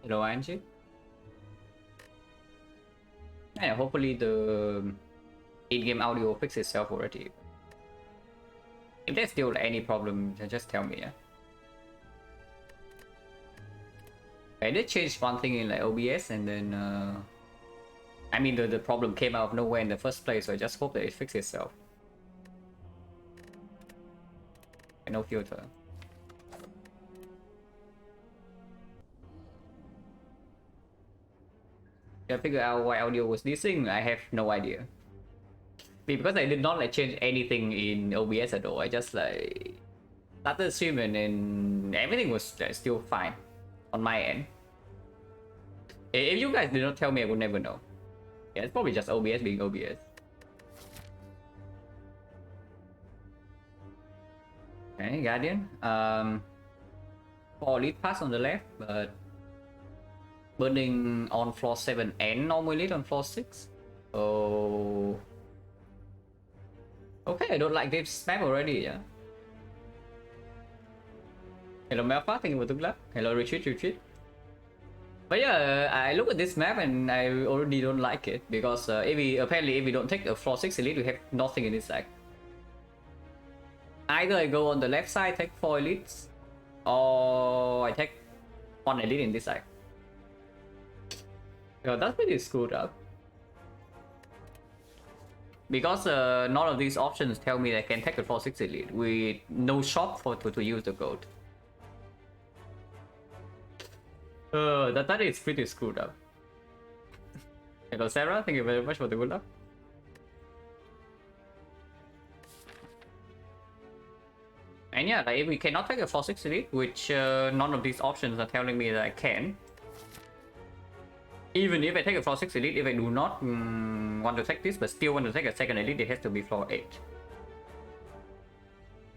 Hello, Angie. Yeah, hopefully the in-game audio fixes itself already. If there's still any problem, then just tell me. Yeah. I did change one thing in like OBS, and then I mean the problem came out of nowhere in the first place, so I just hope that it fixes itself. No filter. I figure out why audio was dissing. I have no idea. Because I did not like change anything in OBS at all. I just like started streaming and everything was still fine on my end. If you guys did not tell me, I would never know. Yeah, it's probably just OBS being OBS. Okay, Guardian. For lead pass on the left, but burning on floor 7 and normal lead on floor 6. Oh. Okay, I don't like this map already, yeah. Hello Melfa, thank you for the luck. Hello Retreat. But yeah, I look at this map and I already don't like it because if we don't take a floor 6 elite, we have nothing in this deck. Either I go on the left side, take 4 elites, or I take 1 elite in this deck. Yeah, that's pretty screwed up. Because none of these options tell me that I can take the floor 6 elite with no shop to use the gold. That is pretty screwed up. Hello Sarah, thank you very much for the good luck. And yeah, like if we cannot take a 4-6 elite, which none of these options are telling me that I can. Even if I take a 4-6 elite, if I do not want to take this, but still want to take a second elite, it has to be floor 8.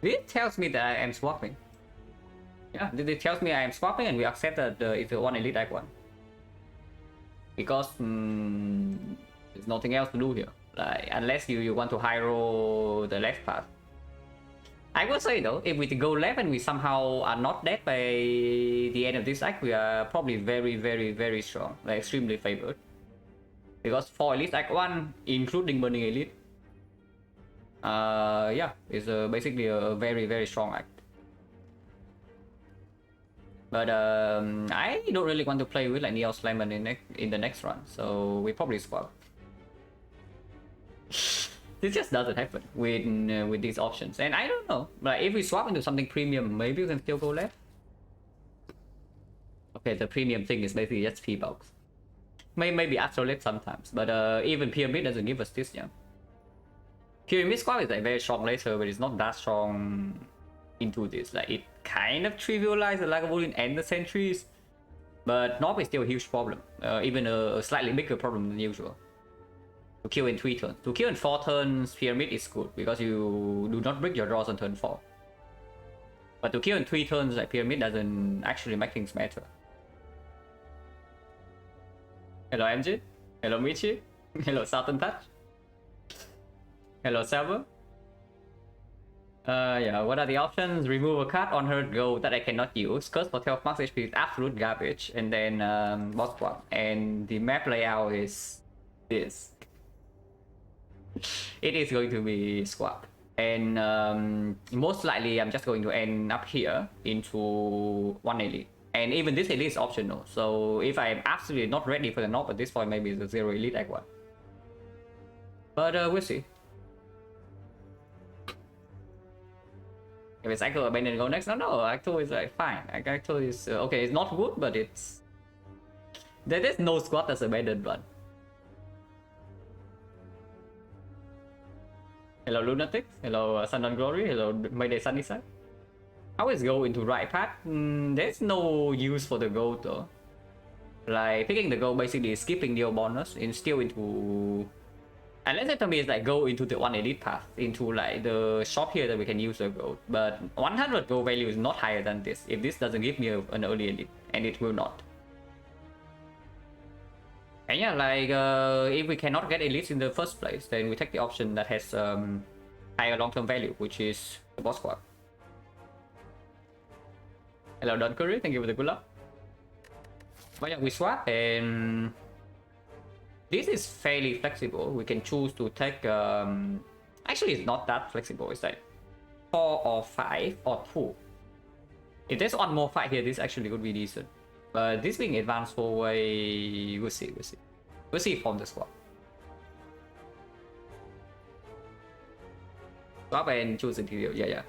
This tells me that I am swapping. Yeah, it tells me I am swapping and we accept that it's a 1 elite deck 1. Because there's nothing else to do here. Like, unless you want to high roll the left path. I will say though, if we go left and we somehow are not dead by the end of this deck, we are probably very strong. Like extremely favored. Because for elite deck 1, including burning elite, yeah, it's basically a very strong act. But I don't really want to play with like Neo Slayman in the next run, so we probably swap. This just doesn't happen with these options, and I don't know. Like if we swap into something premium, maybe we can still go left. Okay, the premium thing is basically just P-box. Maybe Astrolith sometimes, but even Pyramid doesn't give us this, yeah. Pyramid squad is like very strong later, but it's not that strong into this. Like it kind of trivialized the Lagavulin and the sentries, but North is still a huge problem. Even a slightly bigger problem than usual. To kill in 3 turns. To kill in 4 turns, Pyramid is good because you do not break your draws on turn 4. But to kill in 3 turns, like Pyramid doesn't actually make things matter. Hello MG. Hello Michi. Hello Southern Touch. Hello Salver. Yeah, what are the options? Remove a card on her go that I cannot use. Curse for 12 max HP is absolute garbage. And then boss swap. And the map layout is this. It is going to be swap. And most likely I'm just going to end up here into 1 elite. And even this elite is optional. So if I am absolutely not ready for the knob at this point, maybe it's a 0 elite like one. But we'll see. If it's Acto abandon go next, no, Acto is like fine. Acto is okay. It's not good, but it's there's no squad that's abandoned one. Hello Lunatics. Hello Sun and Glory. Hello Mayday Sunnyside. I always go into right path. There's no use for the gold though. Like picking the gold basically is skipping the bonus and still into. Unless it to me is like go into the 1 elite path, into like the shop here that we can use the gold. But 100 gold value is not higher than this if this doesn't give me an early elite, and it will not. And yeah, like if we cannot get elites in the first place, then we take the option that has higher long-term value, which is the boss squad. Hello Don Curry, thank you for the good luck. But yeah, we swap, and this is fairly flexible. We can choose to take. Actually, it's not that flexible. It's like 4 or 5 or 2. If there's one more fight here, this actually would be decent. But this being advanced forward, we'll see. We'll see from the swap. Swap and choose interior. Yeah.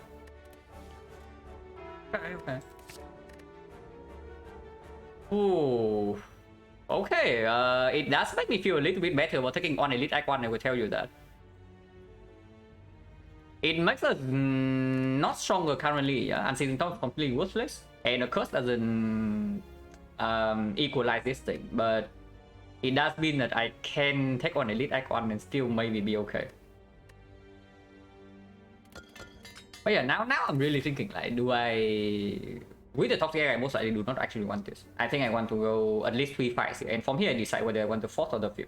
Okay. Ooh. Okay, it does make me feel a little bit better about taking on Elite Act 1, I will tell you that. It makes us not stronger currently, yeah? Unseating Tom is completely worthless, and the curse doesn't equalize this thing, but it does mean that I can take on Elite Act 1 and still maybe be okay. But yeah, now I'm really thinking, like, do I... With the toxic egg, I most likely do not actually want this. I think I want to go at least 3 fights here, and from here I decide whether I want the 4th or the 5th.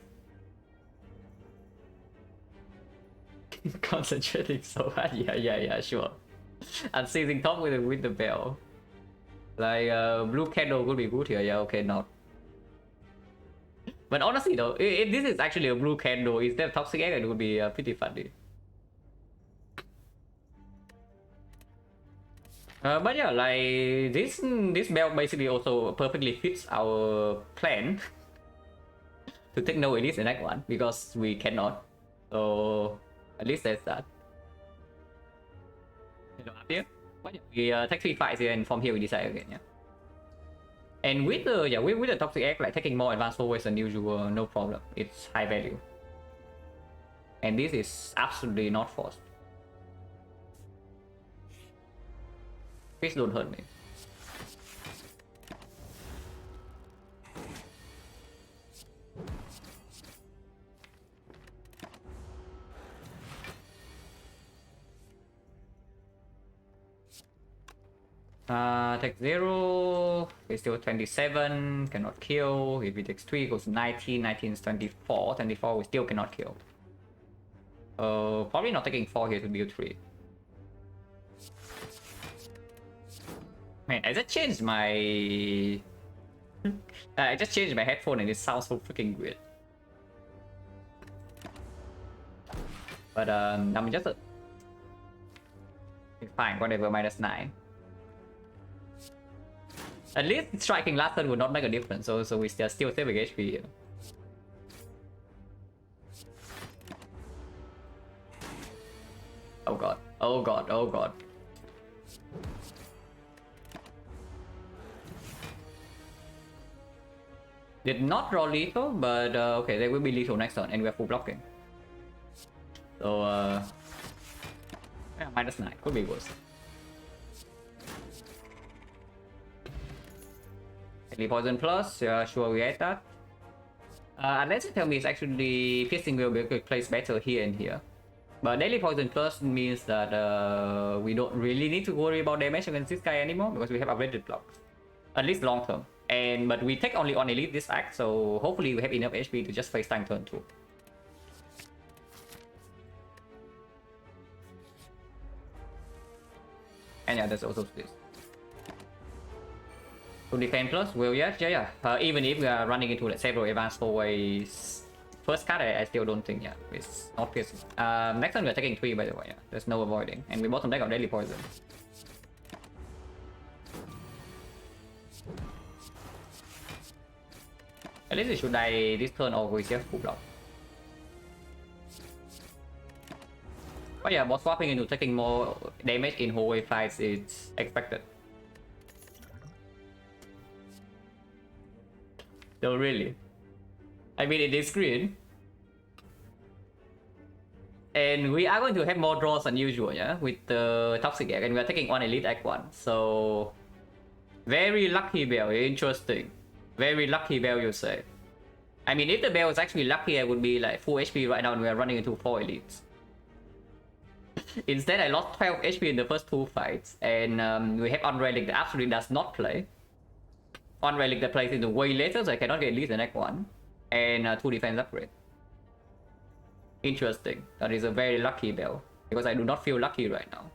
Concentrating so hard, yeah, sure. I'm seizing top with the bell. Like, blue candle could be good here, yeah, okay, not. But honestly though, if this is actually a blue candle instead of toxic egg, it would be pretty funny. But yeah, like this bell basically also perfectly fits our plan to take no Elite in Act 1 because we cannot. So at least there's that. Up here. But yeah, we take 3 fights here, and from here we decide again, yeah. And with the with the toxic egg, like taking more advanced forwards than usual, no problem. It's high value. And this is absolutely not forced. Please don't hurt me. Take 0. It's still 27. Cannot kill. If it takes 3, it goes 19. 19 is 24. 24 we still cannot kill. Probably not taking 4 here to build 3. Man, I just changed my... I just changed my headphone and it sounds so freaking weird. But I'm just... It's fine, whatever, -9. At least striking last turn would not make a difference, so we still saving HP here. Oh god, oh god, oh god. Did not draw lethal, but okay, they will be lethal next turn, and we have full blocking. So yeah, -9 could be worse. Deadly Poison Plus, sure we get that. Unless you tell me it's actually Piercing will be placed better here and here. But Deadly Poison Plus means that we don't really need to worry about damage against this guy anymore because we have upgraded blocks. At least long term. But we take only on Elite this act, so hopefully we have enough HP to just face tank turn 2. And yeah, there's also this. To defend plus, well, yeah. Even if we are running into like, several advanced forwards, first card I still don't think, yeah, it's not piercing. Next time we're taking 3 by the way, yeah. There's no avoiding. And we bottom deck of Deadly Poison. At least it should die this turn or we just full block. But yeah, bot swapping into taking more damage in hallway fights is expected. No, really. I mean, it is green. And we are going to have more draws than usual, yeah? With the Toxic Egg, and we are taking on Elite Act 1. So... very lucky bell, interesting. Very lucky bell, you say. I mean, if the bell was actually lucky, I would be like full HP right now and we are running into 4 elites. Instead, I lost 12 HP in the first 2 fights. And we have Unrelic that absolutely does not play. Unrelic that plays into way later, so I cannot get at least the next one. And 2 defense upgrade. Interesting. That is a very lucky bell. Because I do not feel lucky right now.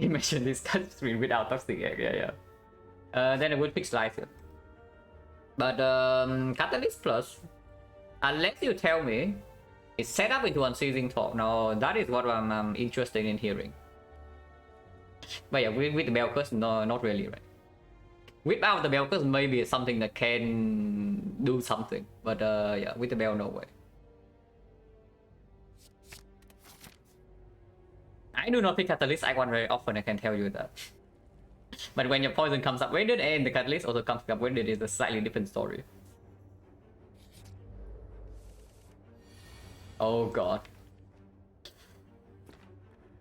Imagine this touchscreen without toxic egg. Yeah. Then I would pick Slice here. But Catalyst Plus, unless you tell me it's set up into unceasing talk, now that is what I'm interested in hearing. But yeah, with the Belkers, no, not really, right? Without the Belkers, maybe it's something that can do something. But yeah, with the Bell, no way. I do not pick Catalyst icon very often, I can tell you that. But when your poison comes up weighted and the Catalyst also comes up weighted, it's a slightly different story. Oh god.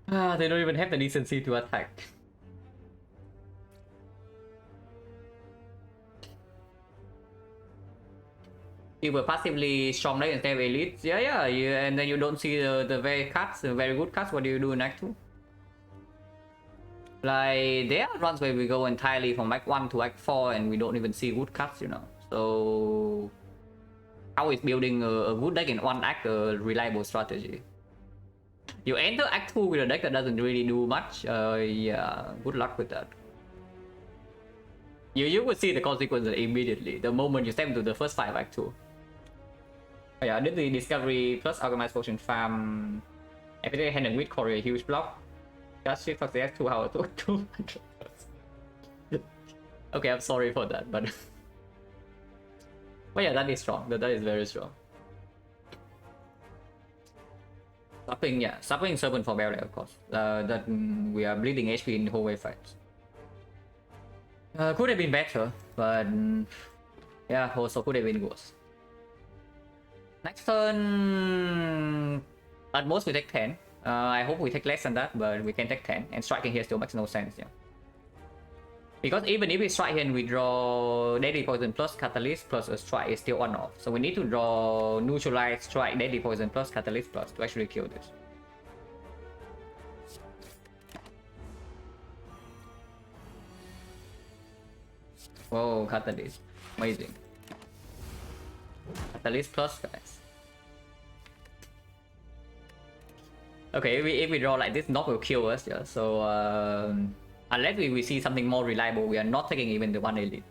They don't even have the decency to attack. You were passively strong late instead of elite. Yeah, and then you don't see the very cuts, the very good cuts. What do you do in Act 2? Like, there are runs where we go entirely from Act 1 to Act 4 and we don't even see good cuts, you know. So, how is building a good deck in one act a reliable strategy? You enter Act 2 with a deck that doesn't really do much. Yeah, good luck with that. You will see the consequences immediately, the moment you step into the first 5 Act 2. Oh yeah, did the Discovery plus Organized Potion Farm everyday hand and with Courier huge block? Just shift for the Act 2 hour to 200. Okay, I'm sorry for that, but but yeah, that is strong. That is very strong. Stopping Serpent for Barrier, of course. That we are bleeding HP in the whole wave fights. Could have been better, but yeah, also could have been worse. Next turn, at most we take 10. I hope we take less than that, but we can take 10. And striking here still makes no sense, yeah. Because even if we strike here and we draw Deadly Poison plus Catalyst plus a strike, is still on off. So we need to draw Neutralize, strike, Deadly Poison plus Catalyst plus to actually kill this. Whoa, Catalyst. Amazing. Catalyst plus, guys. Okay, if we draw like this, Knock will kill us, yeah. So, unless we see something more reliable, we are not taking even the 1 elite.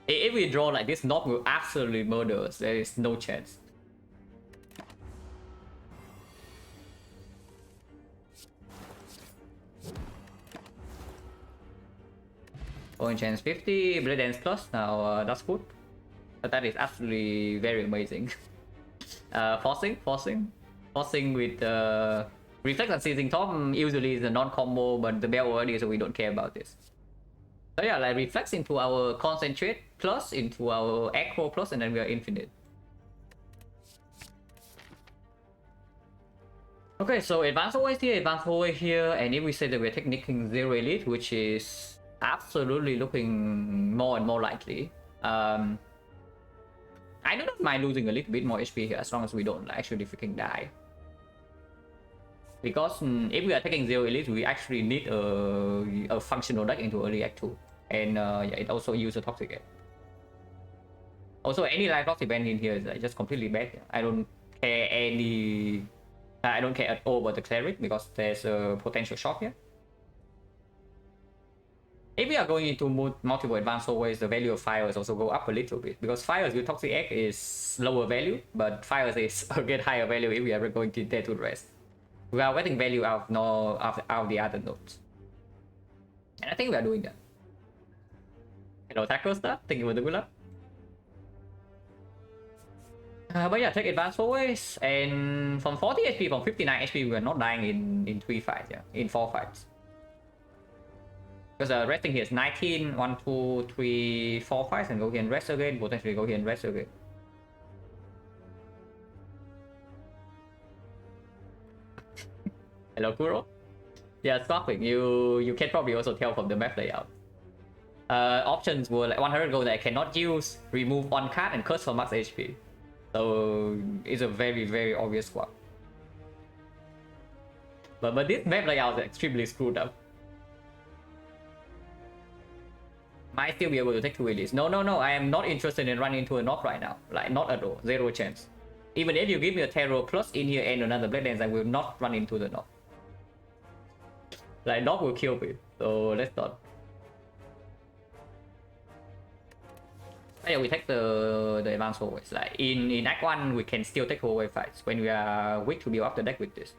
If we draw like this, Knock will absolutely murder us. There is no chance. Point chance 50, Blade Dance plus. Now that's good. But that is absolutely very amazing. Forcing with Reflex and Seizing Top usually is a non-combo, but the bell already, so we don't care about this. So yeah, like Reflex into our Concentrate plus, into our Echo plus, and then we are infinite. Okay, so Advanced OA here, and if we say that we're technicking 0 elite, which is absolutely looking more and more likely. I do not mind losing a little bit more HP here as long as we don't actually freaking die. Because if we are taking 0 elite, we actually need a functional deck into early Act 2. And yeah, it also uses a Toxic Egg. Also, any life loss event in here is like, just completely bad. I don't care I don't care at all about the Cleric because there's a potential shock here. If we are going into multiple advanced always, the value of fires also go up a little bit because fires with Toxic Egg is lower value, but fires is again higher value if we are going to dare to rest. We are getting value out of the other nodes, and I think we are doing that. Hello, Tackle Star. Thank you for the good luck. But yeah, take advanced always, and from 40 HP, from 59 HP, we are not dying in 3 fights, yeah, in 4 fights. Because resting here is 19, 1, 2, 3, 4 fights, and go here and rest again, potentially go here and rest again. Hello, Kuro. Yeah, swapping. You can probably also tell from the map layout. Options were like 100 gold that I cannot use, remove 1 card, and curse for max HP. So it's a very, very obvious swap. But this map layout is extremely screwed up. Might still be able to take 2 elites. No, I am not interested in running into a knock right now. Like, not at all. 0 chance. Even if you give me a Terror plus in here and another Blade Dance, I will not run into the knock. Like dog will kill me, so let's not. Yeah, we take the advanced always. Like in Act 1, we can still take hallway fights when we are weak to build up the deck with this.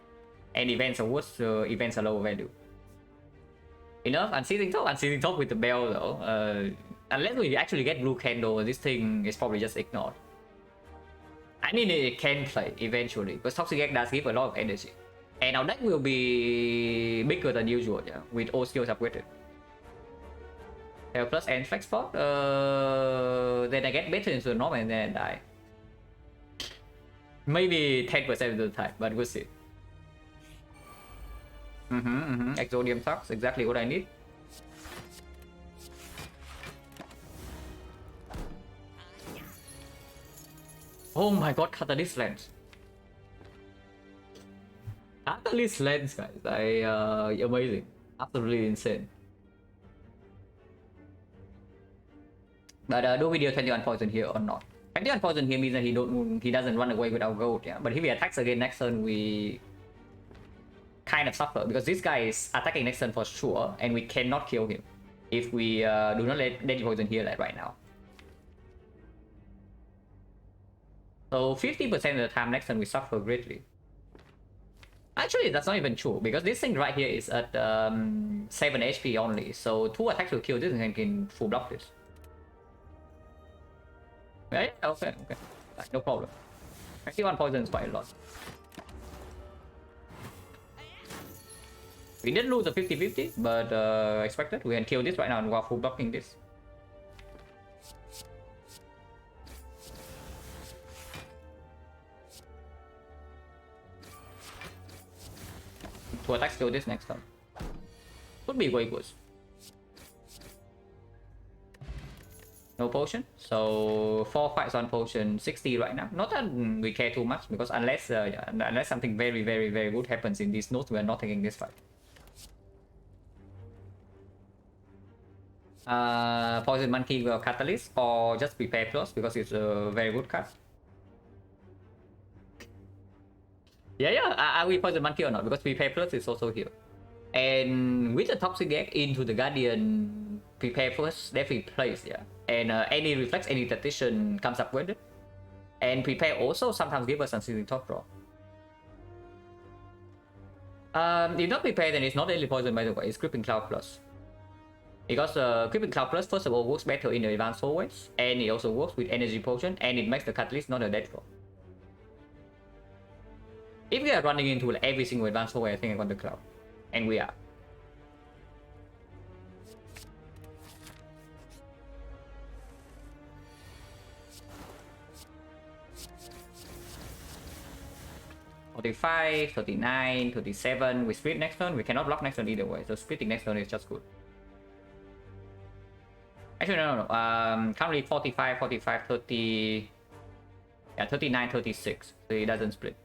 And events are worse, events are lower value. Enough, unseating top with the bell though. Unless we actually get blue candle, this thing is probably just ignored. I mean, it can play eventually, because Toxic Egg does give a lot of energy. And our deck will be bigger than usual, yeah, with all skills upgraded. Plus and flex spot, then I get better into the norm and then I die. Maybe 10% of the time, but we'll see. Exodium Tox, exactly what I need. Oh my god, Catalyst Lens. Catalyst Lens, guys. Amazing. Absolutely insane. But do we deal 21 poison here or not? 21 poison here means that he doesn't run away without gold, yeah. But if he attacks again next turn, we kind of suffer because this guy is attacking next turn for sure, and we cannot kill him if we do not let Deadly Poison here like right now. So 50% of the time next turn we suffer greatly. Actually, that's not even true because this thing right here is at 7 HP only, so 2 attacks will kill this and can full block this. Yeah, okay. No problem. 21 poison is quite a lot. We didn't lose a 50-50, but expected. We can kill this right now and while full blocking this. To attack still this next turn. Could be way good. No potion, so 4 fights on potion, 60 right now. Not that we care too much because unless something very good happens in these nodes, we are not taking this fight. Poison Monkey will Catalyst or just Prepare Plus because it's a very good card. Yeah, are we Poison Monkey or not? Because Prepare Plus is also here. And with the Toxic Egg into the Guardian, Prepare Plus definitely plays, yeah. And any Reflex, any Tactician comes up with it. And Prepare also sometimes give us Unseating Top Draw. If not Prepare, then it's not Deadly Poison by the way, it's Creeping Cloud Plus. Because Creeping Cloud Plus, first of all, works better in the advanced hallways, and it also works with Energy Potion, and it makes the Catalyst not a dead draw. If we are running into every single advanced hallway, I think I got the Cloud. And we are. $45, $39, $37. We split next turn. We cannot block next turn either way. So splitting next turn is just good. Actually, no. Currently 45, 45, 30. Yeah, 39, 36. So it doesn't split.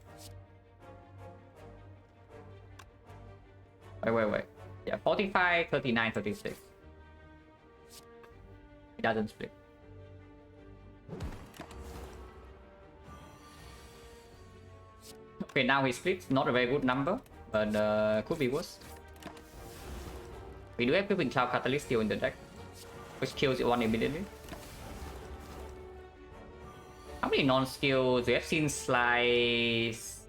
Wait. Yeah, 45, 39, 36. It doesn't split. Okay, now he splits. Not a very good number, but could be worse. We do have Creeping Cloud Catalyst still in the deck, which kills it one immediately. How many non-skills? We have seen Slice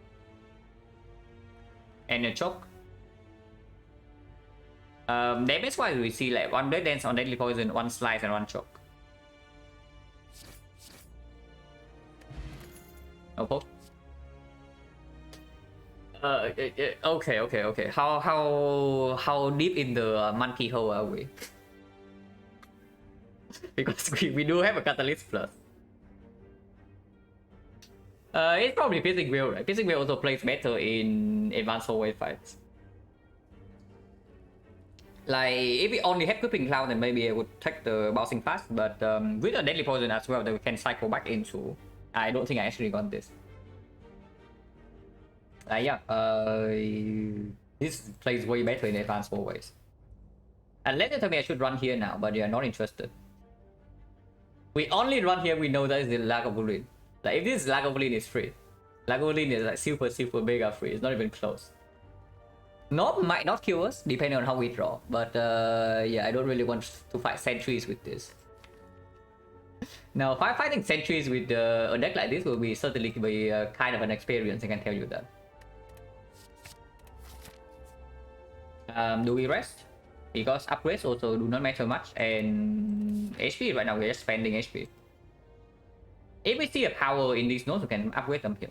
and a Choke. Damage wise, we see like 1 Blade Dance on Deadly Poison, 1 Slice, and 1 Choke. No poke. Okay. How deep in the monkey hole are we? Because we do have a Catalyst Plus. It's probably Piercing Veil, right? Piercing Veil also plays better in advanced hallway fights. Like, if we only have Creeping Cloud, then maybe I would take the Bouncing Fast, but with a Deadly Poison as well that we can cycle back into, I don't think I actually got this. This plays way better in advanced hallways. Unless you tell me I should run here now, but you're not interested. We only run here, we know that is the Lagavulin. Like, if this Lagavulin is free, Lagavulin is like super mega free, it's not even close. Nope might not kill us, depending on how we draw. But yeah, I don't really want to fight sentries with this. Now, fighting sentries with a deck like this will be certainly be kind of an experience, I can tell you that. Do we rest? Because upgrades also do not matter much, and HP right now we're just spending HP. If we see a power in these nodes, we can upgrade them here.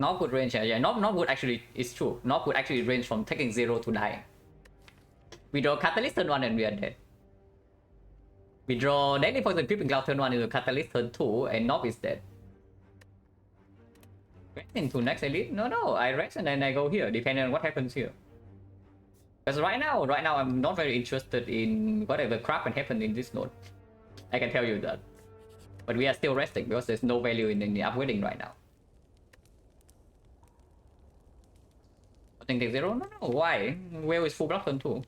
Not good range, yeah, not good actually, it's true. Not good actually range from taking 0 to dying. We draw Catalyst turn 1 and we are dead. We draw Deadly Poison Creeping Cloud turn 1 into Catalyst turn 2 and Nob is dead. Rest into next elite? No, I rest and then I go here, depending on what happens here. Because right now I'm not very interested in whatever crap can happen in this node. I can tell you that. But we are still resting because there's no value in the upgrading right now. I think take 0? No, why? Where is full block turn 2?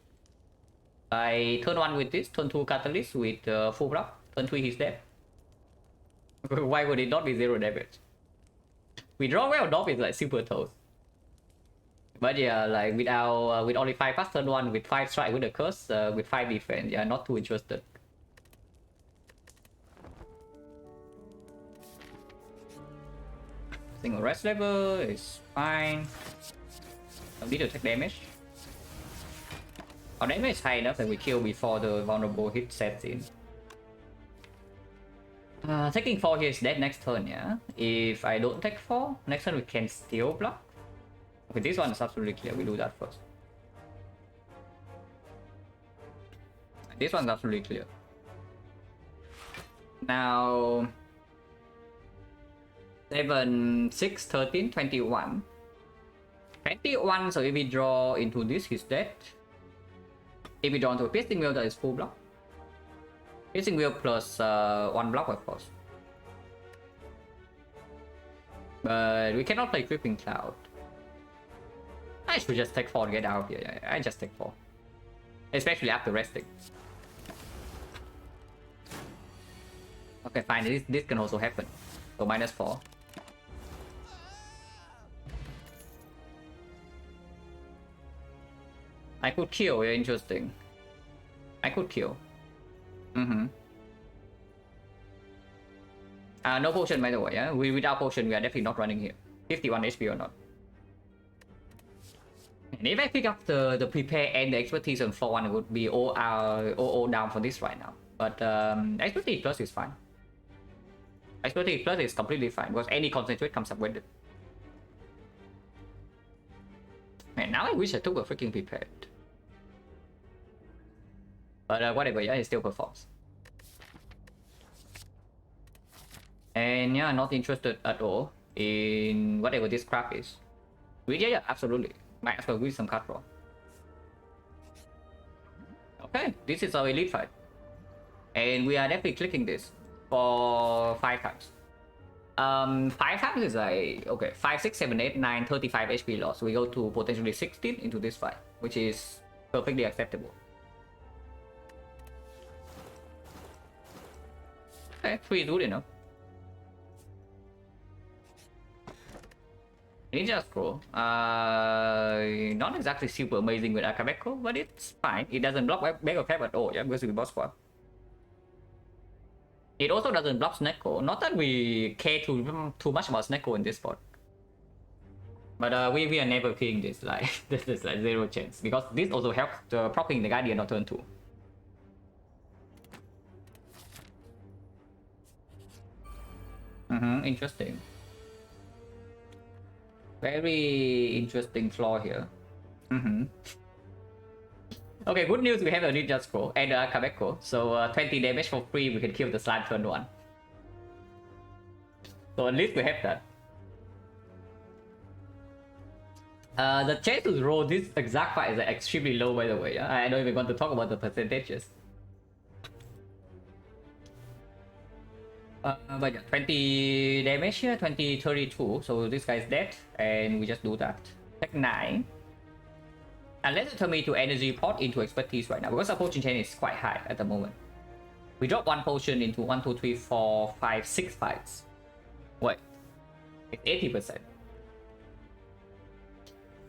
I turn 1 with this, turn 2 Catalyst with full block, turn 3 he's dead. Why would it not be 0 damage? We draw well, Nob is like super toast. But yeah, like without with only 5 fast turn 1, with 5 strike with a curse, with 5 defense, yeah, not too interested. Single rest level is fine. Don't need to take damage. Our damage is high enough that we kill before the vulnerable hit sets in. Taking 4 here is dead next turn, yeah? If I don't take 4, next turn we can still block. Okay, this one is absolutely clear, we do that first. This one's absolutely clear. Now... 7, 6, 13, 21. 21, so if we draw into this, he's dead. If we draw into a Piercing Wheel, that is full block. Piercing Wheel plus 1 block, of course. But we cannot play Creeping Cloud. I should just take 4 to get out of here. Yeah, I just take 4. Especially after resting. Okay, fine. This can also happen. So -4. I could kill, yeah, interesting. I could kill. No potion by the way, yeah? Without potion, we are definitely not running here. 51 HP or not. And if I pick up the prepare and the expertise on floor 1, it would be all down for this right now. But expertise plus is fine. Expertise plus is completely fine because any concentrate comes up with it. Man, now I wish I took a freaking prepared. But whatever, yeah, it still performs. And yeah, not interested at all in whatever this crap is. Yeah, absolutely. Might as well with some card draw. Okay, this is our elite fight. And we are definitely clicking this for 5 times. 5 times is like, okay, 5, 6, 7, 8, 9, 35 HP loss. We go to potentially 16 into this fight, which is perfectly acceptable. Okay, 3 is good enough. Ninja Scroll, not exactly super amazing with Akabeko, but it's fine. It doesn't block Mega Cap at all, yeah, because we boss squad. It also doesn't block Snecko. Not that we care too much about Snecko in this spot. But we are never killing this, like, this is like 0 chance. Because this also helps propping the Guardian on turn 2. Interesting. Very interesting flaw here. Okay, good news, we have a Ninja Scroll and a Akabeko. So 20 damage for free, we can kill the slime turn 1. So at least we have that. The chance to roll this exact fight is extremely low, by the way. Yeah? I don't even want to talk about the percentages. But yeah, 20 damage here, 20, 32. So this guy's dead, and we just do that. Take 9. And let's turn me to energy pot into expertise right now, because our potion chain is quite high at the moment. We drop 1 potion into 1, 2, 3, 4, 5, 6 fights. Wait, it's 80%.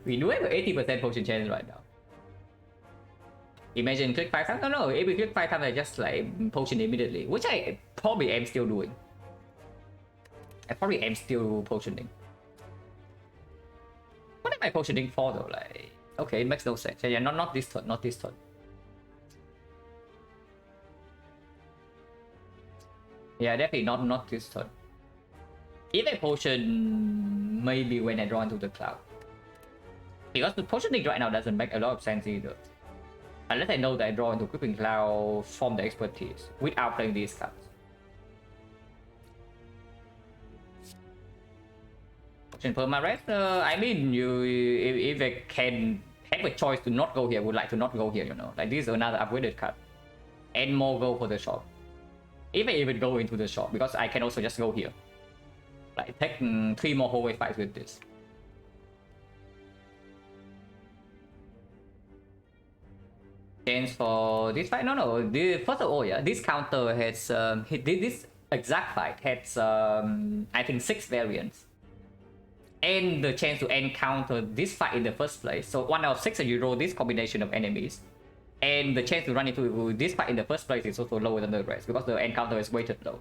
We do have 80% potion chance right now. Imagine click 5 times. No, if we click 5 times, I just like potion immediately, which I probably am still doing. I probably am still potioning. What am I potioning for though? Like, okay, it makes no sense. Yeah, not this turn, not this turn. Yeah, definitely not this turn. If I potion, maybe when I draw into the cloud. Because the potioning right now doesn't make a lot of sense either. Unless I know that I draw into Gripping Cloud from the expertise without playing these cards. Potion perma-rest, I mean, if I can have a choice to not go here, I would like to not go here, you know. Like, this is another upgraded card. And more go for the shop. If I even go into the shop, because I can also just go here. Like, take 3 more hallway fights with this. Change for this fight? No. First of all, yeah, this counter has this exact fight has I think 6 variants, and the chance to encounter this fight in the first place. So 1 out of 6, and you roll this combination of enemies, and the chance to run into this fight in the first place is also lower than the rest because the encounter is weighted low.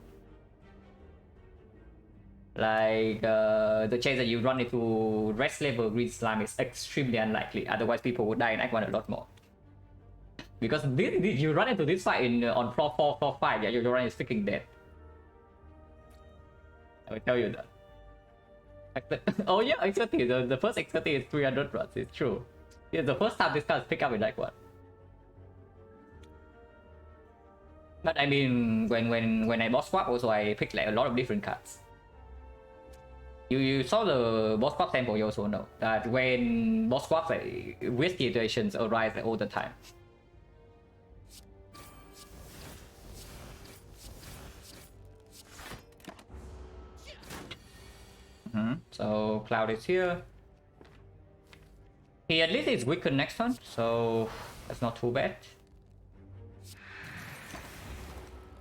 Like the chance that you run into rest level green slime is extremely unlikely. Otherwise, people would die in Act 1 a lot more. Because you run into this fight on floor 4, floor 5, yeah, your run is freaking dead. I will tell you that. Oh yeah, exactly. The first XecnaR is 300 runs, it's true. Yeah, the first time this card is picked up in like what? But I mean, when I boss swap, also I picked like a lot of different cards. You saw the boss swap sample, you also know that when boss swaps, like, weird situations arise like, all the time. So Cloud is here. He at least is weakened next turn, so that's not too bad.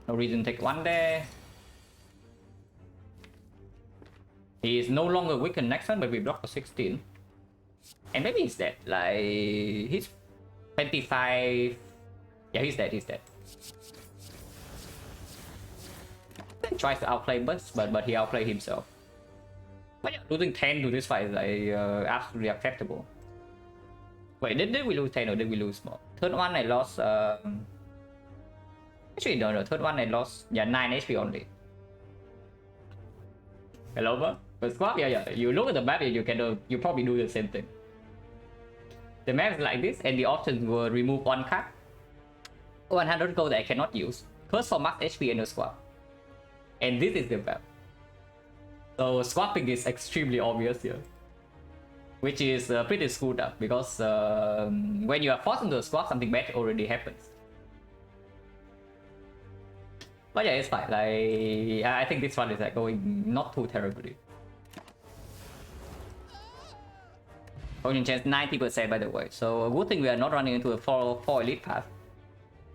No reason to take 1 there. He is no longer weakened next turn, but we block for 16. And maybe he's dead. Like, he's 25. Yeah, he's dead, he's dead. He tries to outplay Buzz, but he outplayed himself. But yeah, losing 10 to this fight is like absolutely acceptable. Wait, did we lose 10 or did we lose more? Third one I lost actually no, third one I lost 9 HP only. Hello, bro? But squad, yeah. You look at the map, you probably do the same thing. The map is like this, and the options will remove 1 card, 100 gold that I cannot use, first for max HP and a swap. And this is the map. So swapping is extremely obvious here, which is pretty screwed up because when you are forced into a swap, something bad already happens. But yeah, it's fine. Like, I think this one is like going not too terribly. Potion chance 90% by the way, so a good thing we are not running into a 4 elite path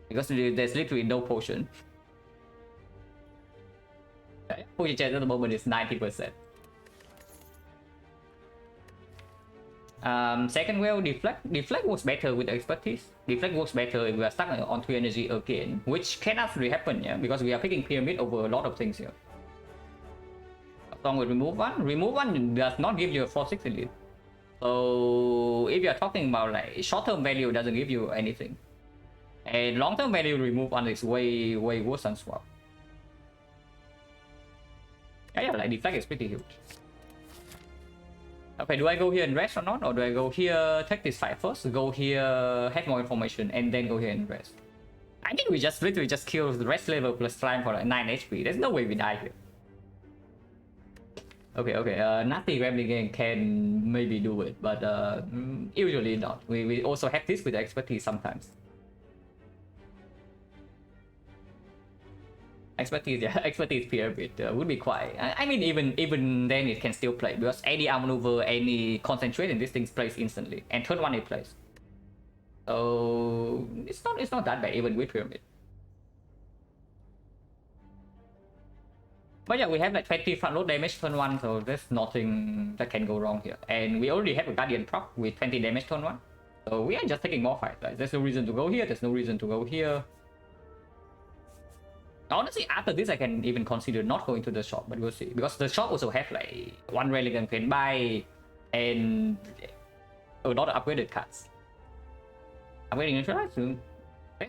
because there's literally no potion. Potion chance at the moment is 90%. Second wheel, deflect works better with expertise. Deflect works better if we are stuck on 3 energy again, which can actually happen, yeah, because we are picking pyramid over a lot of things here. Along with remove 1 does not give you a 4/6 elite. So if you are talking about like short-term value, doesn't give you anything, and long-term value, remove 1 is way worse than swap. Yeah, like deflect is pretty huge. Okay, do I go here and rest or not? Or do I go here, take this fight first, go here, have more information, and then go here and rest? I think we just literally just kill the rest level plus slime for like 9 HP. There's no way we die here. Okay, Nasty Gremlin can maybe do it, but usually not. We also have this with expertise sometimes. Expertise, yeah, expertise pyramid would be quite. I mean, even then it can still play because any outmaneuver, any concentration, this thing plays instantly, and third one it plays. So it's not that bad even with pyramid. But yeah, we have like 20 front load damage turn 1, so there's nothing that can go wrong here. And we already have a Guardian proc with 20 damage turn 1. So we are just taking more fight. Like, there's no reason to go here, there's no reason to go here. Honestly, after this, I can even consider not going to the shop, but we'll see. Because the shop also have like one relic and can buy and a lot of upgraded cards. Upgrading neutralize? There's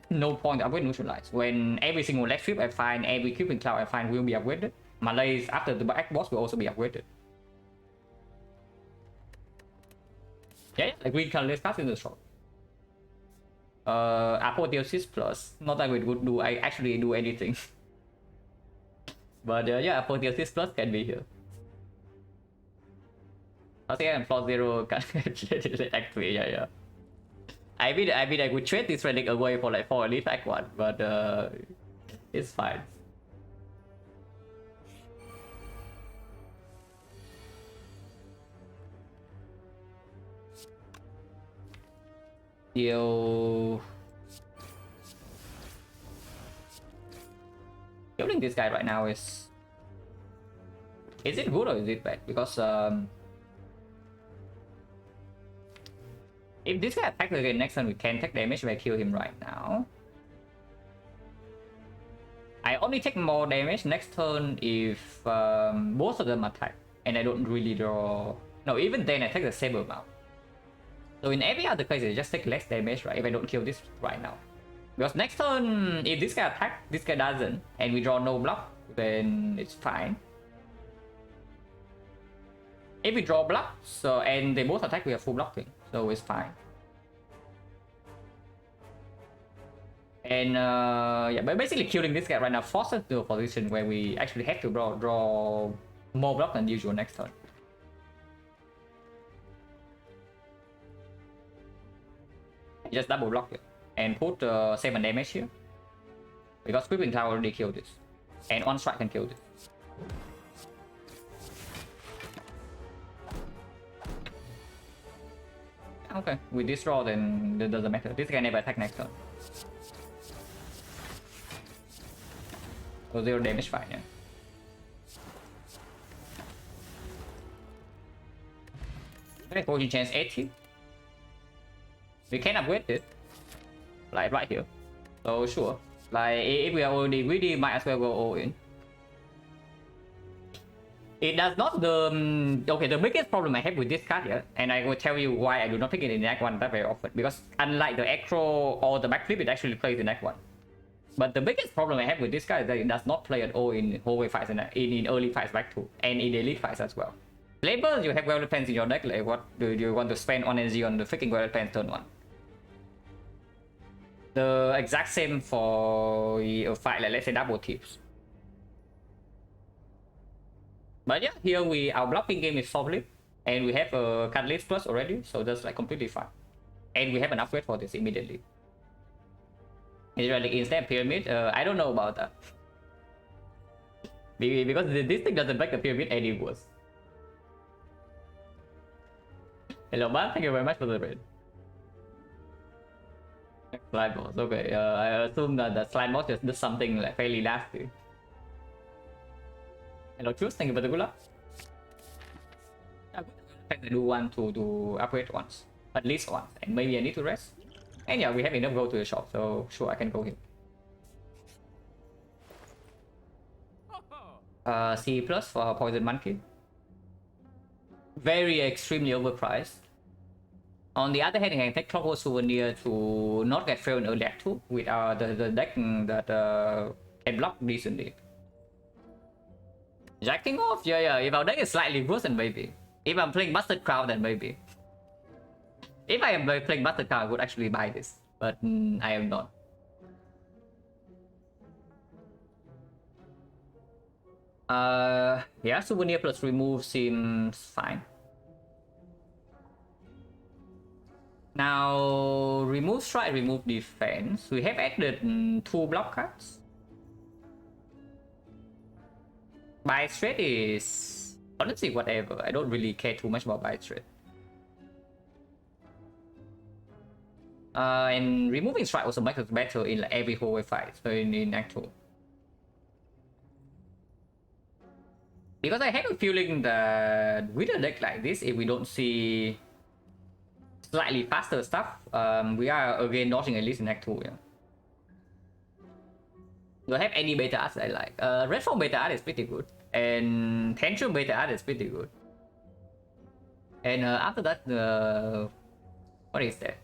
no point to upgrade neutralize. When every single leg strip I find, every creeping cloud I find will be upgraded. Malays after the back boss will also be upgraded. Yeah, like green colorless cards in the shop. Apotheosis plus. Not that we would do I actually do anything. But yeah, Apotheosis plus can be here. I think I'm plot 0 can activate, yeah. I mean I would trade this relic away for like 4 elite act 1, but it's fine. Yo, killing this guy right now is it good or is it bad? Because if this guy attacks again next turn, we can take damage if I kill him right now. I only take more damage next turn if both of them attack and I don't really draw. No, even then I take the saber mount. So in every other case, I just take less damage, right? If I don't kill this right now. Because next turn, if this guy attacks, this guy doesn't, and we draw no block, then it's fine. If we draw block, so and they both attack, we have full blocking, so it's fine. And yeah, but basically killing this guy right now forces to a position where we actually have to draw more block than usual next turn. Just double block it and put 7 damage here because creeping tower already killed this, and one strike can kill this. Okay, with this draw then it doesn't matter. This guy never attack next turn. So 0 damage, fine, yeah. Okay, fortune chance 80. We can upgrade it, like right here. So sure, like if we are already greedy, might as well go all in. It does not okay, the biggest problem I have with this card here, and I will tell you why I do not pick it in Act 1 that very often, because unlike the Acro or the backflip, it actually plays in Act 1. But the biggest problem I have with this card is that it does not play at all in hallway fights and in early fights back 2, and in elite fights as well. Labels, you have Weather Plans in your deck, like what do you want to spend on energy on the freaking Weather Plans turn 1? The exact same for a fight, like let's say double tips. But yeah, here our blocking game is solid, and we have a Catalyst Plus already, so that's like completely fine. And we have an upgrade for this immediately. Is it like instant pyramid? I don't know about that. Because this thing doesn't make the pyramid any worse. Hello man, thank you very much for the raid. Slime boss, okay. I assume that the slime boss just does something like fairly nasty. Hello Choose, thank you for the good luck. I do want to upgrade once, at least once, and maybe I need to rest. And yeah, we have enough go to the shop, so sure I can go here. C plus for Poison Monkey. Very extremely overpriced. On the other hand, I can take Clockwork Souvenir to not get failed in early act 2 with the deck that can block decently. Jacking off? Yeah, if our deck is slightly worse, then maybe. If I'm playing Bastard Crown, then maybe. If I am playing Bastard Crown, I would actually buy this, but I am not. Yeah, Souvenir plus remove seems fine. Now, remove strike, remove defense. We have added 2 block cards. Buy straight is honestly whatever. I don't really care too much about buy straight. And removing strike also makes us better in like every hallway fight. So in Act 2. Because I have a feeling that with a deck like this, if we don't see slightly faster stuff, we are again dodging at least in Act 2, yeah. Do I have any beta arts I like? Red Form beta art is pretty good. And Tantrum beta art is pretty good. And after that, what is that?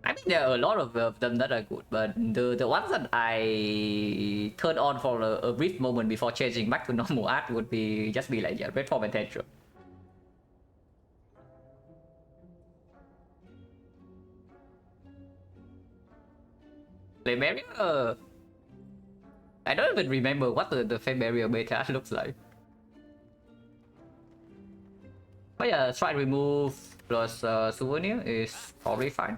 I mean, there are a lot of them that are good, but the ones that I turn on for a brief moment before changing back to normal art would be just be like, yeah, Red Form and Tantrum. Flame Barrier, I don't even remember what the Flame Barrier beta art looks like. But yeah, Strike Remove plus Souvenir is probably fine.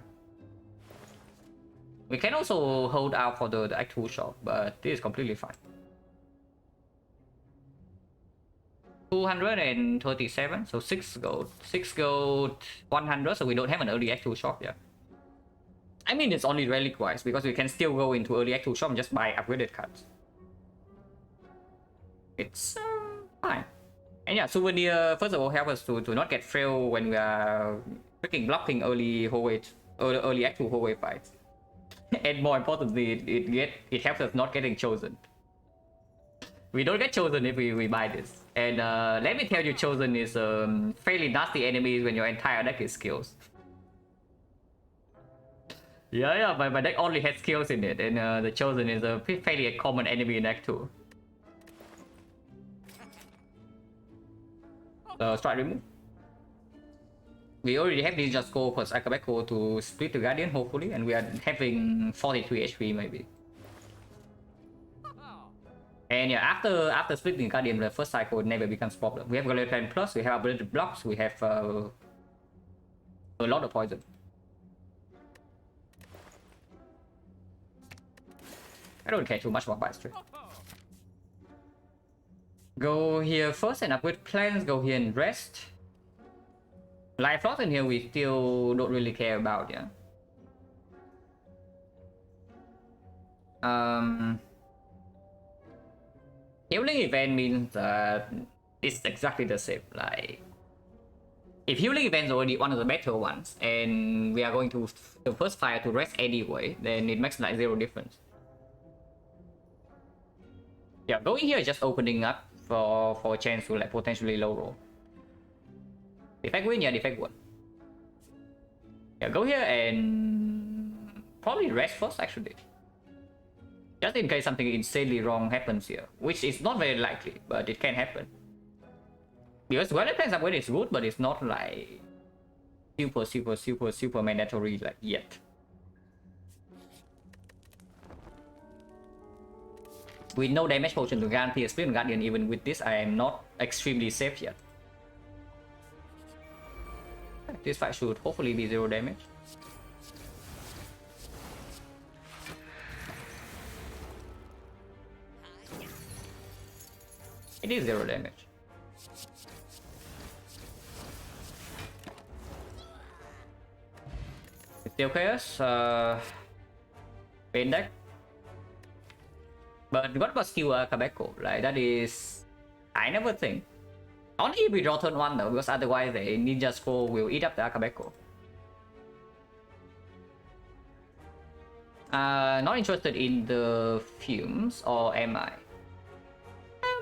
We can also hold out for the Act 2 shop, but this is completely fine. 237, so 6 gold. 6 gold, 100, so we don't have an early Act 2 shop yet. I mean, it's only relic-wise, because we can still go into early Act 2 shop and just buy upgraded cards. It's fine. And yeah, Souvenir, first of all, help us to not get frail when we are freaking blocking early early Act 2 hallway fights. And more importantly, it helps us not getting chosen. We don't get chosen if we buy this. And let me tell you, chosen is fairly nasty enemies when your entire deck is skills. Yeah, my deck only has skills in it, and the chosen is a fairly common enemy in Act 2. So Strike Remove. We already have Ninja Skull plus Akabeko to split the Guardian, hopefully, and we are having 43 HP maybe. And yeah, after splitting Guardian, the first cycle never becomes problem. We have Galarian Plan Plus, we have ability blocks, we have a lot of poison. I don't care too much about Bite Straight. Go here first and upgrade plans, go here and rest. Life loss in here we still don't really care about, yeah. Healing event means it's exactly the same. Like, if healing event is already one of the better ones, and we are going to the first fire to rest anyway, then it makes like zero difference. Yeah, going here is just opening up for a chance to like potentially low roll. Defect win, yeah, defect 1. Yeah, go here and probably rest first actually. Just in case something insanely wrong happens here, which is not very likely, but it can happen. Because Guardian Plan's upgrade is good, but it's not like super mandatory like yet. With no damage potion to guarantee a split on Guardian, even with this, I am not extremely safe yet. This fight should hopefully be 0 damage. It is 0 damage. Still chaos, pain deck. But what about still Kabeko? Like, that is, I never think. Only if we draw turn 1 though, because otherwise the Ninja Scroll will eat up the Akabeko. Not interested in the fumes, or am I?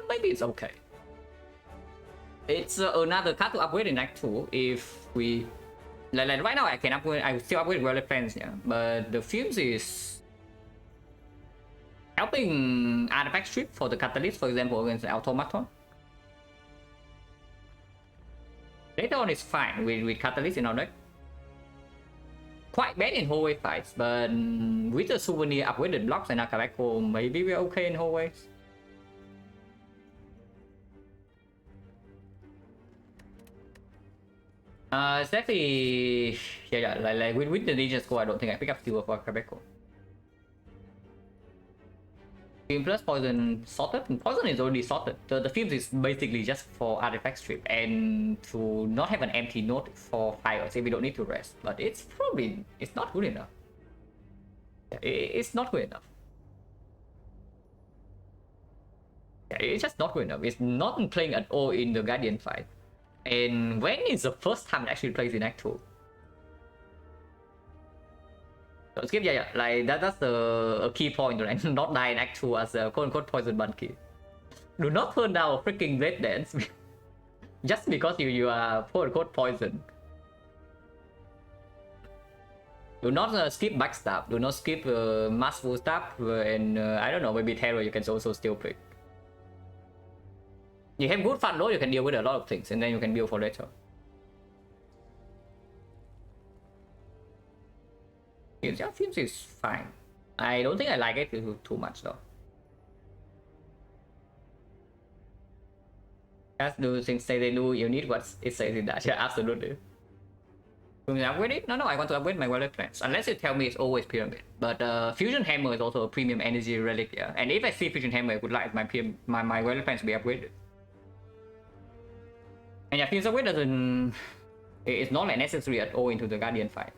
Maybe it's okay. It's another card to upgrade in Act 2 if we... Like right now I can upgrade, I still upgrade Relic Fence, yeah. But the fumes is... helping Artifact Strip for the Catalyst, for example, against the Automaton. Later on is fine with Catalyst in our deck. Quite bad in hallway fights, but with the Souvenir upgraded blocks and Akabeko, maybe we're okay in hallways. It's definitely... yeah, like with the Ninja Score, I don't think I pick up Steel for Akabeko. Film plus poison sorted. Poison is already sorted. The films is basically just for artifact strip and to not have an empty note for fires if we don't need to rest. But it's probably not good enough. It's not good enough. Yeah, it's just not good enough. It's not playing at all in the Guardian fight. And when is the first time it actually plays in Act 2? So skip, yeah, like that's a key point, right? Not die in Act 2 as a quote-unquote poison monkey. Do not turn down a freaking Blade Dance just because you are quote-unquote poison. Do not skip Backstab, do not skip Masterful Stab, and I don't know, maybe Terror you can also still pick. You have good fun load, you can deal with a lot of things, and then you can build for later. Yeah, Fumes is fine. I don't think I like it too much though. Just do things they do, you need what it says in that. Yeah, absolutely. Do you upgrade it? No, I want to upgrade my wallet plans. Unless you tell me it's always pyramid. But Fusion Hammer is also a premium energy relic, yeah. And if I see Fusion Hammer, I would like my wallet plans to be upgraded. And yeah, Fusion Upgrade doesn't... It's not like necessary at all into the Guardian fight.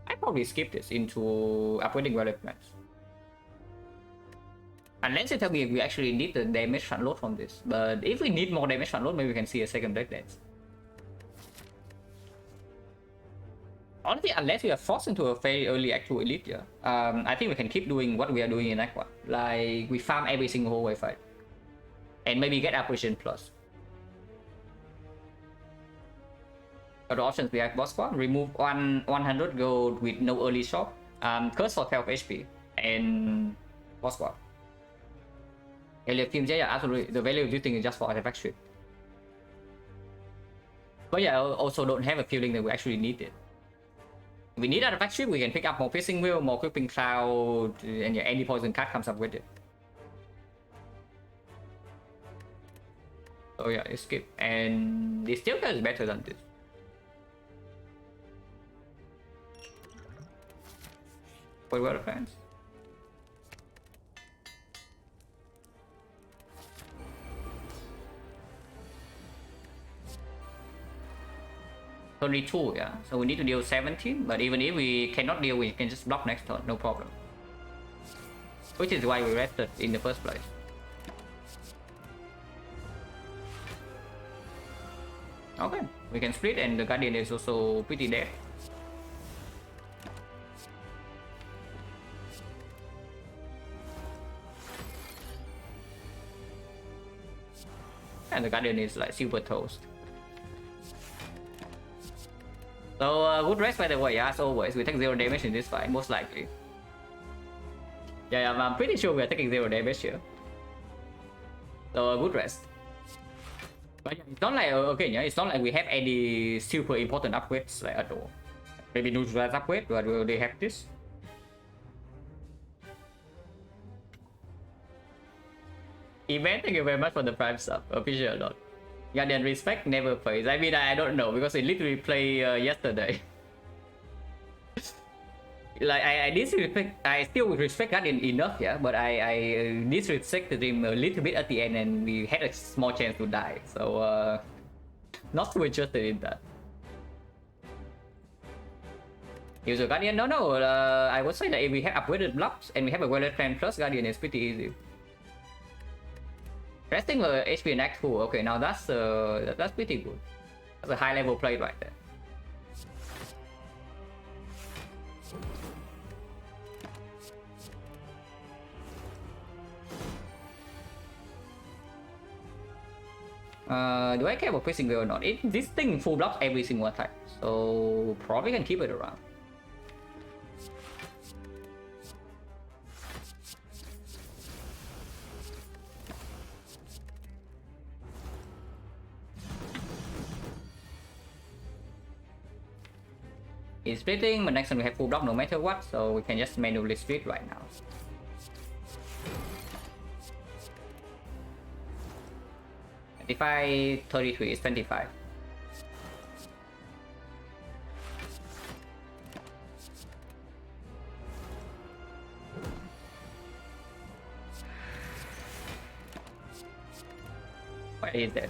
I probably skip this into upgrading wallet plans. Unless you tell me we actually need the damage front load from this. But if we need more damage front load, maybe we can see a second Blade Dance. Honestly, unless we are forced into a very early Act 2 elite, yeah, I think we can keep doing what we are doing in Act 1. Like, we farm every single hallway fight. And maybe get Apparition Plus. Other options we have Boss Squad, remove 100 gold with no early shop, Curse for 12 HP, and Boss Squad. Elliot Fumes, yeah, absolutely. The value of this thing is just for artifact strip. But yeah, I also don't have a feeling that we actually need it. If we need artifact strip, we can pick up more Piercing Wheel, more Crippling Cloud, and yeah, any poison card comes up with it. So yeah, it's skip. And it still is better than this. For what fans? Only 2, yeah. So we need to deal 17, but even if we cannot deal, we can just block next turn, no problem. Which is why we rested in the first place. Okay, we can split, and the Guardian is also pretty dead. And the Guardian is like super toast. So good rest by the way, as always. We take 0 damage in this fight, most likely. Yeah, I'm pretty sure we are taking 0 damage here. So good rest. But yeah, it's not like, okay, yeah, it's not like we have any super important upgrades like at all. Maybe neutralize upgrade, but we already have this. Event, thank you very much for the prime sub. Appreciate a lot. Guardian respect never plays. I mean, I don't know because it literally played yesterday. Like I disrespect, I still respect Guardian enough, yeah, but I disrespected him a little bit at the end, and we had a small chance to die. So not too interested in that. Use a Guardian? No. I would say that if we have upgraded blocks and we have a Wallet Plan plus Guardian, it's pretty easy. Resting HP in Act 2, okay, now that's pretty good. That's a high level play right there. Do I care about Piercing Wheel or not? This thing full blocks every single type, so probably can keep it around. It's splitting, but next time we have full block no matter what, so we can just manually split right now. If I 33 is 25. What is that?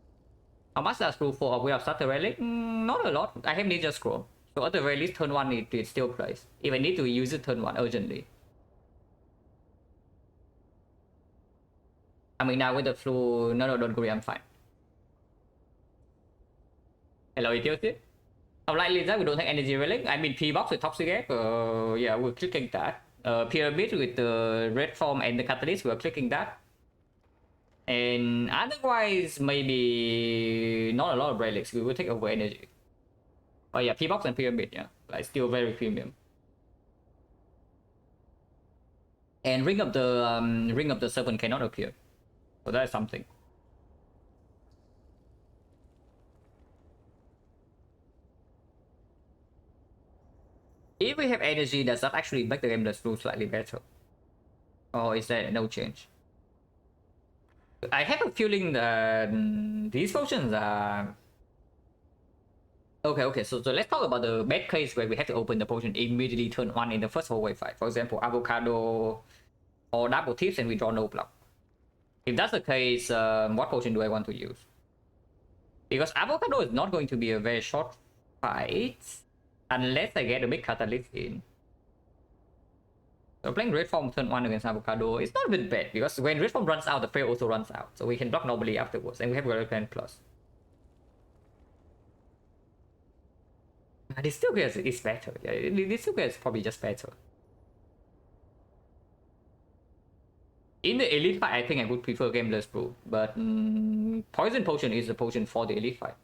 How much does blue for without starter relic? Not a lot. I have ninja scroll. So at the very least turn 1 it still plays. If I need to use it turn 1 urgently. I mean now with the flu, no, don't worry, I'm fine. Hello, Ethiopia. Unlikely that we don't have energy relic. I mean P-box with toxic egg. Yeah, we're clicking that. Pyramid with the red form and the catalyst, we're clicking that. And otherwise, maybe not a lot of relics. We will take over energy. Oh yeah, P-box and pyramid, yeah, like still very premium. And ring of the serpent cannot appear, so that is something. If we have energy, does that actually make the game less blue slightly better? Or is there no change? I have a feeling that these potions are... Okay, so let's talk about the bad case where we have to open the potion immediately turn 1 in the first hallway fight. For example, avocado or double tips and we draw no block. If that's the case, what potion do I want to use? Because avocado is not going to be a very short fight unless I get a big catalyst in. So playing red form turn 1 against avocado is not a bit bad because when red form runs out, the fail also runs out. So we can block normally afterwards and we have Red Plan Plus. This still is better. Yeah, this still is probably just better. In the elite fight, I think I would prefer Gameless Brew, but Poison Potion is the potion for the elite fight.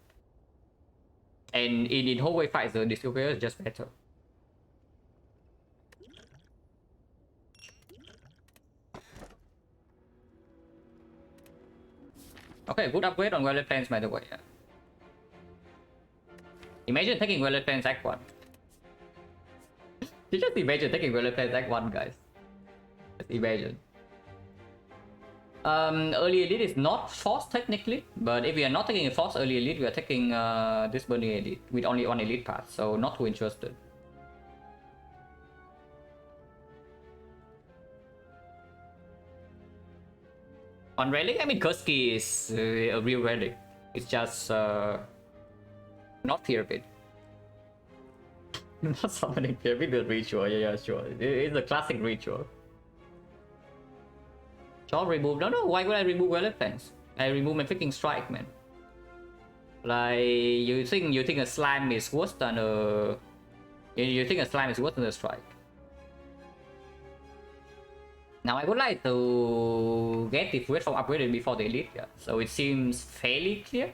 And in hallway fights, the Discovery is just better. Okay, good upgrade on Violet Plains by the way. Yeah. Imagine taking Violet Plains Act 1. You just imagine taking Violet Plains Act 1, guys. Just imagine. Early elite is not forced technically, but if we are not taking a forced early elite, we are taking this burning elite with only one elite path, so not too interested. On relic, I mean Kursky is a real relic. It's just not pyramid. Not summoning pyramid, the ritual. Yeah, sure. It's a classic ritual. Sure, remove. No, why would I remove Violet Plains? I remove my freaking strike, man. Like you think a slime is worse than a strike. Now I would like to get the red form upgraded before the elite, yeah. So it seems fairly clear,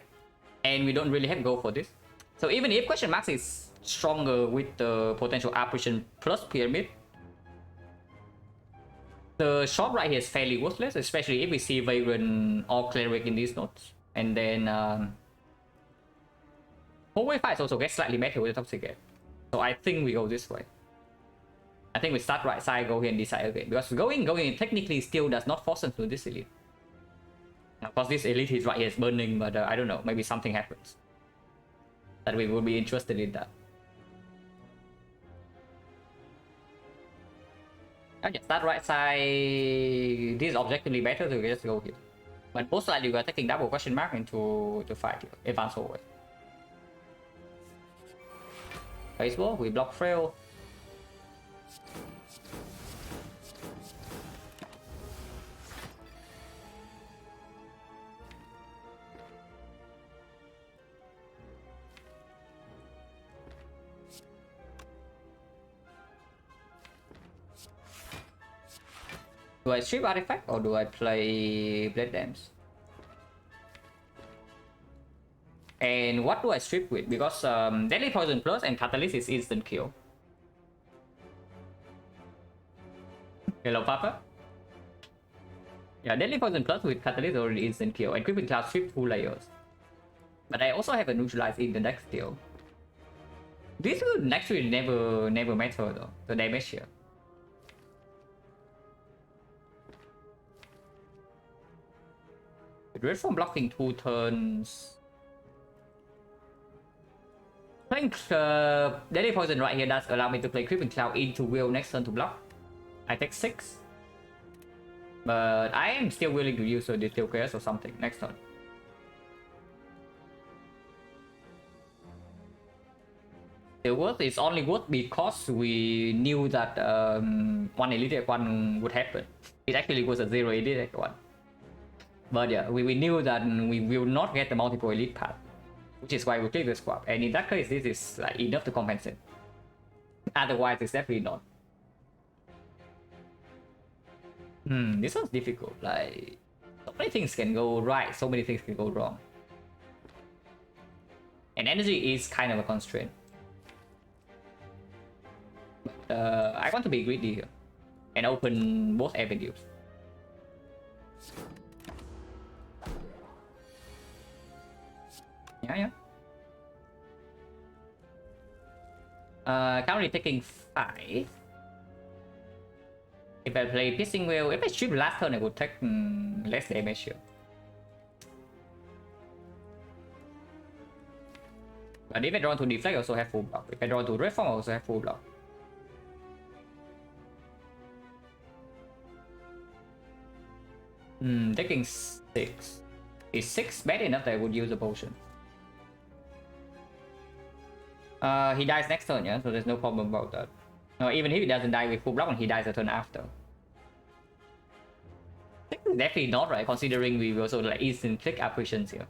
and we don't really have to go for this. So even if question marks is stronger with the potential apparition plus pyramid, the short right here is fairly worthless, especially if we see Vagrant or Cleric in these notes. And then hallway fights also get slightly better with the toxic gate. So I think we go this way. I think we start right side, go here and decide again. Because going technically still does not force us to this elite. Now, of course, this elite is right here is burning, but I don't know, maybe something happens that we would be interested in that. Okay, start right side. This is objectively better, so we just go here. But most likely we are taking double question mark into the fight here. Advance hallway. Baseball, we block frail. Do I strip artifact or do I play Blade Dams? And what do I strip with? Because Deadly Poison Plus and Catalyst is instant kill. Hello, Papa. Yeah, Deadly Poison Plus with Catalyst already instant kill, and Creeping Cloud strip 2 layers. But I also have a neutralize in the next deal. This would actually never matter though, the damage here. Red form blocking 2 turns. Playing Deadly Poison right here does allow me to play Creeping Cloud into Will next turn to block. I take 6. But I am still willing to use a Distill Chaos or something next turn. Still worth. It's only worth because we knew that one elite one would happen. It actually was a 0 elite one. But yeah, we knew that we will not get the multiple elite path, which is why we click the swap. And in that case, this is like enough to compensate. Otherwise, it's definitely not. This one's difficult. Like, so many things can go right, so many things can go wrong. And energy is kind of a constraint. But I want to be greedy here and open both avenues. Yeah. Currently taking 5. If I play Piercing Wheel, if I strip last turn, I would take less damage here. But if I draw to deflect, I also have full block. If I draw to reform, I also have full block. Taking 6. Is 6 bad enough that I would use a potion? He dies next turn, yeah, so there's no problem about that. No, even if he doesn't die with full block and he dies a turn after. Definitely not, right? Considering we also like instant click apparitions here.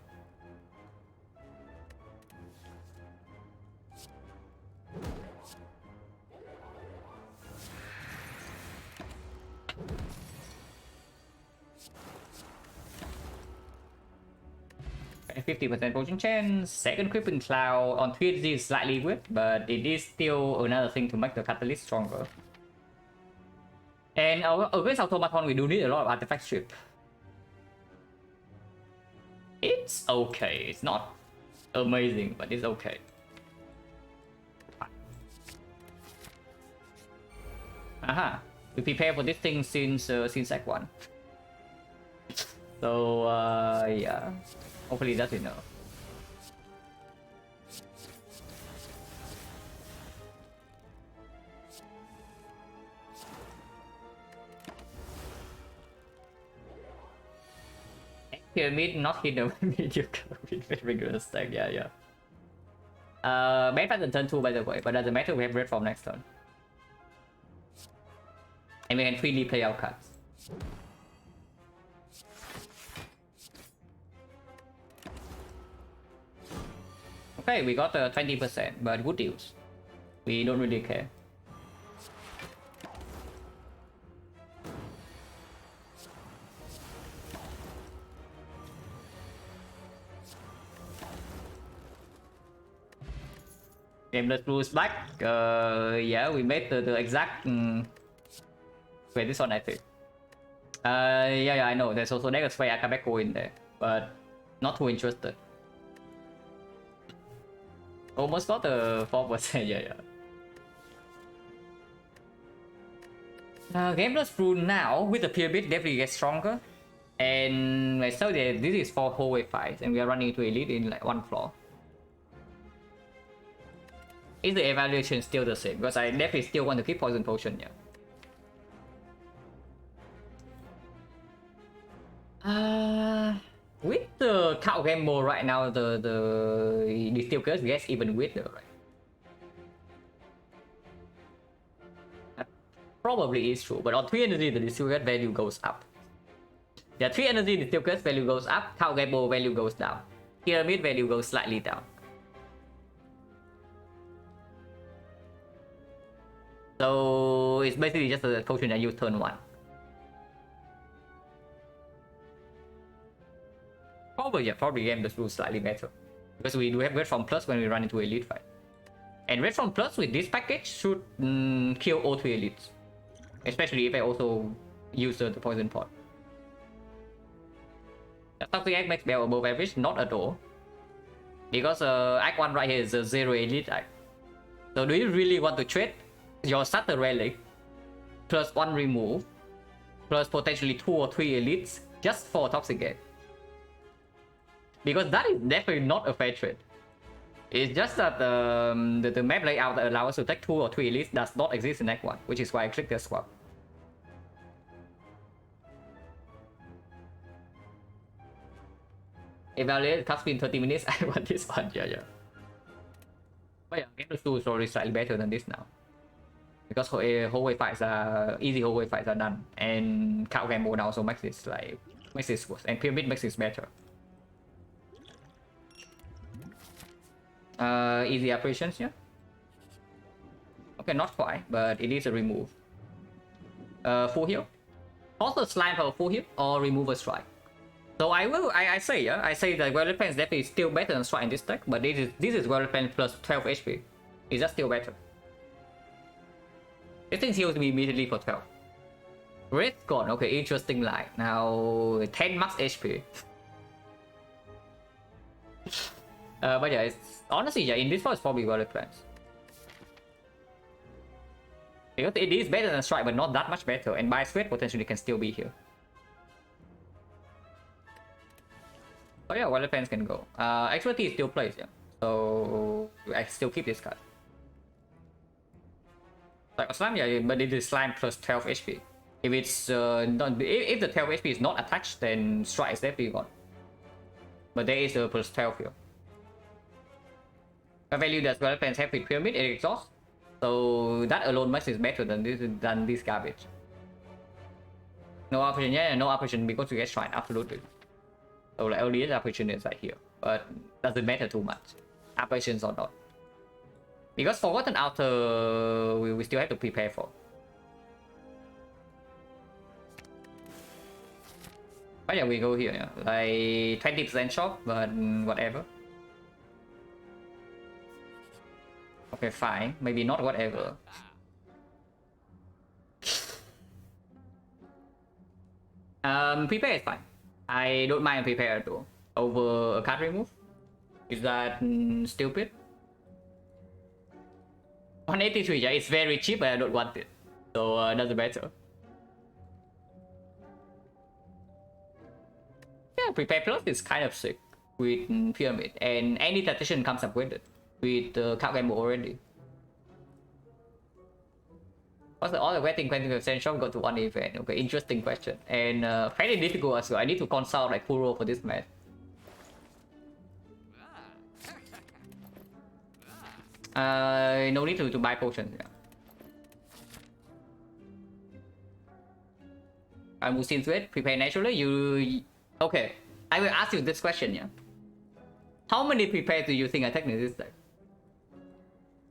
And 50% potion chance. Second Creeping Cloud on 3 is slightly weak, but it is still another thing to make the catalyst stronger. And against Automaton, we do need a lot of artifact strip. It's okay. It's not amazing, but it's okay. Aha. We prepare for this thing since Act 1. So yeah. Hopefully that's enough. Pyramid not hit the mediocre with regular stack, yeah. Bad pattern turn 2 by the way, but doesn't matter, we have red from next turn. And we can freely play our cards. Okay, we got 20%, but good deals. We don't really care. Gameless Blues back. Yeah, we made the exact. Wait, this one I think. Yeah, I know. There's also Dagger's Fire Akabeko in there, but not too interested. Almost got the 4%. Yeah. Gameless Brew now with the pyramid definitely gets stronger, and I saw that this is for hallway fights, and we are running into elite in like 1 floor. Is the evaluation still the same? Because I definitely still want to keep poison potion, yeah. With the cow game mode right now, the steel curse gets even weirder, right? That probably is true, but on 3 energy, the steel curse value goes up. Yeah, 3 energy, the steel curse value goes up, cow game mode value goes down. Pyramid value goes slightly down. So it's basically just a potion that you turn 1. Probably game the rules slightly better. Because we do have Red from Plus when we run into Elite fight. And Red from Plus with this package should kill all 3 elites. Especially if I also use the poison pot. The Toxic Act makes Bell above average, not at all. Because Act 1 right here is a 0 elite act. So do you really want to trade your Starter Relic plus 1 remove plus potentially 2 or 3 elites just for Toxic Gate? Because that is definitely not a fair trade. It's just that the map layout that allows us to take 2 or 3 elites does not exist in Act 1, which is why I clicked the swap. Evaluate cuts in 30 minutes. I want this one, yeah. But yeah, Game 2 is already slightly better than this now. Because hallway fights are easy, hallway fights are done, and cow game mode also makes this worse, and pyramid makes this better. Easy operations, yeah. Okay, not quite, but it is a remove. Full heal. Also slime for full heal or remove a strike. So I say that Well Defense definitely is still better than strike in this deck, but this is Well Defense plus 12 HP. Is that still better? This thing heals me immediately for 12. Red gone, okay, interesting line. Now 10 max HP. But yeah, honestly, yeah, in this one it's probably Well Defense. Because it is better than strike, but not that much better, and by sweat potentially can still be here. Oh yeah, Well Defense can go. Expertise still plays, yeah. So I still keep this card. Like a slime, yeah, but it is slime plus 12 HP. If it's if the 12 HP is not attached, then strike is definitely gone. But there is a plus 12 here. A value that Well Defense have with pyramid and exhaust. So that alone makes it better than this garbage. No operation, yeah, no operation because you get shrine, absolutely. So like earliest operation is right here, but doesn't matter too much. Operations or not. Because Forgotten Outer we still have to prepare for. But yeah, we go here, yeah. Like 20% shop, but whatever. Okay, fine. Maybe not whatever. Prepare is fine. I don't mind prepare at all. Over a card remove. Is that stupid? 183, yeah, it's very cheap, but I don't want it. So doesn't matter. Yeah, prepare plus is kind of sick with pyramid, and any tactician comes up with it with card game already. What's the all the waiting 20% shop go to one event? Okay, interesting question, and fairly difficult as well. I need to consult like Kuro for this match. No need to buy potions. Yeah. I move into it. Prepare naturally. You okay? I will ask you this question. Yeah. How many prepare do you think I take in this deck?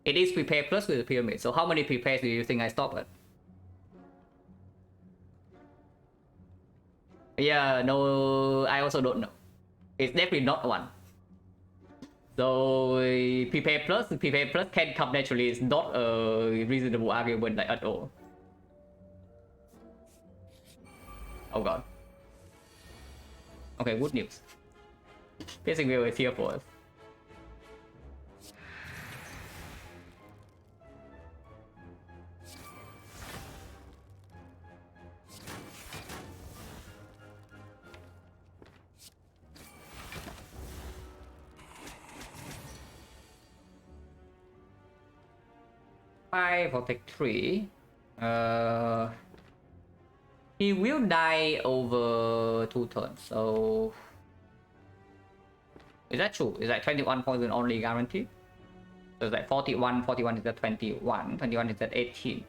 It is prepare plus with the pyramid. So how many prepares do you think I stop at? Yeah, no, I also don't know. It's definitely not one. So prepare plus can come naturally. It's not a reasonable argument like at all. Oh god. Okay, good news. Piercing Wheel is here for us. For take 3. He will die over 2 turns, so is that true? Is that 21 poison only guaranteed? So it's like 41 is at 21 is at 18.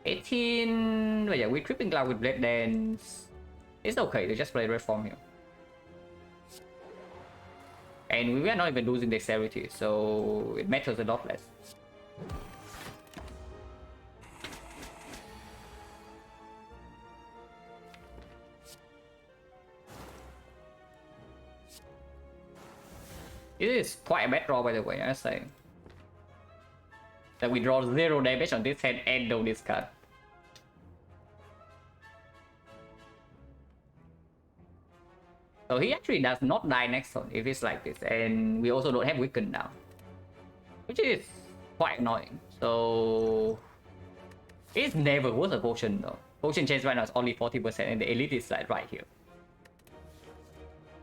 18, but yeah, with Creeping Cloud with Blade Dance, it's okay to just play Red Form here. And we are not even losing dexterity, so it matters a lot less. It is quite a bad draw, by the way, I say. That we draw 0 damage on this hand and no discard. So he actually does not die next turn if it's like this, and we also don't have Weaken now, which is quite annoying. So it's never worth a potion though. Potion chance right now is only 40%, and the elite is like right here.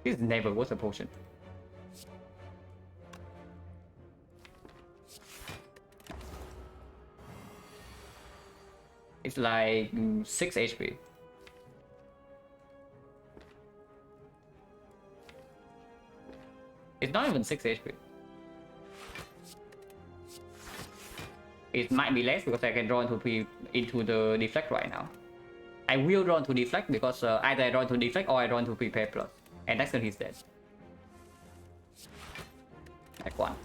This is never worth a potion. It's like 6 HP. It's not even 6 HP. It might be less because I can draw into the deflect right now. I will draw into deflect because either I draw into deflect or I draw into prepare plus. And next turn he's dead. Like 1.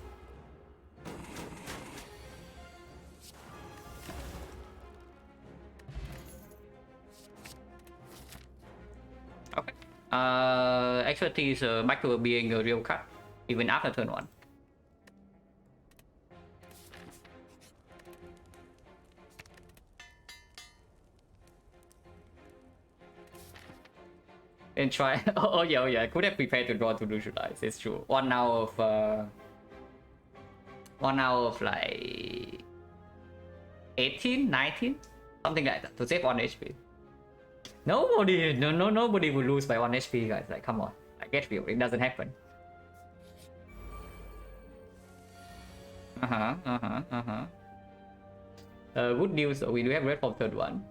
Okay. Expertise back to being a real card, even after turn 1. And try. Oh yeah, I could have prepared to draw to neutralize. It's true. 1 hour of like 18, 19, something like that to save 1 HP. Nobody will lose by 1 HP, guys. Like, come on. I get real. It doesn't happen. Good news. So we do have red for third one.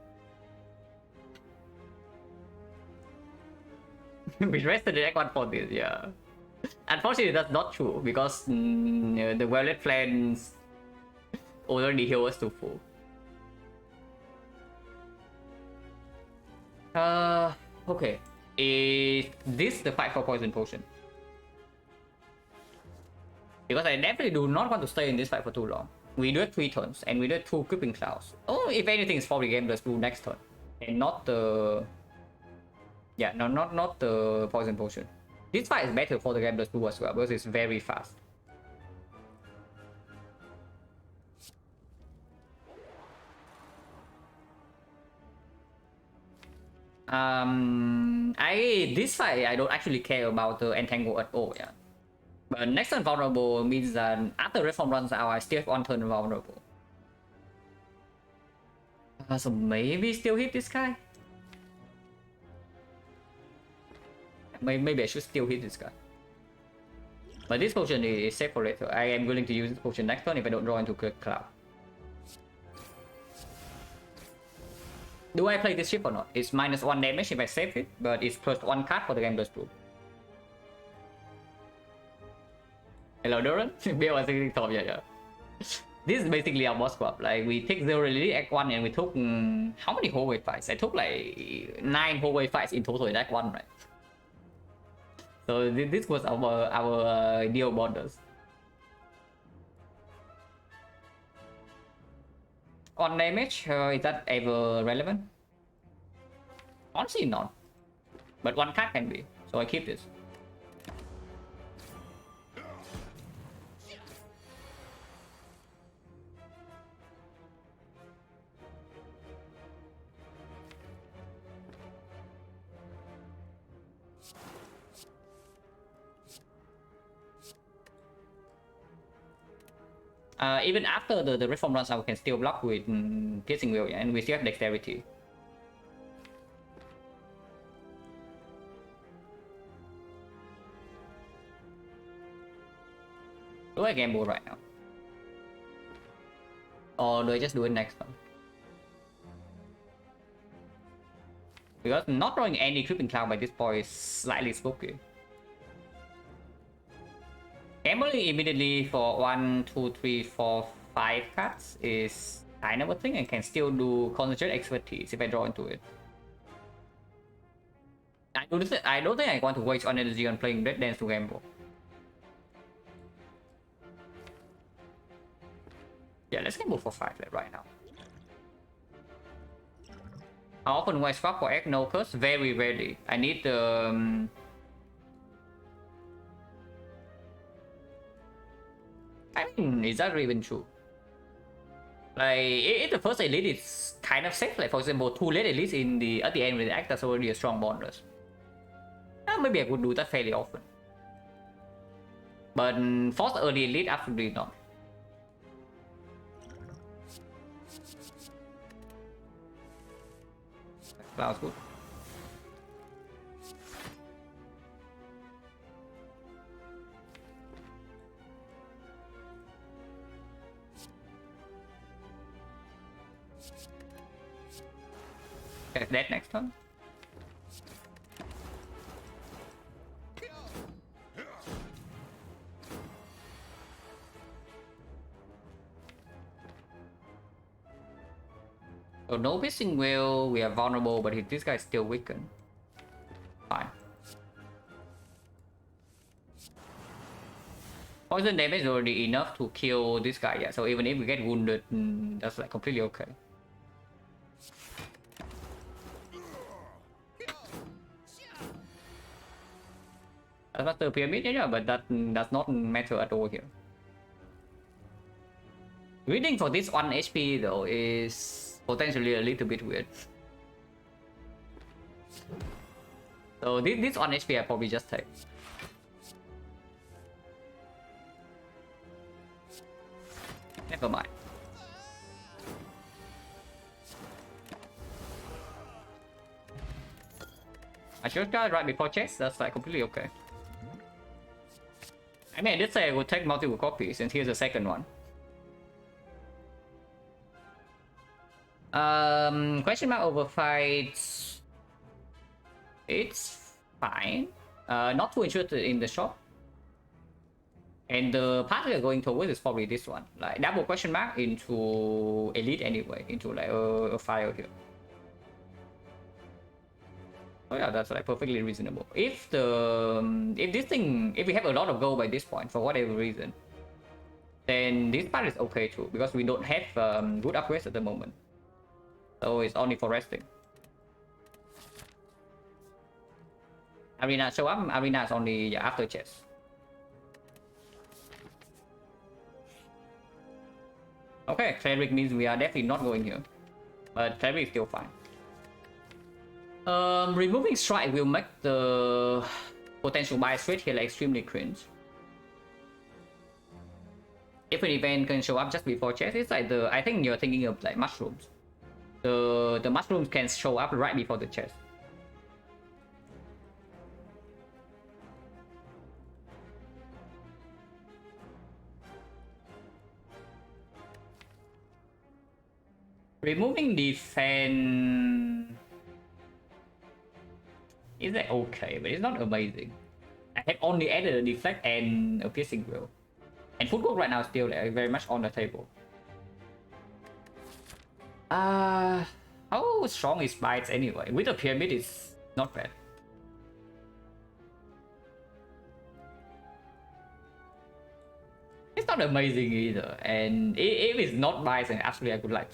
We rested the deck 1 for this, yeah. Unfortunately, that's not true because the Violet plans already heal us to full. Okay. Is this the fight for poison potion? Because I definitely do not want to stay in this fight for too long. We do have 3 turns and we do have 2 Crippling Clouds. Oh, if anything, it's probably game plus 2 next turn. And not the... Yeah, no, not the poison potion. This fight is better for the game plus 2 as well because it's very fast. This fight I don't actually care about the entangle at all, yeah. But next turn vulnerable means that after reform runs out, I still have 1 turn vulnerable. So maybe still hit this guy. Maybe I should still hit this guy. But this potion is safe for later. I am willing to use this potion next turn if I don't draw into Cloud. Do I play this ship or not? It's -1 damage if I save it, but it's +1 card for the game plus 2. Hello, Doran. Bill was thinking top, yeah. This is basically our boss swap. Like, we take 0 release Act 1 and we took... how many whole weight fights? I took like 9 whole weight fights in total in Act 1, right? So this was our deal borders. On damage, is that ever relevant? Honestly, not. But 1 card can be, so I keep this. Even after the reform runs out, we can still block with piercing will, and we still have dexterity. Do I gamble right now? Or do I just do it next one? Because not drawing any Crippling Cloud by this point is slightly spooky. Gambling immediately for 1, 2, 3, 4, 5 cards is kind of a thing. I can still do Concentrate Expertise if I draw into it. I don't think I want to waste on energy on playing Red Dance to gamble. Yeah, let's gamble for 5 right now. How often do I swap for Egg? No curse? Very rarely. I need the... I mean, is that even true? Like, if the first elite is kind of safe, like for example, 2 late elites at the end with the act, that's already a strong bonus. Maybe I could do that fairly often. But force early elite, absolutely not. Cloud's good. Okay, that next one. So no piercing will, we are vulnerable, but this guy is still weakened. Fine. Poison damage is already enough to kill this guy, yeah. So even if we get wounded, that's like completely okay. That's not the pyramid, yeah, but that does not matter at all here. Reading for this 1 HP though is potentially a little bit weird. So this 1 HP I probably just take. Never mind. I should die right before chest, that's like completely okay. I mean, I did say I would take multiple copies, and here's the second one. Question mark over fights. It's fine. Not too interested in the shop. And the path we are going towards is probably this one. Like double question mark into elite anyway, into like a file here. Oh yeah, that's like perfectly reasonable. If this thing, if we have a lot of gold by this point for whatever reason, then this part is okay too, because we don't have good upgrades at the moment. So it's only for resting. Arena show up, arena is only after chess. Okay, cleric means we are definitely not going here. But cleric is still fine. Removing strike will make the potential buy straight here like extremely cringe. If an event can show up just before chess, it's like I think you're thinking of like mushrooms. The mushrooms can show up right before the chest. Removing defense is like okay, but it's not amazing. I have only added a deflect and a piercing will. And footwork right now is still like, very much on the table. How strong is bites anyway? With the pyramid, it's not bad. It's not amazing either. And if it's not bites, then actually I could like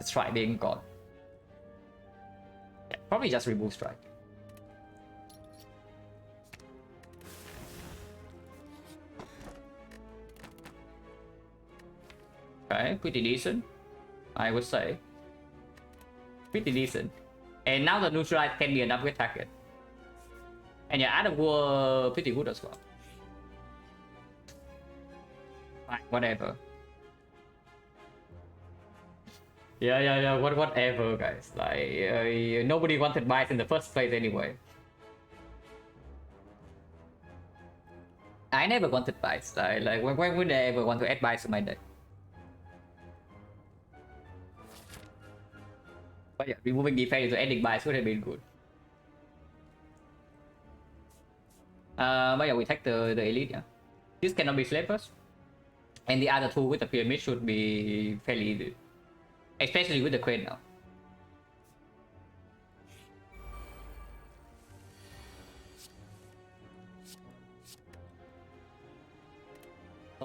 strike being gone. Yeah, probably just remove strike. Okay, pretty decent, I would say. Pretty decent. And now the neutralize can be an upgrade target. And yeah, other war pretty good as well. Fine, whatever. Yeah, whatever, guys. Like, nobody wanted bites in the first place anyway. I never wanted bites. Like when would I ever want to add bites to my deck? But yeah, removing defense into adding bites would have been good. But yeah, we take the elite, yeah. This cannot be slavers. And the other two with the pyramid should be fairly easy. Especially with the crane now.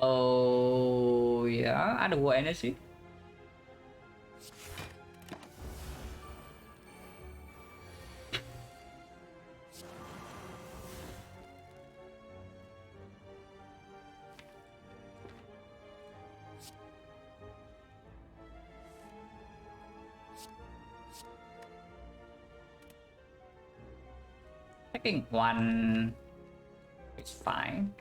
Oh yeah, underwater energy. Taking one is fine.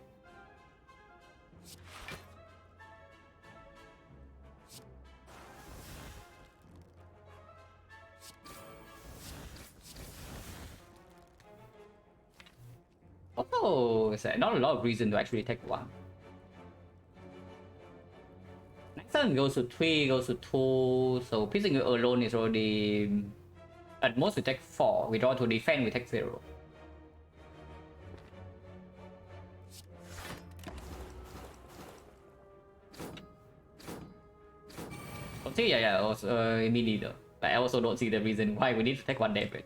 Oh, it's not a lot of reason to actually take one. Next turn goes to 3, goes to 2, so piercing alone is already... At most we take 4, we draw to defend, we take 0. Yeah, also, me neither. But I also don't see the reason why we need to take 1 damage.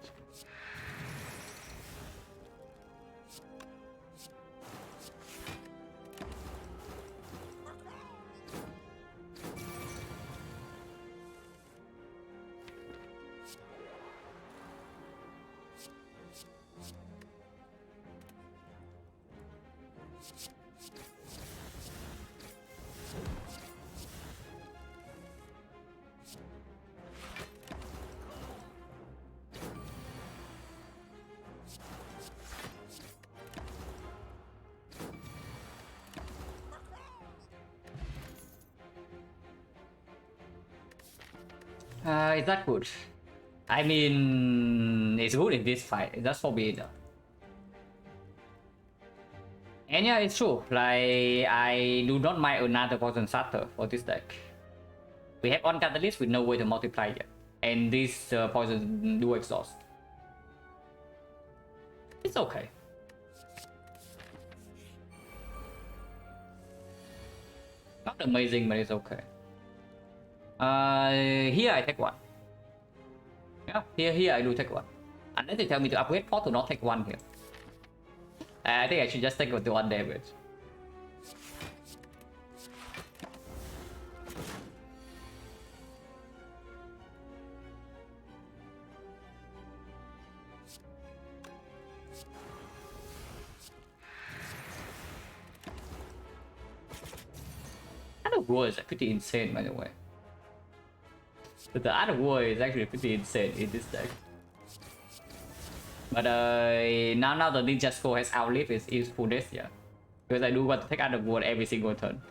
Is that good? I mean, it's good in this fight. That's for me. And yeah, it's true. Like, I do not mind another poison starter for this deck. We have one catalyst with no way to multiply yet. And this poison do exhaust. It's okay. Not amazing, but it's okay. Here I take 1. Yeah, here I do take 1. Unless they tell me to upgrade 4 to not take 1 here. I think I should just take the 1 damage. Other war is pretty insane, by the way. But the other war is actually pretty insane in this deck. But now the ninja score has outlived its usefulness, yeah. Because I do want to take other war every single turn.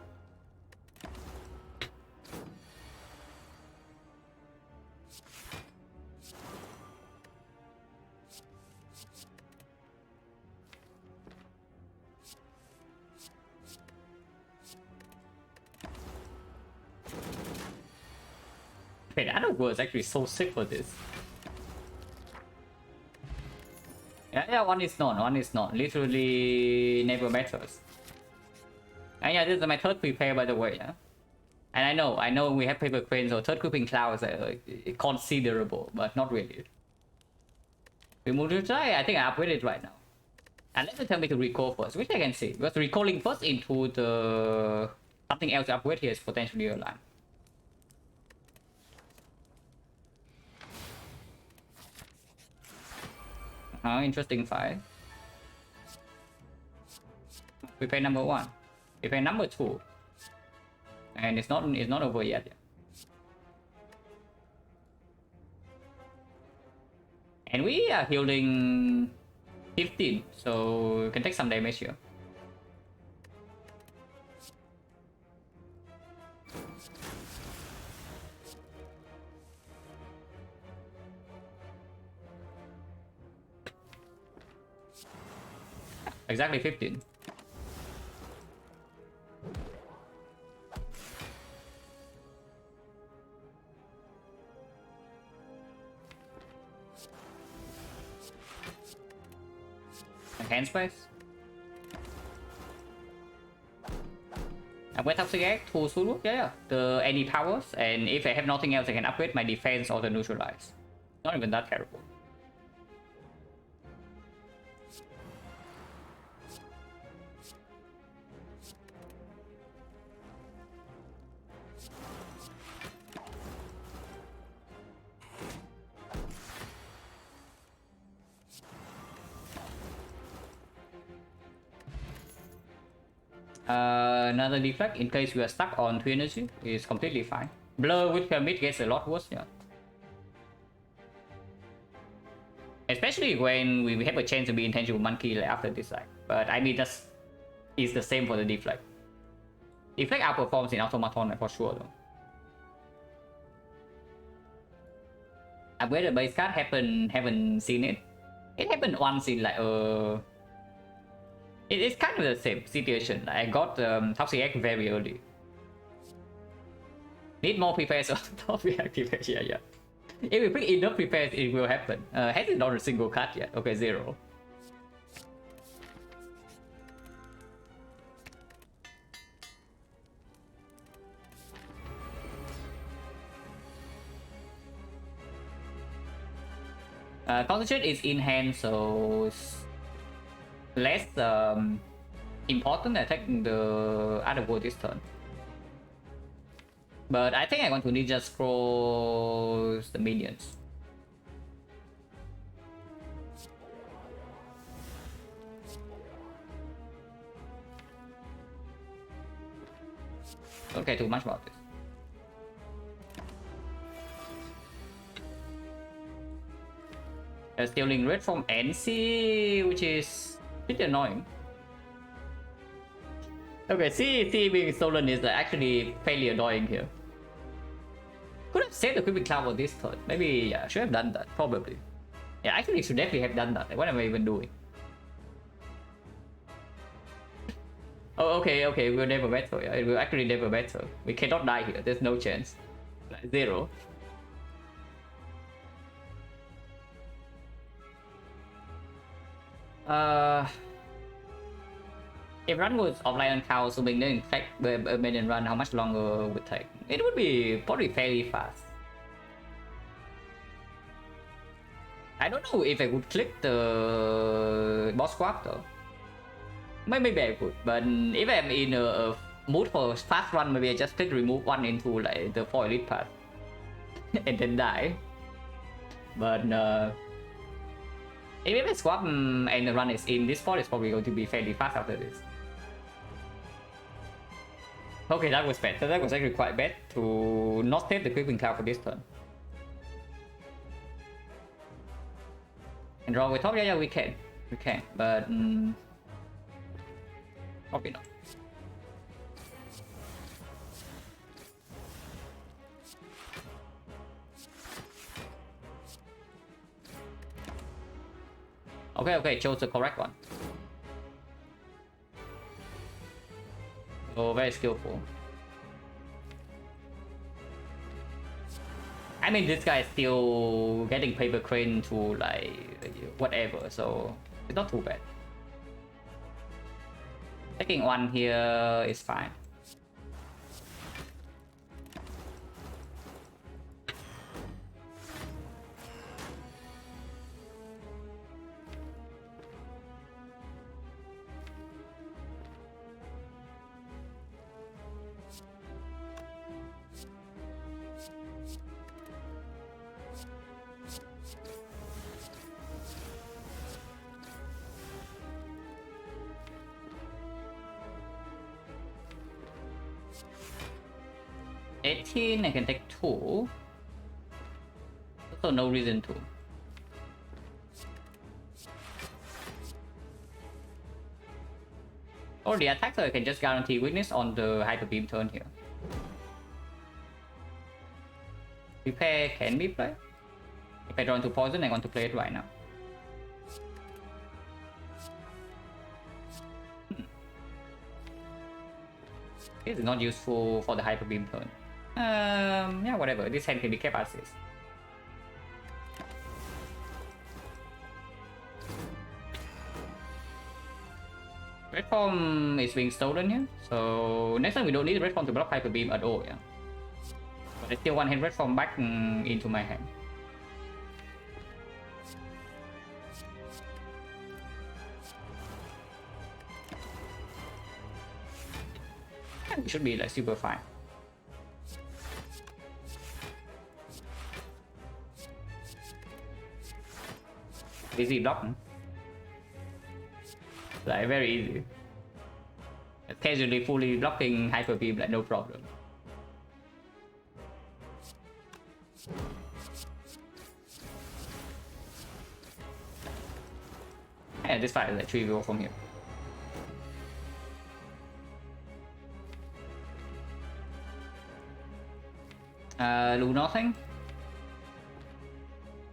Wait, the other war is actually so sick for this. Yeah, one is not. Literally never matters. And yeah, this is my third prepare, by the way, yeah. And I know we have paper crane, so third creeping cloud is considerable, but not really. We move to try, I think I upgraded it right now. Unless they tell me to recall first, which I can see. Because recalling first into the something else to upgrade here is potentially a line. Interesting fight. We play number 1. We play number 2. And it's not over yet. And we are healing 15, so we can take some damage here. Exactly 15. Hand space. And with Toxic Egg to Sulu, yeah. The any powers, and if I have nothing else, I can upgrade my defense or the neutralize. Not even that terrible. Another deflect in case we are stuck on 3 energy is completely fine. Blur with Pyramid gets a lot worse, yeah. Especially when we have a chance to be intangible monkey like after this side. But I mean, that's is the same for the deflect. Deflect outperforms in automaton for sure though. Upgraded base card haven't seen it. It happened once in like it's kind of the same situation. I got Toxic Egg very early. Need more prepares on top reactivate, yeah. If we pick enough prepares, it will happen. Has it not a single card yet? Okay, 0. Concentrate is in hand, so it's less important than attacking the other board this turn. But I think I'm going to need just scrolls the minions. Don't care too much about this. Stealing red from NC, which is pretty annoying. Okay, C being stolen is actually fairly annoying here. Could have saved the Creeping Cloud for this turn. Maybe, yeah, should have done that, probably. Yeah, actually should definitely have done that. Like, what am I even doing? Oh, okay, we'll never battle. Yeah, we'll actually never battle. We cannot die here. There's no chance. Like, 0. If run was offline on cow, assuming then click a minion run, how much longer would take? It would be probably fairly fast. I don't know if I would click the boss squad though. Maybe I could, but if I'm in a mood for fast run, maybe I just click remove one into like the 4 elite path and then die. But if I swap and the run is in, this spot is probably going to be fairly fast after this. Okay, that was bad. That was actually quite bad to not save the Creeping Cloud for this turn. And draw with top, yeah, we can, but probably not. Okay, chose the correct one. Oh, very skillful. I mean, this guy is still getting paper crane to like whatever, so it's not too bad. Taking one here is fine. I can take 2. So no reason to. Or the attacker can just guarantee weakness on the Hyper Beam turn here. Repair can be played. If I draw into poison, I want to play it right now. This is not useful for the Hyper Beam turn. Yeah, whatever. This hand can be kept as is. Red form is being stolen here, so next time we don't need red form to block Hyper Beam at all, yeah. But I still want hand red form back into my hand. Yeah, we should be like super fine. Easy block. Like very easy. Occasionally fully blocking Hyper Beam like no problem. And this fight is like 3v from here. Do nothing.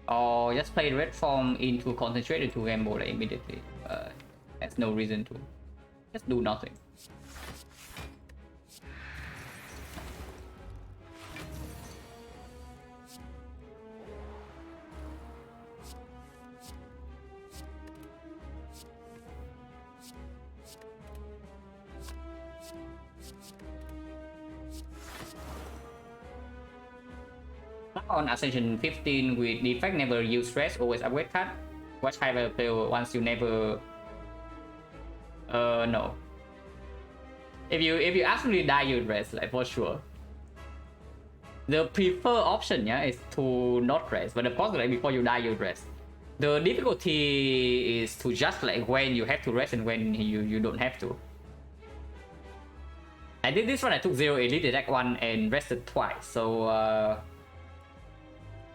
Or just play red form into concentrate into Gamble immediately. There's no reason to. Just do nothing. On Ascension 15 with defect, never use stress, always upgrade card. Watch high play once you never. No. If you absolutely die, you rest, like for sure. The preferred option, yeah, is to not rest, but of course, like before you die, you rest. The difficulty is to just like when you have to rest and when you don't have to. I did this one. I took 0 elite attack 1 and rested twice. So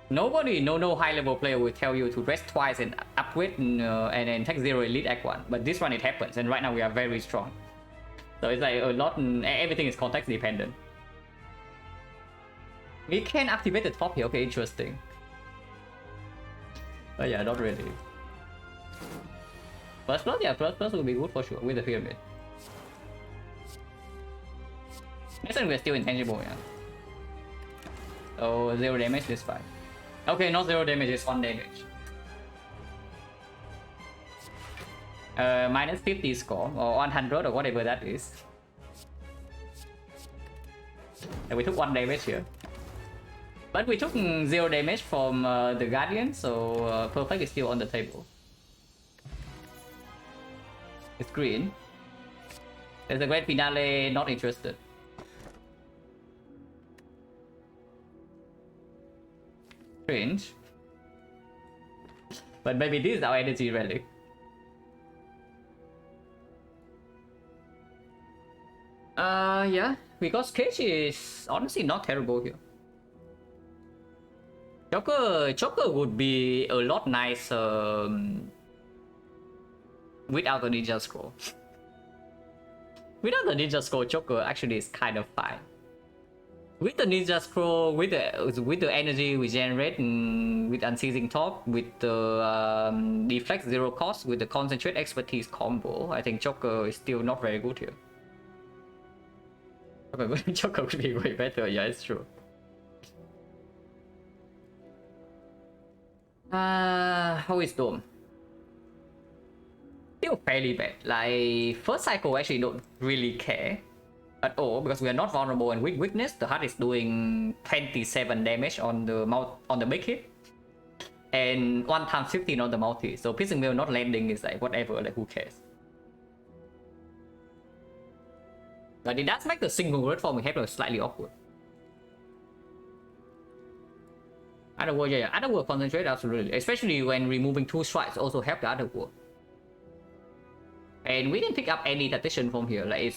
nobody, no high level player will tell you to rest twice and upgrade and then take 0 elite act 1. But this one it happens, and right now we are very strong. So it's like a lot. Everything is context dependent. We can activate the top here. Okay, interesting. But yeah, not really. First plus, yeah, first plus will be good for sure with the pyramid. Next time we're still intangible, yeah. So 0 damage is fine. Okay, not 0 damage, it's 1 damage. Minus 50 score, or 100 or whatever that is. And we took 1 damage here. But we took 0 damage from the Guardian, so Perfect is still on the table. It's green. There's a Great Finale, not interested. Strange. But maybe this is our energy relic. Yeah, because Cage is honestly not terrible here. Joker would be a lot nicer without the Ninja Scroll. Without the Ninja Scroll, Joker actually is kind of fine. With the Ninja Scroll, with the energy we generate, with Unceasing Talk, with the Deflect 0 cost, with the Concentrate Expertise combo, I think Joker is still not very good here. Joker would be way better, yeah, it's true. How is Dome? Still fairly bad. Like, first cycle actually don't really care at all because we are not vulnerable, and with weakness, the heart is doing 27 damage on the big hit, and 1 times 15 on the multi. So piercing mail not landing is like whatever, like who cares? But it does make the single word form we have slightly awkward. Otherworld, yeah, Otherworld concentrate absolutely, especially when removing 2 strikes also help the Otherworld. And we can pick up any Tactician from here. Like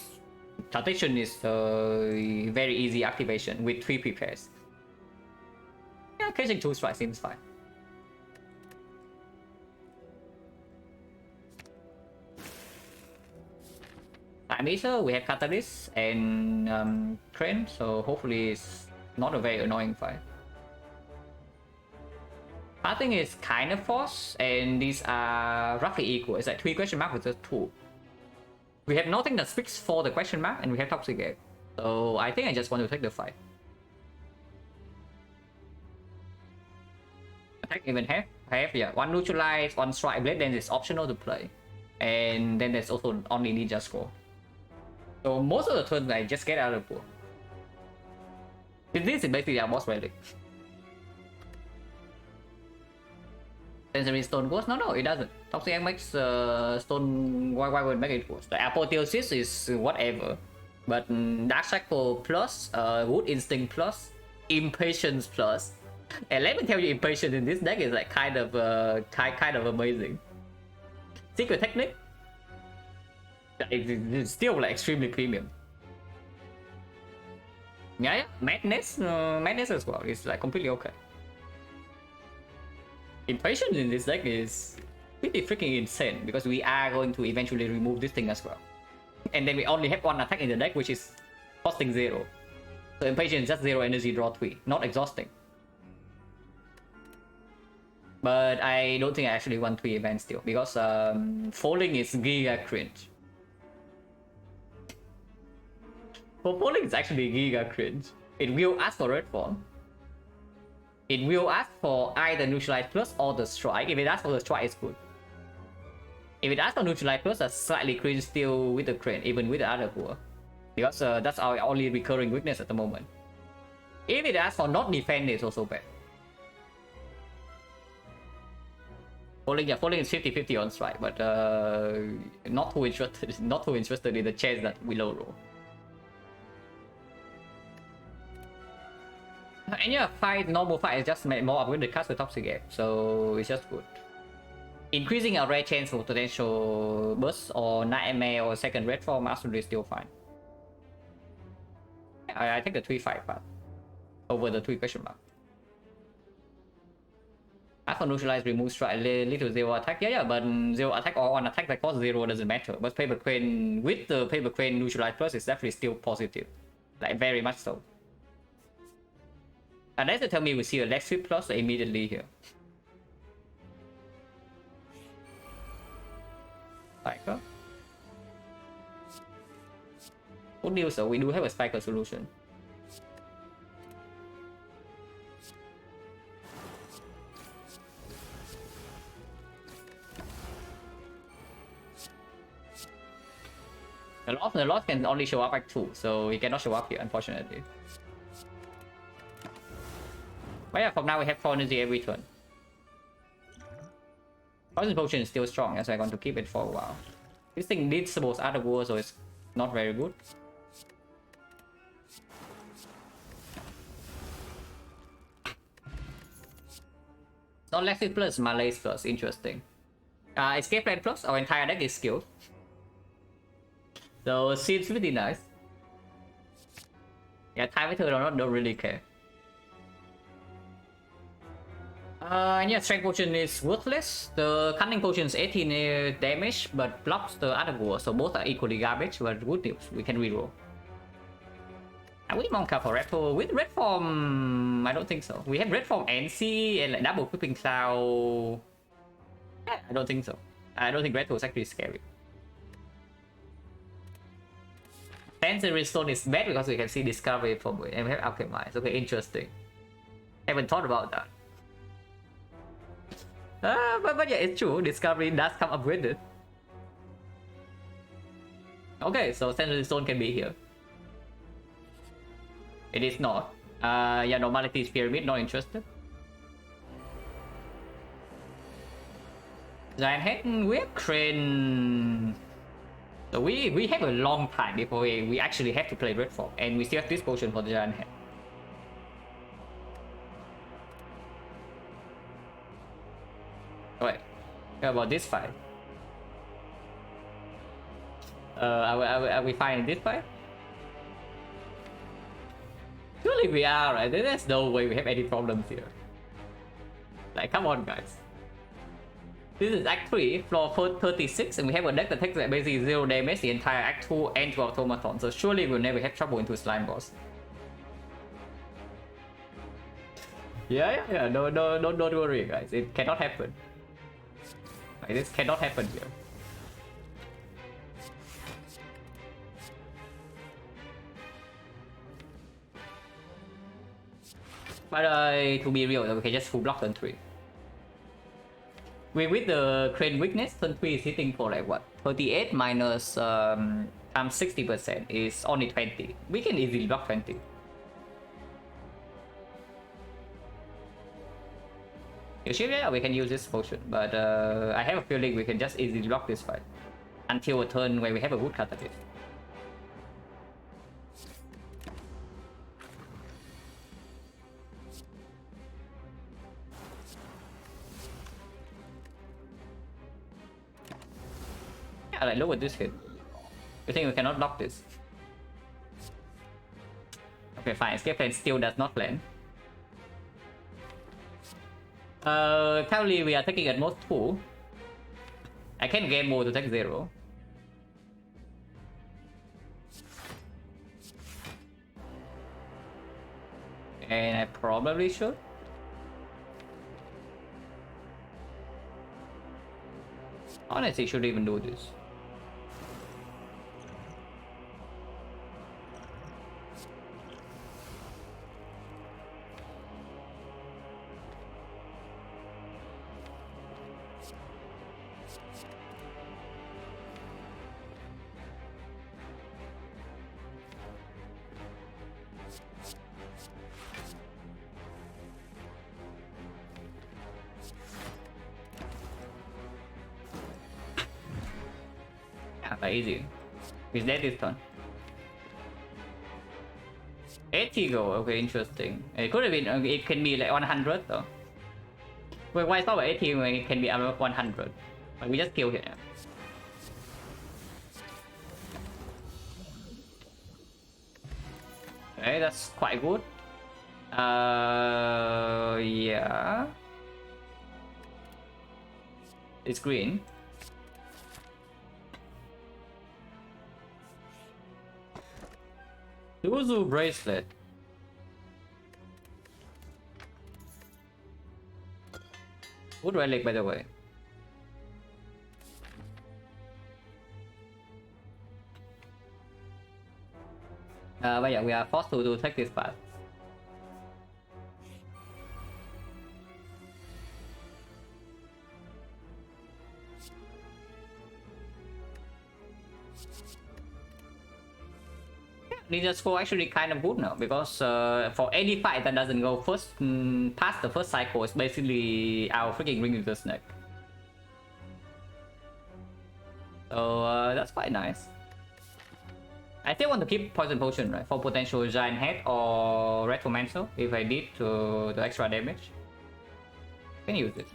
Tactician is a very easy activation with 3 prepares. Yeah, catching 2 strikes seems fine. Time Eater, we have Catalyst and Crane, so hopefully it's not a very annoying fight. Parting is kind of forced, and these are roughly equal. It's like 3 question mark versus 2. We have nothing that speaks for the question mark, and we have Toxic Egg. So I think I just want to take the fight. Attack even have, yeah. 1 neutralize, 1 strike blade, then it's optional to play. And then there's also only Ninja Scroll. So most of the turns I just get out of the pool. This is basically our boss relic. Sensory Stone Ghost? No, it doesn't. Toxic Egg makes Stone... Why would make it worse? The Apotheosis is whatever. But Dark Cycle plus, Wood Instinct plus, Impatience plus. And let me tell you, Impatience in this deck is like kind of amazing. Secret Technique? It's still like extremely premium. Yeah, Madness as well. It's like completely okay. Impatience in this deck is pretty freaking insane because we are going to eventually remove this thing as well. And then we only have 1 attack in the deck, which is costing 0. So Impatience is just 0 energy, draw 3. Not exhausting. But I don't think I actually want 3 events still because falling is giga cringe. For falling is actually giga cringe. It will ask for red form. It will ask for either neutralize plus or the strike. If it asks for the strike, it's good. If it asks for neutralize plus, that's slightly cringe still with the crane, even with the other poor. Because that's our only recurring weakness at the moment. If it asks for not defend, it's also bad. Falling is 50-50 on strike, but not too interested. Not too interested in the chance that we low roll. And yeah, normal fight is just more upgraded cards with toxic air, so it's just good. Increasing our rare chance for potential burst or nightmare or second red form absolutely still fine. I take the 3-5 part over the 3 question mark. After neutralize, remove strike, little 0 attack. Yeah, but 0 attack or on attack that costs 0 doesn't matter. But Paper Crane, with the Paper Crane neutralize plus, is definitely still positive. Like, very much so. Unless they tell me we see a Lex Sweep plus immediately here. Spiker. Good news though, we do have a Spiker solution. The loss can only show up at 2, so he cannot show up here, unfortunately. But yeah, from now we have 4 energy every turn. Poison Potion is still strong, so I'm going to keep it for a while. This thing needs both other war, so it's not very good. Not Lexi plus, Malaise plus, interesting. Escape Plan plus, our entire deck is skilled. So it seems pretty nice. Yeah, time with her don't really care. And yeah, Strength Potion is worthless. The Cunning Potion is 18 damage, but blocks the other war, so both are equally garbage, but good news, we can reroll. And we Monka for red form. With red form, I don't think so. We have red form NC and like double Whipping Cloud. Yeah, I don't think so. I don't think red form is actually scary. Sensory Stone is bad because we can see Discovery from it, and we have Alchemize. Okay, interesting. Haven't thought about that. But yeah, it's true. Discovery does come upgraded. Okay, so Sensory Stone can be here. It is not. Yeah, Normality is Pyramid, not interested. Giant Head, we have Crane. So we have a long time before we actually have to play Red Form, and we still have this potion for the Giant Head. Wait, how about this fight? Are we fine in this fight? Surely we are, right? There's no way we have any problems here. Like, come on, guys. This is Act 3, floor 36, and we have a deck that takes like basically 0 damage the entire Act 2 and 2 Automaton, so surely we'll never have trouble into Slime Boss. Yeah, no, don't worry, guys. It cannot happen. Like, this cannot happen here. But to be real, we can just full block turn 3. With the Crane weakness, turn 3 is hitting for like what? 38 minus times 60% is only 20. We can easily block 20. Usually, yeah, we can use this potion, but I have a feeling we can just easily block this fight until a turn where we have a good catalyst. Yeah, like look at this hit. You think we cannot block this? Okay, fine. Escape Plan still does not plan. Currently we are taking at most 2. I can game more to take 0. And I probably should. Honestly, should even do this. Like easy. He's dead this turn. 80 gold. Okay, interesting. It could have been. It can be like 100 though. Wait, why it's not 80 when it can be 100? Like we just kill here. Okay, that's quite good. Yeah. It's green. Yuzu bracelet. Good relic, by the way. But yeah, we are forced to take this path. Ninja score actually kind of good now because for any fight that doesn't go first past the first cycle, it's basically our freaking ring with the snake. So that's quite nice. I still want to keep poison potion, right, for potential giant head or retromancer if I need to extra damage. Can use it.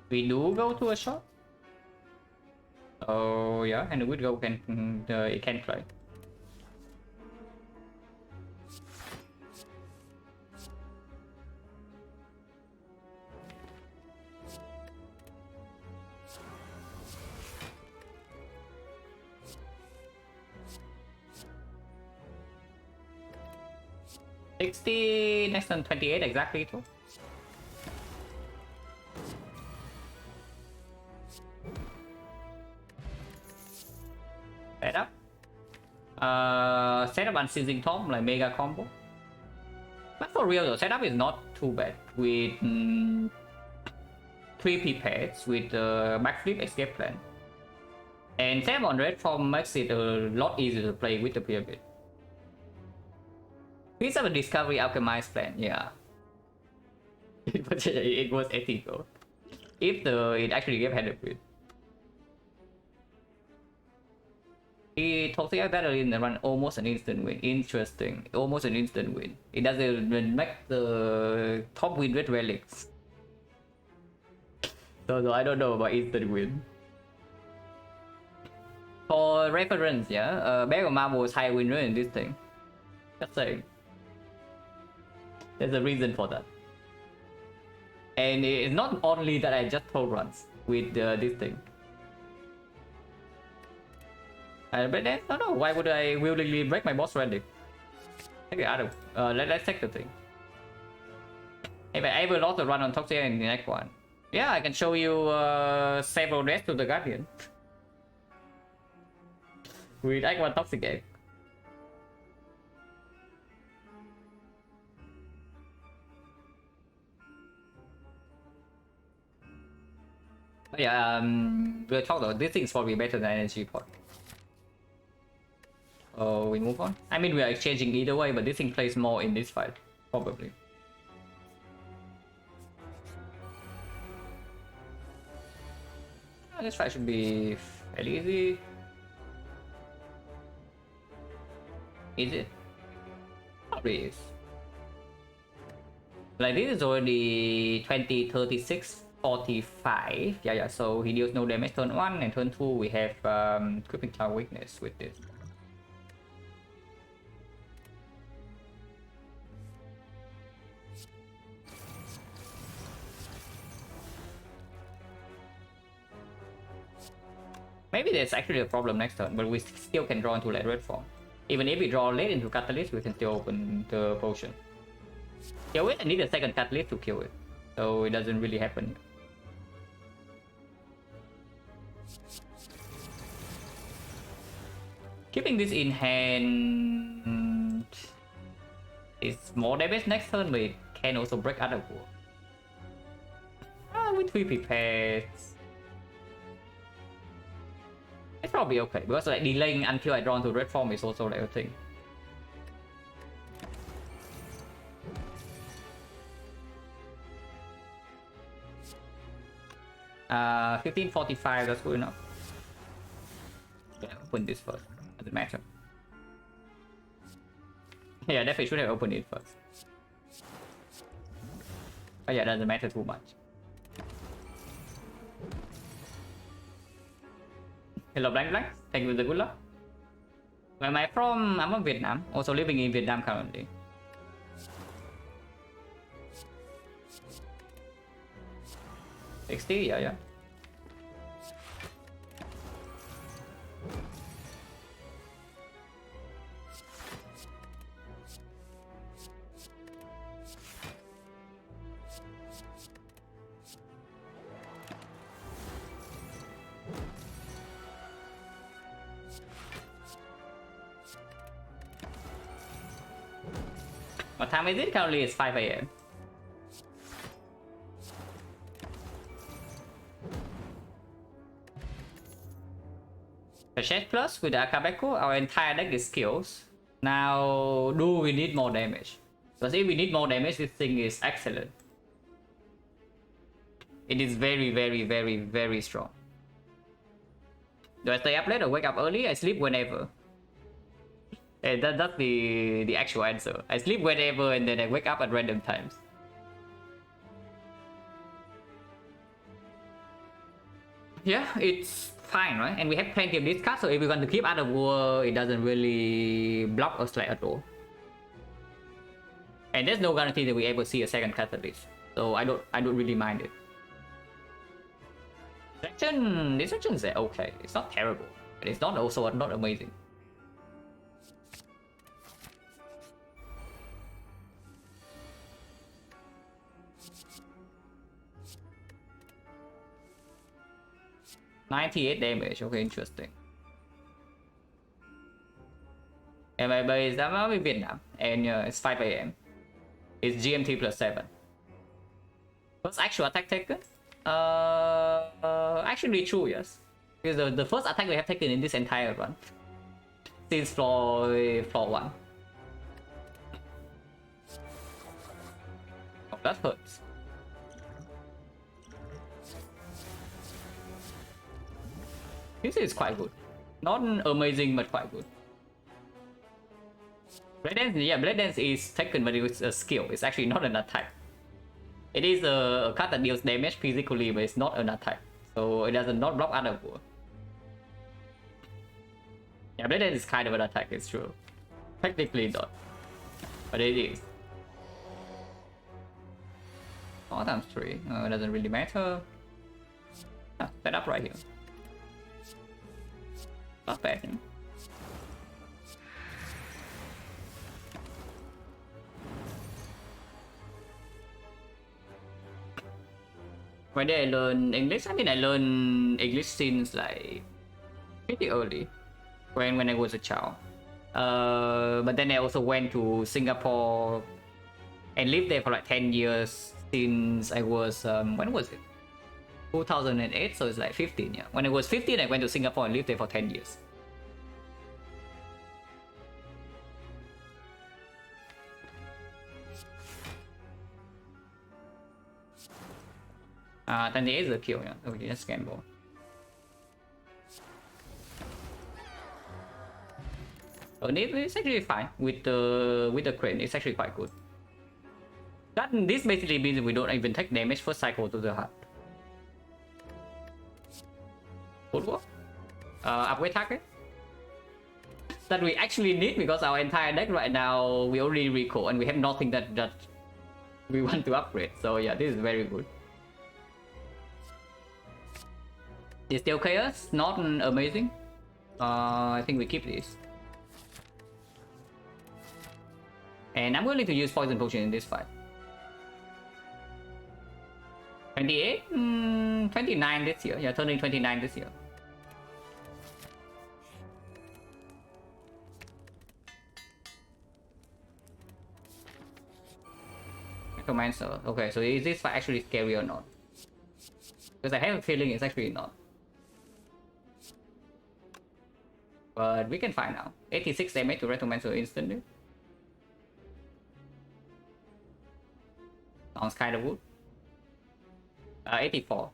We do go to a shop. Oh yeah, and we go can it can play. $60 next on 28 exactly too. Setup. Setup Unceasing Tom like mega combo. But for real though, setup is not too bad with 3 pipettes with backflip escape plan. And setup on red form makes it a lot easier to play with the pyramid. These are the discovery alchemized plan, yeah. It was ethical. If it actually gave head with. He totally better in the run almost an instant win. Interesting. Almost an instant win. It doesn't make the top win with relics. So I don't know about instant win. For reference, yeah, Bag of Marble is high win rate in this thing. Just saying. There's a reason for that. And it's not only that I just told runs with this thing. But then, no, why would I willingly break my boss ready? Take it out of, let's take the thing. If I ever lost the run on Toxic in the next one. Yeah, I can show you several deaths to the Guardian. With Act 1 Toxic game. But yeah, we'll talk about this thing is probably better than energy pot. Oh, we move on. I mean, we are exchanging either way, but this thing plays more in this fight, probably. This fight should be fairly easy. Is it? Probably is. Like this is already 20, 36, 45. Yeah. So he deals no damage turn 1, and turn 2 we have Crippling Tower weakness with this. Maybe there's actually a problem next turn, but we still can draw into like red form. Even if we draw late into Catalyst, we can still open the potion. Kill it and need a second Catalyst to kill it. So it doesn't really happen. Keeping this in hand is more damage next turn, but it can also break other war. With 3 prepared. It's probably okay because like delaying until I draw into red form is also like a thing. 1545, that's good enough. Yeah, open this first. Doesn't matter. Yeah, definitely should have opened it first. But yeah, doesn't matter too much. Hello, Blank Blank. Thank you for the good luck. Where am I from? I'm from Vietnam. Also living in Vietnam currently. XT, yeah. What time is it? Currently it's 5 AM. The Shed Plus with the Akabeko, our entire deck is skills. Now, do we need more damage? Because if we need more damage, this thing is excellent. It is very strong. Do I stay up late or wake up early? I sleep whenever. And that's the actual answer. I sleep whenever and then I wake up at random times. Yeah, it's fine, right? And we have plenty of this card, so if we want to keep out of war, it doesn't really block us like at all. And there's no guarantee that we ever see a second catalyst, so I don't really mind it. Distractions are okay. It's not terrible, but it's not also not amazing. $98 damage. Okay, interesting. And my base, I'm in Vietnam, and it's 5 AM. It's GMT plus 7. First actual attack taken? Actually true, yes. Because the first attack we have taken in this entire run since floor 1. Oh, that hurts. This is quite good. Not amazing, but quite good. Blade Dance, yeah, Blade Dance is taken, but it's a skill. It's actually not an attack. It is a card that deals damage physically, but it's not an attack. So it does not block other war. Yeah, Blade Dance is kind of an attack, it's true. Technically not. But it is. 4 times 3. It doesn't really matter. Set up right here. Not bad. When did I learn English? I mean, I learned English since like pretty early, when I was a child. But then I also went to Singapore and lived there for like 10 years since I was when was it? 2008, so it's like 15. Yeah, when I was 15, I went to Singapore and lived there for 10 years. Then there is a kill. Yeah, okay, just gamble. It's actually fine with the crane. It's actually quite good. This basically means we don't even take damage first cycle to the heart. Good work. Upgrade target that we actually need because our entire deck right now we already recall and we have nothing that we want to upgrade. So yeah, this is very good. It's still chaos, not amazing. I think we keep this. And I'm willing to use poison potion in this fight. 28? 29 this year. Yeah, turning 29 this year. Necromancer. Okay, so is this fight actually scary or not? Because I have a feeling it's actually not. But we can find now. 86 damage to Retromancer instantly. Sounds kind of good. 84.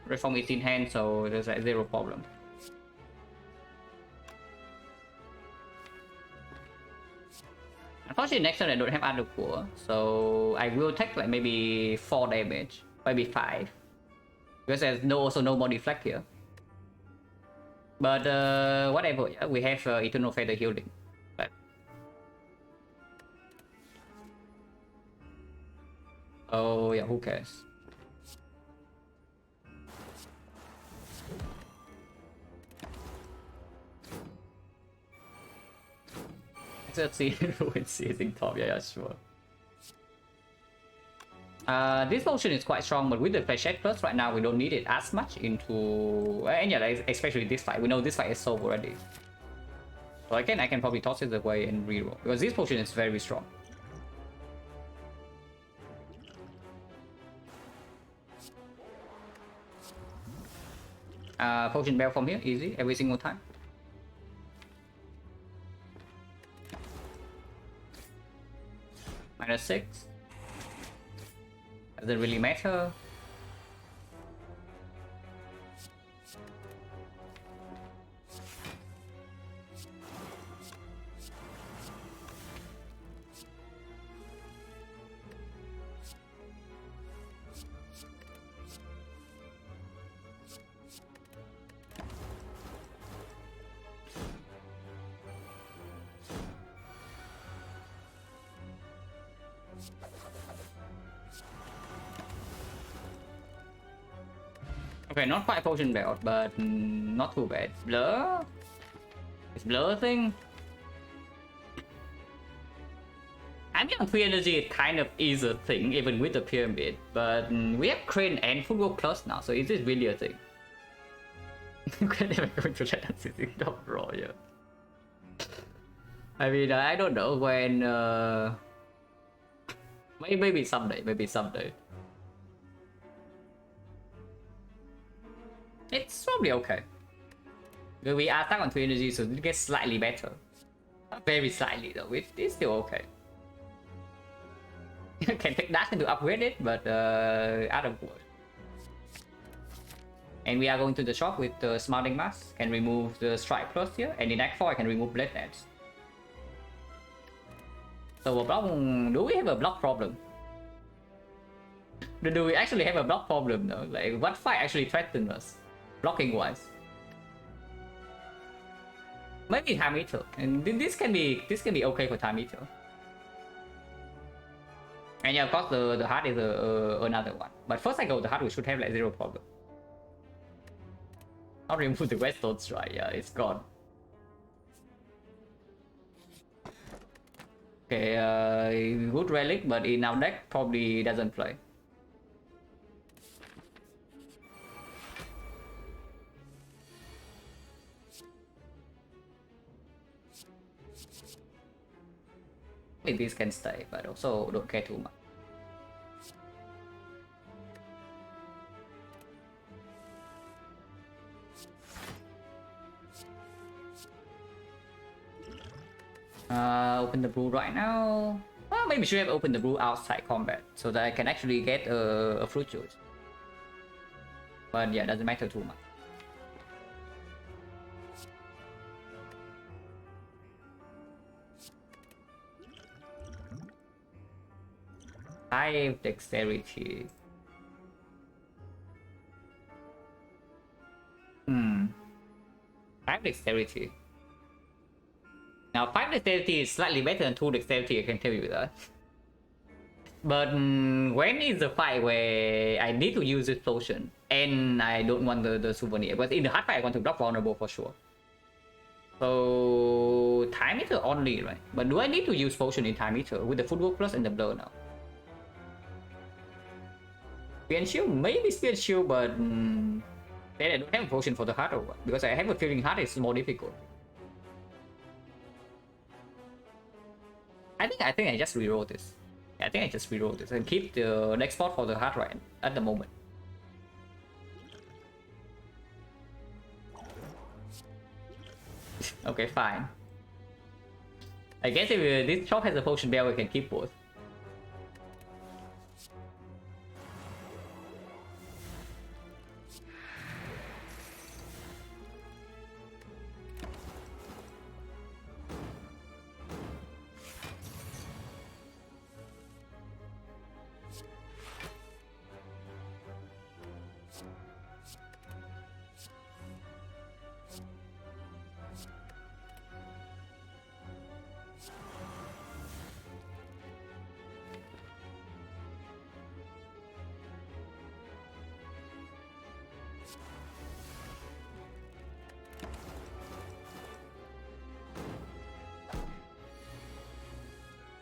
Reform is in hand, so there's like zero problem. Unfortunately, next turn I don't have Undercore, so I will take like maybe 4 damage, maybe 5. Because there's also no more deflect here. But whatever, yeah, we have Eternal Feather healing. But... oh yeah, who cares? Let's see who is seizing top. Yeah, sure. This potion is quite strong, but with the Flashback Plus right now we don't need it as much into and yeah, especially this fight. We know this fight is solved already. So I can probably toss it away and reroll because this potion is very strong. Potion bell from here, easy every single time. -6. Doesn't really matter. Okay, not quite potion belt, but not too bad. Blur? It's blur thing? I mean, on 3 energy it kind of is a thing, even with the pyramid, but we have Crane and Footwork Plus now, so is this really a thing? We're never going to let us sitting top raw, yeah. I mean, I don't know when... maybe someday, maybe someday. It's probably okay. We are stuck on 2 energy, so it gets slightly better. Not very slightly though, it's still okay. Can take that to upgrade it, but out of word. And we are going to the shop with the Smarting Mask. Can remove the Strike Plus here, and in Act 4 I can remove Blade Nets. So a block, do we have a block problem? Do we actually have a block problem though? Like, what fight actually threatens us? Blocking wise, maybe Time Eater, and this can be okay for Time Eater. And yeah, of course the heart is another one. But first I go the heart, we should have like zero problem. I'll remove the Weststone Strike. Yeah, it's gone. Okay, good relic, but in our deck probably doesn't play. This can stay, but also don't care too much. Open the brew right now. Well, maybe should have opened the brew outside combat so that I can actually get a fruit juice. But yeah, doesn't matter too much. High dexterity. 5 dexterity. Now 5 dexterity is slightly better than 2 dexterity, I can tell you that. But when is the fight where I need to use this potion and I don't want the souvenir? But in the hard fight I want to block vulnerable for sure. So Time Eater only, right? But do I need to use potion in Time Eater with the Footwork Plus and the Blur now? Spear and Shield? Maybe Spear and Shield, but then I don't have a potion for the heart or what? Because I have a feeling heart is more difficult. I think I just reroll this. I think I just reroll this and keep the next spot for the hard right at the moment. Okay, fine. I guess if this shop has a potion bell, we can keep both.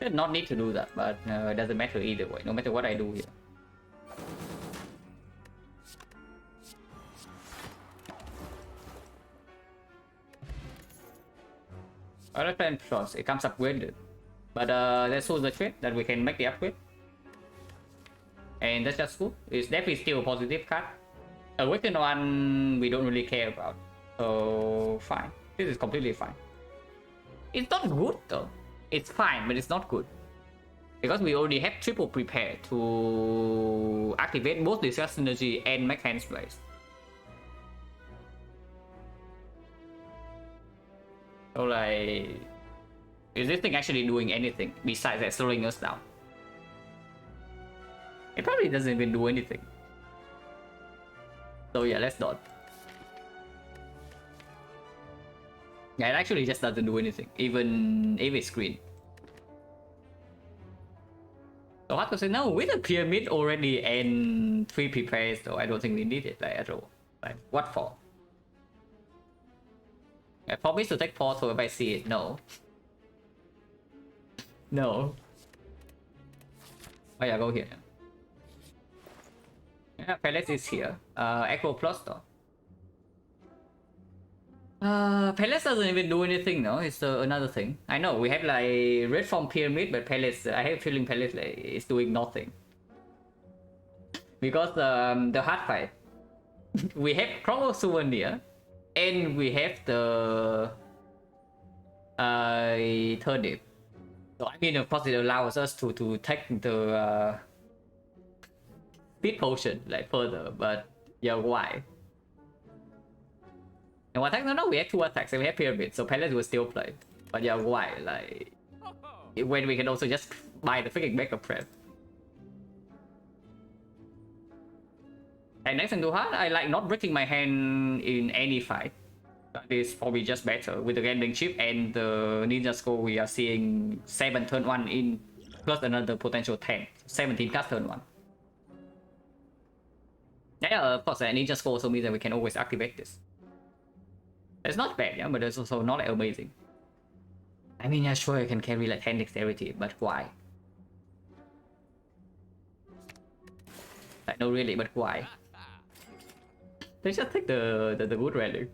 Did not need to do that, but it doesn't matter either way, no matter what I do here. Other plan plus, it comes upgraded. But that's also the trick that we can make the upgrade. And that's just cool. It's definitely still a positive card. A weakened one we don't really care about. So fine. This is completely fine. It's not good though. It's fine, but it's not good. Because we already have triple prepare to activate both Distress Energy and make hand place. So like, is this thing actually doing anything besides that slowing us down? It probably doesn't even do anything. So yeah, let's not. Yeah, it actually just doesn't do anything, even if it's green. So hard to say no, with a pyramid already and 3 prepares, though I don't think we need it like at all. Like, what for? I promise to take 4, so if I see it, no. No. Oh yeah, go here. Yeah, Palace is here. Echo Plus though. Palace doesn't even do anything, no? It's another thing. I know, we have like Red from Pyramid, but Palace, I have a feeling Palace like, is doing nothing. Because the hard fight, we have Chrono Souvenir, and we have the Turnip. So I mean, of course, it allows us to take the Speed Potion like further, but yeah, why? And what attack? No, we have 2 attacks and we have Pyramid, so Palace will still play. But yeah, why? Like, when we can also just buy the freaking Mega Prep. And next thing to hard, I like not breaking my hand in any fight. That is probably just better. With the Rending Chip and the Ninja Scroll, we are seeing 7 turn 1 in, plus another potential 10. 17 cast turn 1. Yeah, of course, Ninja Scroll also means that we can always activate this. It's not bad, yeah, but it's also not like amazing. I mean, yeah, sure, you can carry like 10 dexterity, but why? Like, no, really, but why? Let's just take the good relic.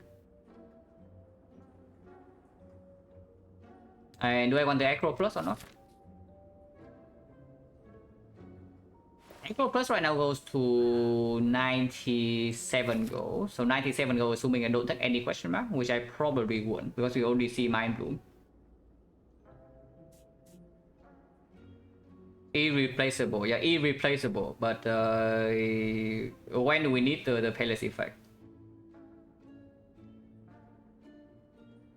And do I want the Acro Plus or not? Acro Plus right now goes to 97 gold. So 97 gold, assuming I don't take any question mark, which I probably won't, because we only see Mind Bloom. Irreplaceable, yeah, irreplaceable. But when do we need the Palace effect?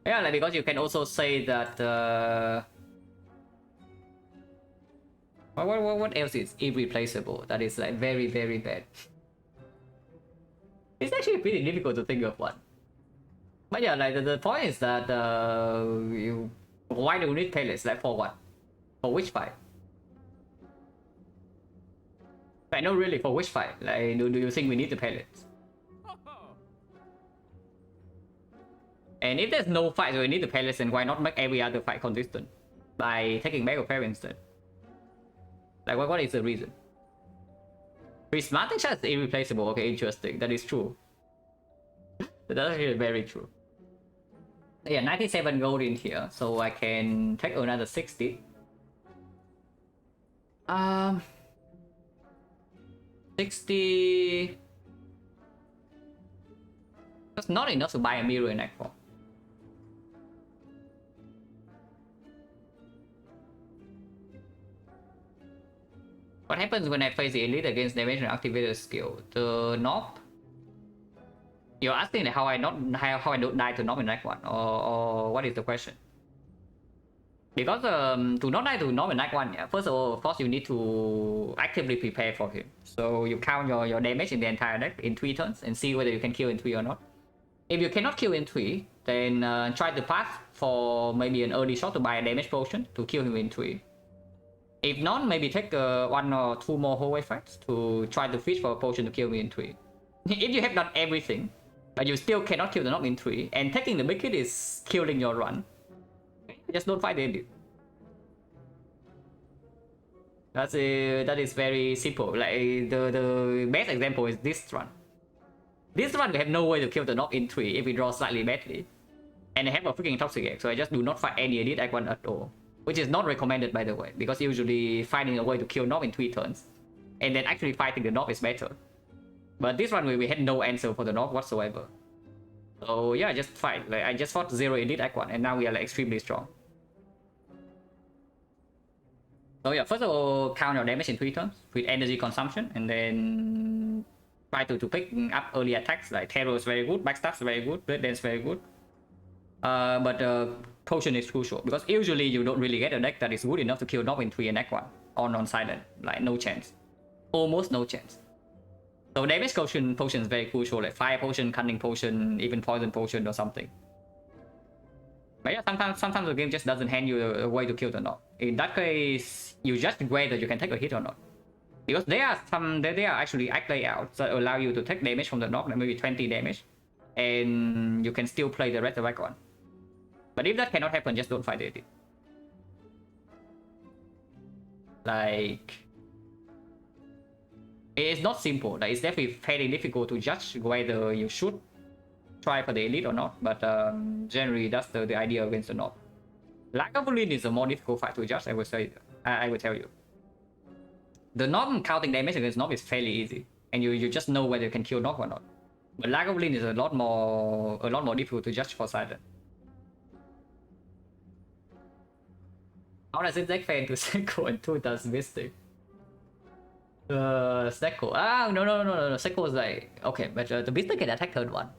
Yeah, like, because you can also say that what else is irreplaceable that is like very, very bad? It's actually pretty difficult to think of one. But yeah, like the point is that why do we need Palace? Like, for what? For which fight? I know, really, for which fight? Like, do you think we need the Palace? And if there's no fight, so we need the Palace, then why not make every other fight consistent by taking Mega Prayer instead? Like, what is the reason? Prismatic Shot is irreplaceable. Okay, interesting. That is true. That's actually very true. Yeah, 97 gold in here, so I can take another 60. 60. That's not enough to buy a mirror in Act 4. What happens when I face the elite against damage and activated skill? The knob? You're asking how I don't die to knob in Act 1, or what is the question? Because to not die to knob in Act 1, yeah, first of all, of course, you need to actively prepare for him. So you count your damage in the entire deck in 3 turns and see whether you can kill in 3 or not. If you cannot kill in 3, then try to pass for maybe an early shot to buy a damage potion to kill him in 3. If not, maybe take 1 or 2 more hallway fights to try to fish for a potion to kill me in 3. If you have done everything, but you still cannot kill the knob in 3, and taking the big hit is killing your run, just don't fight the elite. That is very simple. Like the best example is this run. This run we have no way to kill the knob in 3 if we draw slightly badly. And I have a freaking toxic egg, so I just do not fight any elite Act 1 at all. Which is not recommended, by the way, because usually finding a way to kill knob in 3 turns and then actually fighting the knob is better. But this one we had no answer for the knob whatsoever. So yeah, just fight. Like I just fought 0 elite Act 1 and now we are like extremely strong. So yeah, first of all, count your damage in 3 turns with energy consumption, and then try to pick up early attacks. Like Terror is very good, Backstab's very good, Blood Dance very good. But potion is crucial, because usually you don't really get a deck that is good enough to kill knob in 3 and Act 1 on non-silent. Like no chance. Almost no chance. So damage potion is very crucial, like fire potion, cunning potion, even poison potion or something. But yeah, sometimes the game just doesn't hand you a way to kill the knob. In that case, you just whether you can take a hit or not. Because there are actually act layouts that allow you to take damage from the knob, like maybe 20 damage, and you can still play the rest of Act 1. But if that cannot happen, just don't fight it. Like, it's not simple. Like, it's definitely fairly difficult to judge whether you should try for the elite or not. But generally, that's the idea against the knob. Lagavulin is a more difficult fight to judge. I would say. I would tell you. The knob counting damage against knob is fairly easy, and you just know whether you can kill knob or not. But Lagavulin is a lot more difficult to judge for Silent. How does it deck fan to Sekko and 2 does Mystic? Sekko. Ah, no. Sekko is like, okay, but the Mystic can attack turn 1.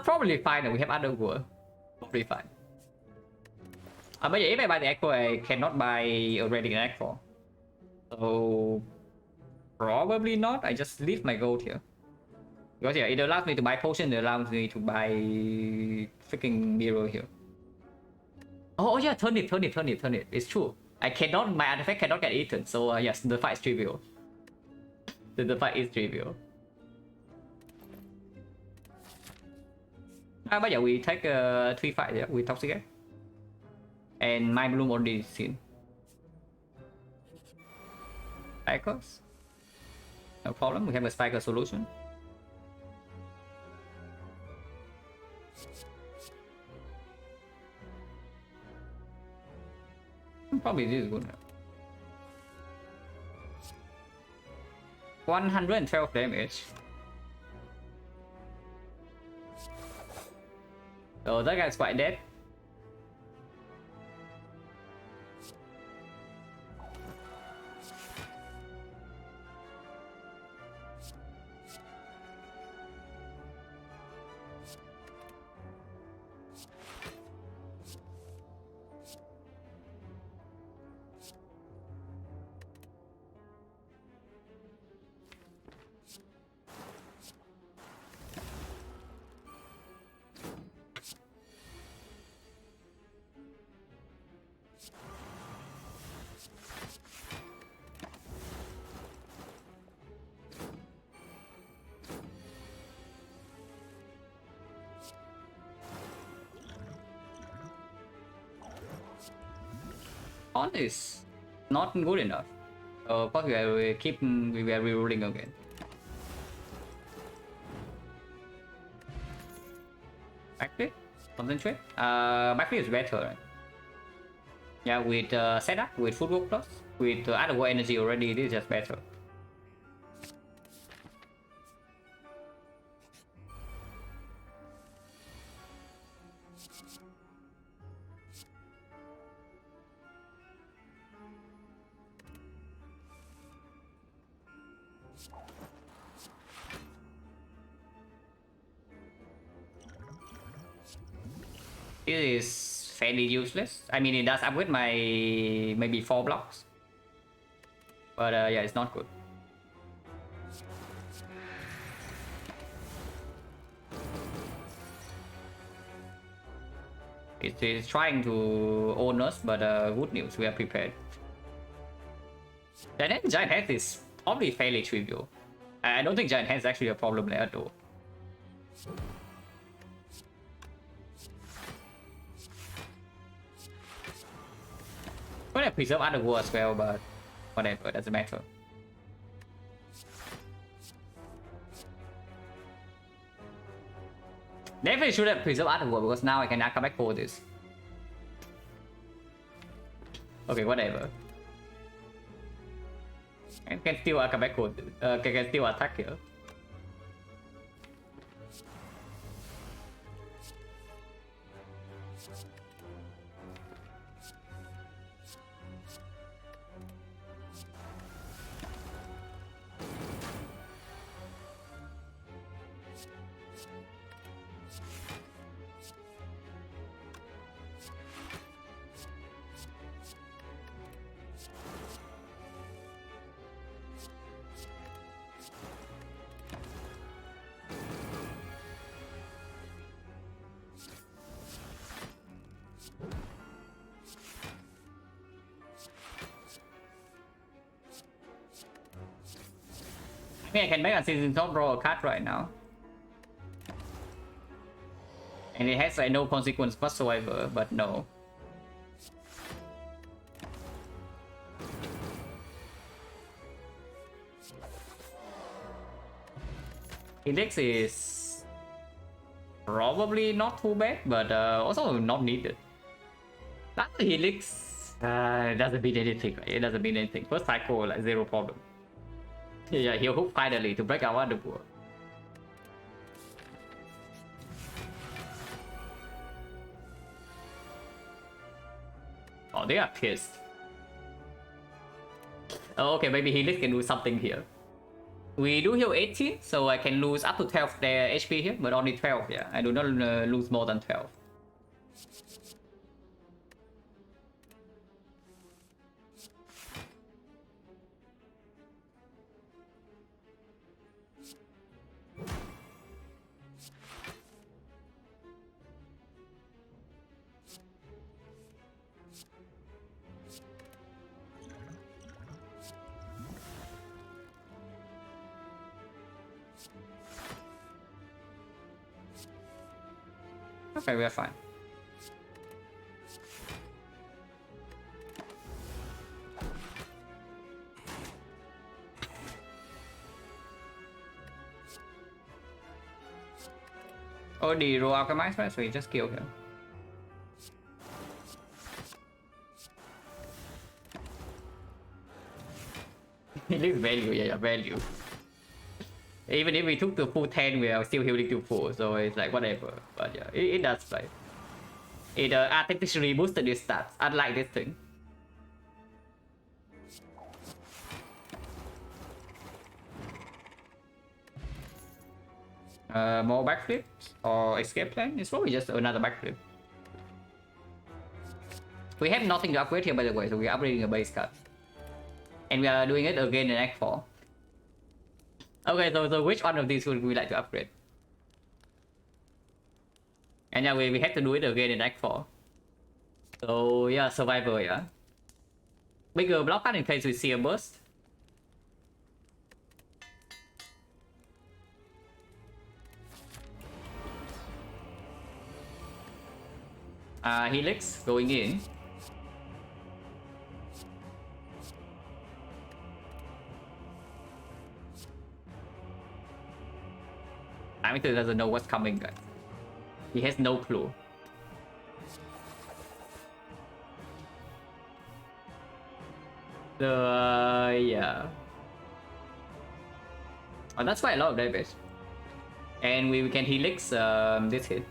Probably fine. We have other war. Probably fine. But yeah, if I buy the Act 4, I cannot buy already in Act 4. So probably not. I just leave my gold here. Because yeah, it allows me to buy potion, it allows me to buy freaking mirror here. Oh yeah, turn it. It's true. I cannot, my artifact cannot get eaten. So yes, the fight is trivial. The fight is trivial. But yeah, we take 3 fights yeah, with Toxic Egg. And Mind Bloom already seen. Spikers? No problem, we have a Spiker solution. Probably this is good. 112 damage. So that guy's quite dead. On is not good enough. But we are rerolling again. Backflip? Concentrate? Backflip is better, right? Yeah, with setup, with footwork plus, with other war energy already, this is just better. It is fairly useless. I mean, it does upgrade my maybe 4 blocks. But yeah, it's not good. It is trying to own us, but good news, we are prepared. And then Giant Head is probably fairly trivial. I don't think Giant Head is actually a problem there at all. Could have preserved other war as well, but whatever, doesn't matter. Definitely should have preserved other war because now I can come back for this. Okay, whatever. I can still come back for can still attack here. I mean, I can make a season top draw a card right now. And it has like no consequence whatsoever, but no. Index is probably not too bad, but also not needed. That's the Helix. It doesn't mean anything, right? It doesn't mean anything. First cycle, like zero problem. Yeah, he'll hook finally to break our underboard. Oh, they are pissed. Oh, okay, maybe Helix can do something here. We do heal 18, so I can lose up to 12 their HP here, but only 12, yeah. I do not lose more than 12. Okay, we are fine. Oh, the roll alchemized, right? So we just kill him. He looks value, yeah, value. Even if we took the full 10, we are still healing to 4, so it's like whatever. But yeah, it does right. It artificially boosted your stats, unlike this thing. More backflips or escape plan? It's probably just another backflip. We have nothing to upgrade here, by the way, so we're upgrading a base card. And we are doing it again in Act 4. Okay, so which one of these would we like to upgrade? And yeah, we have to do it again in Act 4. So yeah, Survivor, yeah. Bigger block card in case we see a burst. Helix going in. Amateur doesn't know what's coming, guys. He has no clue. Yeah. Oh, that's quite a lot of damage. And we can helix this hit.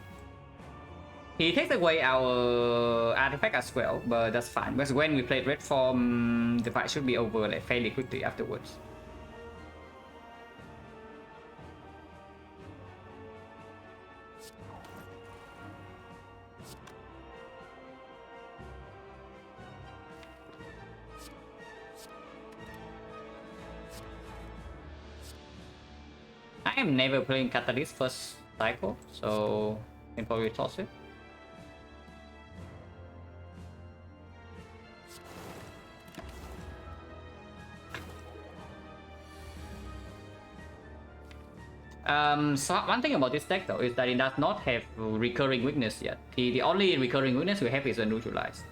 He takes away our artifact as well, but that's fine. Because when we play red form, the fight should be over like fairly quickly afterwards. I am never playing Catalyst first cycle, so I can probably toss it. So one thing about this deck though is that it does not have recurring weakness yet. The only recurring weakness we have is a neutralize,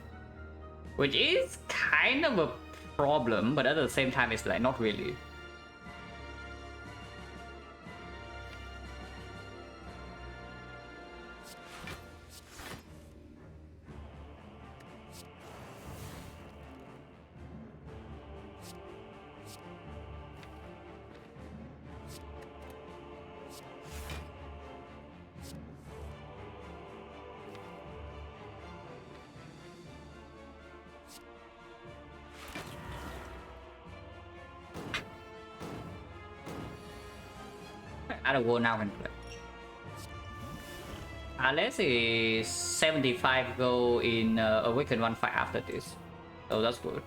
which is kind of a problem, but at the same time it's like not really. Out of war now can play. Unless is 75 gold in Awaken 1 fight after this. So that's good.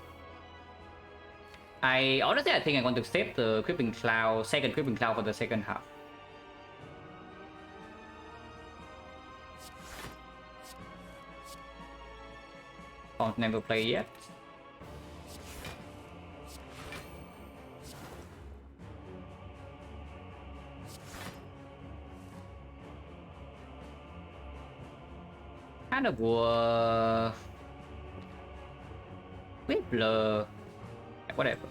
I honestly I think I want to save the Creeping Cloud, second Creeping Cloud for the second half. I've never played yet. Kind of with blur, whatever.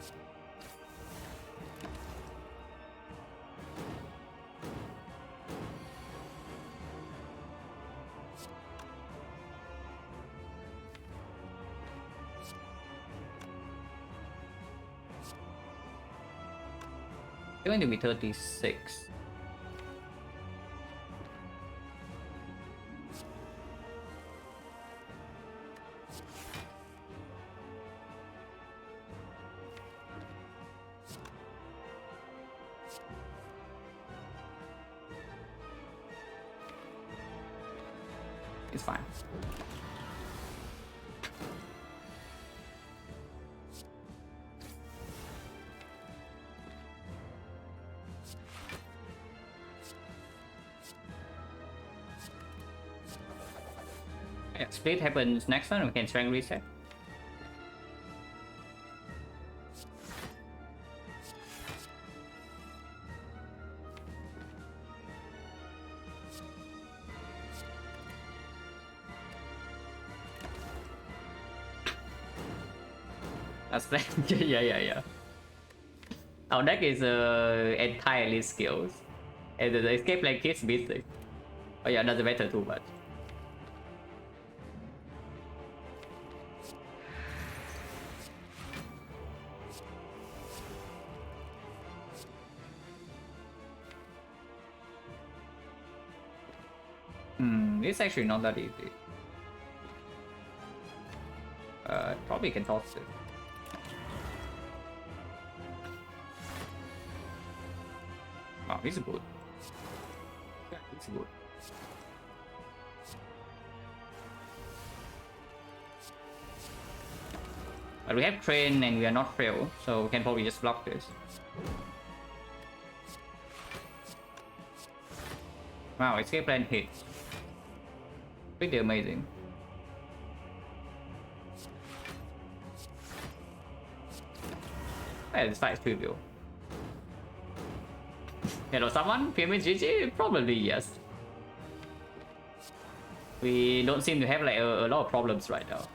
It's going to be 36. It's fine. Yeah, split happens next turn, we can strength reset. That's that. Yeah. Our deck is entirely skills. And the escape like is basic. Oh yeah, doesn't matter too much. It's actually not that easy. Probably can toss it. Oh, he's good. Yeah, he's good. But we have train and we are not frail, so we can probably just block this. Wow, escape plan hits. Pretty amazing. Yeah, this fight is trivial. Hello, someone? Pyramid GG? Probably yes. We don't seem to have like a lot of problems right now.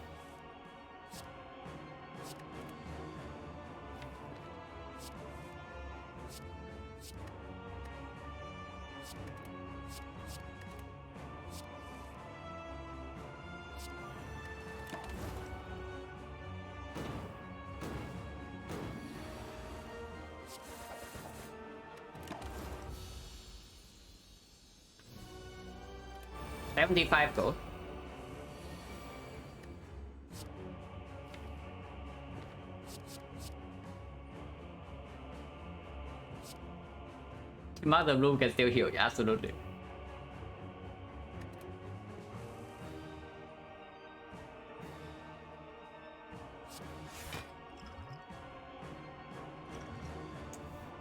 75 gold. Mother Bloom can still heal, yeah, absolutely.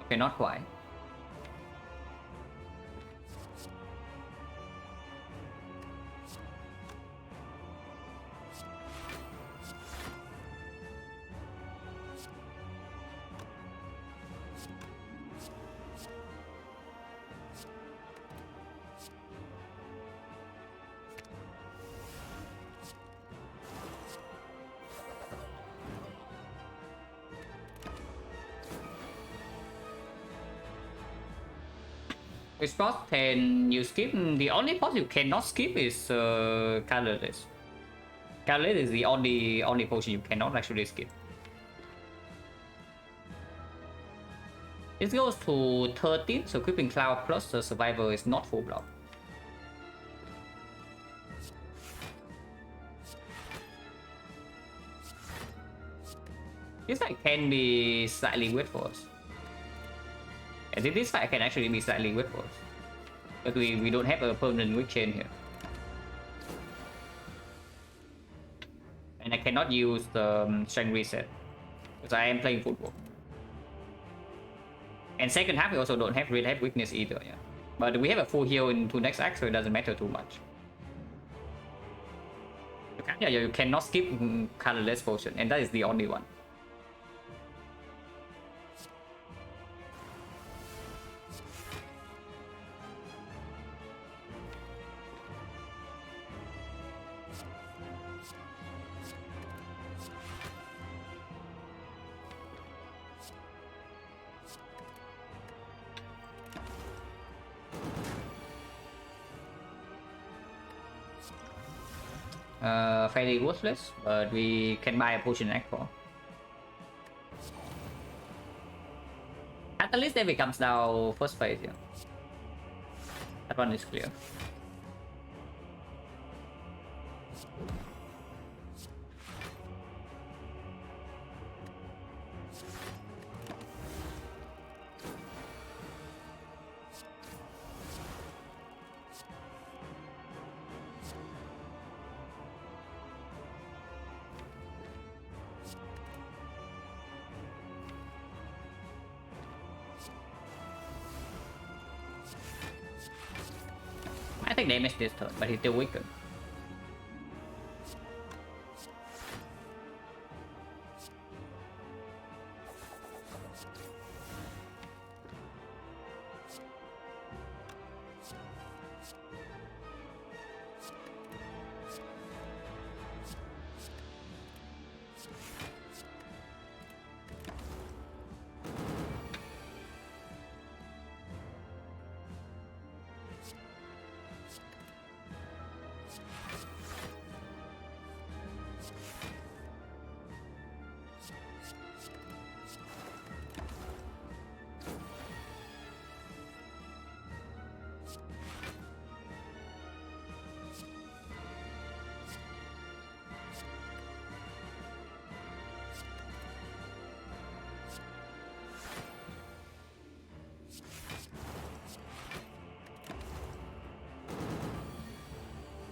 Okay, not quite. With spot 10, you skip. The only post you cannot skip is Colorless. Colorless is the only potion you cannot actually skip. It goes to 13, so Creeping Cloud plus the Survivor is not full block. This fight can be slightly weird for us. And this fight can actually be slightly weird for us. But we don't have a permanent weak chain here. And I cannot use the strength reset. Because I am playing football. And second half we also don't really have weakness either, yeah. But we have a full heal into next act, so it doesn't matter too much. You cannot skip colorless potion, and that is the only one. Fairly worthless, but we can buy a potion act for. At least then it comes down first phase, yeah. That one is clear. I think damage this turn, but he's still weakened.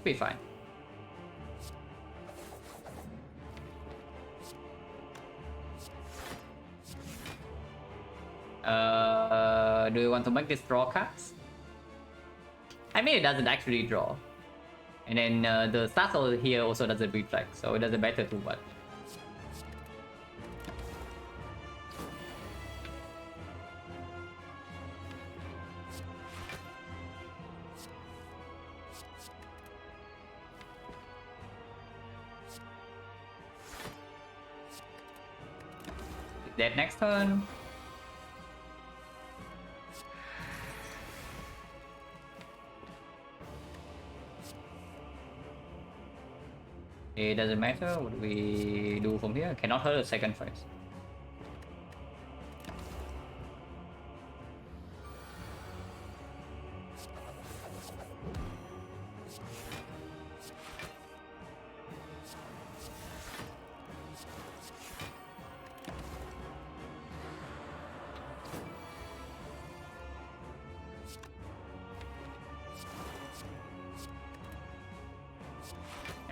Be fine. Do you want to make this draw cards? I mean, it doesn't actually draw. And then the Sassel here also doesn't reflect, so it doesn't matter too much. Dead next turn. It doesn't matter what we do from here. Cannot hurt the second phase.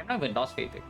I'm not even lost Phoenix.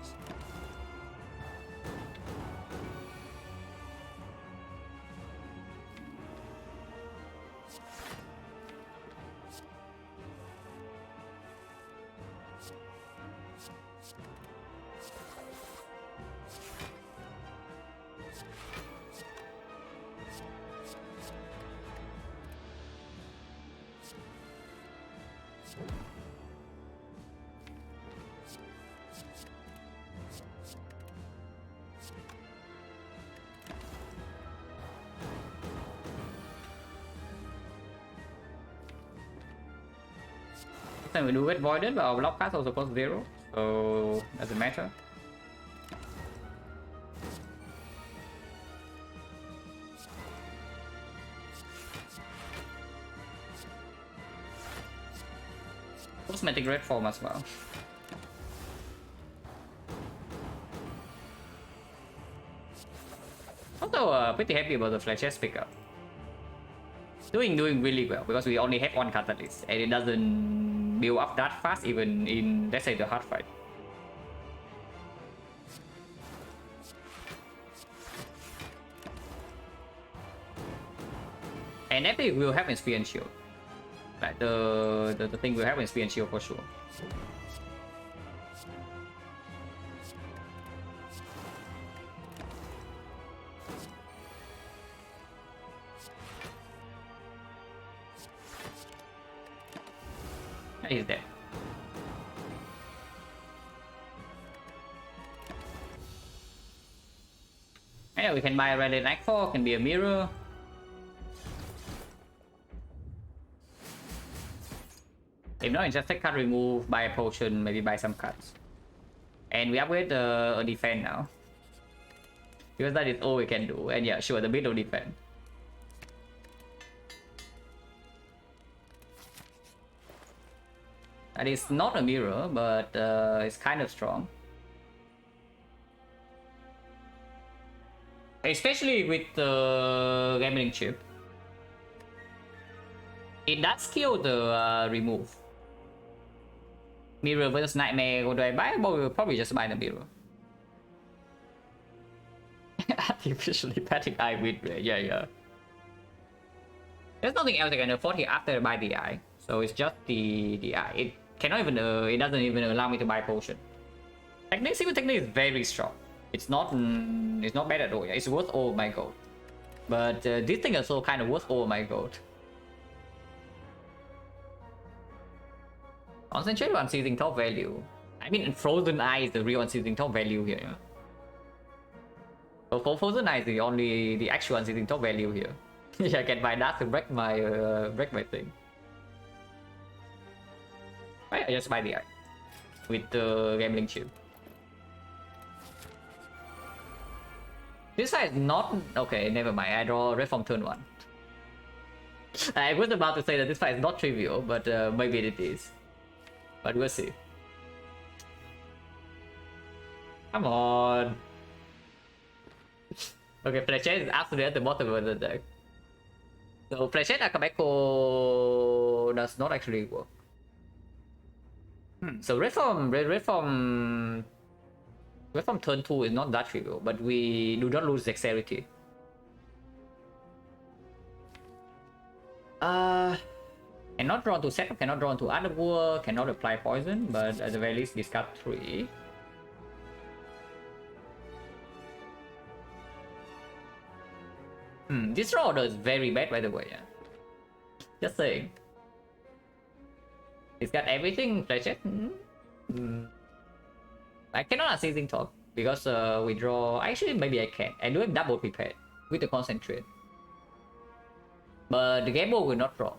Then we do get voided, but our block cast also costs 0, so doesn't matter. Cosmetic red form as well. Also pretty happy about the Fletcher's pickup. Doing really well because we only have one catalyst and it doesn't build up that fast even in, let's say, the hard fight. And that thing will have in Spear and Shield. Like the thing will have in Spear and Shield for sure. He's dead. Yeah, we can buy a red and Nightfall, can be a mirror. If not, just take card remove, buy a potion, maybe buy some cards. And we upgrade a defense now. Because that is all we can do. And yeah, sure, the middle defense. That is not a mirror, but it's kind of strong. Especially with the gambling chip. It does kill the remove. Mirror versus Nightmare, what do I buy? Well, we'll probably just buy the mirror. Artificially patting eye with, yeah. There's nothing else I can afford here after I buy the eye. So it's just the eye. It cannot even, it doesn't even allow me to buy potion. Secret technique is very strong. It's not bad at all. Yeah. It's worth all my gold. But this thing is also kind of worth all my gold. Concentrate on seizing top value. I mean, Frozen Eye is the real unseizing top value here. Yeah? So for Frozen Eye is the actual unseizing top value here. Yeah, I can buy that to break my thing. Right, I just buy the eye with the gambling chip. This fight is not okay. Never mind. I draw red from turn 1. I was about to say that this fight is not trivial, but maybe it is. But we'll see. Come on. Okay, Flechette is absolutely at the bottom of the deck. So Flechette Akabeko does not actually work. So red from turn 2 is not that trivial, but we do not lose dexterity. Cannot draw to setup, cannot draw to Underworld, cannot apply poison, but at the very least discard 3. This draw order is very bad, by the way. Yeah. Just saying. It's got everything, Flechette. I cannot unseizing top because we draw. Actually, maybe I can. I do have double prepared with the concentrate, but the game board will not draw.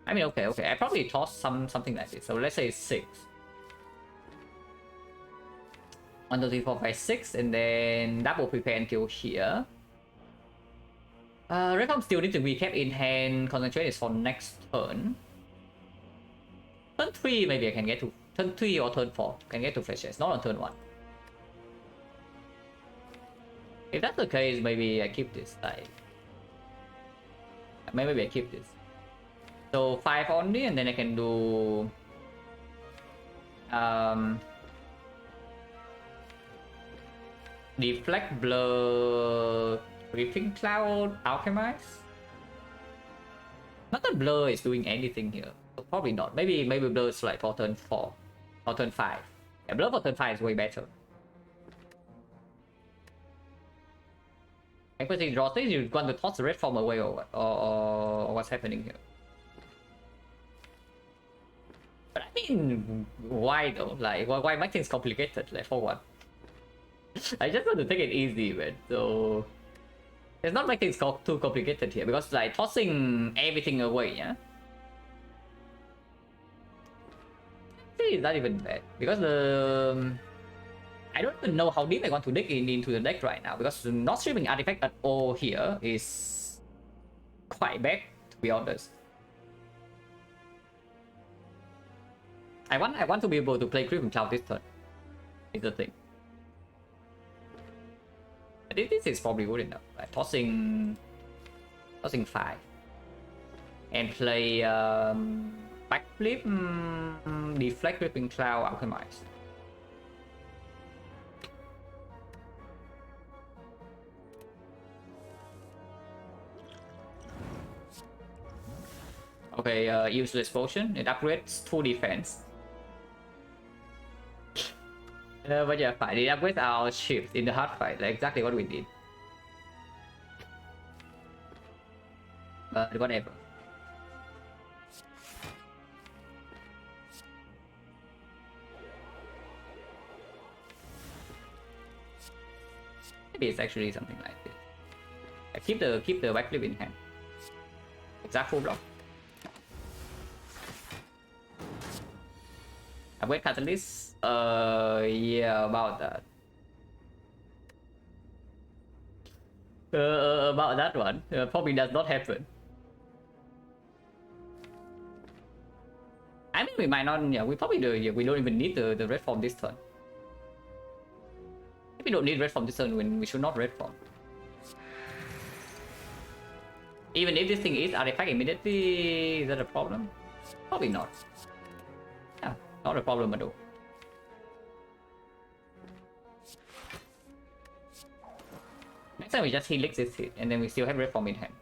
I mean, okay. I probably toss something like this. So let's say 6. 1, 2, 3, 4, 5, 6, and then double prepare until here. Reform still need to be kept in hand. Concentrate is for next turn. Turn 3 maybe I can get to. Turn 3 or turn 4 can get to Fletcher. It's not on turn 1. If that's the case, maybe I keep this. Maybe I keep this. So 5 only, and then I can do Deflect, blur, Gripping Cloud, Alchemize. Not that blur is doing anything here. So probably not. Maybe blur is like for turn 4 or turn 5. Yeah, blur for turn 5 is way better. Equity draw things, you want to toss the red form away or what? Or what's happening here? But I mean, why though? Like, why make things complicated? Like, for what? I just want to take it easy, man. So let's not make things too complicated here, because like tossing everything away, yeah. It's not even bad because I don't even know how deep I want to dig into the deck right now, because not streaming artifact at all here is quite bad, to be honest. I want to be able to play Griffin Cloud this turn. Is the thing. I think this is probably good enough. Like tossing 5 and play backflip, deflect, Gripping Cloud, Alchemize. Okay, useless potion. It upgrades 2 defense. But yeah, fine. It upgrades our shift in the hard fight. Like exactly what we did. But whatever. Maybe it's actually something like this. I keep the backflip in hand. Exact full block. Upgrade catalyst. Yeah, about that. About that one, probably does not happen. I mean, we might not. Yeah, we probably do. Yeah, we don't even need the red form this turn. If we don't need red form this turn, when we should not red form. Even if this thing is artifact immediately, is that a problem? Probably not. Yeah, not a problem at all. Next time we just helix this hit, and then we still have red form in hand.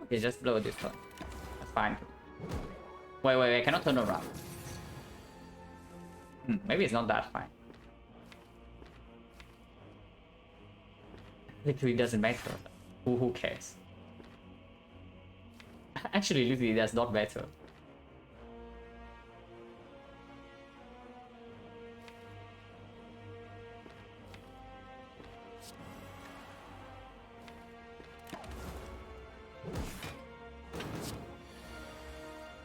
Okay, just blow this turn. That's fine. Wait, I cannot turn around. Maybe it's not that fine. Literally doesn't matter. Who cares? Actually, literally does not matter.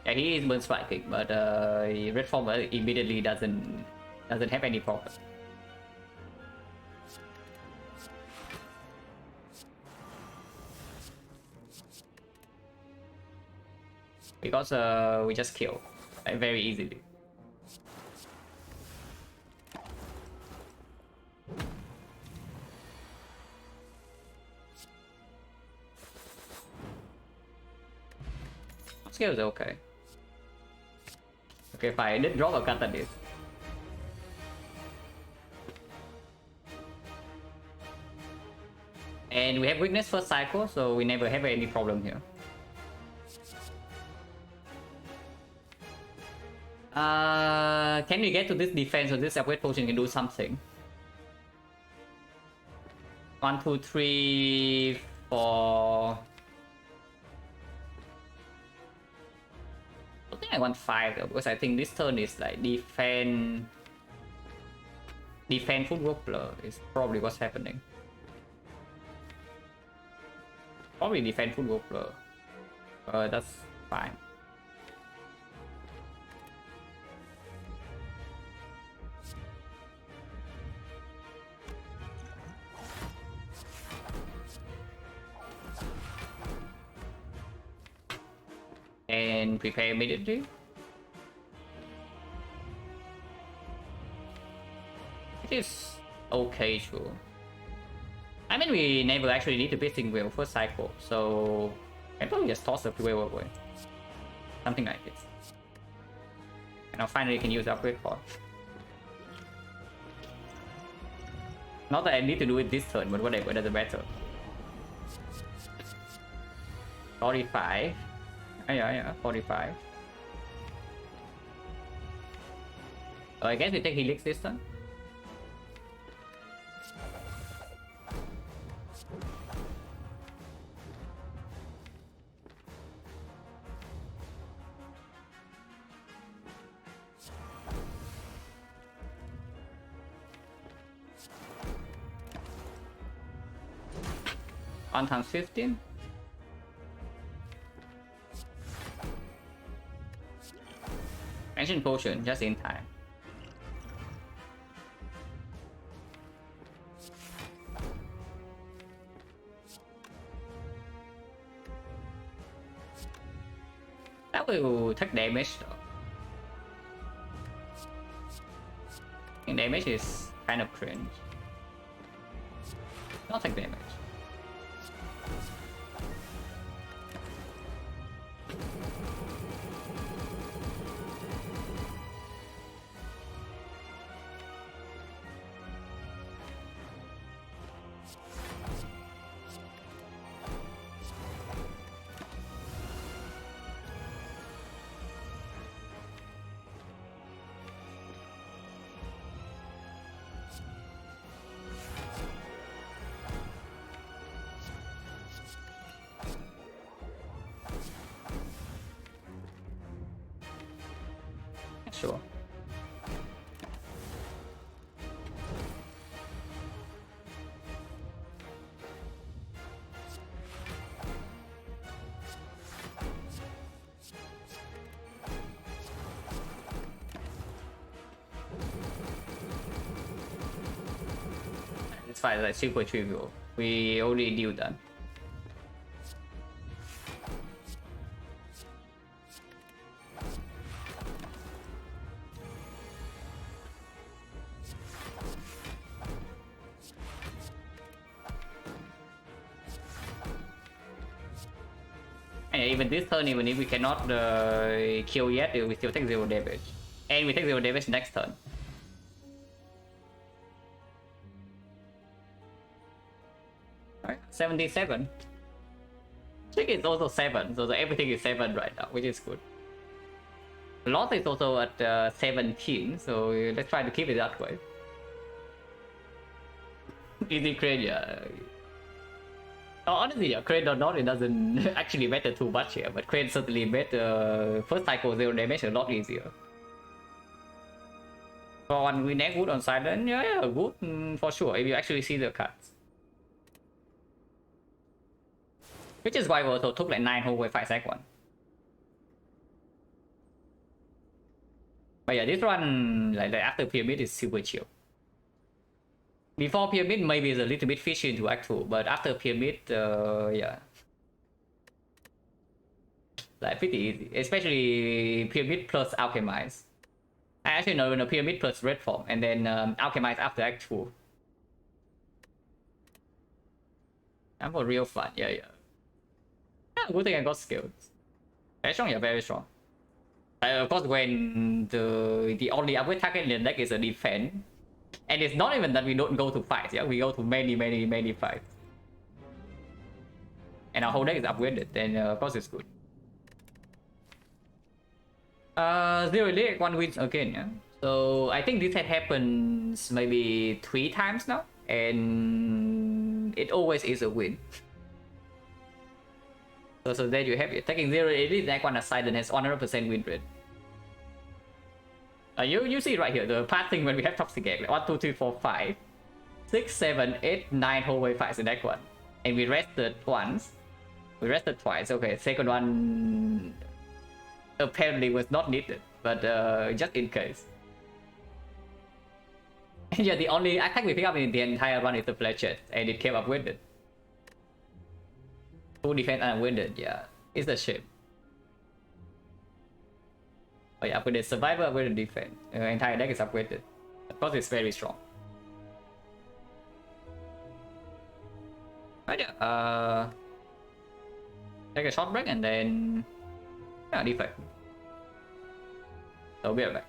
Yeah, he is burn striking, but red form immediately doesn't have any problem. Because we just kill like, very easily. Scale is okay. Okay, fine. I did drop a catalyst. And we have weakness first cycle, so we never have any problem here. Can we get to this defense so this upgrade potion can do something? 1, 2, 3, 4. I think I want 5 though, because I think this turn is like defend full Rockler is probably what's happening. Probably defend full Rockler. That's fine. And prepare immediately. It is okay, sure. I mean, we never actually need to be single first cycle, so I probably just toss the wheel away. Something like this. And now finally can use upgrade card. Not that I need to do it this turn, but whatever, doesn't matter. 45. Yeah, 45. I guess we take Helix this turn. On times 15. Ancient potion, just in time. That will take damage though. And damage is kind of cringe. Not take damage. Sure. It's fine, like super trivial. We already knew that. Even this turn, even if we cannot kill yet, we still take 0 damage. And we take 0 damage next turn. Alright, 77. Trick is also 7, so everything is 7 right now, which is good. Loss is also at 17, so let's try to keep it that way. Easy crane, yeah. Oh, honestly, yeah, crane or not, it doesn't actually matter too much here, but crane certainly made first cycle 0 damage a lot easier. For one, we neck good on Silent, yeah, good for sure, if you actually see the cards. Which is why we also took like 9 whole way 5 sec 1. But yeah, this one, like after Pyramid is super chill. Before Pyramid, maybe it's a little bit fishy into Act 2, but after Pyramid, yeah. Like pretty easy, especially Pyramid plus Alchemize. I actually know Pyramid plus Red Form, and then Alchemize after Act 2. I'm for real fun, yeah. Good thing I got skills. Very strong, yeah, very strong. Of course, when the only upgrade target in the deck is a defense, and it's not even that we don't go to fights, yeah, we go to many fights. And our whole deck is upgraded, then of course it's good. 0 elite, 1 wins again, yeah. So I think this had happens maybe 3 times now, and it always is a win. So there you have it. Taking 0 elite, that one aside, then has 100% win rate. You see right here, the passing when we have toxic game, like 1, 2, 3, 4, 5, 6, 7, 8, 9 whole way fights in that one. And we rested once. We rested twice. Okay, second one apparently was not needed, but just in case. And yeah, the only attack we pick up in the entire run is the Fletchet, and it came up with it. Full defense and winded, yeah. It's a shame. Oh yeah, upgraded survivor, upgraded defense. Entire deck is upgraded. Of course, it's very strong. Right, take a short break and then yeah, defect. So we'll be right back.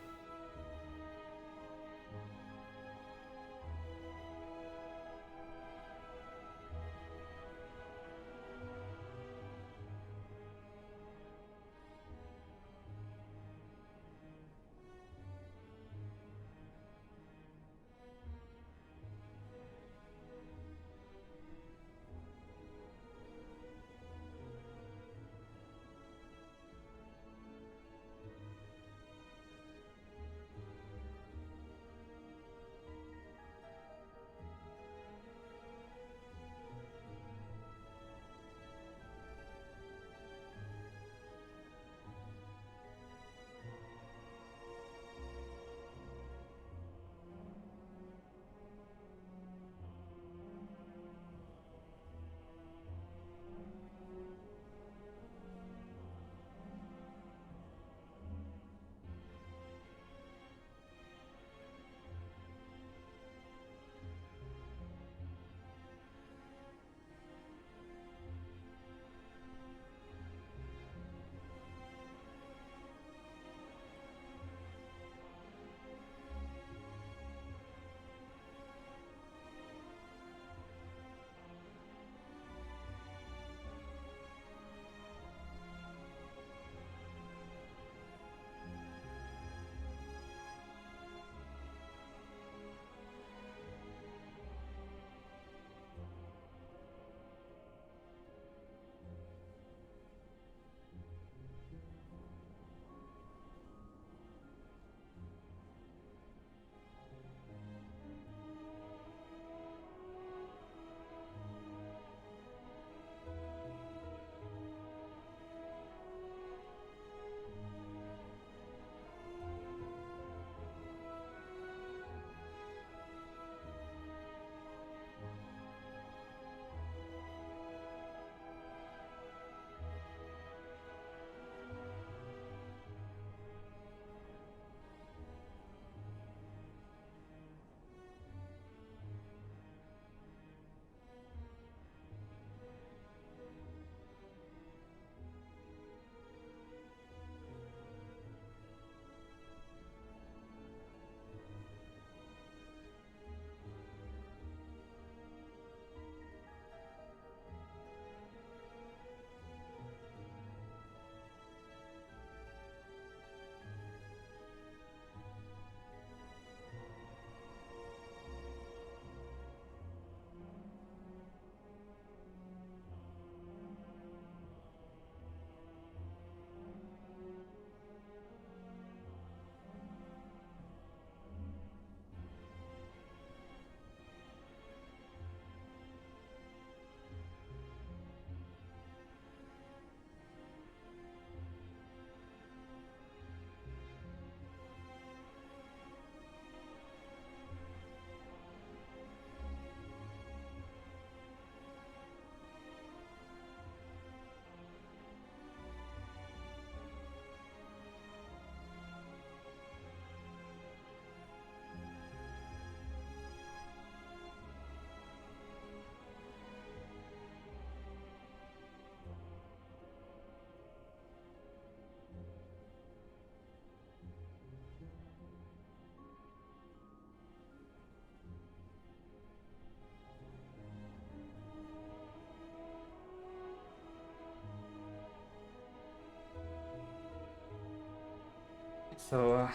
So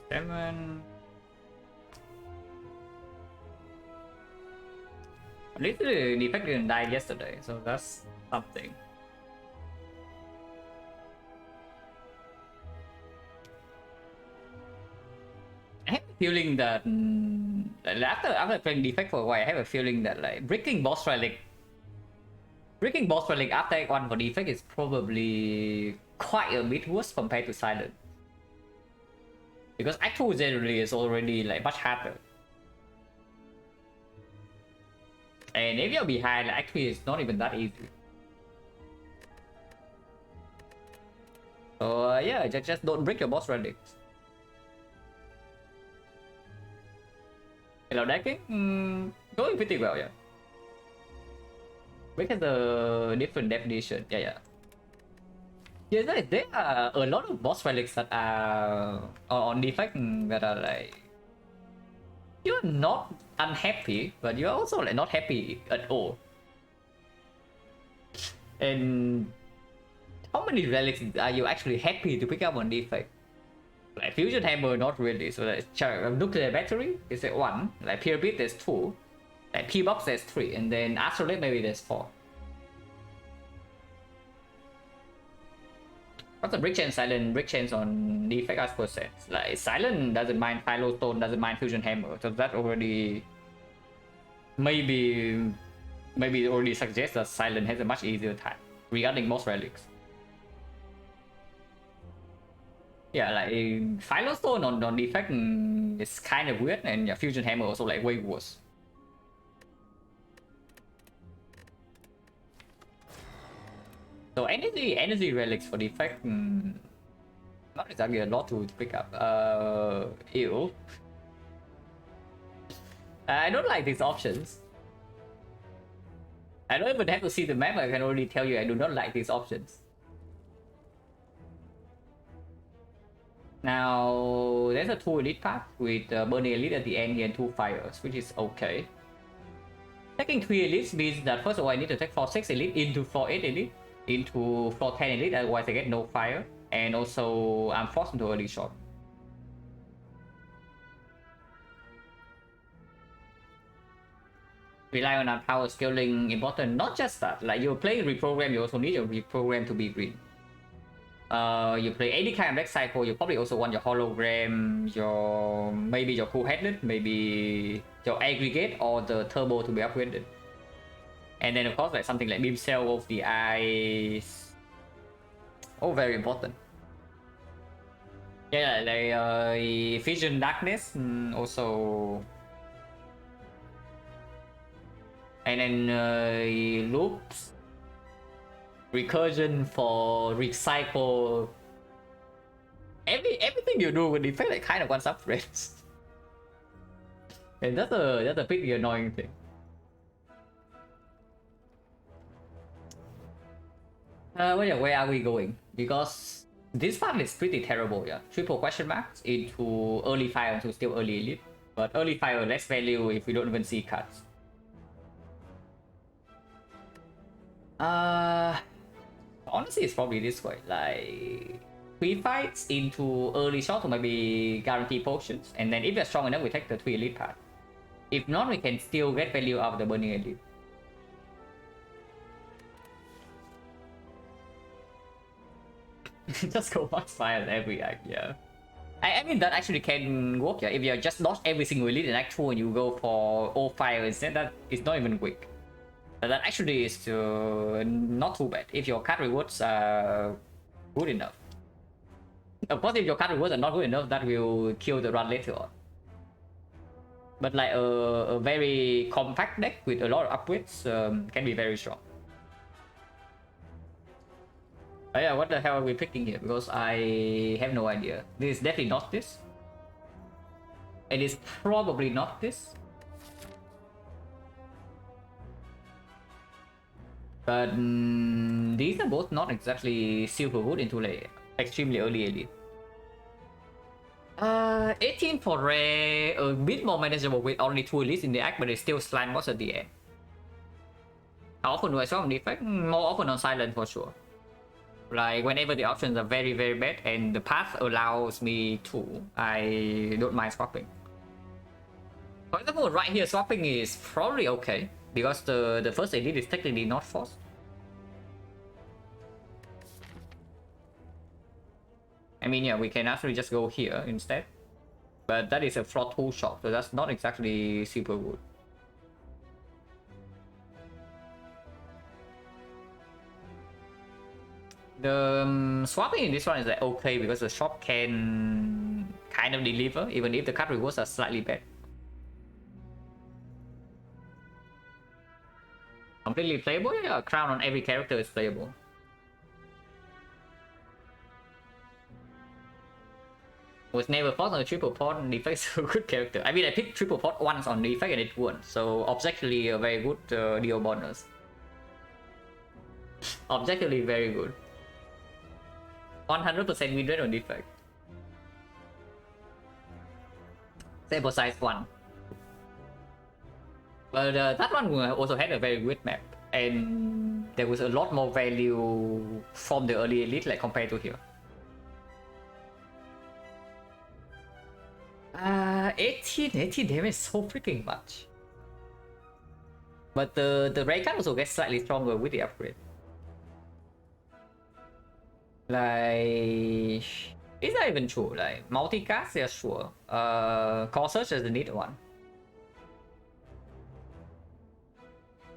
7. At least the defect didn't die yesterday, so that's something. I have a feeling that after playing defect for a while, I have a feeling that like breaking boss relic after Act 1 for defect is probably quite a bit worse compared to Silent. Because Act 2 generally is already like much harder. And if you're behind, like, Act 3 is not even that easy. So yeah, just don't break your boss relics. Hello decking? Going pretty well, yeah. Because the different definition. Yeah. Yeah, there are a lot of boss relics that are on defect that are like you're not unhappy, but you're also like not happy at all. And how many relics are you actually happy to pick up on defect? Like fusion hammer, not really. So like nuclear battery is like 1, like pyramid there's 2, like P box there's 3, and then astrolabe maybe there's 4. What's the brick chain silent? Brick chains on defect as percent. Like silent doesn't mind philo stone, doesn't mind fusion hammer, so that already maybe it already suggests that silent has a much easier time regarding most relics. Yeah, like philo stone on defect is kind of weird, and yeah, fusion hammer also like way worse. So energy relics for defect, not exactly a lot to pick up. Ew. I don't like these options. I don't even have to see the map, I can already tell you I do not like these options. Now, there's a 2 elite path with burning elite at the end here and 2 fires, which is okay. Taking 3 elites means that first of all I need to take floor 6 elite into floor 8 elite into floor 10 elite, otherwise I get no fire, and also I'm forced into early shot. Rely on our power scaling important, not just that, like you're playing reprogram, you also need your reprogram to be green. You play any kind of deck cycle, you probably also want your hologram, maybe your cool headlet, maybe your aggregate or the turbo to be upgraded. And then of course like something like beam cell of the eyes. Oh, very important. Yeah, like vision darkness also. And then loops, recursion for recycle. Everything you do with defect like kind of wants upgrades. And that's a pretty annoying thing. Where are we going? Because this part is pretty terrible, yeah. Triple question marks into early fire into still early elite. But early fire less value if we don't even see cuts. Honestly, it's probably this way. Like 3 fights into early shot to maybe guarantee potions, and then if we're strong enough, we take the 3 elite part. If not, we can still get value out of the burning elite. Just go max fire every act, yeah. I mean that actually can work, yeah. If you just dodge every single elite in act 2 and you go for all fire instead, that is not even weak. But that actually is not too bad if your card rewards are good enough. Of course, if your card rewards are not good enough, that will kill the run later on. But like a very compact deck with a lot of upgrades can be very strong. Oh yeah, what the hell are we picking here? Because I have no idea. This is definitely not this. It is probably not this. But these are both not exactly super good into like extremely early elite. 18 for rare, a bit more manageable with only 2 elites in the act, but it's still slime boss at the end. How often do I swap on defect? More often on silent for sure. Like whenever the options are very bad and the path allows me to, I don't mind swapping. For example, right here swapping is probably okay because the first elite is technically not forced. I mean, yeah, we can actually just go here instead, but that is a floor 2 shot, so that's not exactly super good. The swapping in this one is like okay because the shop can kind of deliver even if the card rewards are slightly bad. Completely playable? Yeah, crown on every character is playable. Was never fought on a triple pot defect, so good character. I mean, I picked triple pot once on defect and it won, so objectively a very good deal bonus. objectively very good. 100% win rate on defect. Sample size 1. But that one also had a very good map, and there was a lot more value from the early elite like compared to here. 18 damage, so freaking much. But the ray gun also gets slightly stronger with the upgrade. Like, is that even true? Like multicast, yeah, sure. Core search is the neat one.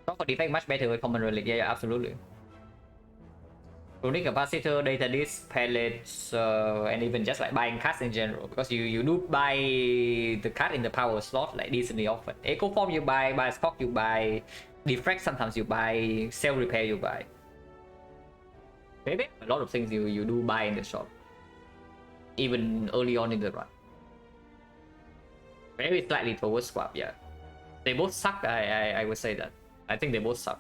Core defect much better with common relic. Yeah, absolutely. Runic capacitor, data disk, pellets, and even just like buying cards in general, because you do buy the card in the power slot like decently often. Echo form you buy stock you buy, defract sometimes you buy, cell repair you buy. Maybe a lot of things you do buy in the shop, even early on in the run. Maybe slightly towards swap, yeah. They both suck. I would say that. I think they both suck.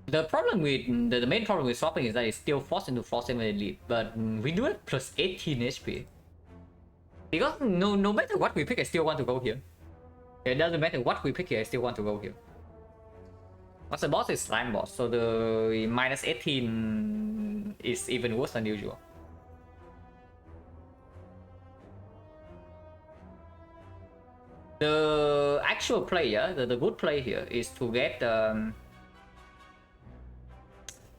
The problem with the main problem with swapping is that it's still forced into force elite, but we do it plus 18 HP. Because no matter what we pick, I still want to go here. It doesn't matter what we pick here, I still want to go here. But the boss is slime boss, so the minus 18 is even worse than usual. The actual play, the good play here is to get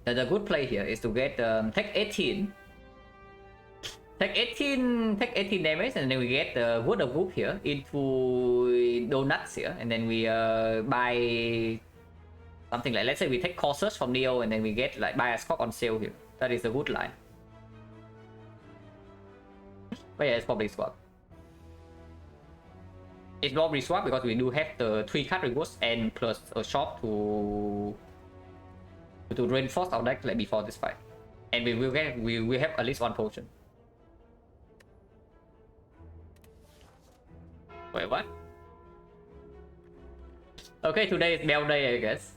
the good play here is to get take 18 damage, and then we get the wood of whoop here into donuts here, and then we buy something like, let's say we take courses from Neo, and then we get like buy a stock on sale here. That is a good line. But yeah, it's probably swap. It's probably swap because we do have the 3 card rewards and plus a shop to reinforce our deck like before this fight, and we will have at least 1 potion. Wait, what? Okay, today is Bell Day, I guess.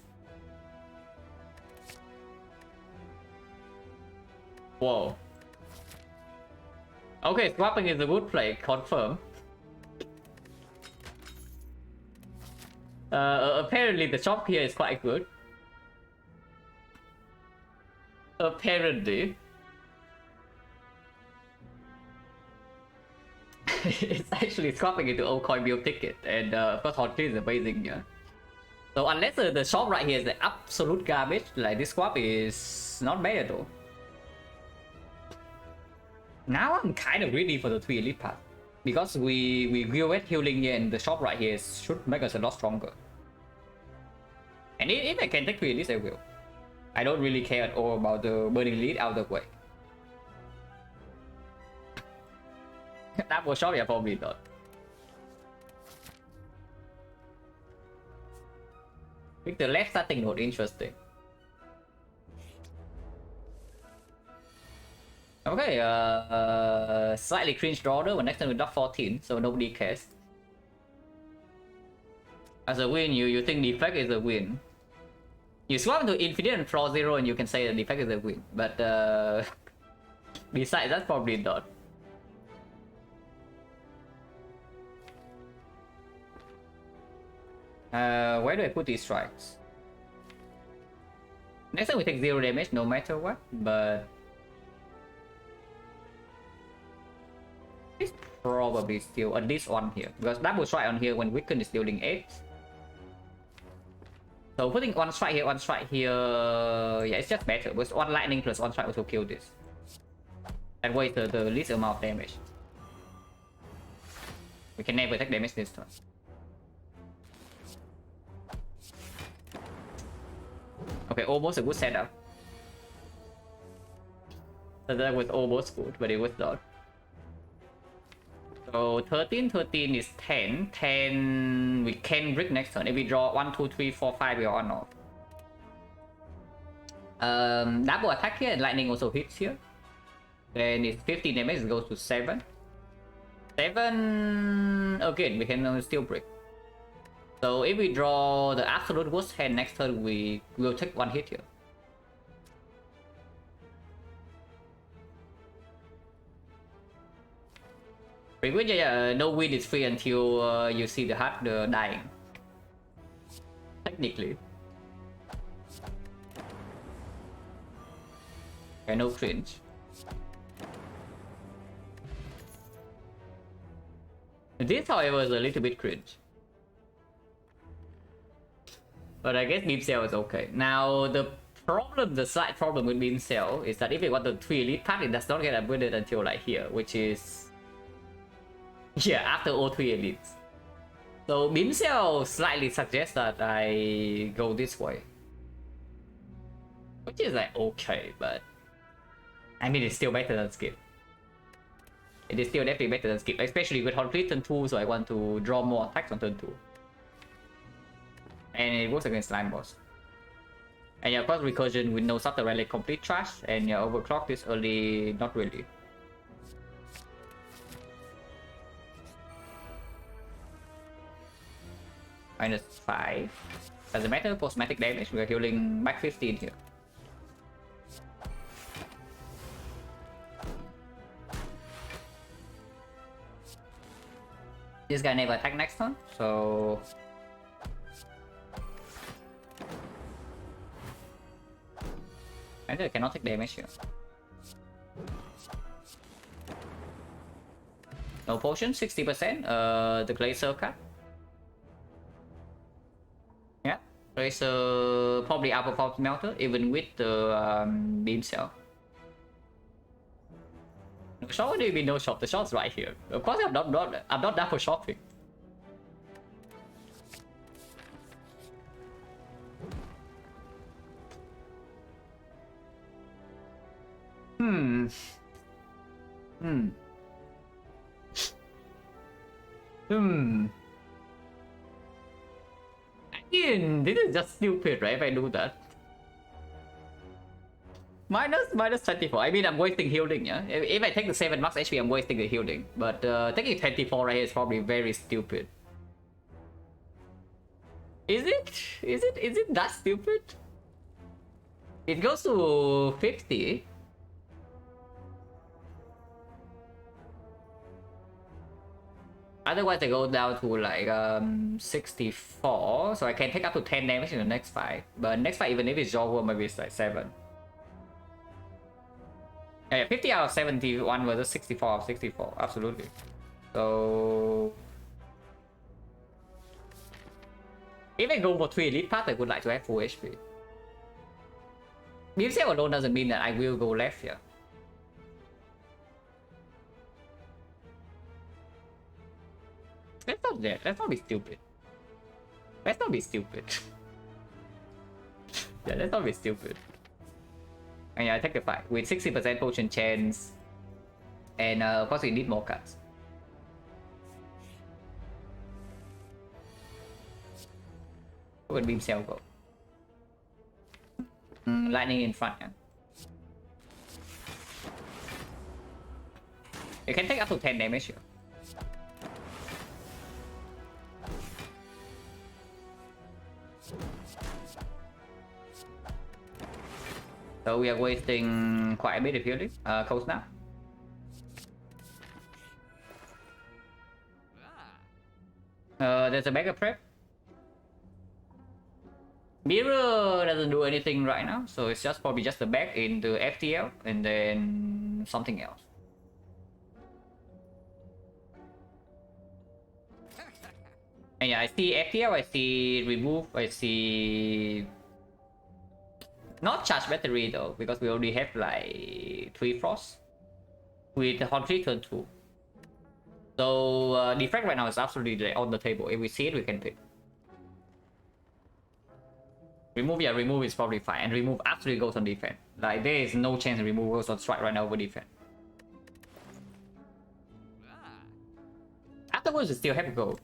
Whoa. Okay, swapping is a good play, confirm. Apparently the shop here is quite good. Apparently. It's actually swapping into old coin build ticket, and of course hot is amazing, yeah. So unless the shop right here is the absolute garbage, like this swap is not bad at all. Now I'm kind of greedy for the 3 elite path, because we will get healing here, and the shop right here should make us a lot stronger. And if I can take 3 elites, I will. I don't really care at all about the burning elite out of the way. That was shop, yeah, probably not. Pick the left starting node, interesting. Okay, slightly cringe order, but next time we drop 14, so nobody cares. As a win, you think defect is a win. You swap into Infinite and Floor 0 and you can say the defect is a win, but besides that's probably not. Where do I put these strikes? Next time we take 0 damage no matter what, but it's probably still at least 1 here, because double strike on here when weakened is dealing 8. So putting 1 strike here, 1 strike here, yeah, it's just better. Because 1 lightning plus 1 strike also kill this. That way the least amount of damage. We can never take damage this turn. Okay, almost a good setup. So that was almost good, but it was not. So 13 is 10. 10 we can brick next turn. If we draw 1, 2, 3, 4, 5, we are on off. Double attack here and lightning also hits here. Then it's 50 damage, it goes to 7. 7 again, we can still break. So if we draw the absolute worst hand next turn, we will take one hit here. Free win, yeah, no win is free until you see the heart dying. Technically. Okay, no cringe. This, however, is a little bit cringe. But I guess Beam Cell is okay. Now, the slight problem with Beam Cell is that if it got the 3 elite pack, it does not get upgraded until like here, which is... yeah, after all 3 elites. So Beam Cell slightly suggests that I go this way. Which is like okay, but... I mean, it's still better than skip. It is still definitely better than skip, especially with complete turn 2, so I want to draw more attacks on turn 2. And it works against Slime Boss. And yeah, of course, Recursion with no Subtle Relic complete trash, and yeah, Overclock this early, not really. -5. Doesn't matter, cosmetic damage, we are healing back 15 here. This guy never attack next turn, so... I think I cannot take damage here. No potion, 60%, the Glacier card. Yeah, Glacier probably outperforms Melter, even with the Beam Cell. No shot, what do you mean no shot? The shot's right here. Of course I'm not done for shopping. Again, this is just stupid, right? If I do that. Minus 24. I mean, I'm wasting healing, yeah? If I take the 7 max HP, I'm wasting the healing. But taking 24 right here is probably very stupid. Is it? Is it that stupid? It goes to 50. Otherwise, I go down to like 64, so I can take up to 10 damage in the next fight. But next fight, even if it's Jaw, maybe it's like 7. Yeah, 50 out of 71 versus 64 out of 64, absolutely. So... if I go for 3 elite path, I would like to have full HP. Beam Cell alone doesn't mean that I will go left here. Let's not be stupid. Let's not be stupid. Yeah, let's not be stupid. And yeah, I take the fight with 60% potion chance. And of course we need more cards. Where would Beam Cell go? Lightning in front, yeah. You can take up to 10 damage here. So we are wasting quite a bit of healing. Cold Snap. There's a Mega Prep. Mirror doesn't do anything right now, so it's just probably just the back into FTL and then something else. And yeah, I see FTL, I see remove, I see... not charge battery though, because we already have like 3 frost with the Hauntry turn 2. So defect right now is absolutely like on the table. If we see it, we can pick. Remove, yeah, remove is probably fine, and remove absolutely goes on defense. Like there is no chance remove goes on strike right now over defense. Afterwards, we still have to go.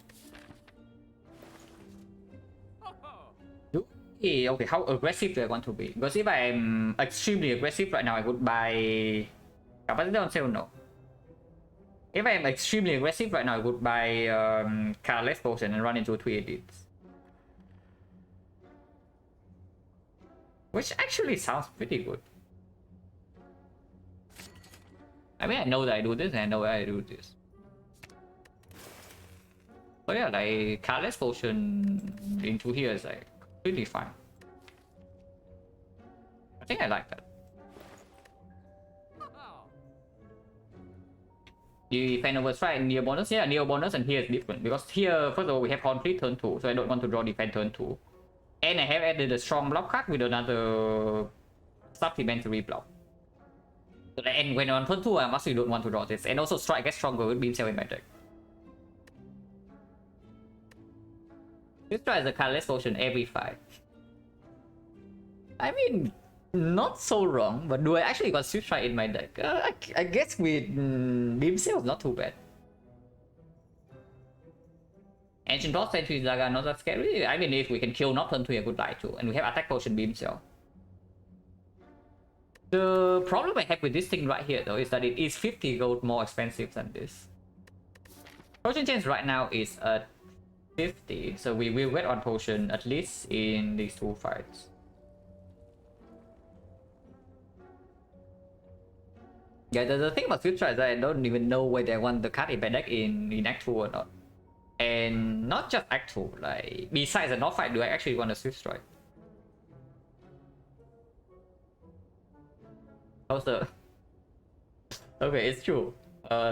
Okay, how aggressive do I want to be? Because if I'm extremely aggressive right now, I would buy Capacity on sale, no. If I'm extremely aggressive right now, I would buy Careless Potion and run into 3 elites. which actually sounds pretty good. I mean, I know that I do this, and I know I do this. So yeah, like Careless Potion into here is like really fine. I think I like that. The Defend Overstrike and Neo bonus, yeah, Neo bonus and here is different because here, first of all, we have complete turn 2, so I don't want to draw Defend turn 2. And I have added a strong block card with another supplementary block. And when on turn 2, I actually don't want to draw this. And also Strike gets stronger with Beam Cell in my deck. This tries the Careless Potion every 5. I mean, not so wrong, but do I actually got Swift Strike in my deck? I guess with Beam Cell, not too bad. Ancient Lost Century Saga, not that scary. I mean, if we can kill not turn 2, I could die too. And we have Attack Potion Beam Cell. The problem I have with this thing right here though is that it is 50 gold more expensive than this. Potion Chains right now is at 50, so we will get on Potion at least in these 2 fights. Yeah, the thing about Swift Strike is that I don't even know whether I want the card in my deck in Act 2 or not. And not just Act 2, like besides the North fight, do I actually want a Swift Strike? Also, okay, it's true.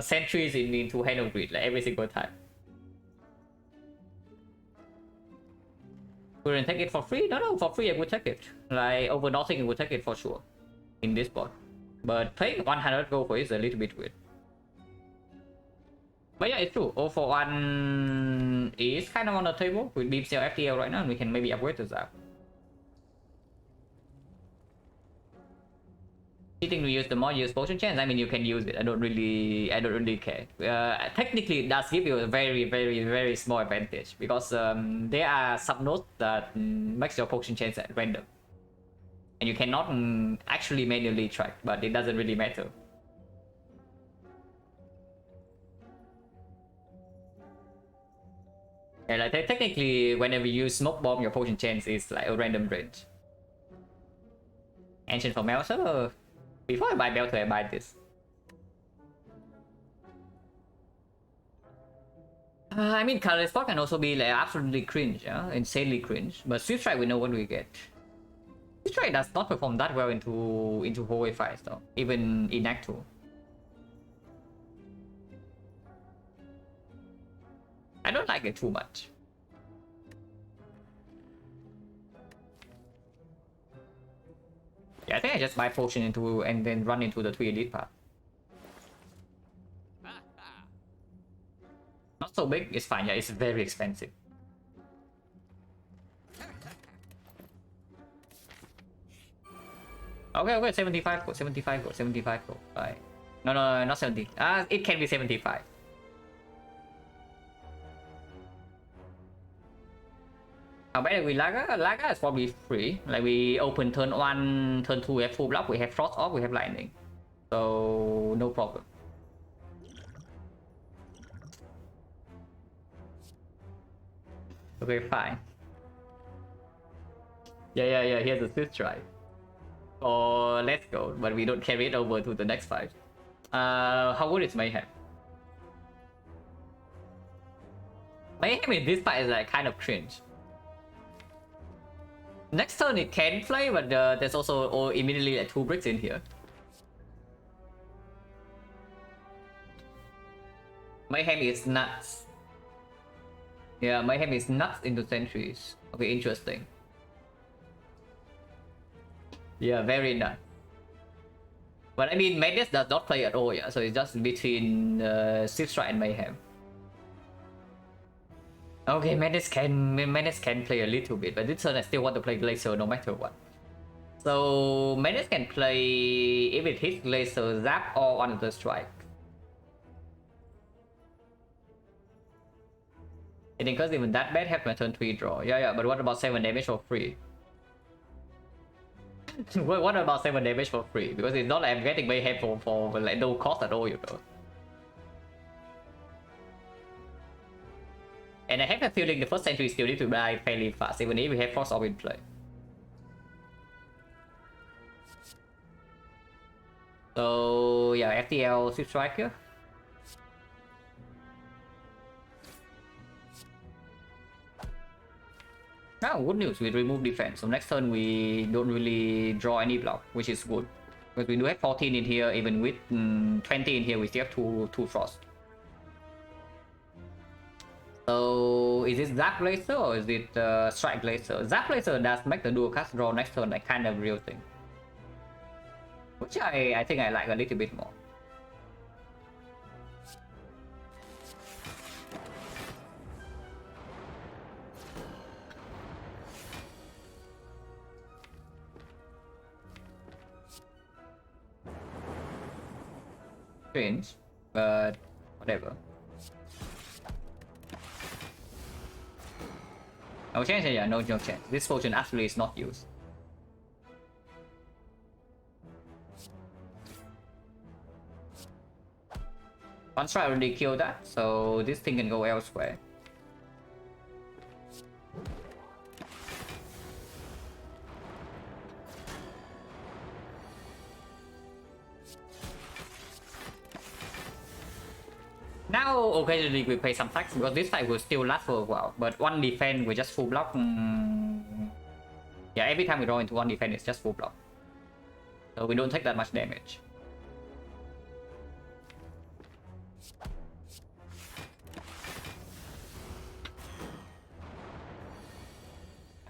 Sentries into Hand of Greed like every single time. Wouldn't take it for free? No, for free I would take it. Like over nothing, I would take it for sure in this spot. But paying 100 gold for it is a little bit weird. But yeah, it's true. 0 for 1 is kind of on the table with Beam Cell FTL right now, and we can maybe upgrade to that. You think we use the more used Potion Chance? I mean, you can use it. I don't really care. Technically, it does give you a very small advantage because there are subnodes that makes your Potion Chance at random, and you cannot actually manually track, but it doesn't really matter. Yeah, like technically, whenever you Smoke Bomb, your Potion Chance is like a random range. Ancient for Melter. Before I buy Melter, I buy this. I mean, Colorless Spot can also be like absolutely cringe, yeah? Insanely cringe. But Swift Strike, we know what we get. Swift Strike does not perform that well into hallway fights though, even in Act 2. I don't like it too much. Yeah, I think I just buy Potion into and then run into the 3 elite path. Not so big, it's fine. Yeah, it's very expensive. Okay, 75 gold, 75 gold, 75 gold. Right. No, not 70. It can be 75. How bad we Laga? Laga is probably free. Like we open turn 1, turn 2 we have full block, we have Frost Off, we have Lightning. So no problem. Okay, fine. Yeah, here's a Swift Strike. Or let's go, but we don't carry it over to the next fight. How good is Mayhem? Mayhem in this fight is like kind of cringe. Next turn it can play, but there's also immediately like 2 bricks in here. Mayhem is nuts. Yeah, Mayhem is nuts into Sentries. Okay, interesting. Yeah, very nuts. But I mean, Madness does not play at all, yeah, so it's just between Swift Strike and Mayhem. Okay, Madness can play a little bit, but this turn I still want to play Glacier no matter what. So Madness can play if it hits Glacier, Zap, or on the strike. It because even that bad have my turn 3 draw. Yeah, but what about 7 damage for free? What about 7 damage for free? Because it's not like I'm getting Mayhem for like no cost at all, you know. And I have a feeling the first Sentry still need to die fairly fast, even if we have Frost Orb in play. So yeah, FTL Swift Striker. Now, good news, we remove defense. So next turn we don't really draw any block, which is good. Because we do have 14 in here, even with 20 in here, we still have two frost. So is it Zap Laser or is it Strike Laser? Zap Laser does make the dual cast draw next turn like kind of real thing. Which I think I like a little bit more. Strange, but whatever. No change, yeah, no change. This potion actually is not used. One strike already killed that, so this thing can go elsewhere. Now, occasionally we play some attacks because this fight will still last for a while. But one defense we just full block. Yeah, every time we draw into one defense, it's just full block. So we don't take that much damage.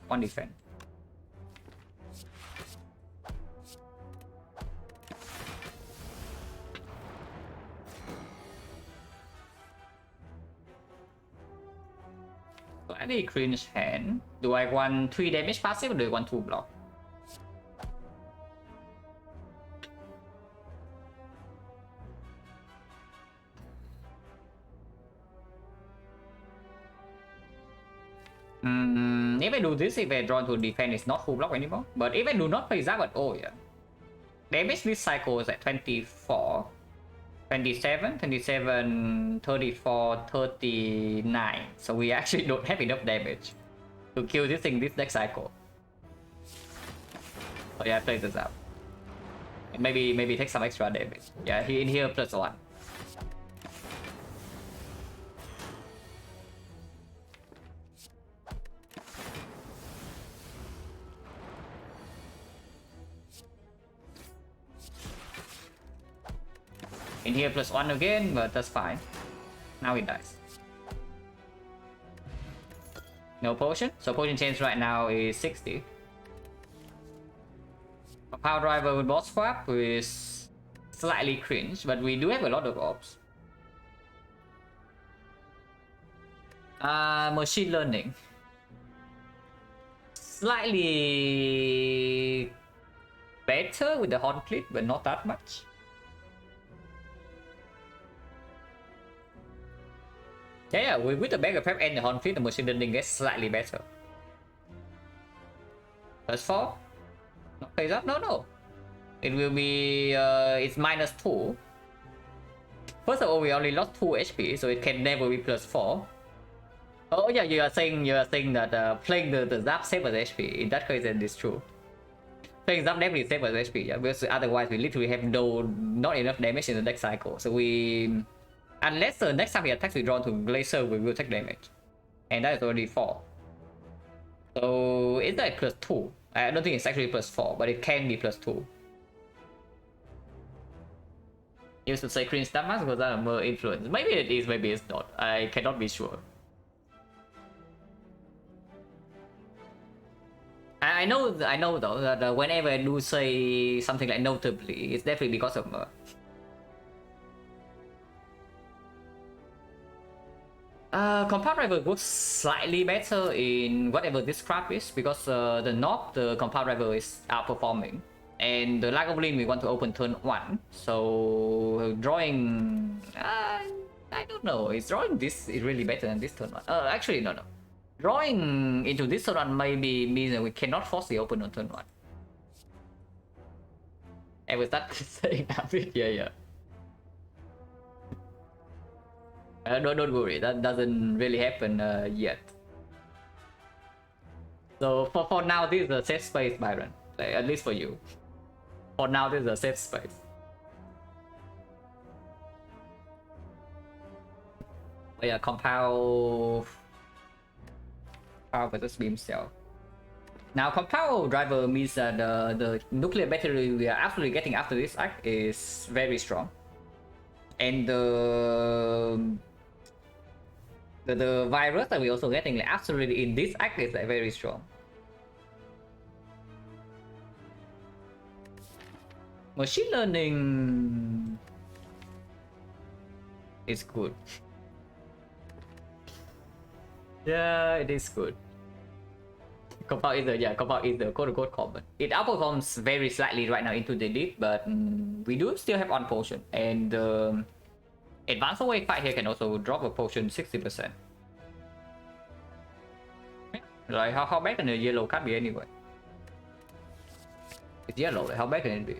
One defense. So any cringe hand. Do I want 3 damage passive or do I want 2 block? If I do this, if I draw to defense, it's not full block anymore. But if I do not play Zap at all, yeah. Damage this cycle is at 24. 27, 27, 34, 39. So we actually don't have enough damage to kill this thing this next cycle. So yeah, I play this out. And maybe take some extra damage. Yeah, he in here +1. In here +1 again, but that's fine. Now it dies. No potion, so potion change right now is 60. A power driver with boss swap is slightly cringe, but we do have a lot of orbs. Machine learning. Slightly better with the horn clip, but not that much. Yeah, with the bag of prep and the horn flip, the machine learning gets slightly better. +4? No, plays up? No. It will be, it's -2. First of all, we only lost 2 HP, so it can never be +4. Oh yeah, you are saying that playing the Zap saves HP. In that case, then it's true. Playing Zap definitely saves HP, yeah, because otherwise we literally have not enough damage in the next cycle. So we... Unless the next time we attack we draw to Glacier, we will take damage. And that is already 4. So it's like +2. I don't think it's actually +4, but it can be +2. Used to say cringe that much because I'm more influence. Maybe it is, maybe it's not. I cannot be sure. I know though that whenever I do say something like notably, it's definitely because of Mer. Compound Rival works slightly better in whatever this crap is because the knob, the Compound Rival is outperforming. And the Lack of Lean we want to open turn 1. So drawing... I don't know. Is drawing this is really better than this turn 1? Actually, no. Drawing into this turn 1 maybe means that we cannot force the open on turn 1. And we start saying that. Yeah. Don't worry, that doesn't really happen yet. So for now, this is a safe space, Byron. Like, at least for you. For now, this is a safe space. Yeah, compound power versus beam cell. Now, compound driver means that the nuclear battery we are actually getting after this act is very strong, and the virus that we're also getting like, absolutely in this act is like very strong. Machine learning is good. Yeah, it is good. Compound is the quote-unquote common. It outperforms very slightly right now into the elite, but we do still have one potion, and advanced awake fight here can also drop a potion 60%. Like how bad can a yellow card be anyway? It's yellow, like how bad can it be?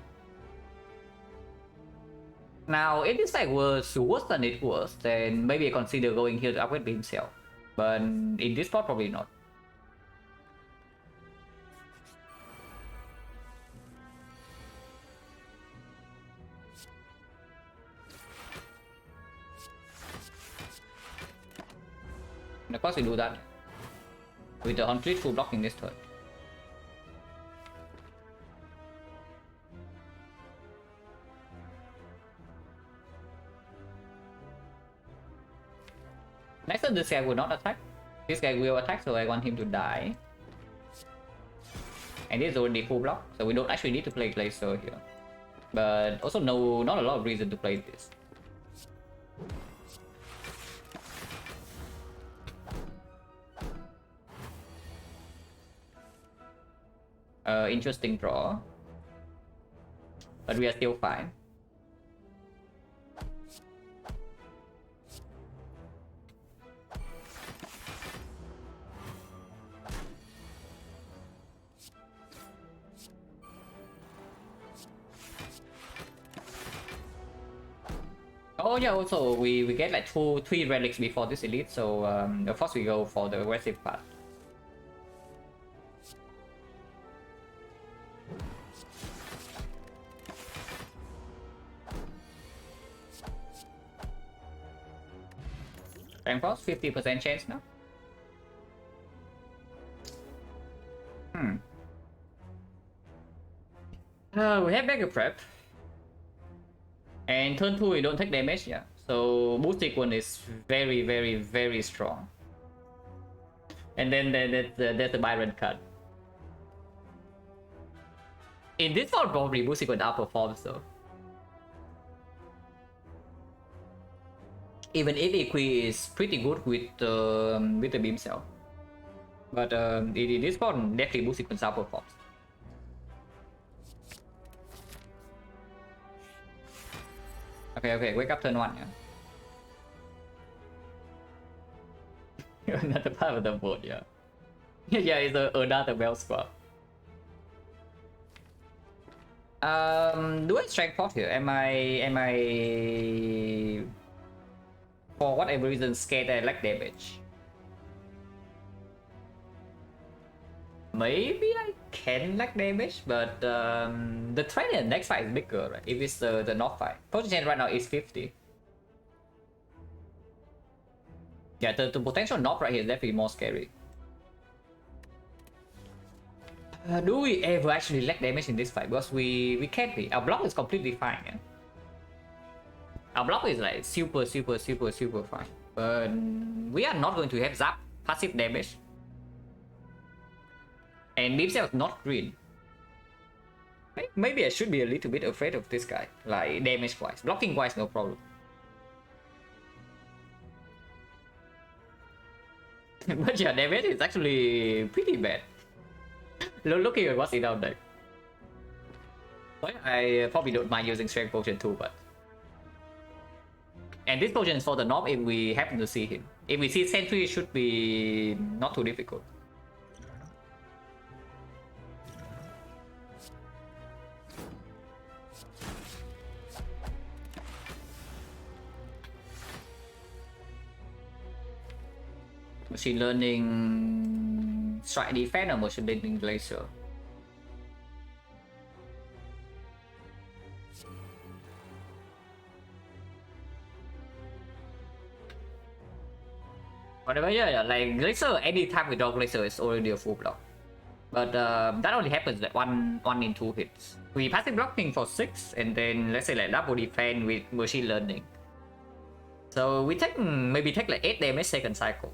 Now, if this deck was worse than it was, then maybe I consider going here to upgrade beam cell. But in this spot, probably not. And of course, we do that with the complete full blocking this turn. Next turn, this guy will not attack. This guy will attack, so I want him to die. And this is already full block, so we don't actually need to play Glacier here. But also not a lot of reason to play this. Interesting draw. But we are still fine. Oh yeah, also we get like 3 relics before this elite, so of course we go for the aggressive part. Rank boss, 50% chance now. We have Mega Prep. And turn 2 we don't take damage, yeah. So boost sequence is very strong. And then there's the Byron card. In this one probably boost sequence outperforms though. Even if Equi is pretty good with the beam cell. But in this one definitely boost sequence outperforms. Okay, wake up turn 1, yeah. Another part of the board, yeah. Yeah, it's another bell squad. Do I strike pot here? Am I for whatever reason scared that I lack damage? Maybe I can lack damage, but the trend in the next fight is bigger, right? If it's the North fight. Potential right now is 50. Yeah, the potential North right here is definitely more scary. Do we ever actually lack damage in this fight? Because we can't be. Our block is completely fine, yeah? Our block is like super fine. But we are not going to have zap passive damage. And beam cell is not green. Maybe I should be a little bit afraid of this guy. Like damage wise. Blocking wise, no problem. But yeah, damage is actually pretty bad. Looking at what's in our deck. I probably don't mind using strength potion too, but. And this potion is for the North if we happen to see him. If we see Sentry, it should be not too difficult. Machine learning strike defense or machine learning laser? Whatever, yeah, like Glacier, anytime we draw Glacier, it's already a full block. But that only happens like one in 2 hits. We passive blocking for 6, and then let's say like double defense with machine learning. So we maybe take like 8 damage second cycle.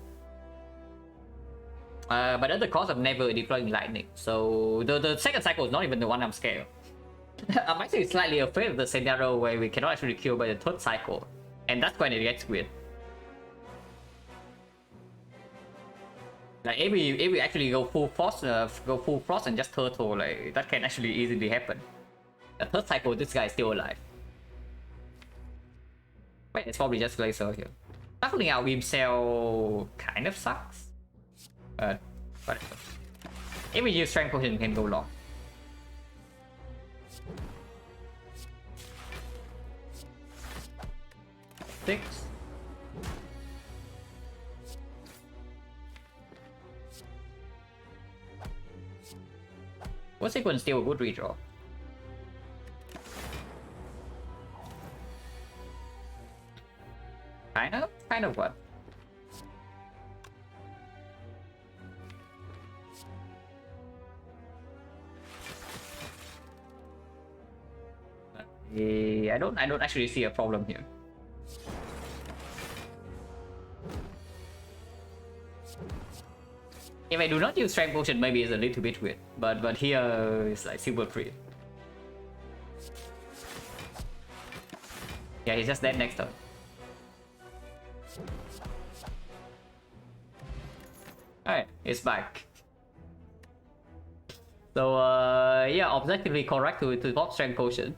But at the cost of never deploying lightning. So the second cycle is not even the one I'm scared of. I'm actually slightly afraid of the scenario where we cannot actually kill by the 3rd cycle. And that's when it gets weird. Like if we actually go full frost and just turtle, like that can actually easily happen. The 3rd cycle, this guy is still alive. Wait, it's probably just Glacier here. Shuffling out Beam Cell kind of sucks. Whatever. If we use Strength Potion, we can go long. Six. What sequence still a good redraw? Kind of what? I don't actually see a problem here. If I do not use Strength Potion, maybe it's a little bit weird, but here it's like super free. Yeah, he's just dead next turn. Alright, it's back. So yeah, objectively correct to pop Strength Potion.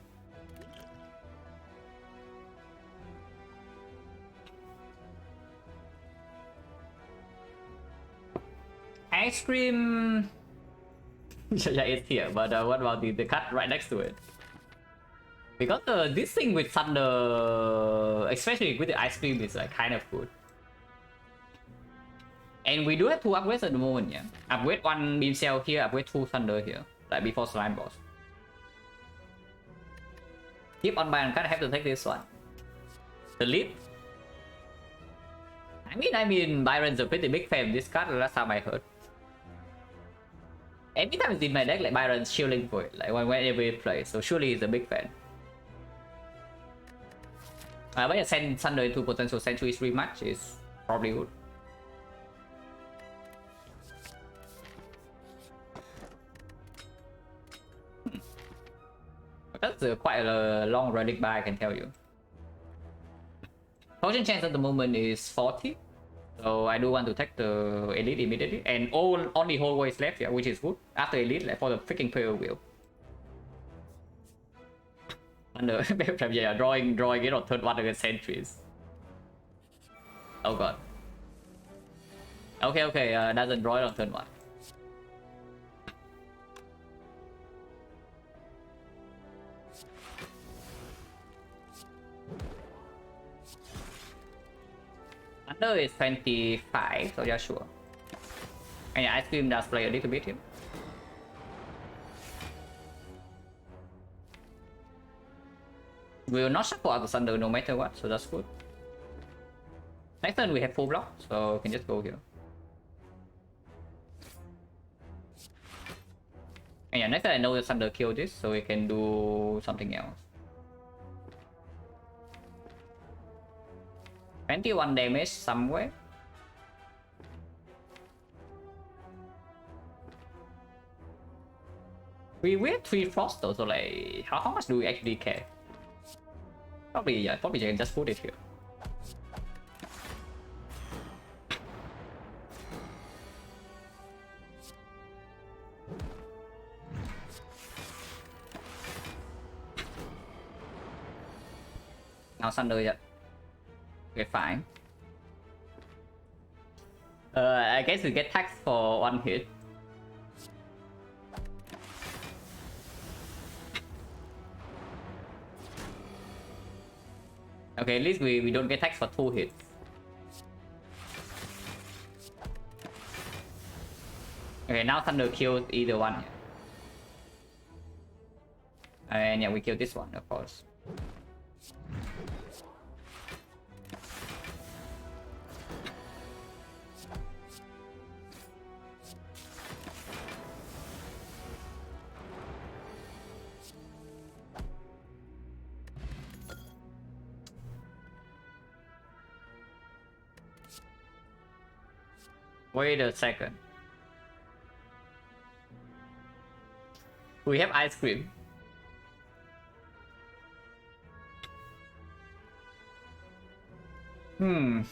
Ice cream. Yeah, it's here, but what about the cut right next to it? Because this thing with thunder, especially with the ice cream, is like kind of good. And we do have 2 upgrades at the moment, yeah. Upgrade 1 beam cell here, upgrade 2 thunder here, like before slime boss. Keep on by, I kind of have to take this one. The lead. I mean, Byron's a pretty big fan of this card. Last time I heard. Every time it's in my deck, like Byron's shielding for it, like whenever it plays. So surely he's a big fan. But yeah, send Thunder into potential Centuries rematch is probably good. That's quite a long relic buy, I can tell you. Potion chance at the moment is 40. So I do want to take the elite immediately, and only whole ways left, yeah, which is good. After elite, like for the freaking prayer wheel. Under yeah, drawing it on turn 1 against sentries. Oh god. Okay, doesn't draw it on turn 1. Under is 25, so yeah, sure. And yeah, Ice Cream does play a little bit here. We will not shuffle out the Thunder no matter what, so that's good. Next turn we have full block, so we can just go here. And yeah, next turn I know the Thunder killed this, so we can do something else. 21 damage somewhere. We have 3 frost though, so like how much do we actually care? Probably yeah, probably you can just put it here. Now Thunder yet. Okay, fine. I guess we get taxed for 1 hit. Okay, at least we don't get taxed for 2 hits. Okay, now Thunder kills either one here. And yeah, we kill this one, of course. Wait a second. We have ice cream. Hmm.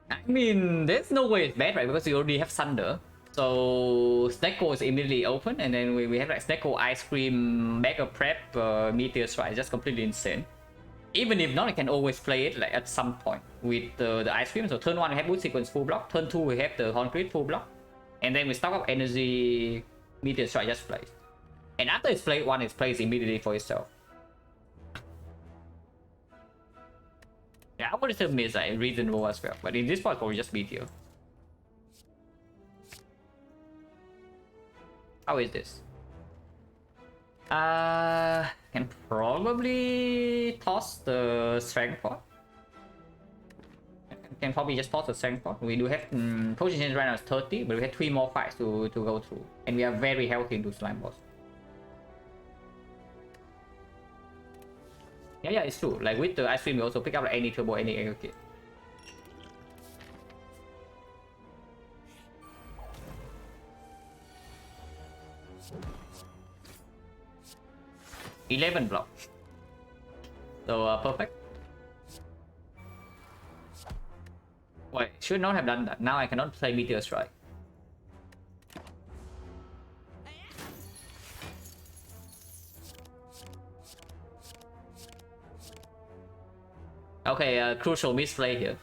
I mean, there's no way it's bad, right? Because we already have Thunder. So XecnaR is immediately open, and then we have like XecnaR Ice Cream, Mega Prep, Meteor Strike, just completely insane. Even if not, I can always play it like at some point with the Ice Cream. So turn 1 we have Boot Sequence full block, turn 2 we have the Concrete full block, and then we stock up energy, Meteor Strike just plays. And after it's played, one is plays immediately for itself. Yeah, I would assume it's like reasonable as well, but in this part, probably just Meteor. How is this? Can probably toss the strength pot. Can probably just toss the strength pot. We do have potion change right now is 30, but we have 3 more fights to go through, and we are very healthy into slime boss. Yeah, it's true. Like with the ice cream, we also pick up like any turbo, any air kit. $11 block. So perfect. Wait, should not have done that. Now I cannot play Meteor Strike. Okay, crucial misplay here.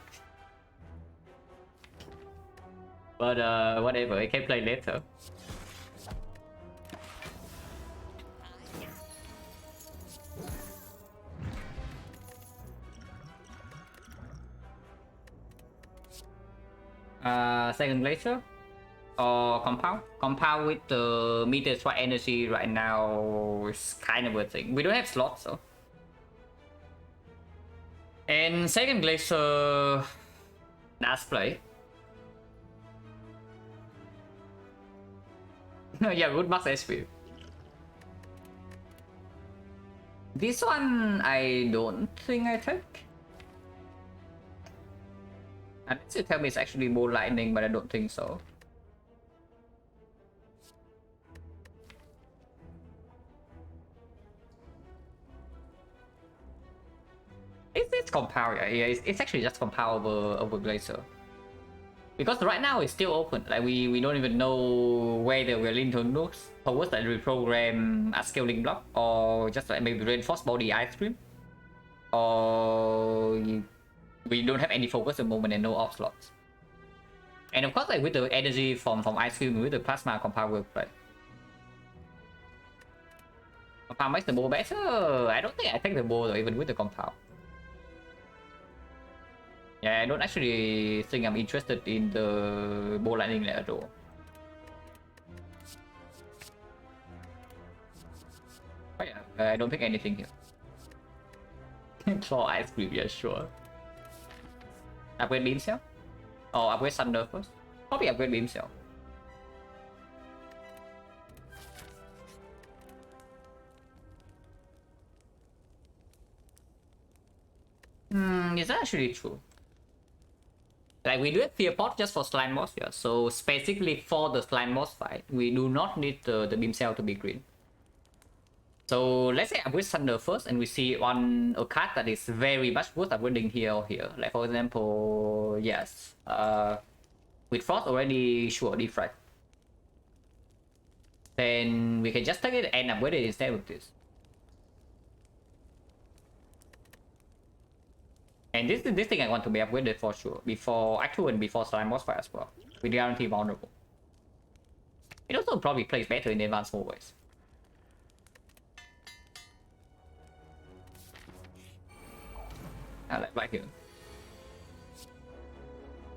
But whatever, I can play later. Second Glacier or Compound? Compound with the Meteor Strike energy right now is kind of a thing. We don't have slots, so. And second Glacier, that's play. Yeah, good max HP. This one, I don't think I take. Unless you tell me it's actually more lightning, but I don't think so. It's compound, yeah, it's actually just compound over Glacier. Because right now it's still open, like we don't even know whether we're leaning towards like reprogram a scaling block, or just like maybe reinforce body ice cream, or we don't have any focus at the moment and no off slots. And of course, like with the energy from ice cream, with the plasma compound will play. Compound makes the bow better. I don't think I take the bow though, even with the compound. Yeah, I don't actually think I'm interested in the bow lightning at all. Oh yeah, I don't pick anything here. Claw ice cream, yeah, sure. Upgrade beam cell? Or upgrade thunder first? Probably upgrade beam cell. Is that actually true? Like we do have fear pot just for slime boss, yeah. So specifically for the slime boss fight, we do not need the beam cell to be green. So let's say upgrade thunder first, and we see on a card that is very much worth upgrading here or here. Like for example, yes, with frost already sure deep fried. Then we can just take it and upgrade it instead with this. And this thing I want to be upgraded for sure before actual and before slime boss fight as well. We guarantee vulnerable. It also probably plays better in advanced ways. Like right here.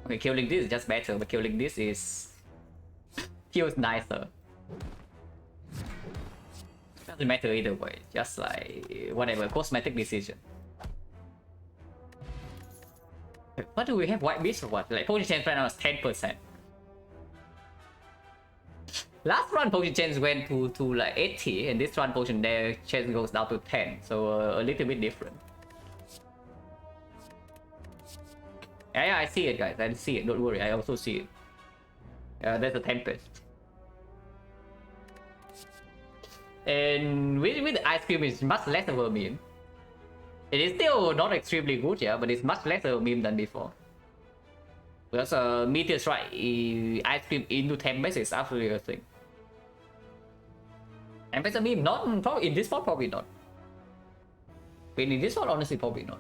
Okay, killing this is just better, but killing this is feels nicer. Doesn't matter either way, just like whatever, cosmetic decision. What do we have? White beast or what? Like potion chance right now is 10%. Last run potion chance went to like 80, and this run potion there chance goes down to 10, so a little bit different. Yeah, I see it, guys. I see it. Don't worry. I also see it. There's a Tempest. And with ice cream, it's much less of a meme. It is still not extremely good, yeah, but it's much less of a meme than before. Because Meteor Strike ice cream into Tempest is absolutely a thing. Tempest a meme, not probably in this one, probably not. But in this one, honestly, probably not.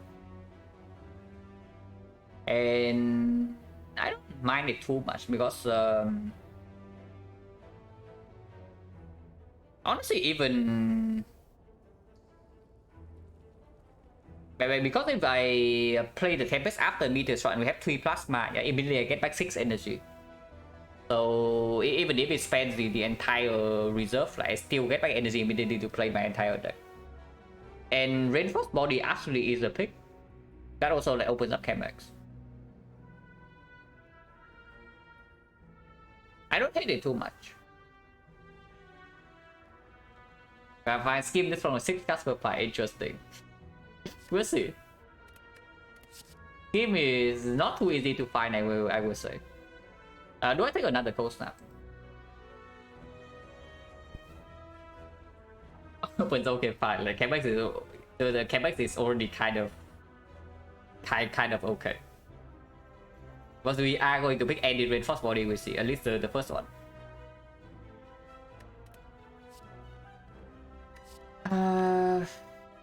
And I don't mind it too much because honestly, even because if I play the Tempest after Meteor Strike and we have 3 plasma, yeah, immediately I get back 6 energy. So even if it spends the entire reserve, like, I still get back energy immediately to play my entire deck. And Reinforced Body actually is a pick. That also like opens up Chemex. I don't hate it too much. If I skim this from a 6 cast per pie, interesting. We'll see. Skim is not too easy to find, I will say. Do I take another Cold Snap? Opens okay, fine. Like Chemex is the Chemex is already kind of okay. Because we are going to pick any Reinforced Body we see, at least the first one.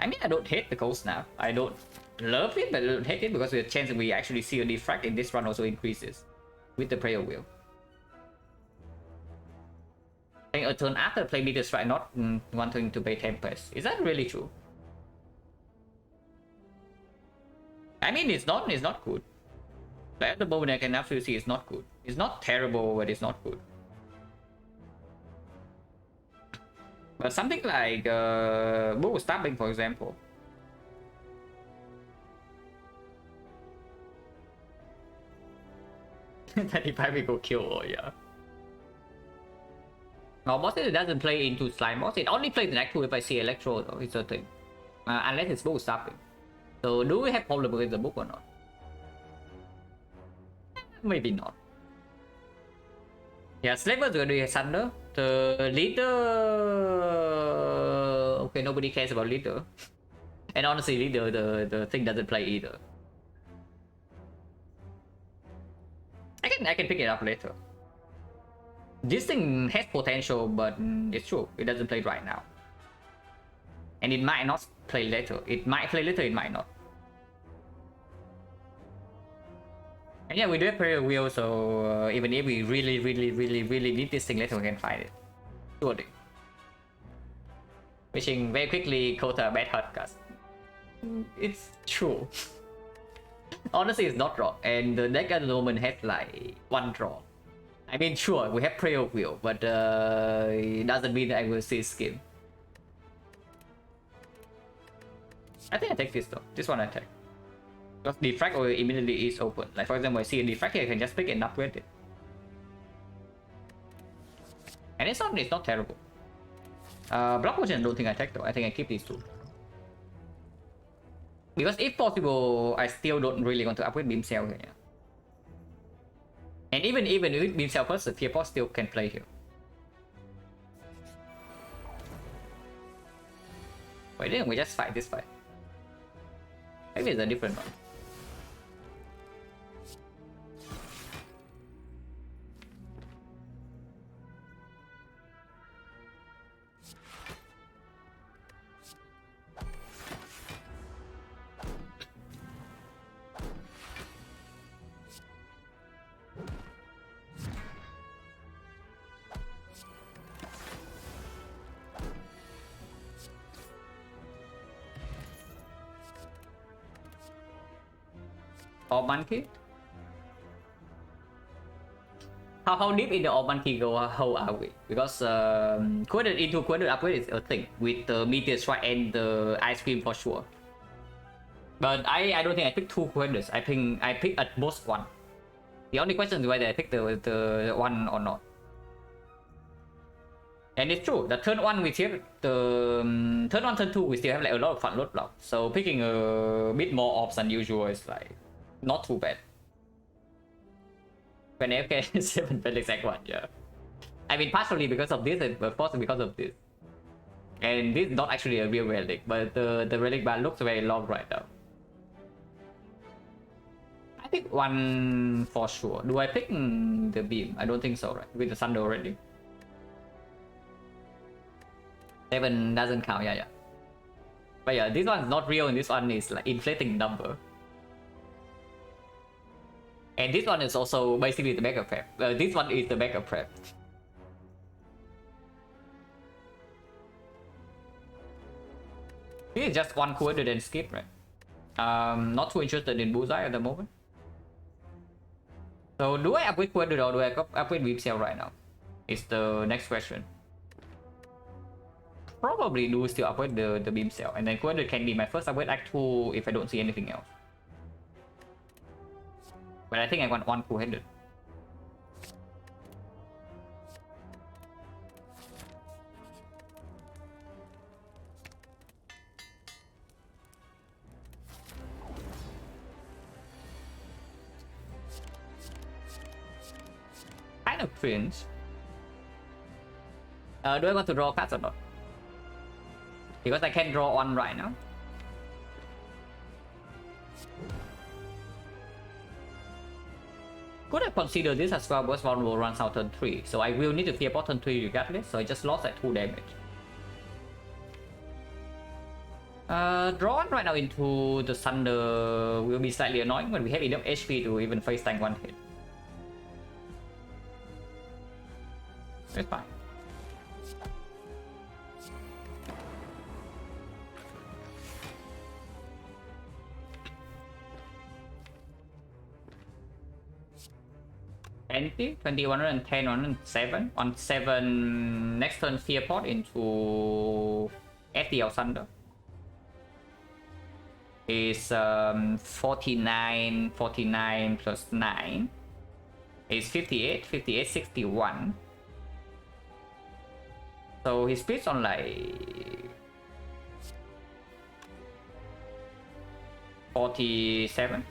I mean, I don't hate the Cold Snap. I don't love it, but I don't hate it because the chance that we actually see a defract in this run also increases with the Prayer Wheel. I think a turn after play Meteor Strike, not wanting to pay Tempest. Is that really true? I mean, it's not good. But at the moment, I can absolutely see it's not good. It's not terrible, but it's not good. But something like Bull Stabbing, for example. 35 we go kill, oh yeah. No, boss it doesn't play into slime boss. It only plays in Act 2 if I see Electro, though. It's a thing. Unless it's Bull Stabbing. So do we have problem with the book or not? Maybe not. Yeah, Slaver's gonna be a Thunder. The leader... Okay, nobody cares about leader. And honestly, leader, the thing doesn't play either. I can pick it up later. This thing has potential, but it's true. It doesn't play right now. And it might not play later. It might play later, it might not. And yeah, we do have Prayer Wheel, so even if we really need this thing later, we can find it. Surely. Wishing very quickly Kota bad Hardcast. It's true. Honestly, it's not wrong. And the deck at the moment has like 1 draw. I mean, sure, we have Prayer Wheel, but it doesn't mean that I will see skin. I think I take this though. This one I take. Because defract immediately is open. Like for example, I see a defract here, I can just pick it and upgrade it. And it's not terrible. Block Potion I don't think I take though. I think I keep these 2. Because if possible, I still don't really want to upgrade Beam Cell here. Yeah. And even with Beam Cell first, the Fear Pot still can play here. Why didn't we just fight this fight? Maybe it's a different one. Or monkey? How deep in the All Monkey go? How are we? Because quaded upgrade is a thing with the Meteor Strike and the Ice Cream for sure. But I don't think I pick 2 quaders. I pick at most 1. The only question is whether I pick the 1 or not. And it's true. The turn 1 we still turn 1, turn 2 we still have like a lot of fun load block. So picking a bit more ops than usual is like not too bad. when AFK 7 Felix Act 1, yeah. I mean, partially because of this, and of course because of this. And this is not actually a real relic, but the relic bar looks very long right now. I think 1 for sure. Do I pick the beam? I don't think so, right? With the thunder already. 7 doesn't count, yeah. But yeah, this one's not real and this one is like inflating number. And this one is also basically the backup prep. This one is the backup prep. This is just 1 quarter then skip, right? Not too interested in Bullseye at the moment. So do I upgrade quarter or do I upgrade Beam Cell right now? Is the next question. Probably do still upgrade the Beam Cell, and then quarter can be my first upgrade Act 2 if I don't see anything else. But I think I want 1 two-handed. Kind of cringe. Do I want to draw cards or not? Because I can draw 1 right now. Could have considered this as well, but one will run out turn 3. So I will need to clear turn 3 regardless, so I just lost at 2 damage. Draw 1 right now into the Thunder will be slightly annoying when we have enough HP to even face tank 1 hit. It's fine. $20, $20, 110, 107. On 7 next turn Fear Pot into FTL Thunder. Is 49 plus 9 is 58, 61. So he splits on like 47.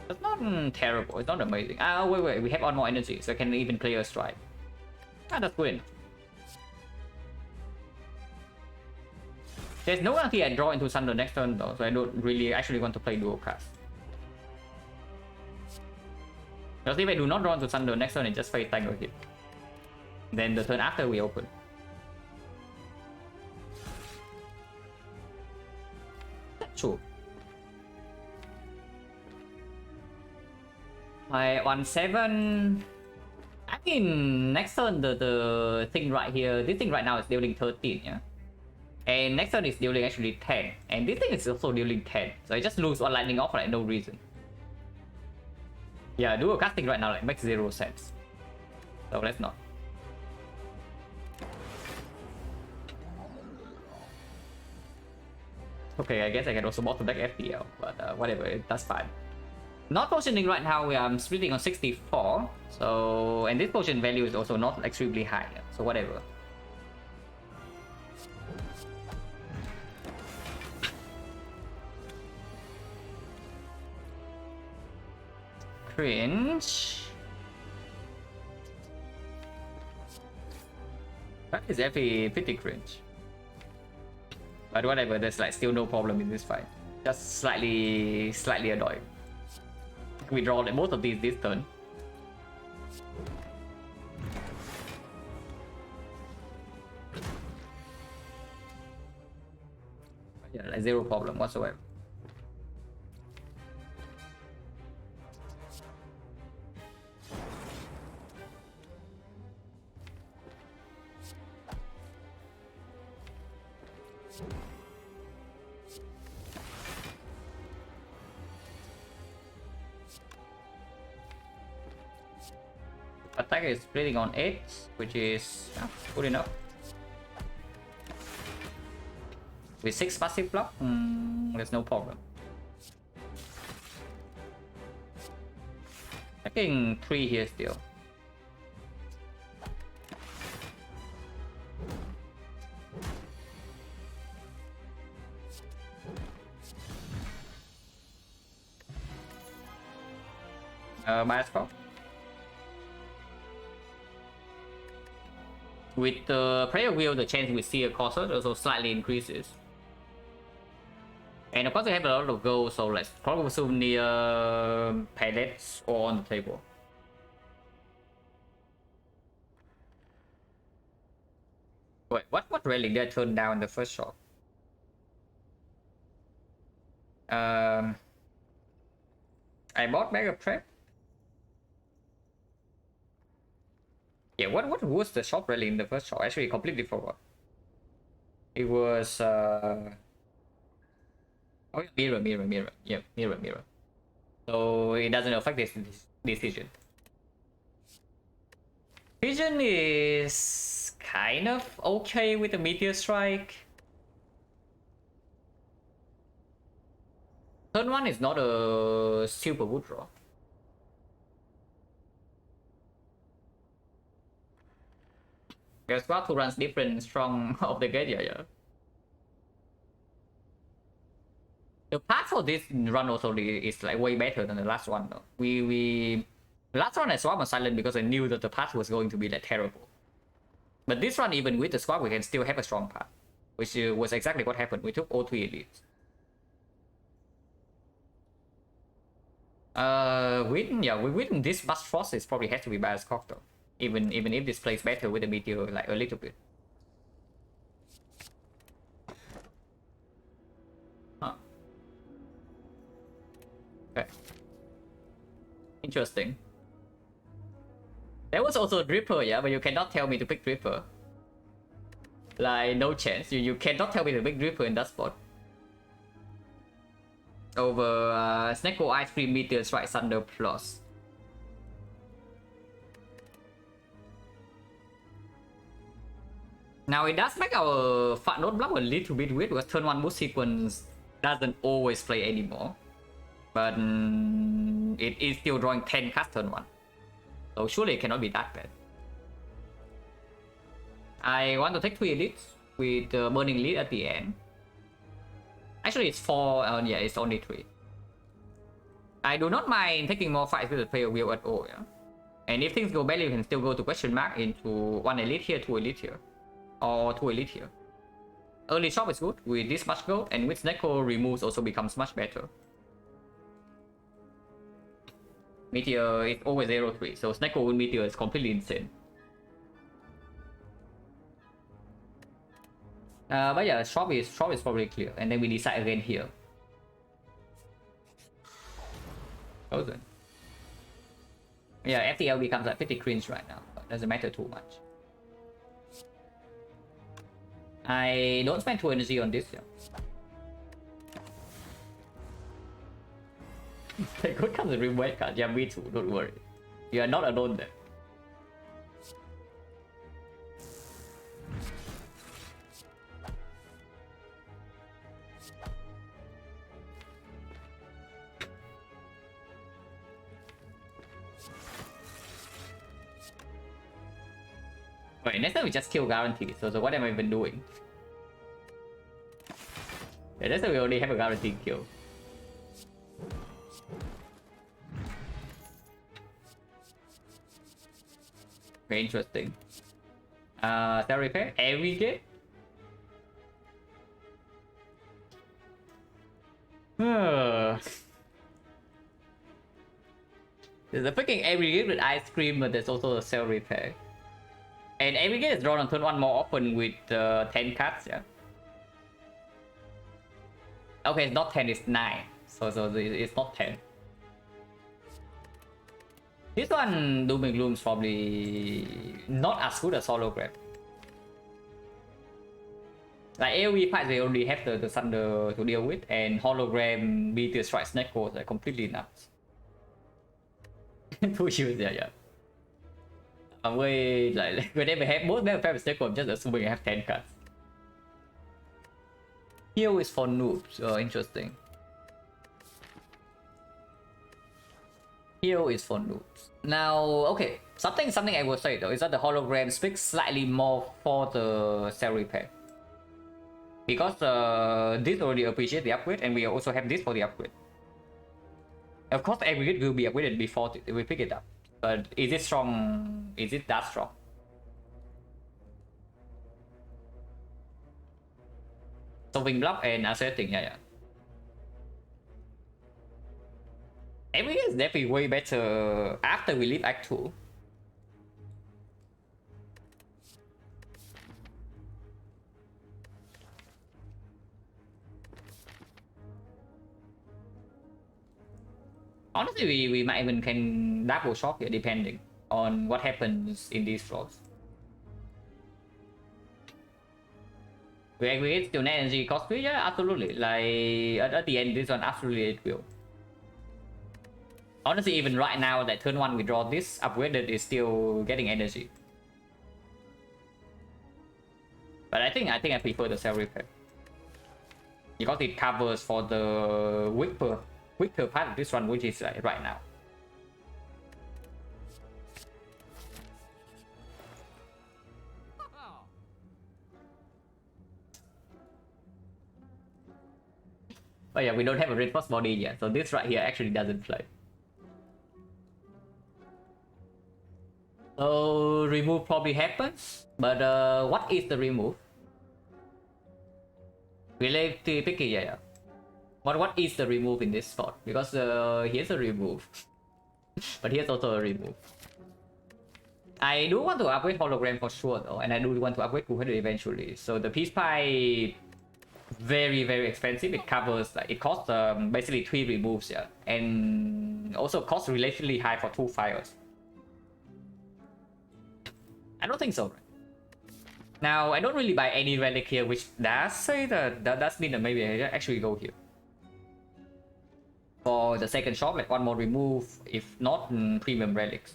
It's not terrible, it's not amazing. Wait, we have on more energy, so I can even play a strike. That's good. There's no guarantee I draw into Thunder next turn though, so I don't really actually want to play dual cast. Because if I do not draw into Thunder next turn, it just face tank or hit. Then the turn after we open. That's true. My 1-7. I mean, next turn the thing right here, this thing right now is dealing 13, yeah. And next turn is dealing actually 10, and this thing is also dealing 10. So I just lose one lightning off for like no reason. Yeah, dual casting right now like makes 0 sense. So let's not. Okay, I guess I can also bottom deck FTL, but whatever, that's fine. Not potioning right now, I'm splitting on 64, so and this potion value is also not extremely high, so whatever. Cringe. That is actually pretty cringe. But whatever, there's like still no problem in this fight. Just slightly annoying. We draw both of these this turn. Yeah, like 0 problem whatsoever. Attack is splitting on 8, which is good enough. With 6 passive block, there's no problem. Attacking 3 here still. Bias Clock. With the player wheel, the chance we see a concert also slightly increases. And of course, we have a lot of gold, so let's probably souvenir pallets or on the table. Wait, what relic did I turn down in the first shot? I bought Mega Prep. Yeah, what was the shop relic in the first shot? Actually, completely forgot. It was oh yeah, mirror. Yeah, mirror. So it doesn't affect this decision. Vision is kind of okay with the Meteor Strike. Turn 1 is not a super good draw. There's got 2 runs different strong of the gate, yeah. The path for this run also is like way better than the last one though. The last one I swapped on Silent because I knew that the path was going to be like terrible. But this one, even with the swap, we can still have a strong path, which was exactly what happened. We took all 3 elites. With this Bust Frost, it probably has to be Bias Cock though. Even if this plays better with the Meteor like a little bit. Huh. Okay. Interesting. There was also a Dripper, yeah, but you cannot tell me to pick Dripper. Like, no chance. You cannot tell me to pick Dripper in that spot. Over Snecko Ice Cream Meteor Strike Thunder Plus. Now it does make our Fat Note block a little bit weird because turn 1 boost sequence doesn't always play anymore. But it is still drawing 10 cards turn 1. So surely it cannot be that bad. I want to take 3 elites with the burning lead at the end. Actually it's 4, yeah, it's only 3. I do not mind taking more fights with the player wheel at all, yeah. And if things go badly, you can still go to question mark into 1 elite here, 2 elite here. Or 2 elite here. Early shop is good with this much gold, and with Snecko removes also becomes much better. Meteor is always 0-3, so Snecko with Meteor is completely insane. But yeah, shop is probably clear, and then we decide again here. Frozen. Yeah, FTL becomes like 50 cringe right now, but doesn't matter too much. I don't spend 2 energy on this, yeah. The good comes a remote card, yeah, me too, don't worry. You are not alone there. Wait, next time we just kill guarantee, so what am I even doing? Yeah, next time we only have a guaranteed kill. Very interesting. Cell repair every game? There's a freaking every game with ice cream, but there's also a cell repair. And every game is drawn on turn 1 more often with 10 cards, yeah. Okay, it's not 10, it's 9. So it's not 10. This one, Doom and Gloom, is probably not as good as Hologram. Like AoE fights, they only have the Thunder to deal with, and Hologram, Meteor Strike, Snecko are completely nuts. 2 shields, yeah. Like whenever I have both Mega Prep and Snecko, I'm just assuming I have 10 cards. Heal is for noobs. Oh, interesting. Heal is for noobs. Now, okay, something I will say though is that the hologram speaks slightly more for the cell repair. Because this already appreciates the upgrade, and we also have this for the upgrade. Of course, aggregate will be upgraded before we pick it up. But is it strong? Is it that strong? Solving block and asserting, yeah. Aggregate is definitely way better after we leave Act 2. Honestly, we might even can double shot here depending on what happens in these floors. We aggregate still net energy cost free? Yeah, absolutely. Like at the end, this one absolutely it will. Honestly, even right now, that turn 1 we draw this upgraded is still getting energy. But I think I prefer the cell repair because it covers for the weaker part of this one, which is like right now. But yeah, we don't have a reinforced body yet, so this right here actually doesn't play. So remove probably happens, but what is the remove? Relative picky, yeah. What is the remove in this spot? Because here's a remove, but here's also a remove. I do want to upgrade hologram for sure though, and I do want to upgrade 200 eventually. So the peace pie, very expensive. It covers like it costs basically 3 removes, yeah, and also costs relatively high for 2 fires. I don't think so. Now I don't really buy any relic here, which does say that mean that maybe I actually go here for the second shop, like one more remove, if not premium relics.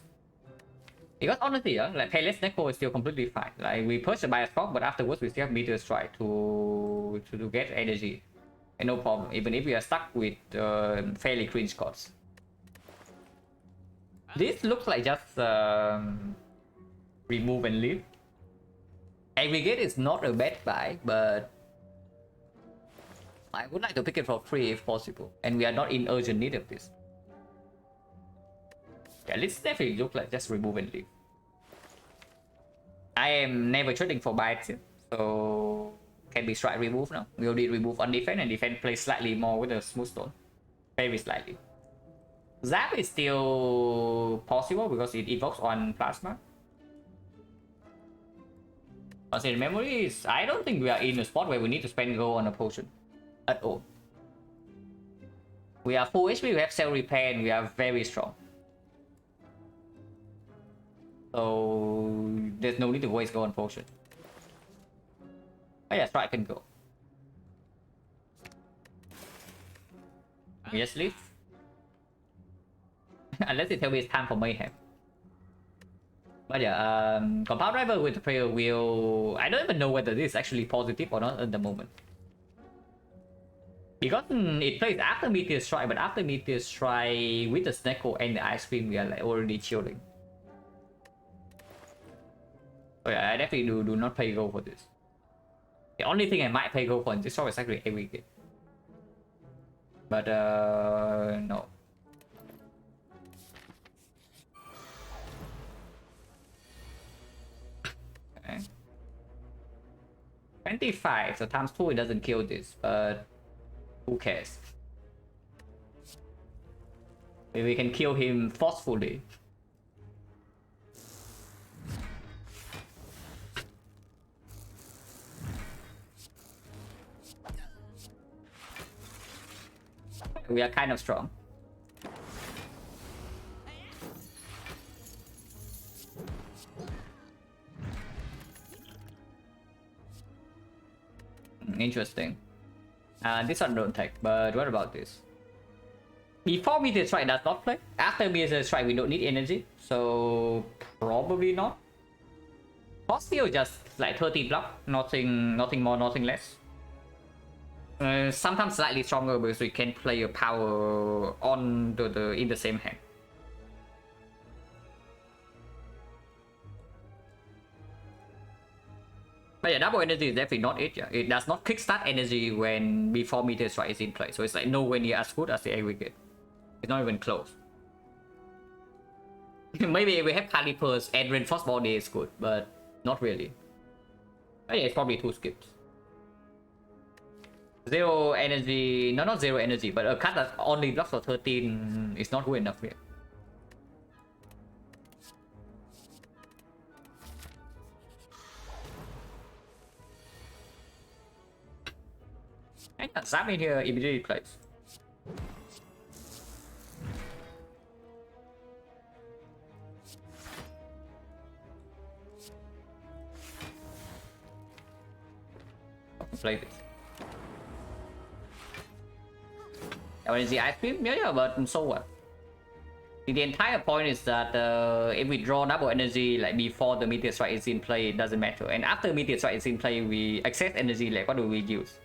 Because honestly, like Payless Neko is still completely fine. Like we push the Bioscope, but afterwards we still have Meteor Strike to get energy, and no problem. Even if we are stuck with fairly cringe cards. This looks like just remove and leave. Aggregate is not a bad buy, but I would like to pick it for free if possible, and we are not in urgent need of this. Yeah, this definitely looks like just remove and leave. I am never trading for bites, so can be strike remove now. We already remove on defense, and defense plays slightly more with a smooth stone, very slightly. Zap is still possible because it evokes on plasma. Consider memories. I don't think we are in a spot where we need to spend gold on a potion at all. We are full HP, we have cell repair, and we are very strong. So there's no need to waste gold on potion. Oh yeah, strike can go. We just leave. Unless you tell me it's time for mayhem. But yeah, compound driver with the prayer wheel. I don't even know whether this is actually positive or not at the moment. Because it plays after Meteor Strike, but after Meteor Strike with the Snecko and the ice cream, we are like already chilling. So yeah, I definitely do not pay gold for this. The only thing I might pay gold for in this shop is actually aggregate. But no. Okay. 25, so times 2 it doesn't kill this, but who cares? Maybe we can kill him forcefully. We are kind of strong. Interesting. This one don't take, but what about this? Before Meteor Strike does not play. After Meteor Strike we don't need energy, so probably not. Possible just like 30 block, nothing more, nothing less. Sometimes slightly stronger because we can play a power on in the same hand. But yeah, double energy is definitely not it. Yeah, it does not kickstart energy when before Meteor Strike is in play, so it's like nowhere near as good as the aggregate. It's not even close. Maybe if we have calipers and reinforced body is good, but not really. Oh, yeah, it's probably 2 skips. Zero energy, no, not zero energy, but a card that only blocks for 13 is not good enough here. And zap in here immediately plays. Play this. When is the ice cream? Yeah, but so what? The entire point is that if we draw double energy like before the meteor strike is in play, it doesn't matter. And after meteor strike is in play, we access energy. Like what do we use?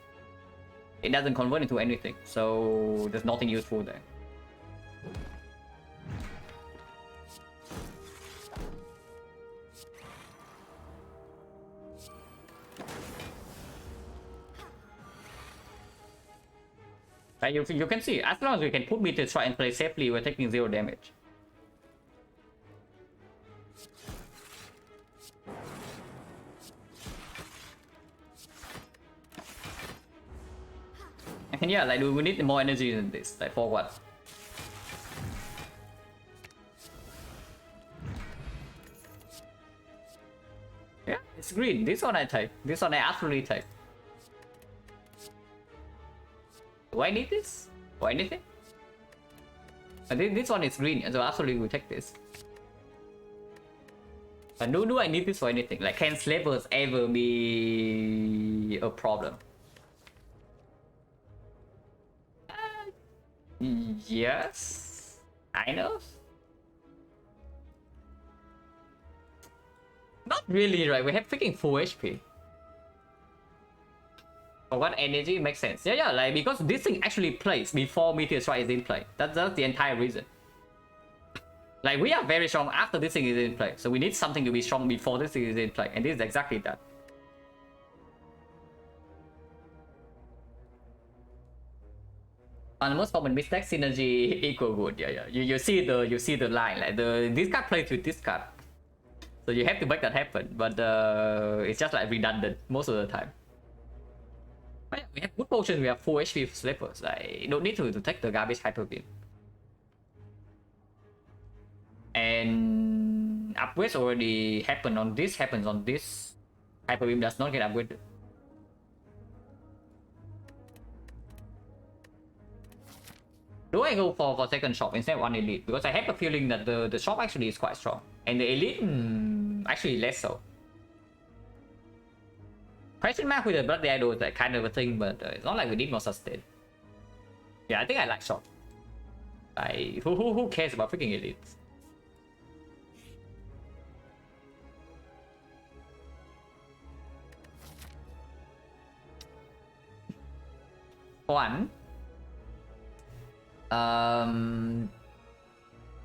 It doesn't convert into anything, so there's nothing useful there. You can see, as long as we can put meteor strike and play safely, we're taking 0 damage. And yeah, like we need more energy than this. Like for what? Yeah, it's green. This one I take. This one I absolutely take. Do I need this? Or anything? I think this one is green, so absolutely we take this. But do I need this for anything? Like, can slavers ever be a problem? Yes, kind of. Not really, right? We have freaking full HP. For what energy makes sense? Yeah, like because this thing actually plays before Meteor Strike is in play. That's the entire reason. Like we are very strong after this thing is in play, so we need something to be strong before this thing is in play, and this is exactly that. On the most common mistake, synergy equal good. Yeah. You see the line, like this card plays with this card, so you have to make that happen. But it's just like redundant most of the time. But yeah, we have good potions, we have full HP slippers. Like you don't need to take the garbage hyper beam. And upgrades already happen on this, happens on this. Hyper beam does not get upgraded. Do I go for second shop instead of one elite? Because I have a feeling that the shop actually is quite strong. And the elite, actually less so. Question mark with the blood idol is like kind of a thing, but it's not like we need more sustain. Yeah, I think I like shop. Like, who cares about freaking elites? One.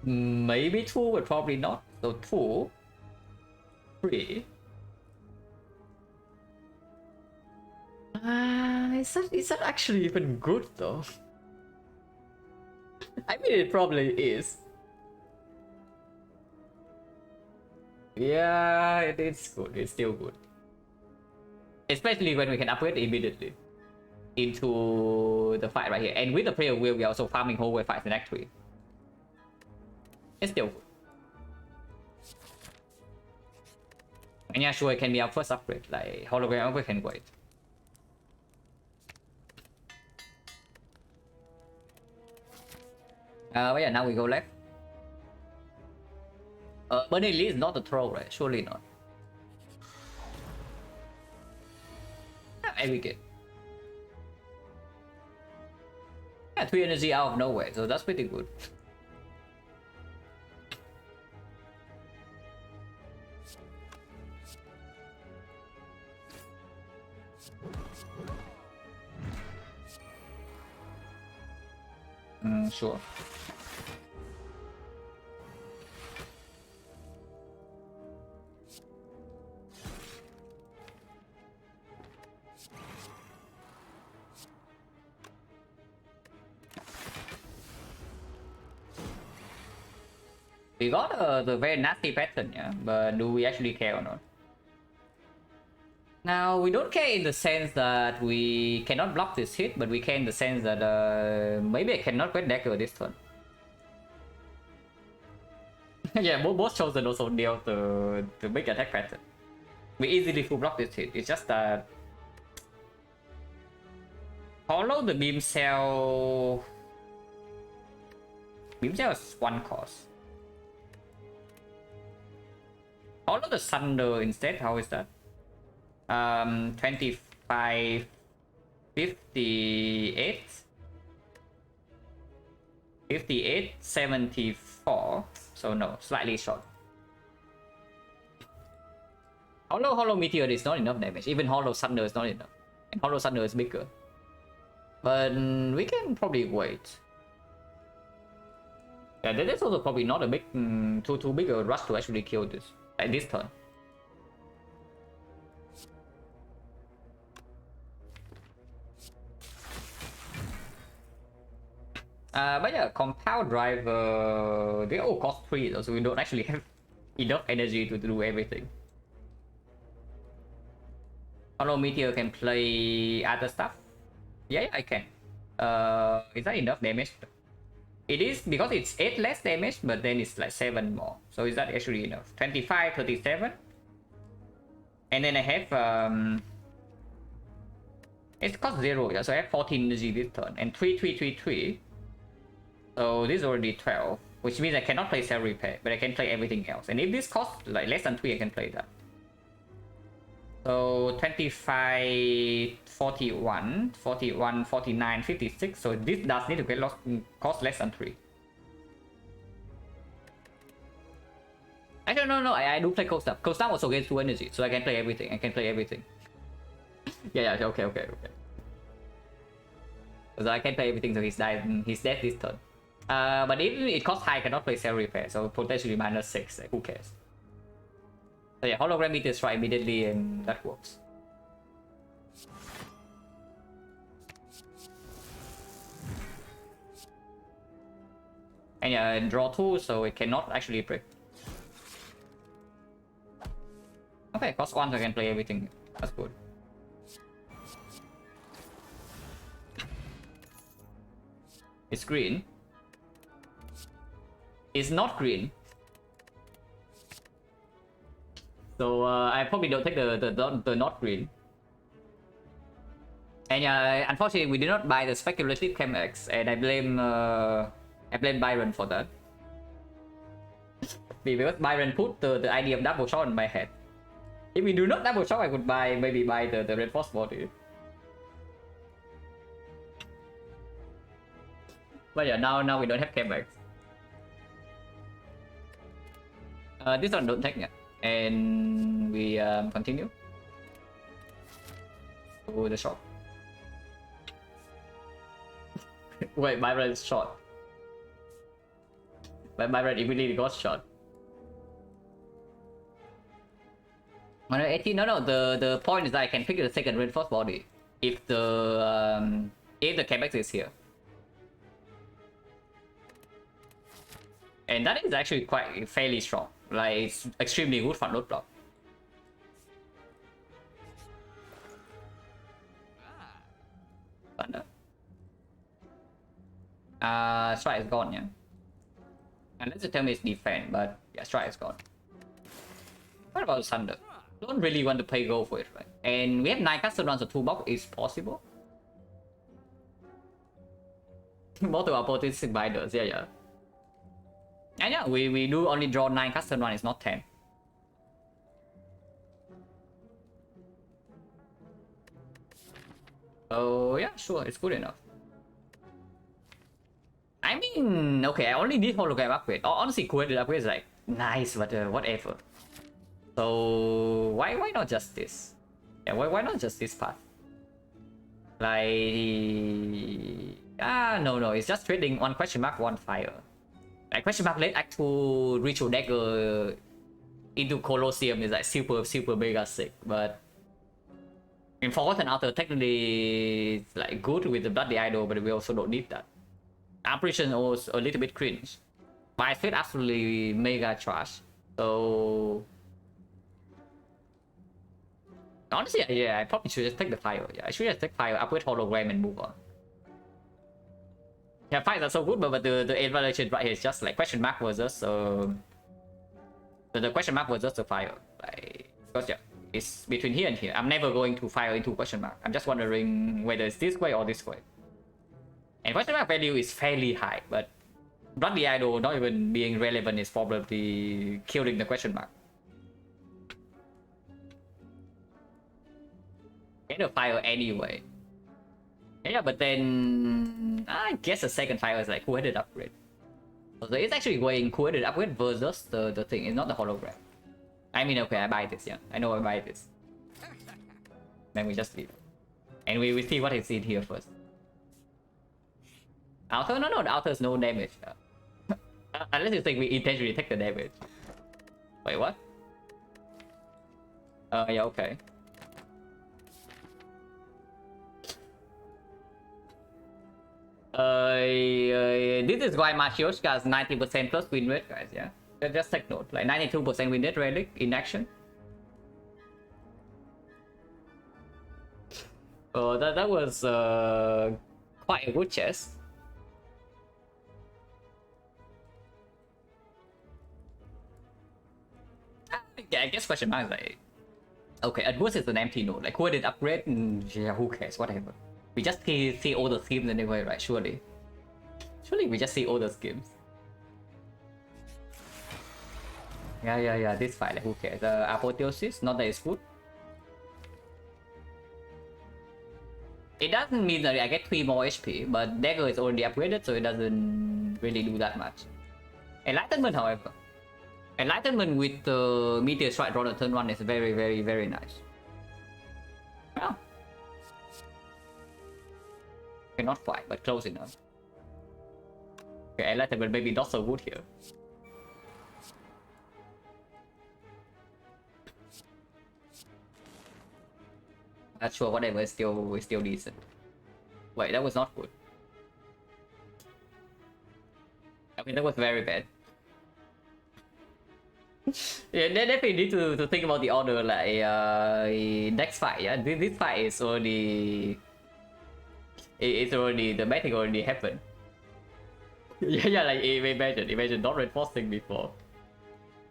Maybe 2, but probably not. So 2, 3. Is that actually even good though? I mean, it probably is. Yeah, it's good. It's still good. Especially when we can upgrade immediately into the fight right here. And with the player wheel, we are also farming whole way fights in Act 3. It's still good. And yeah, sure, it can be our first upgrade. Like, hologram upgrade can wait. But yeah, now we go left. Burning Lee is not a troll, right? Surely not. And we get. Yeah, 3 energy out of nowhere, so that's pretty good. Sure. We got the very nasty pattern, yeah, but do we actually care or not? Now, we don't care in the sense that we cannot block this hit, but we care in the sense that maybe I cannot get dagger this turn. Yeah, both chosen also deal the big attack pattern. We easily full block this hit. It's just that follow the beam cell. Beam cell is one cost. Follow the thunder instead. How is that? 25, 58, 58, 74. So no, slightly short. Hollow Meteor is not enough damage. Even Hollow Thunder is not enough. And Hollow Thunder is bigger. But we can probably wait. Yeah, that's also probably not a big, too big a rush to actually kill this. Like this turn. But yeah, Compound Driver, they all cost 3 though, so we don't actually have enough energy to do everything. Hollow Meteor can play other stuff. Yeah, I can. Is that enough damage? It is, because it's 8 less damage, but then it's like 7 more. So is that actually enough? 25, 37. And then I have it's cost 0, yeah, so I have 14 energy this turn. And 3, 3, 3, 3. So this is already 12, which means I cannot play Cell Repair, but I can play everything else. And if this costs like less than 3, I can play that. So 25, 41, 41, 49, 56. So this does need to get lost, cost less than 3. Actually, no, I do play Cold Snap. Cold Snap also gets 2 energy, so I can play everything. I can play everything. yeah, okay. So I can play everything, so he's dead this turn. But if it costs high, I cannot play Cell Repair, so potentially -6, like, who cares? So yeah, Hologram Meteor strike immediately, and that works. And yeah, draw 2, so it cannot actually break. Okay, cost 1, so I can play everything. That's good. It's green. It's not green. So I probably don't take the not green. And yeah, unfortunately we did not buy the speculative ChemX, and I blame Byron for that. Because Byron put the idea of double shot in my head. If we do not double shot, I would maybe buy the reinforced body. But yeah, now we don't have ChemX. This one don't take yet. And we continue to the shop. Wait, Byron's shot. But Byron immediately got shot. No, the point is that I can pick the second reinforced body if the ChemX is here. And that is actually quite fairly strong. Like, it's extremely good front load block. Thunder. Strike is gone, yeah. Unless you tell me it's defend, but yeah, strike is gone. What about Thunder? Don't really want to pay gold for it, right? And we have 9 custom runs, so 2 box is possible. More to opportunistic binders, yeah. And yeah, we do only draw 9 custom runs, it's not 10. Oh yeah, sure, it's good enough. I mean, okay, I only need hologram upgrade. Honestly, created upgrade is like nice, but whatever. So why not just this? Yeah, why not just this path? Like no, it's just trading 1 question mark 1 fire. Like question mark late act 2 ritual dagger into Colosseum is like super mega sick, but in Forgotten Altar technically it's like good with the Bloody Idol, but we also don't need that. Apparition was a little bit cringe. But I feel absolutely mega trash. So honestly, yeah, I probably should just take the fire. Yeah, I should just take fire, upgrade hologram, and move on. Yeah, fires are so good, but the evaluation right here is just like question mark versus the question mark versus the fire. Like, because yeah, it's between here and here. I'm never going to fire into question mark. I'm just wondering whether it's this way or this way. And question mark value is fairly high, but Bloody Idol not even being relevant is probably killing the question mark. Get a fire anyway. Yeah, but then I guess the second fire is like coordinated upgrade. So it's actually going coordinated upgrade versus the thing. It's not the hologram. I mean, okay, I buy this. Yeah, I know I buy this. Then we just leave, and we see what is in here first. Outer? No, the outer is no damage. Unless you think we intentionally take the damage. Wait, what? Yeah, okay. This is why Machioshka has 90% plus win rate, guys, yeah? Just take note, like 92% win rate relic in action. Oh, that was quite a good chess. Yeah, I guess question mark is like... Okay, at worst it's an empty node, like who did upgrade? Yeah, who cares, whatever. We just see all the schemes anyway, right? Surely. Surely we just see all the schemes. Yeah, this fight, like who cares? Apotheosis, not that it's good. It doesn't mean that I get 3 more HP, but Dagger is already upgraded, so it doesn't really do that much. Enlightenment, however. Enlightenment with Meteor Strike drawn on turn 1 is very nice. Yeah. Okay, not quite, but close enough. Okay, Enlightenment maybe not so good here. Not sure, whatever, is still decent. Wait, that was not good. I mean, that was very bad. Yeah, they definitely need to think about the order, like next fight. Yeah, this fight is already... It's already... The bad thing already happened. yeah, like imagine not reinforcing before.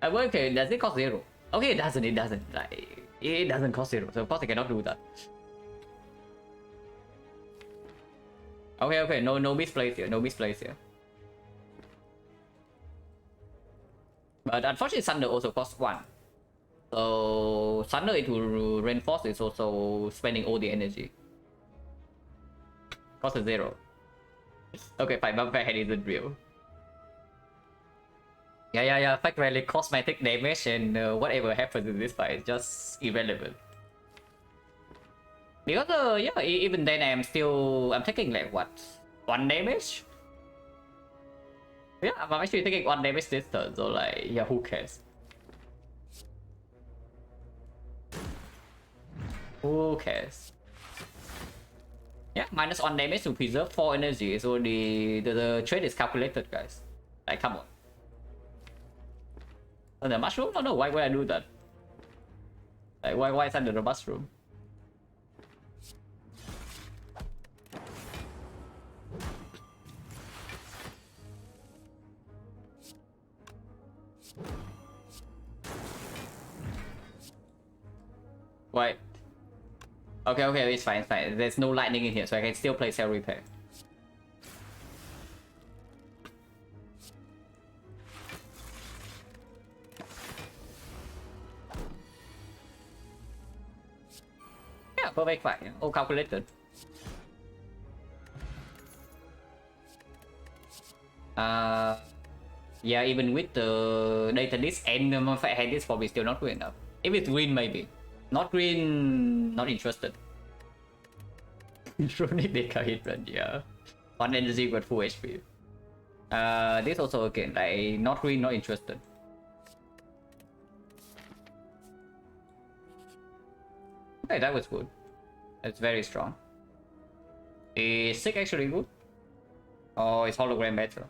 Okay, does it cost 0? Okay, it doesn't. Like, it doesn't cost 0, so of course I cannot do that. Okay, no misplays here, But unfortunately, Thunder also costs 1. So Thunder into reinforce is also spending all the energy. Cost a 0. Okay, fine, but Fact isn't real. Yeah, Fact Rally cosmetic damage, and whatever happens in this fight is just irrelevant. Because yeah, even then I'm taking like what? 1 damage? Yeah, I'm actually taking 1 damage this turn, so like, yeah, who cares? Who cares? Yeah, minus 1 damage to preserve 4 energy, so the trade is calculated, guys. Like, come on. And the mushroom? No, why would I do that? Like, why is under the mushroom? Wait. Okay, it's fine. There's no lightning in here, so I can still play Cell Repair. Yeah, perfect fight. Yeah. All calculated. Yeah, even with the data disc and the Fat Head is probably still not good enough. If it's green, maybe. Not green, not interested. Chronic Deca hit run, yeah. 1 energy but full HP. This also again, like, not green, not interested. Okay, that was good. That's very strong. Is Sick actually good? Or is hologram better?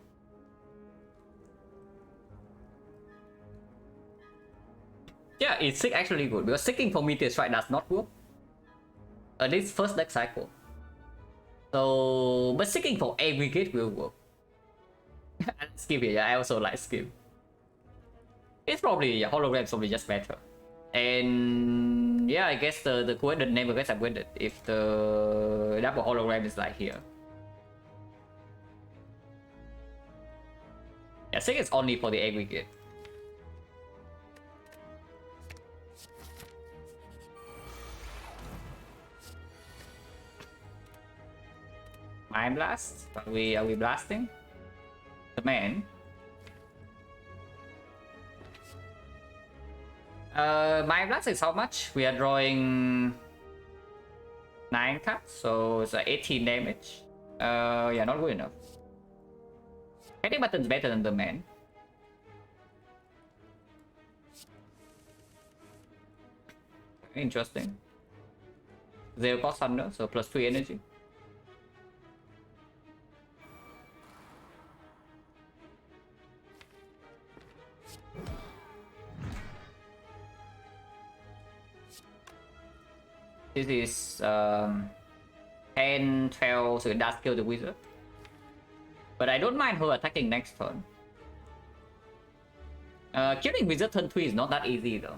Yeah, it's sick actually good because sicking for Meteor Strike does not work. At least first deck cycle. So, but sicking for aggregate will work. Skip it, yeah, I also like skip. It's probably, yeah, holograms probably just better. And yeah, I guess the name gets upgraded if the double hologram is like here. Yeah, I think it's only for the aggregate. Mind Blast? Are we blasting? The man. Mind Blast is how much? We are drawing 9 cards, so it's 18 damage. Yeah, not good enough. Hitting button's better than the man. Interesting. 0 cost thunder, so plus 3 energy. This is 10, 12, so it does kill the wizard. But I don't mind her attacking next turn. Killing wizard turn 3 is not that easy though.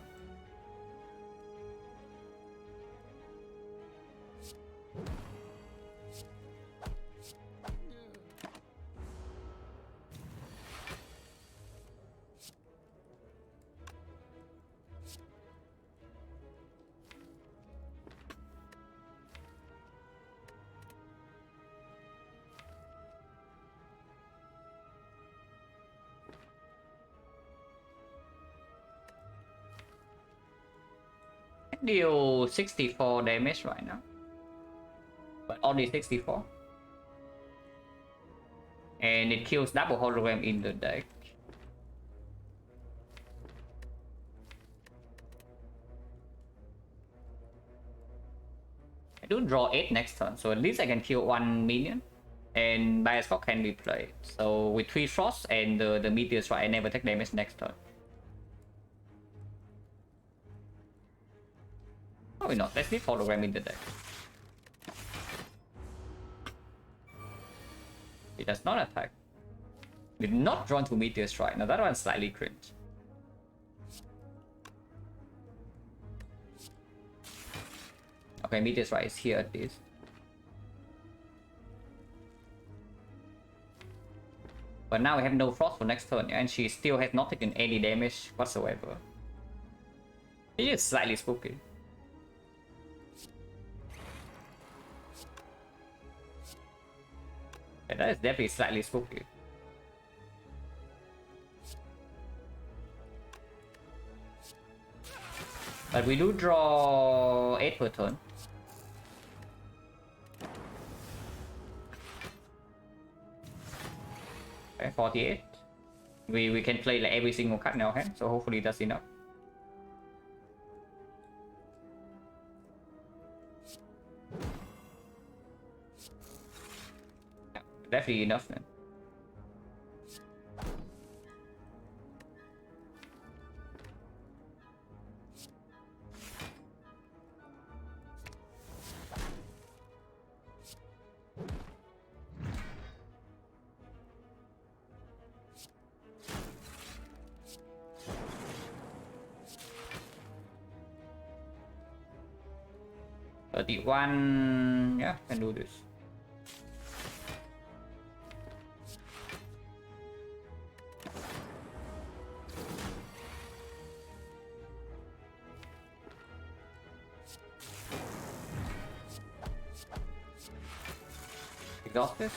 Deal 64 damage right now, but only 64, and it kills double hologram in the deck. I do draw 8 next turn, so at least I can kill 1 minion, and Bias Clock can be played. So with 3 Frost and the Meteor Strike, I never take damage next turn. Probably not. Let's leave hologram in the deck. It does not attack. We're not drawn to Meteor Strike. Now that one's slightly cringe. Okay, Meteor Strike is here at least. But now we have no Frost for next turn, and she still has not taken any damage whatsoever. It is slightly spooky. Yeah, that is definitely slightly spooky. But we do draw 8 per turn. Okay, 48. We can play like every single card in our hand, so hopefully that's enough. Yeah, definitely enough, man. One, yeah, can do this. Exhaust this.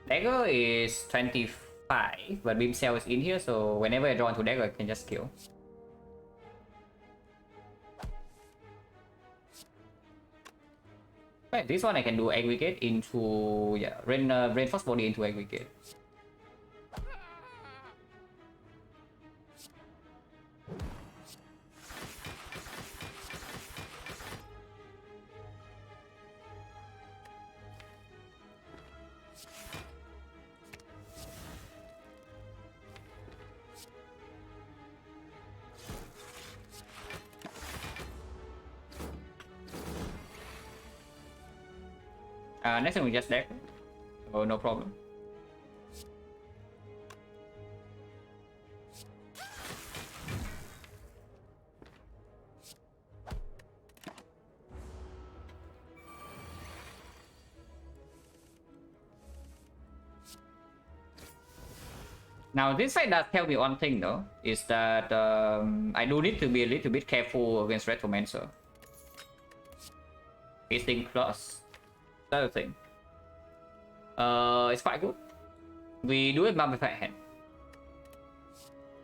Dagger is 25, but Beam Cell is in here, so whenever I draw into Dagger, I can just kill. Right, this one I can do aggregate into, yeah, reinforce body into aggregate. Next time we just deck. Oh, no problem. Now this side does tell me one thing though, is that I do need to be a little bit careful against Retromancer. Facing plus, that's the thing. It's quite good. We do have Mummified Hand.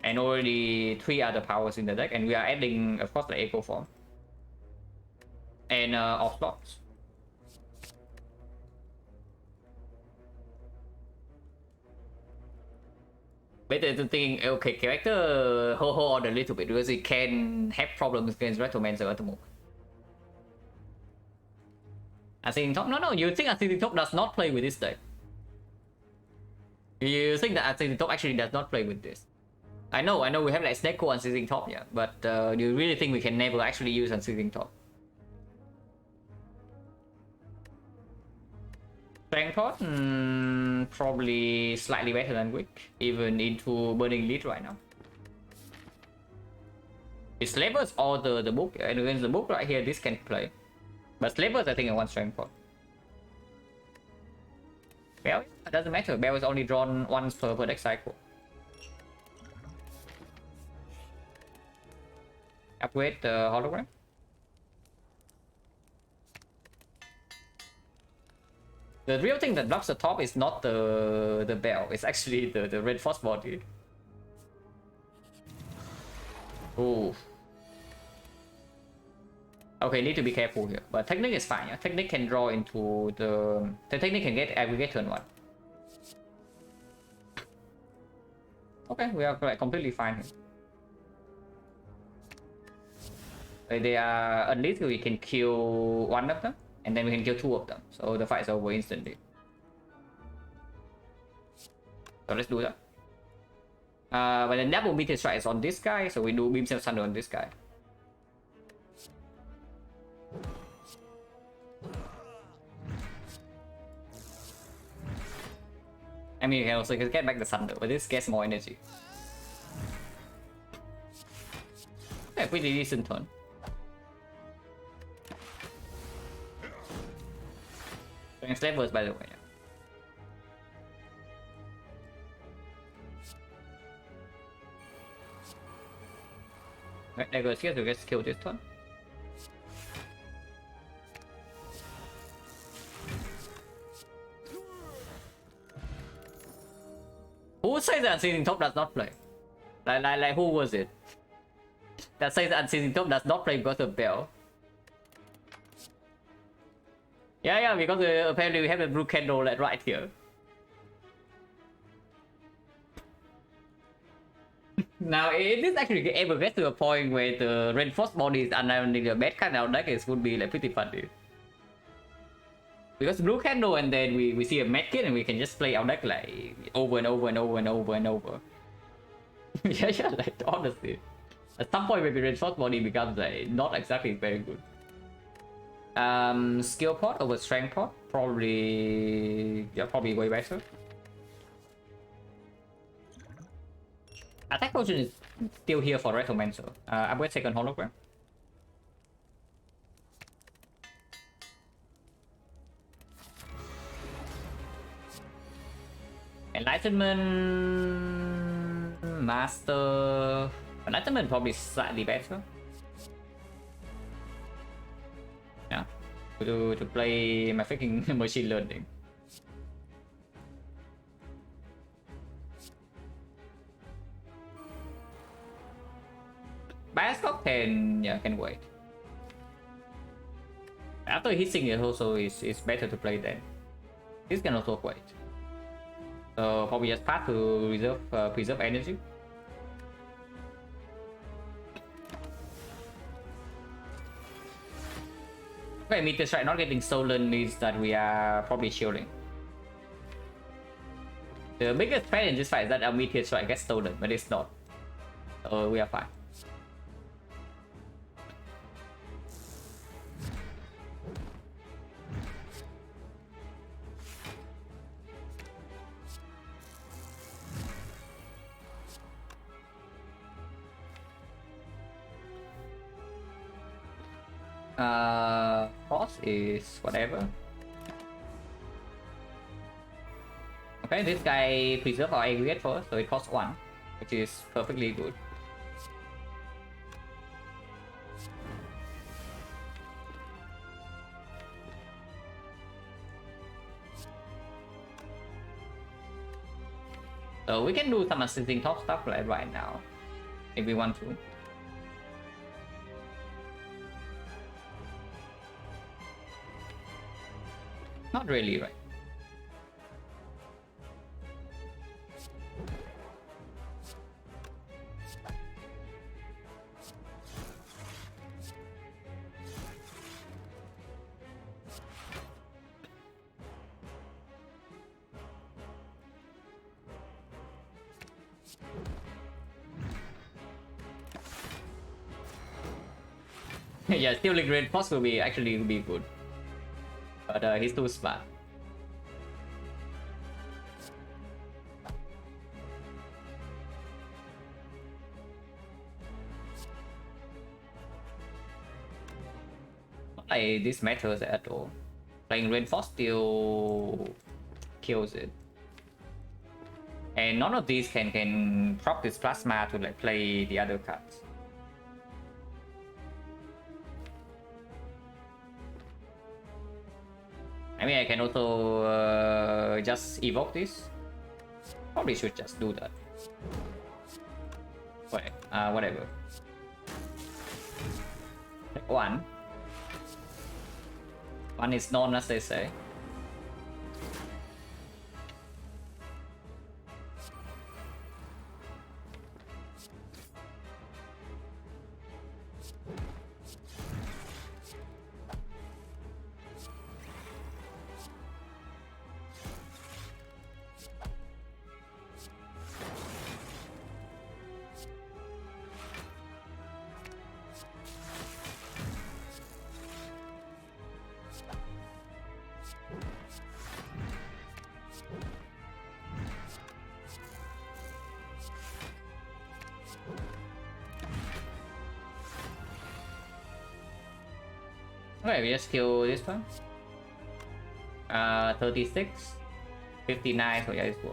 And already 3 other powers in the deck, and we are adding, of course, the Echo Form. And off slots. Better to think, okay, character hold on a little bit because it can have problems against Retromancer at the moment. Ascending Top? No, you think Ascending Top does not play with this deck. You think that Ascending Top actually does not play with this. I know we have like Snecko and Ascending Top, yeah, but do you really think we can never actually use Ascending Top? Strength Pot? Probably slightly better than Wick, even into Burning Lead right now. It's Slavers or the book, and against the book right here, this can play. But Slavers, I think, I want Strength Pot. Well, it doesn't matter. Bell is only drawn once per deck cycle. Upgrade the hologram. The real thing that blocks the top is not the bell. It's actually the reinforced body. Ooh. Okay, need to be careful here. But Technique is fine. Yeah? Technique can draw into the Technique can get aggregate turn 1. Okay, we are like completely fine here. They are unleashed, we can kill one of them, and then we can kill 2 of them. So the fight is over instantly. So let's do that. But the double meteor strike is on this guy, so we do Beam Cell Thunder on this guy. I mean, you can also get back the Thunder, but this gets more energy. Okay, pretty decent turn. Slavers, by the way. Right, there goes here to get killed this turn. Who says that Unseizing Top does not play? Like who was it? That says that Unseizing Top does not play because of Bell. Yeah, because apparently we have a blue candle like right here. Now, if this actually ever gets to a point where the reinforced body is unironically the bad kind of deck, it would be like pretty funny. Because blue candle and then we see a medkit and we can just play our deck like over and over and over and over and over. yeah, like honestly. At some point maybe reinforced body becomes like not exactly very good. Skill pot over strength pot, probably way better. Attack potion is still here for Retromancer. Upgrade second hologram. Enlightenment, Master. Enlightenment probably slightly better. Yeah, to play my freaking machine learning. Bioscope can wait. After hitting it also is better to play then. This can also wait. So probably just pass to preserve energy. Okay, Meteor Strike not getting stolen means that we are probably shielding. The biggest threat in this fight is that our Meteor Strike gets stolen, but it's not. So we are fine. Cost is whatever. Okay, this guy preserve our aggregate first, so it costs 1, which is perfectly good. So we can do some assisting top stuff like right now, if we want to. Not really, right? Yeah, stealing great force will be actually be good, but he's too smart. Not like this matters at all. Playing reinforce still kills it, and none of these can drop this plasma to like play the other cards. I mean, I can also just evoke this. Probably should just do that. Wait, whatever. Take 1. 1 is none, as they say. Okay, we just kill this one. 36, 59, so yeah, it's good.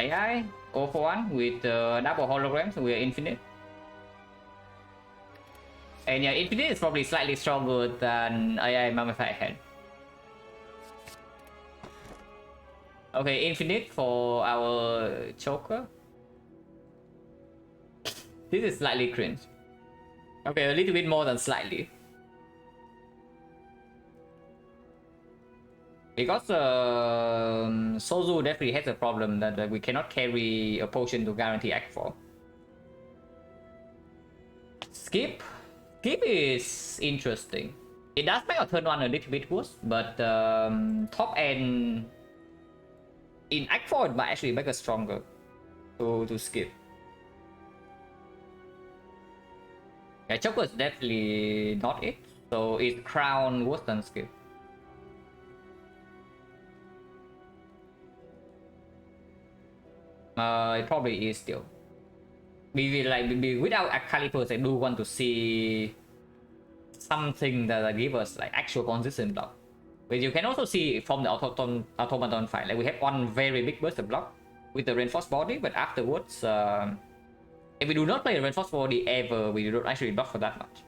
AI, 0 for 1 with double holograms, so we are infinite. And yeah, infinite is probably slightly stronger than AI Mummified Head. Okay, infinite for our choker. This is slightly cringe. Okay, a little bit more than slightly. Because Sozu definitely has a problem that we cannot carry a potion to guarantee Act 4. Skip? Skip is interesting. It does make our turn 1 a little bit worse, but top end in Act 4 it might actually make us stronger to skip. Yeah, Choker is definitely not it, so it's Crown worse than skip. It probably is still. Without Calipers, I do want to see something that give us like actual consistent block. But you can also see from the automaton fight, like we have one very big burst of block with the reinforced body, but afterwards, if we do not play the reinforced body ever, we don't actually block for that much.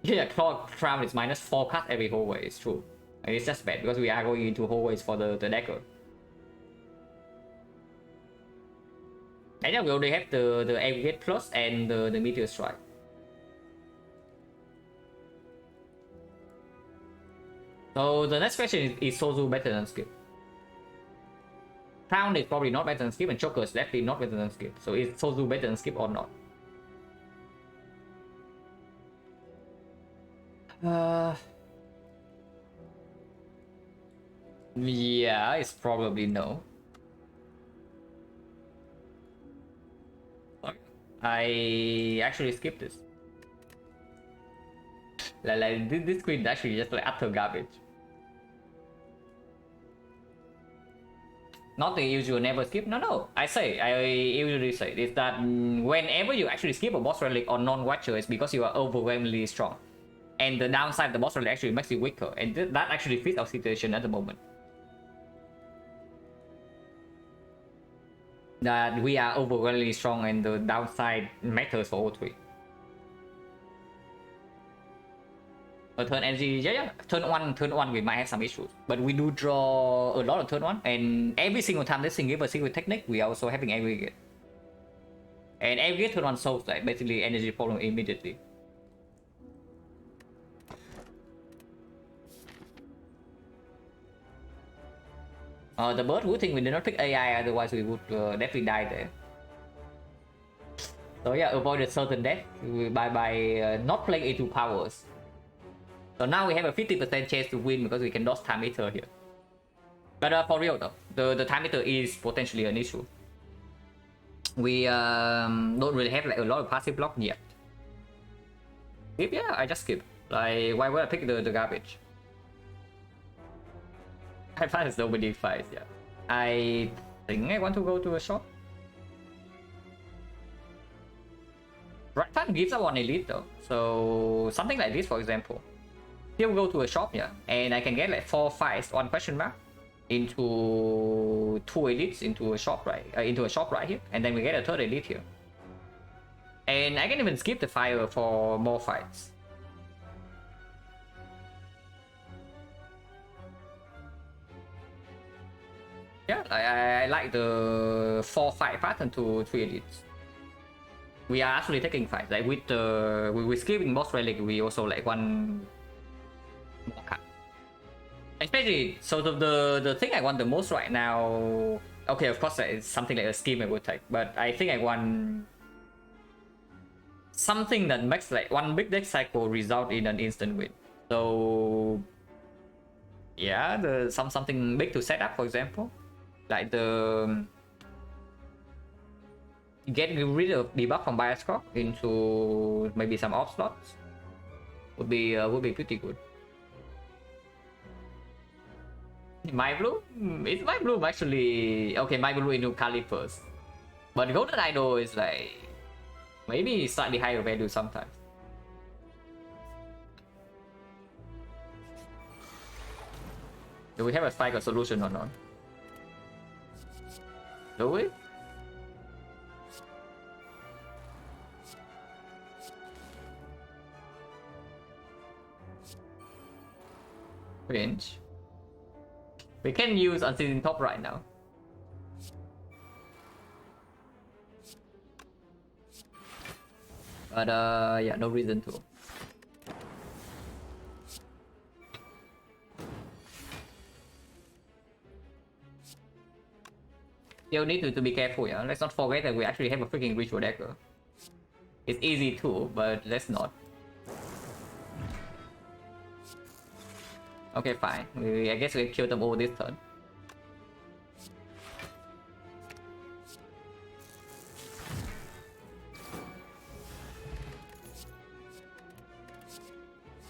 Yeah, Crown is minus 4 cut every hallway, it's true. And it's just bad because we are going into hallways for the dagger. And yeah, we already have the aggregate plus and the meteor strike. So the next question is Sozu better than Skip? Crown is probably not better than Skip, and Choker is definitely not better than Skip. So is Sozu better than Skip or not? Yeah, it's probably no. I actually skipped this. Like this queen actually just like utter garbage. Not the usual never skip. No. I usually say is that whenever you actually skip a boss relic or non-watcher, it's because you are overwhelmingly strong. And the downside of the boss relic actually makes you weaker. And that actually fits our situation at the moment. That we are overwhelmingly strong and the downside matters for O3. Turn energy, yeah. Turn one we might have some issues, but we do draw a lot of turn one, and every single time this thing gives a secret technique, we are also having aggregate. And aggregate turn one solves like basically energy problem immediately. The bird would think we did not pick AI, otherwise we would definitely die there. So yeah, avoided certain death by not playing A2 powers. So now we have a 50% chance to win because we can dodge time meter here. But for real though, the time meter is potentially an issue. We don't really have like a lot of passive block yet. Skip? Yeah, I just skip. Like, why would I pick the garbage? I find there's nobody fights, yeah. I think I want to go to a shop. Right time gives up one elite though. So something like this, for example. Here we go to a shop, yeah, and I can get like 4 fights on question mark into 2 elites into a shop right here, and then we get a 3rd elite here. And I can even skip the fire for more fights. Yeah, I like the 4-5 pattern to 3 elites. We are actually taking fights like with skipping boss relic. We also like one more card. Especially so the thing I want the most right now. Okay, of course it's something like a scheme I would take, but I think I want something that makes like one big deck cycle result in an instant win. So yeah, something big to set up, for example, like the getting rid of debuff from bias clock into maybe some off slots would be pretty good. My blue? Is my blue actually okay? My blue into Kali first, but Golden Idol is like maybe slightly higher value sometimes. Do we have a cycle solution or not? Do we? Range. We can use Unseating Top right now. But yeah, no reason to. Still need to be careful, yeah. Let's not forget that we actually have a freaking ritual dagger. It's easy too, but let's not. Okay, fine. I guess we kill them all this turn.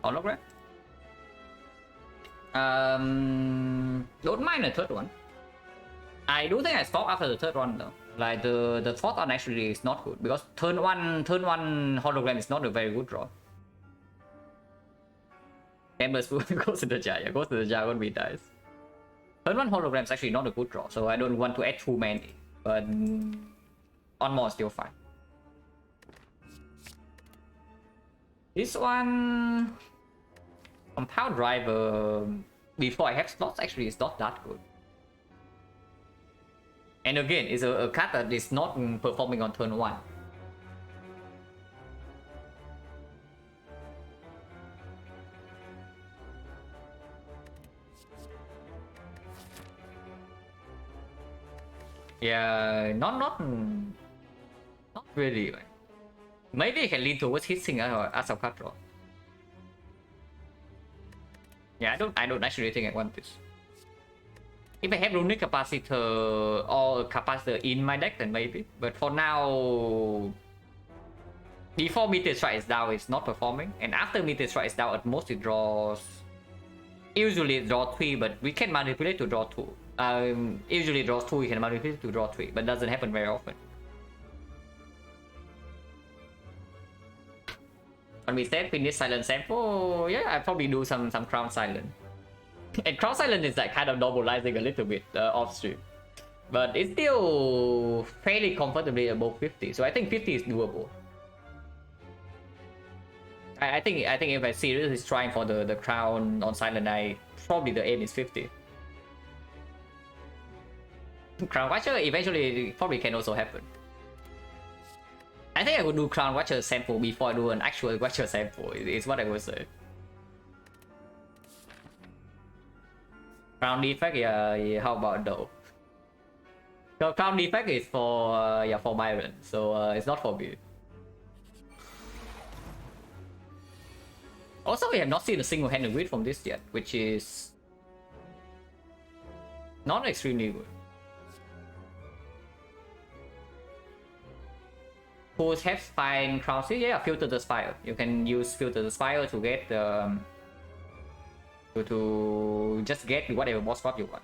Hologram? Don't mind the 3rd one. I do think I stop after the 3rd one though. Like the 4th one actually is not good because turn one hologram is not a very good draw. Ember's food goes to the jar. Yeah, goes to the jar when we dies. Turn one hologram is actually not a good draw, so I don't want to add too many. But on more still fine. This one, Compound Driver before I have slots actually is not that good. And again, it's a card that is not performing on turn 1. Yeah, not really. Maybe I can lean towards hitting as a card draw. Yeah, I don't actually think I want this. If I have runic capacitor or a capacitor in my deck, then maybe. But for now, before Meteor Strike is down, it's not performing, and after Meteor Strike is down, at most it draws. Usually it draws 3, but we can manipulate to draw 2. Usually draws 2, you can manipulate to draw 3, but doesn't happen very often. When we said finish Silent sample, yeah, I probably do some Crown Silent. And Crown Silent is like kind of normalizing a little bit off stream. But it's still fairly comfortably above 50, so I think 50 is doable. I think if I seriously is trying for the crown on Silent, probably the aim is 50. Crown Watcher eventually probably can also happen. I think I would do Crown Watcher sample before I do an actual Watcher sample, is what I would say. Crown Defect, yeah, how about though? So Crown Defect is for, yeah, for Byron, so it's not for me. Also, we have not seen a single-handed win from this yet, which is not extremely good. Who's have fine Crown? Yeah, Filter the Spire. You can use Filter the Spire to get to just get whatever boss swap you want.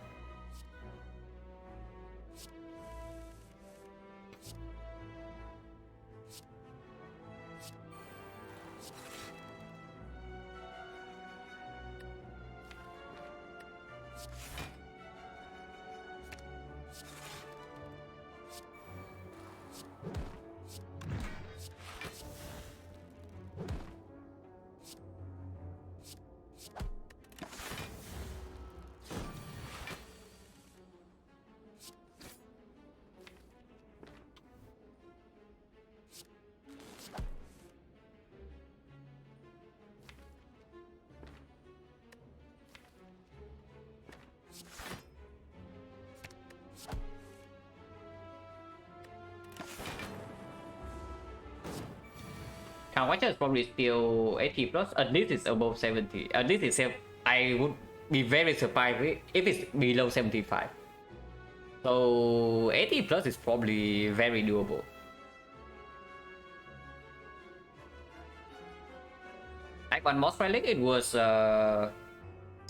Watcher is probably still 80 plus. At least it's above 70. At least it's. I would be very surprised if it's below 75. So 80 plus is probably very doable. Like on Moss Relic, it was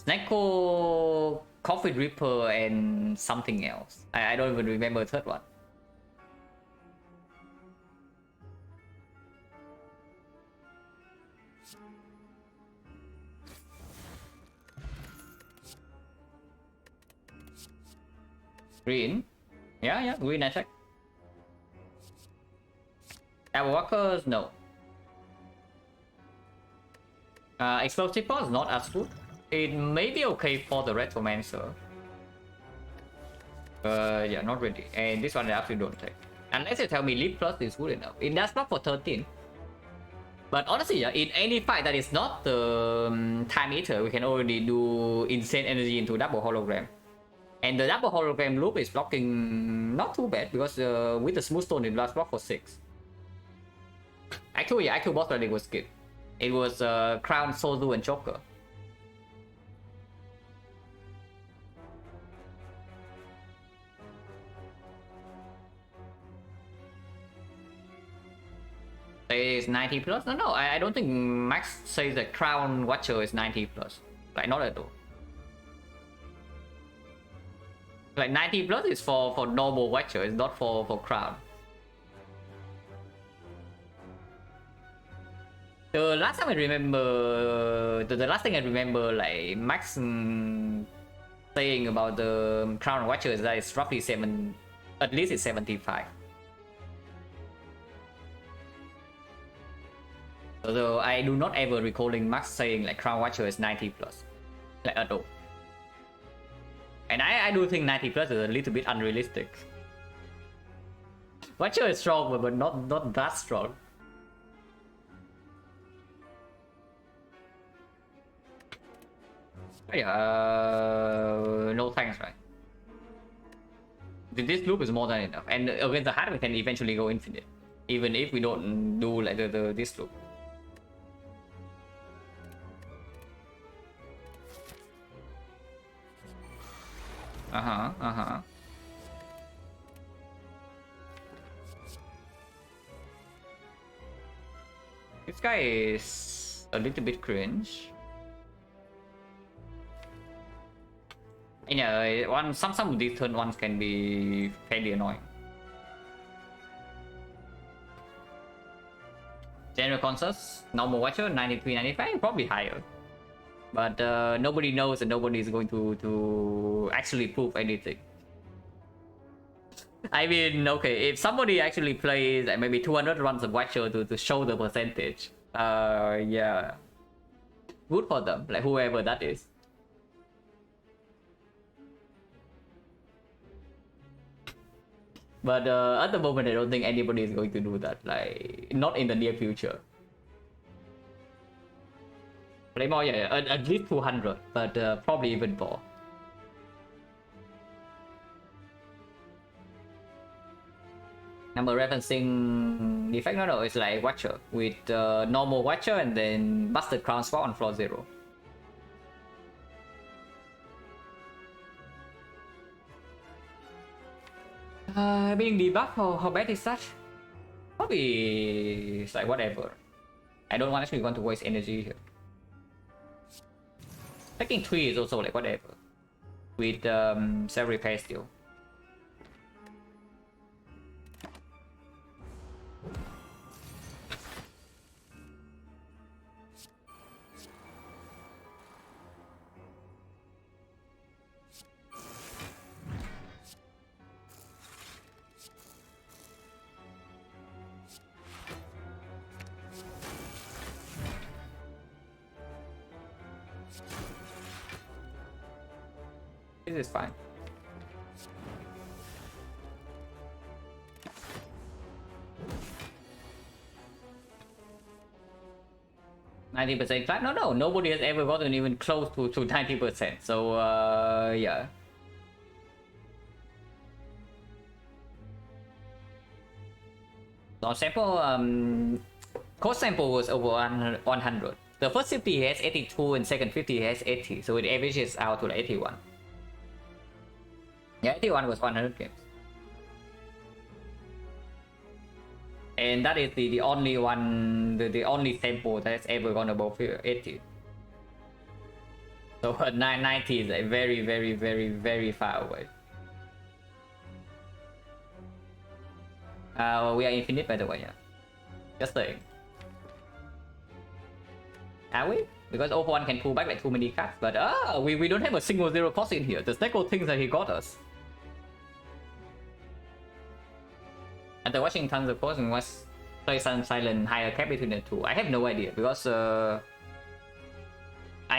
Snecko, Coffee Ripper, and something else. I don't even remember the third one. Green. Yeah, green attack. Our walkers, no. Explosive Pod is not as good. It may be okay for the Retromancer. Yeah, not really. And this one I absolutely don't take. Unless you tell me Leap Plus is good enough. It does not for 13. But honestly, yeah, in any fight that is not the Time Eater, we can already do insane energy into double hologram. And the double hologram loop is blocking not too bad because with the smooth stone it lasts block for 6. Actually, yeah, actual boss relic was good. It was Crown, Sozu, and Joker. Is 90 plus? No, I don't think Max says that Crown Watcher is 90 plus. Like, not at all. Like 90 plus is for normal Watcher, it's not for Crown. The last time I remember, the last thing I remember, like Max saying about the Crown Watcher is that it's roughly at least it's 75. Although I do not ever recalling Max saying like Crown Watcher is 90 plus, like at all. And I do think 90 plus is a little bit unrealistic. Watcher is strong, but not that strong. Yeah, no thanks, right? This loop is more than enough, and against the hard we can eventually go infinite, even if we don't do like this loop. This guy is a little bit cringe. You know, some of these turn ones can be fairly annoying. General consensus, normal watcher, 93, 95, probably higher. But nobody knows and nobody is going to actually prove anything. I mean, okay, if somebody actually plays like maybe 200 runs of watcher to show the percentage, yeah, good for them, like whoever that is. But at the moment, I don't think anybody is going to do that, like not in the near future. Play more, yeah, at least 200, but probably even more. Number referencing effect, no, it's like watcher with normal watcher and then busted crown spot on floor 0. Being debuffed, how bad is that? Probably it's like whatever. I don't actually want to waste energy here. Taking 3 is also like whatever. With self repair still. This is fine. %90 flat? No, nobody has ever gotten even close to 90%. So yeah. So sample, cost sample was over 100. The first 50 has 82 and second 50 has 80, so it averages out to like 81. Yeah, 81 was 100 games. And that is the only one, the only sample that's ever gone above 80. So 90 is like very far away. We are infinite by the way, yeah. Just saying. Are we? Because O1 can pull back like too many cards, but we don't have a single 0 cost in here. The Snecko thinks that he got us. After watching tons of posts and was play Silent higher cap between the two. I have no idea because I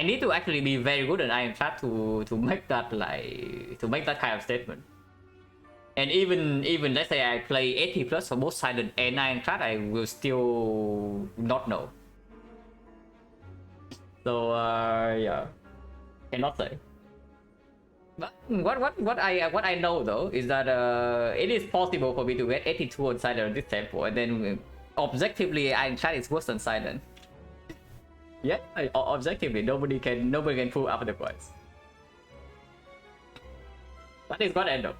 need to actually be very good at Ironclad to make that kind of statement. And even let's say I play 80 plus for both Silent and Ironclad, I will still not know. So yeah, cannot say. But what I know though is that it is possible for me to get 82 on Silent at this tempo, and then objectively Ironclad is worse than Silent. Yeah, objectively nobody can prove otherwise. That is gonna end up.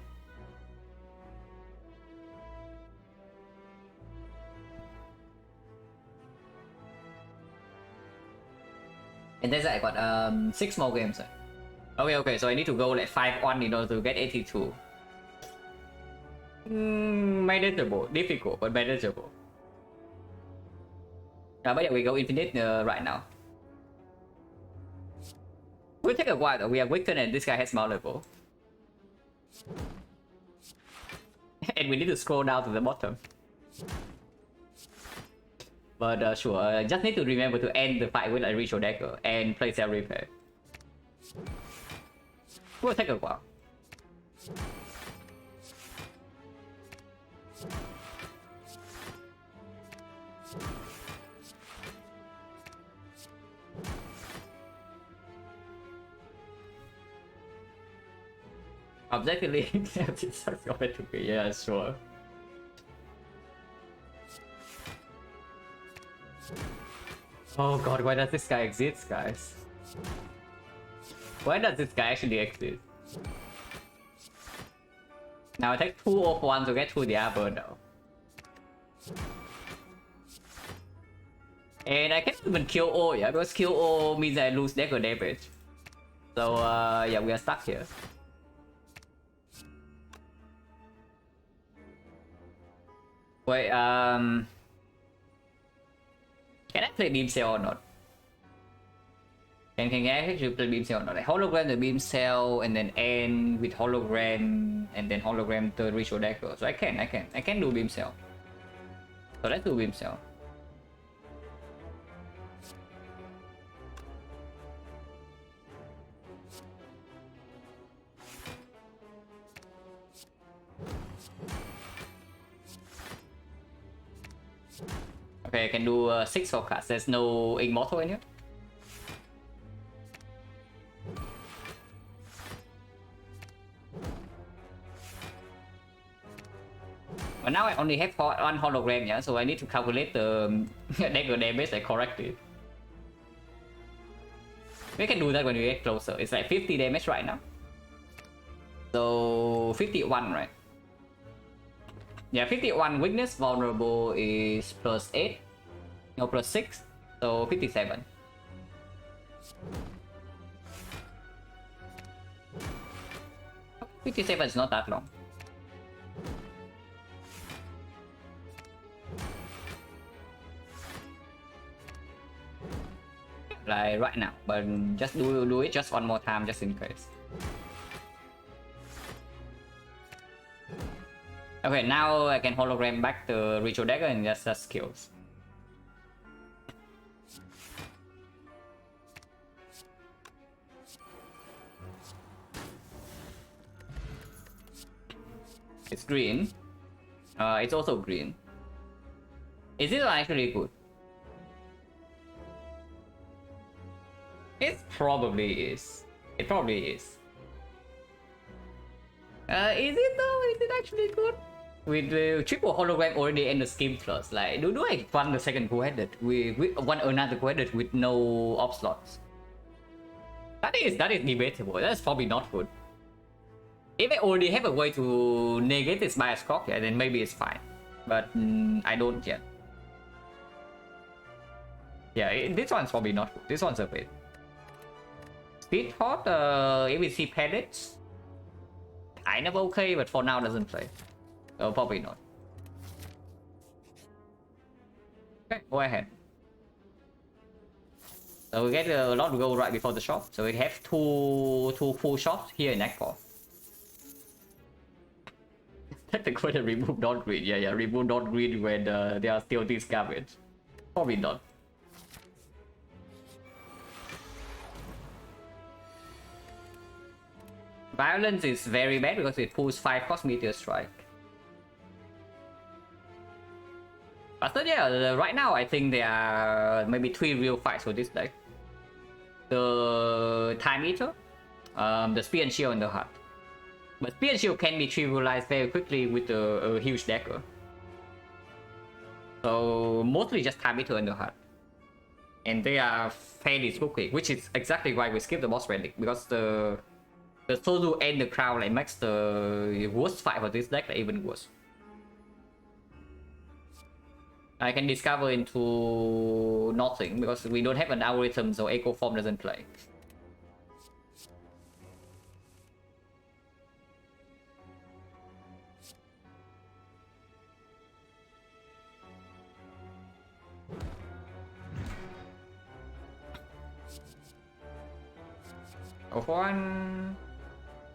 And there's like what 6 more games. Okay, so I need to go like 5-1 in order to get 82. Manageable, difficult but manageable. But yeah, we go infinite right now. We'll take a while though. We have Wicton and this guy has multiple. And we need to scroll down to the bottom. But sure, just need to remember to end the fight with a ritual dagger and play self repair. Will take a while. Objectively, it's going to be, yeah, sure. Oh god, why does this guy exist, guys? Why does this guy actually exist? Now I take 2 of 1 to get 2 Diablo though. And I can't even kill O, yeah, because kill O means I lose dagger damage. So yeah, we are stuck here. Wait, can I play Beam Cell or not? Can I actually play Beam Cell or not? Like hologram the Beam Cell and then end with hologram and then hologram third ritual dagger. So I can do Beam Cell. So let's do Beam Cell. Okay, I can do 6 forecasts. There's no Immortal in here. But now I only have one hologram, yeah, so I need to calculate the dagger damage like correctly. We can do that when we get closer. It's like 50 damage right now. So 51, right? Yeah, 51 weakness, vulnerable is plus 8. No, plus 6. So 57. Oh, 57 is not that long. Like right now, but just do it just one more time just in case. Okay, now I can hologram back the ritual dagger and just skills. It's green. It's also green. Is it actually good? It probably is. It probably is. Is it though? Is it actually good? With the triple hologram already in the scheme plus, like do I run the second co-headed with one another co-headed with no op slots? That is debatable. That's probably not good. If I already have a way to negate this bias cock, yeah, then maybe it's fine. But I don't yet. Yeah, this one's probably not good. This one's a bit. Speed hot, ABC pellets. Kind of okay, but for now doesn't play. So probably not. Okay, go ahead. So we get a lot to go right before the shot. So we have two full shots here in Nightfall. The question remove not green. Yeah, remove not green when there are still these garbage. Probably not. Violence is very bad because it pulls 5 cost meteor strike. But still, yeah, right now I think there are maybe 3 real fights for this deck. The Time Eater, the Spear and Shield, and the Heart. But Spear and Shield can be trivialized very quickly with a huge dagger. So mostly just Time Eater and the Heart. And they are fairly quick, which is exactly why we skip the boss relic, because the Solu and the Crown like makes the worst fight for this deck like even worse. I can discover into nothing because we don't have an algorithm, so Echo Form doesn't play. Go for one.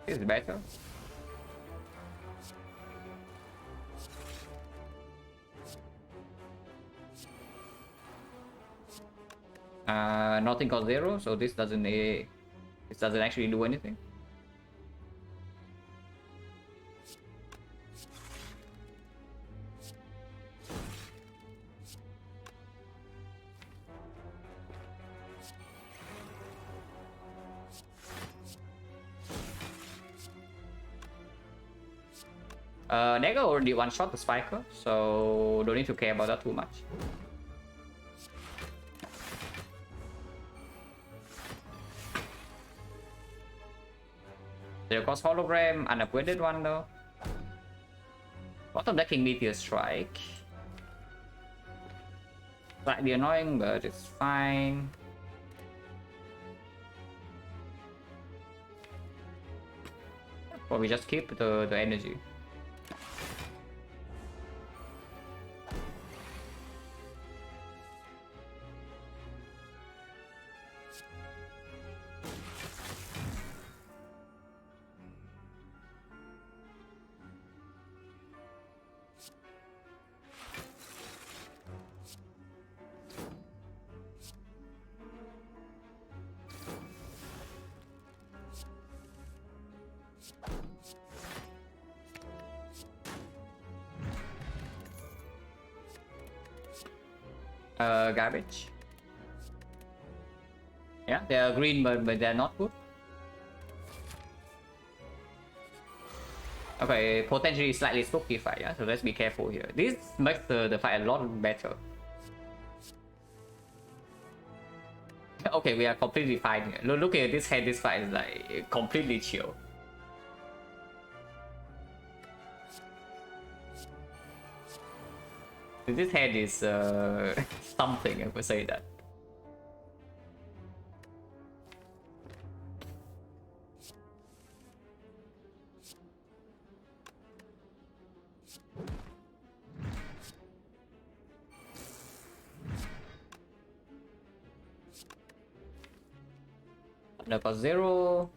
This is better. Nothing cost 0, so this doesn't actually do anything. Dagger already one-shot the Spiker, so don't need to care about that too much. Zero cost hologram, unupgraded one though. Bottom decking Meteor Strike. Slightly annoying, but it's fine. Or we just keep the energy. Garbage. Yeah, they are green, but they're not good. Okay, potentially slightly spooky fight, yeah? So let's be careful here. This makes the fight a lot better. Okay, we are completely fine here. Look at this head, this fight is like completely chill. This head is something, I would say that. Number 0.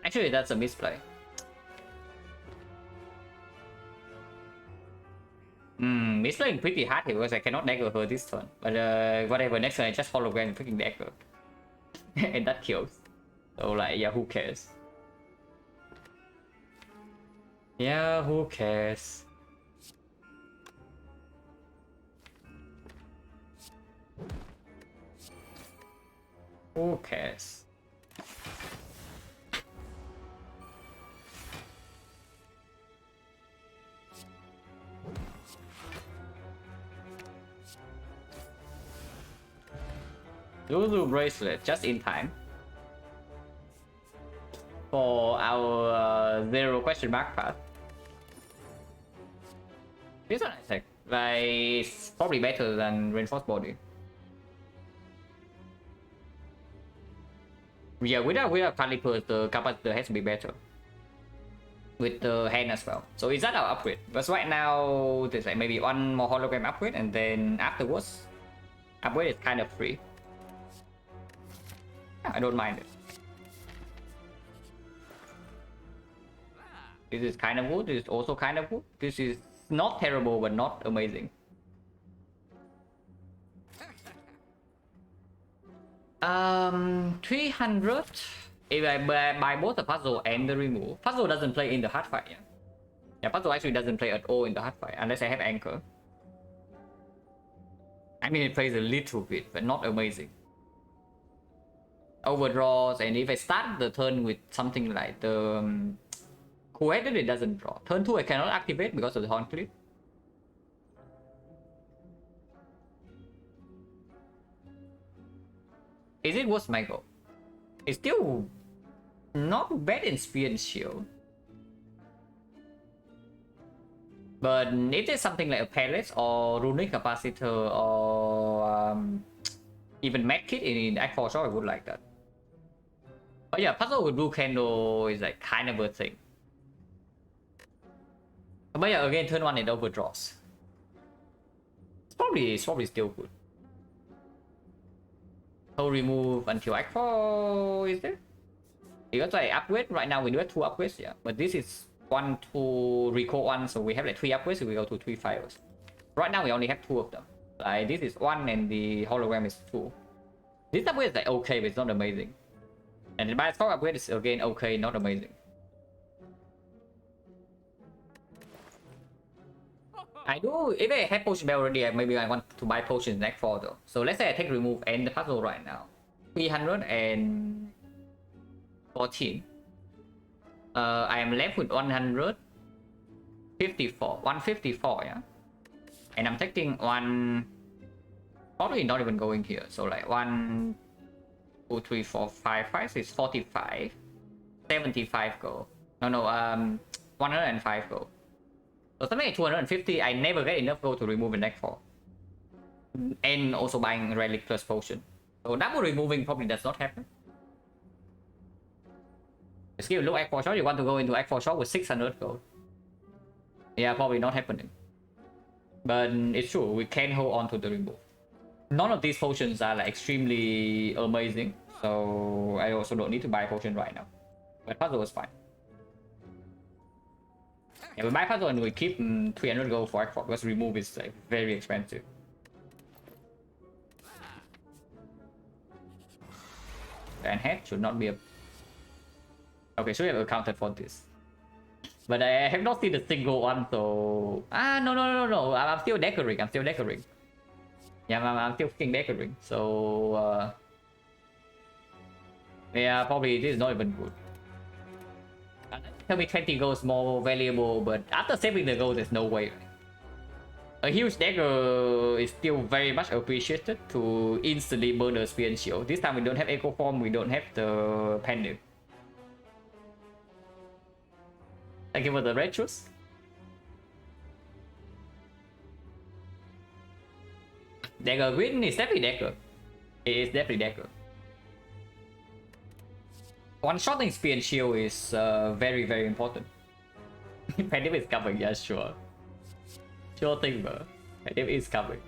Actually, that's a misplay. Misplaying pretty hard here because I cannot dagger her this turn. But whatever, next turn I just hologram freaking dagger. And that kills. So like, yeah, who cares? Yeah, who cares? Who cares? Lulu bracelet just in time for our 0 question mark path. This one I think like it's probably better than reinforced body. Yeah, without Calipers, the capacitor has to be better. With the hand as well. So is that our upgrade? Because right now there's like maybe one more hologram upgrade, and then afterwards, upgrade is kind of free. I don't mind it. This is kind of good. This is also kind of good. This is not terrible, but not amazing. 300. If I buy both the puzzle and the remove. Puzzle doesn't play in the hard fight, yeah? Yeah, puzzle actually doesn't play at all in the hard fight, unless I have anchor. I mean, it plays a little bit, but not amazing. Overdraws, and if I start the turn with something like the cool headed, it doesn't draw. Turn 2 I cannot activate because of the horn clip. Is it worth my goal? It's still not bad in speed and shield. But if there's something like a pallet or runic capacitor or even medkit in Act 4 shot, I would like that. But yeah, puzzle with blue candle is like kind of a thing. But yeah, again, turn 1 it overdraws. It's probably still good. So remove until Act 4, is there? Because I upgrade right now, we do have 2 upgrades, yeah. But this is 1, 2, recall 1, so we have like 3 upgrades, so we go to 3 fires. Right now we only have 2 of them. Like this is 1 and the hologram is 2. This upgrade is like okay, but it's not amazing. And the bioscope upgrade is again okay, not amazing. I do, if I have potion bell already, maybe I want to buy potions next 4 though. So let's say I take remove and the puzzle right now. 314. I am left with 154. 154, yeah. And I'm taking 1. Probably not even going here. So like 1, 2, 3, 4, 5, 5, 6, 45. 75 gold. No, 105 gold. So something like 250, I never get enough gold to remove the next 4. And also buying relic plus potion. So double removing probably does not happen. Skill look Act 4 shot, you want to go into Act 4 shot with 600 gold. Yeah, probably not happening. But it's true, we can hold on to the remove. None of these potions are like extremely amazing. So I also don't need to buy potion right now. But puzzle is fine. Yeah, we buy puzzle and we keep 300 gold for export because remove is like very expensive. And head should not be a... Okay, so we have accounted for this. But I have not seen a single one, so... No. I'm still decorating. Yeah, I'm still freaking decorating. So... Yeah, probably this is not even good. Tell me 20 gold is more valuable, but after saving the gold, there's no way. A huge dagger is still very much appreciated to instantly burn the spear and shield. This time we don't have echo form, we don't have the pendant. Thank you for the retros. Dagger green is definitely dagger. It is definitely dagger. One-shotting spear and shield is very, very important. Pendant is coming, yeah, sure. Sure thing, bro. Pendant is coming.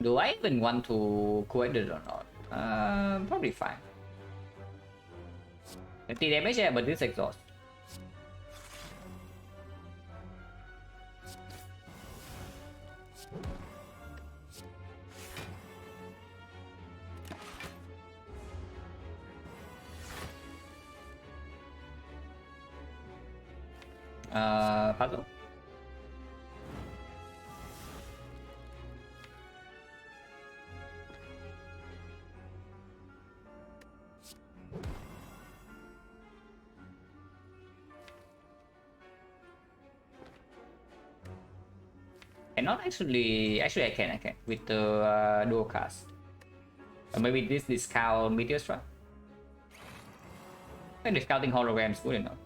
Do I even want to quit it or not? Probably fine. 50 damage, yeah, but this exhaust. Puzzle. Cannot actually. Actually, I can with the dual cast. Maybe this discount meteor strike. And discounting holograms good enough.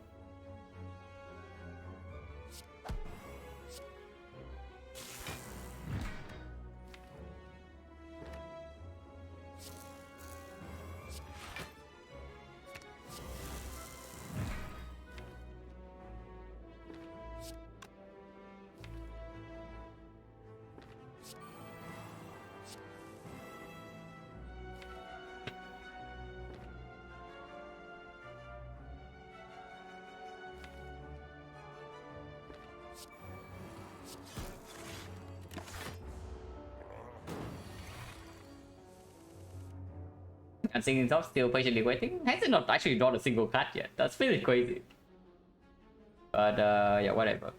And Singing Top still patiently waiting. Has not actually drawn a single card yet. That's really crazy. But yeah, whatever.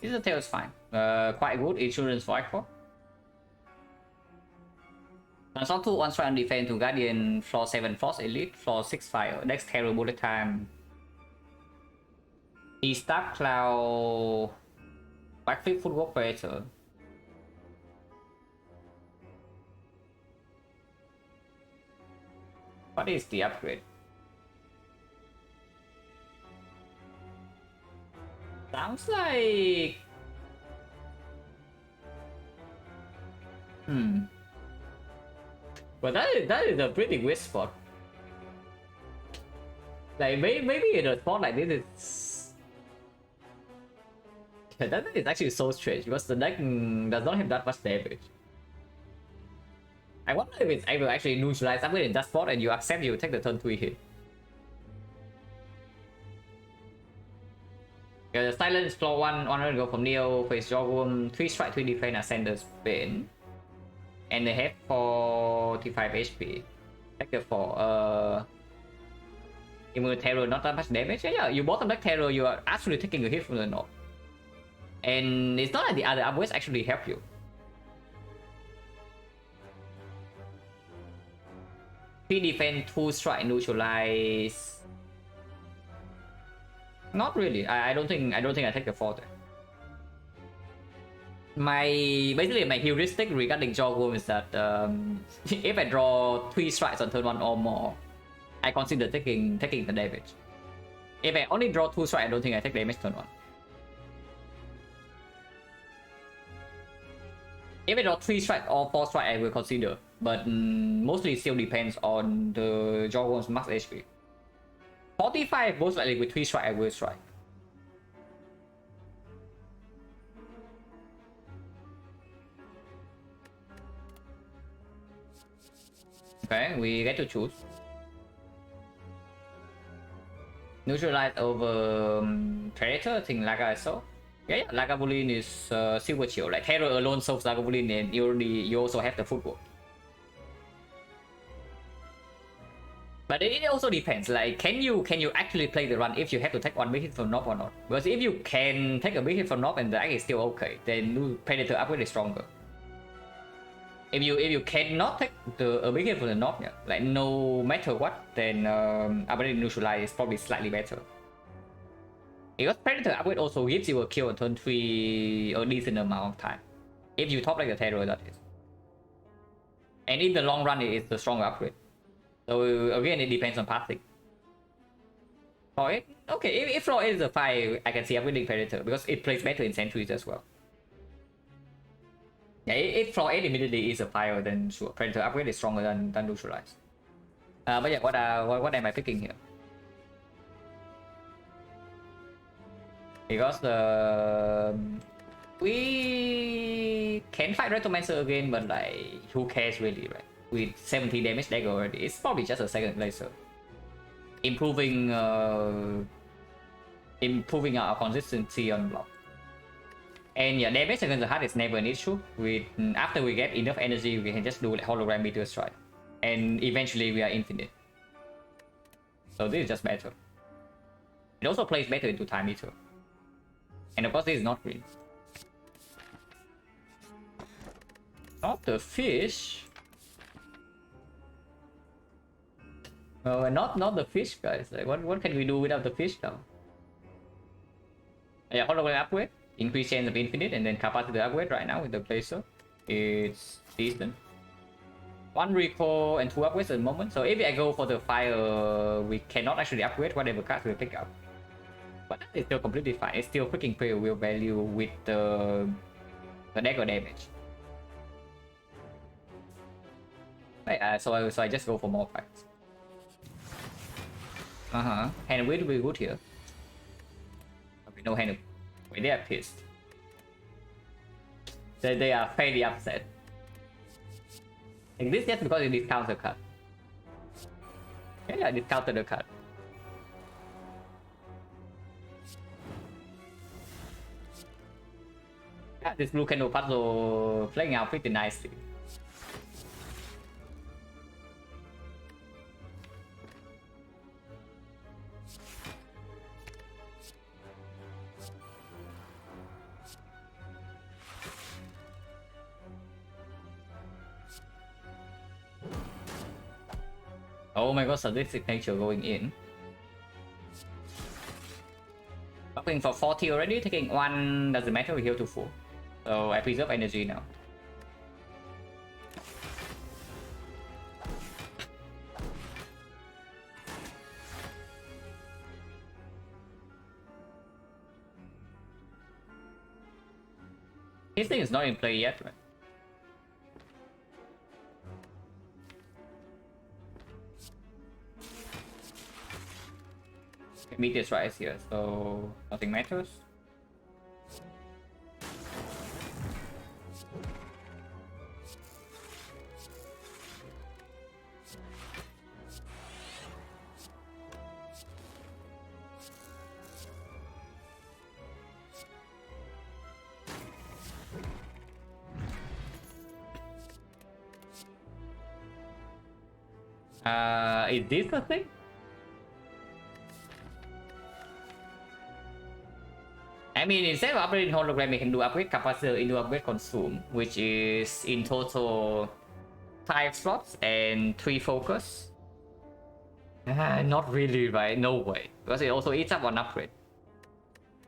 This tail is fine. Quite good insurance for Aqua. Transform 2 1 strike on defense to Guardian, floor 7 Frost Elite, floor 6 Fire. Next Terror bullet time. The Star Cloud. Backflip Footwork Operator. What is the upgrade? Sounds like... But that is a pretty weird spot. Like maybe in a spot like this is... Yeah, that is actually so strange because the deck does not have that much damage. I wonder if it's able to actually neutralize something in that spot and you accept you take the turn 3 hit. Yeah, the Silent is floor 1, 100 go from Neo, face your room, 3 strike, 3 defense, Ascender's Bane. And they have 45 HP. Take for Immune Terror, not that much damage. Yeah, you bottom deck Terror, you are actually taking a hit from the north. And it's not like the other upgrades actually help you. 3 defense, 2 strike, neutralize. Not really. I don't think I take the 4 there. Basically my heuristic regarding Jawworm is that if I draw 3 strikes on turn 1 or more, I consider taking the damage. If I only draw 2 strikes, I don't think I take damage turn 1. If I draw 3 strikes or 4 strikes, I will consider, but mostly it still depends on the Jawworm's max HP. 45 most likely with 3 strikes I will strike. Okay, we get to choose. Neutralize over Predator, I think Laga I saw. Yeah, Lagavulin is super chill. Like Terror alone solves Lagavulin, and you also have the footwork. But it also depends. Like, can you actually play the run if you have to take 1 big hit from Knob or not? Because if you can take a big hit from Knob and the act is still okay, then Predator upgrade is stronger. If you cannot take a big hit from the Knob, yeah, like no matter what, then upgrade Neutralize is probably slightly better. Because Predator upgrade also gives you a kill on turn 3 a decent amount of time. If you top like the Terror, that is. And in the long run, it is the stronger upgrade. So again, it depends on passing. Floor 8? Okay, if Floor 8 is a 5, I can see upgrading Predator because it plays better in sentries as well. Yeah, if Floor 8 immediately is a 5, then sure, Predator upgrade is stronger than Neutralize. But yeah, what am I picking here? Because we can fight Retromancer again, but like, who cares really, right? With 70 damage dagger already, it's probably just a second laser. Improving our consistency on block. And yeah, damage against the heart is never an issue. After we get enough energy, we can just do like hologram meteor strike. And eventually we are infinite. So this is just better. It also plays better into time meter. And of course this is not green. Not the fish. Oh, not the fish, guys. Like, what can we do without the fish now? Yeah, hologram upgrade, increase chance of infinite, and then capacity upgrade right now with the placer. It's decent. 1 recall and 2 upgrades at the moment. So if I go for the fire, we cannot actually upgrade whatever cards we pick up. But it's still completely fine. It's still freaking pretty real value with the dagger damage. Right, so I just go for more fights. Hand of Wit will be good here. Okay, no hand of Wait, they are pissed. They are fairly upset. Like this just because it discounts the card. Yeah, discounted the card. Yeah, this blue candle puzzle playing out pretty nicely. Oh my god, sadistic signature going in. Upping for 40 already, taking 1 doesn't matter, we heal to 4. So I preserve energy now. His thing is not in play yet, right? Meteor's rise here, so nothing matters. Is this the thing? I mean, instead of upgrading hologram, we can do upgrade capacitor into upgrade consume, which is in total 5 slots and 3 focus. Not really, right? No way. Because it also eats up one upgrade.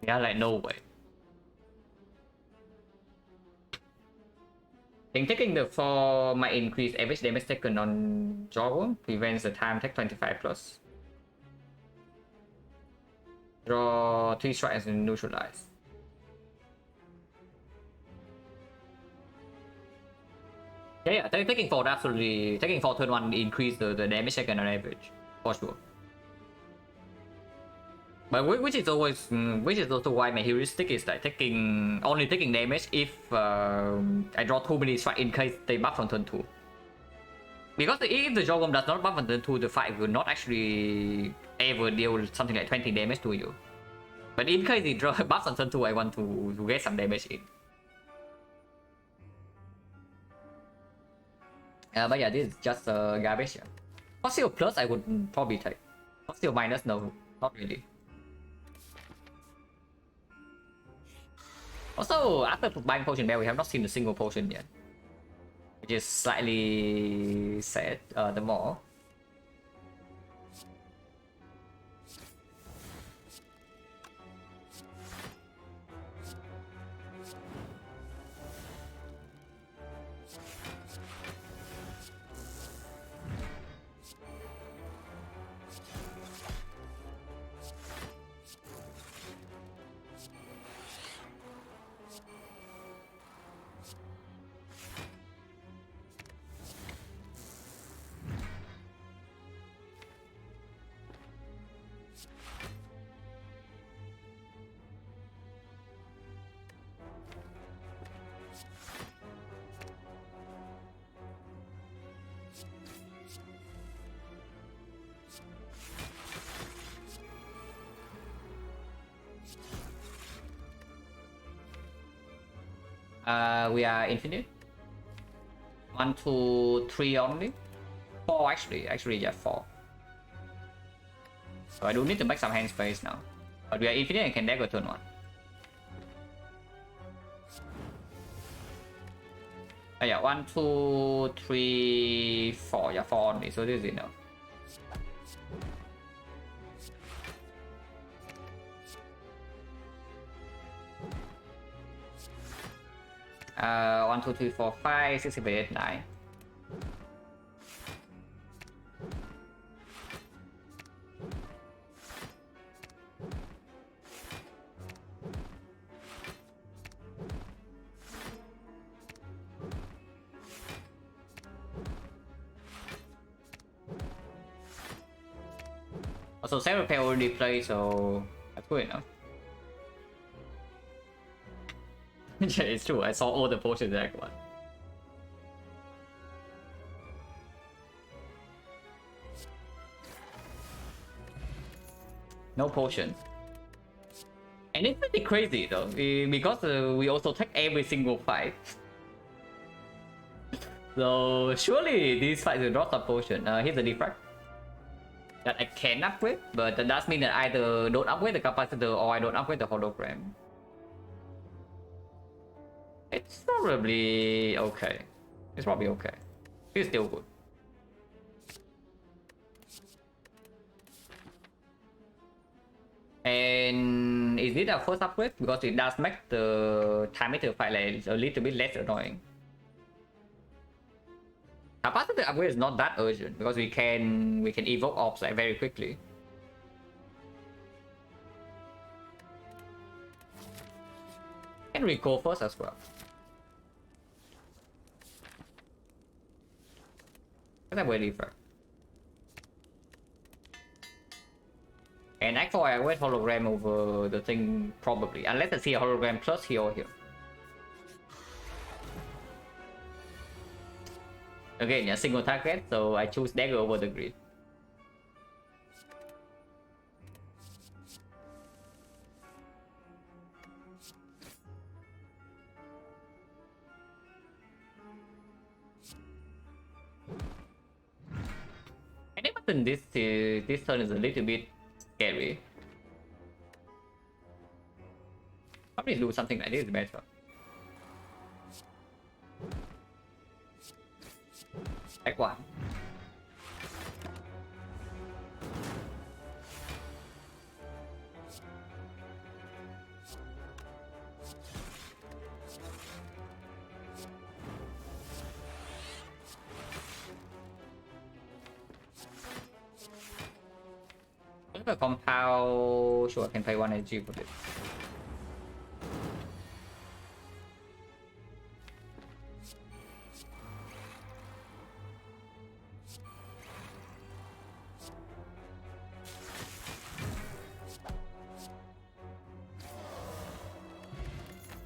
Yeah, like no way. Think taking the 4 might increase average damage taken on draw prevents the time take 25 plus. Draw 3 strikes and neutralize. Yeah, taking 4 absolutely. Taking 4 turn 1 increase the damage taken on average. For sure. But which is also why my heuristic is like only taking damage if I draw too many strikes in case they buff on turn 2. Because if the Jogom does not buff on turn 2, the fight will not actually ever deal something like 20 damage to you. But in case it buffs on turn 2, I want to get some damage in. But yeah, this is just garbage. Yeah. Fossil plus I would probably take. Fossil minus, no, not really. Also, after buying potion bear, we have not seen a single potion yet, which is slightly sad. The more. We are infinite. 1, 2, 3 only. 4 actually, yeah, 4. So I do need to make some hand space now. But we are infinite and can dagger turn 1. Yeah, 1, 2, 3, 4. Yeah, 4 only, so this is enough. One, two, three, four, 5, 6, 7, 8, 9. Also, 7 repair already played, so that's good enough. Yeah, it's true. I saw all the potions that I got. No potions. And it's pretty crazy though, because we also take every single fight. So surely these fights will drop some potion. Here's the diffract that I can upgrade, but that does mean that I either don't upgrade the capacitor or I don't upgrade the hologram. It's probably okay. It's probably okay. It's still good. And is it our first upgrade? Because it does make the time meter fight like a little bit less annoying. Capacitor upgrade is not that urgent because we can evoke orbs like very quickly. And recall first as well. That's very different. And actually I wait hologram over the thing probably, unless I see a hologram plus here or here. Again, yeah, single target, so I choose dagger over the grid. I think this turn is a little bit scary. Probably do something like this better. Back one. a compound. Sure, I can pay 1 energy for this.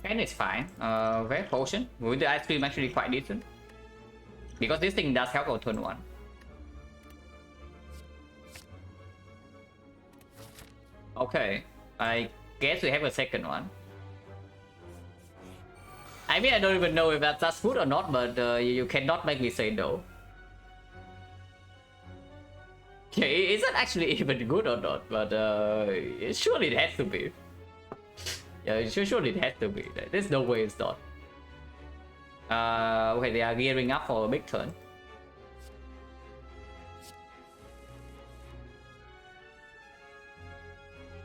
And it's fine. Red potion. With the ice cream actually quite decent. Because this thing does help on turn 1. Okay. I guess we have a second one. I mean, I don't even know if that's good or not, but you cannot make me say no. Yeah, is that actually even good or not? But surely it has to be. Yeah, surely it has to be. There's no way it's not. Okay, they are gearing up for a big turn.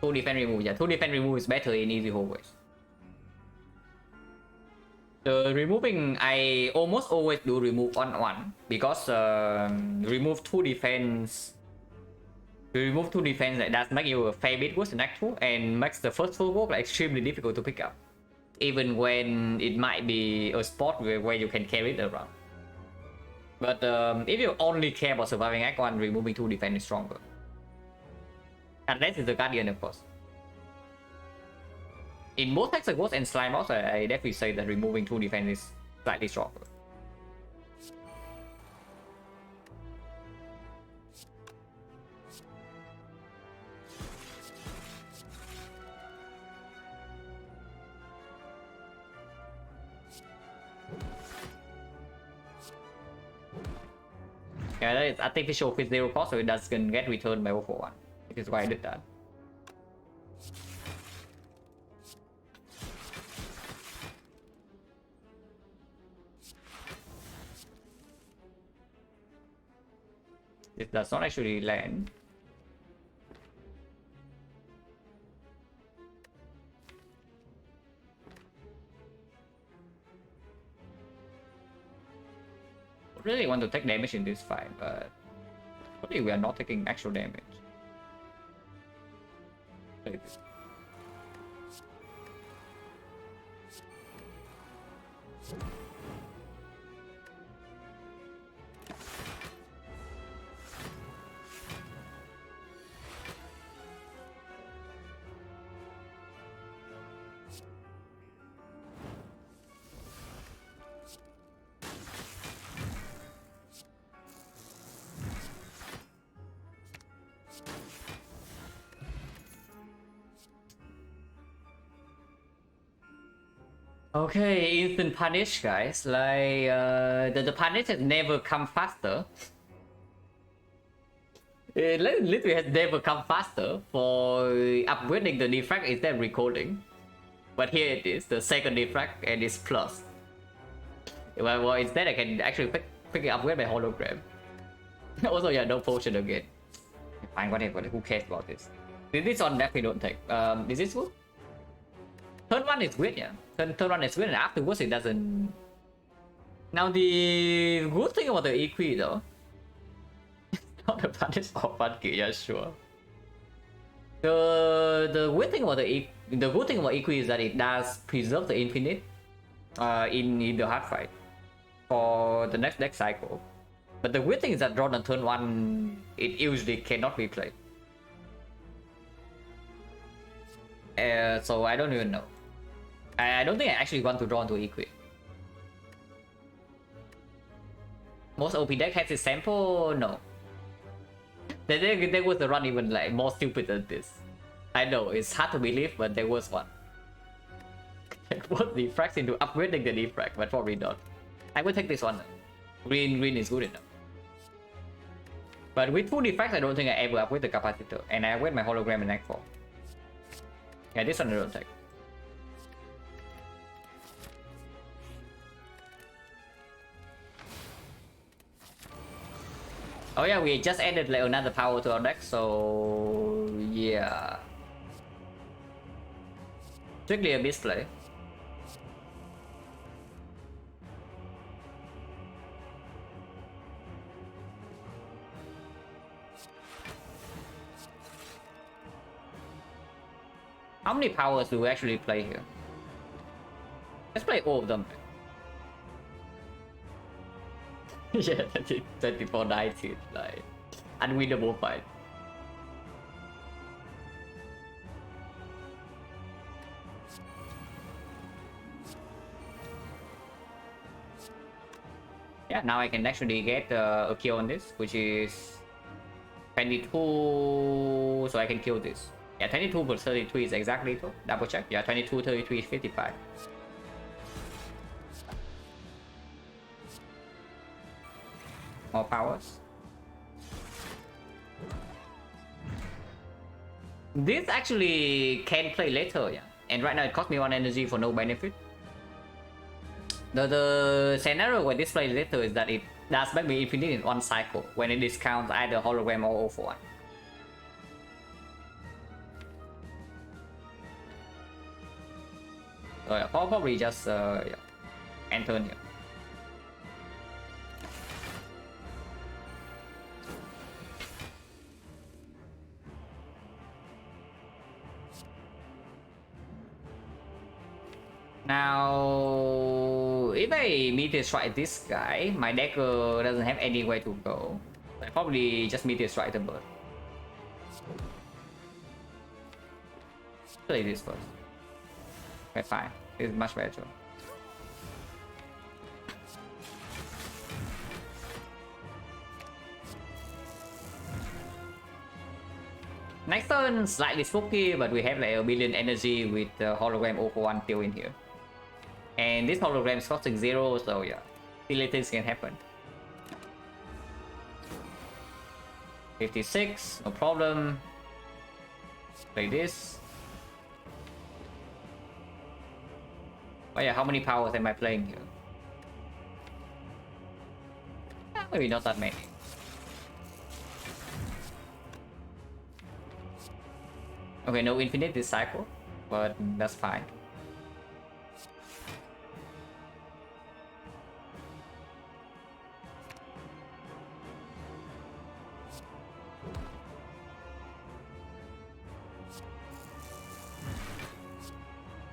Two defense remove, yeah. 2 defense remove is better in easy hallways. The removing, I almost always do remove on 1 because remove 2 defense. Remove 2 defense that does make you a fair bit worse than actual and makes the first full work extremely difficult to pick up, even when it might be a spot where you can carry it around. But if you only care about surviving Act 1, removing 2 defense is stronger. Unless it's the Guardian, of course. In both Hexagons and Slime Boss, I definitely say that removing 2 defense is slightly stronger. Yeah, that is artificial with 0 cost, so it doesn't get returned by 041. Which is why I did that. It does not actually land. I really want to take damage in this fight, but hopefully we are not taking actual damage. Like this. Okay, instant punish, guys. Like the punish has never come faster. It literally has never come faster for upgrading the defrag instead of recalling. But here it is, the second defrag, and it's plus. Well, instead I can actually pick it upgrade by hologram. Also, yeah, no potion again. Fine, whatever. Who cares about this? This on definitely don't take. Is this good? Turn 1 is weird, yeah. Turn 1 is weird, and afterwards it doesn't. Now the good thing about the EQ though, not the punish or funky, yeah, sure. The weird thing about the good thing about EQ is that it does preserve the infinite in the hard fight for the next deck cycle. But the weird thing is that drawn on turn 1, it usually cannot be played. So I don't even know. I don't think I actually want to draw into Equi. Most OP deck has its sample? No. There was a run even like more stupid than this. I know, it's hard to believe, but there was one. It was defrags into upgrading the defrag, but probably not. I will take this one. Green is good enough. But with 2 defrags, I don't think I ever upgrade the capacitor. And I upgrade my hologram in Act 4. Yeah, this one I don't take. Oh yeah, we just added like another power to our deck, so yeah. Strictly a misplay. How many powers do we actually play here? Let's play all of them. Yeah, 24 19, like unwinnable fight. Yeah, now I can actually get a kill on this, which is 22, so I can kill this. Yeah, 22 plus 33 is exactly it. Double check. Yeah, 22, 33 is 55. More powers. This actually can play later, yeah. And right now it costs me 1 energy for no benefit. The scenario where this plays later is that it does make me infinite in 1 cycle when it discounts either hologram or 0 for 1. So yeah, probably just yeah, enter here. Now, if I meteor strike this guy, my deck doesn't have anywhere to go. I probably just meteor strike the bird. Play this first. Okay, fine. This is much better. Next turn, slightly spooky, but we have like a billion energy with hologram 0 for 1 still in here. And this hologram is costing 0, so yeah, silly things can happen. 56, no problem. Play this. Oh yeah, how many powers am I playing here? Maybe not that many. Okay, no infinite this cycle, but that's fine.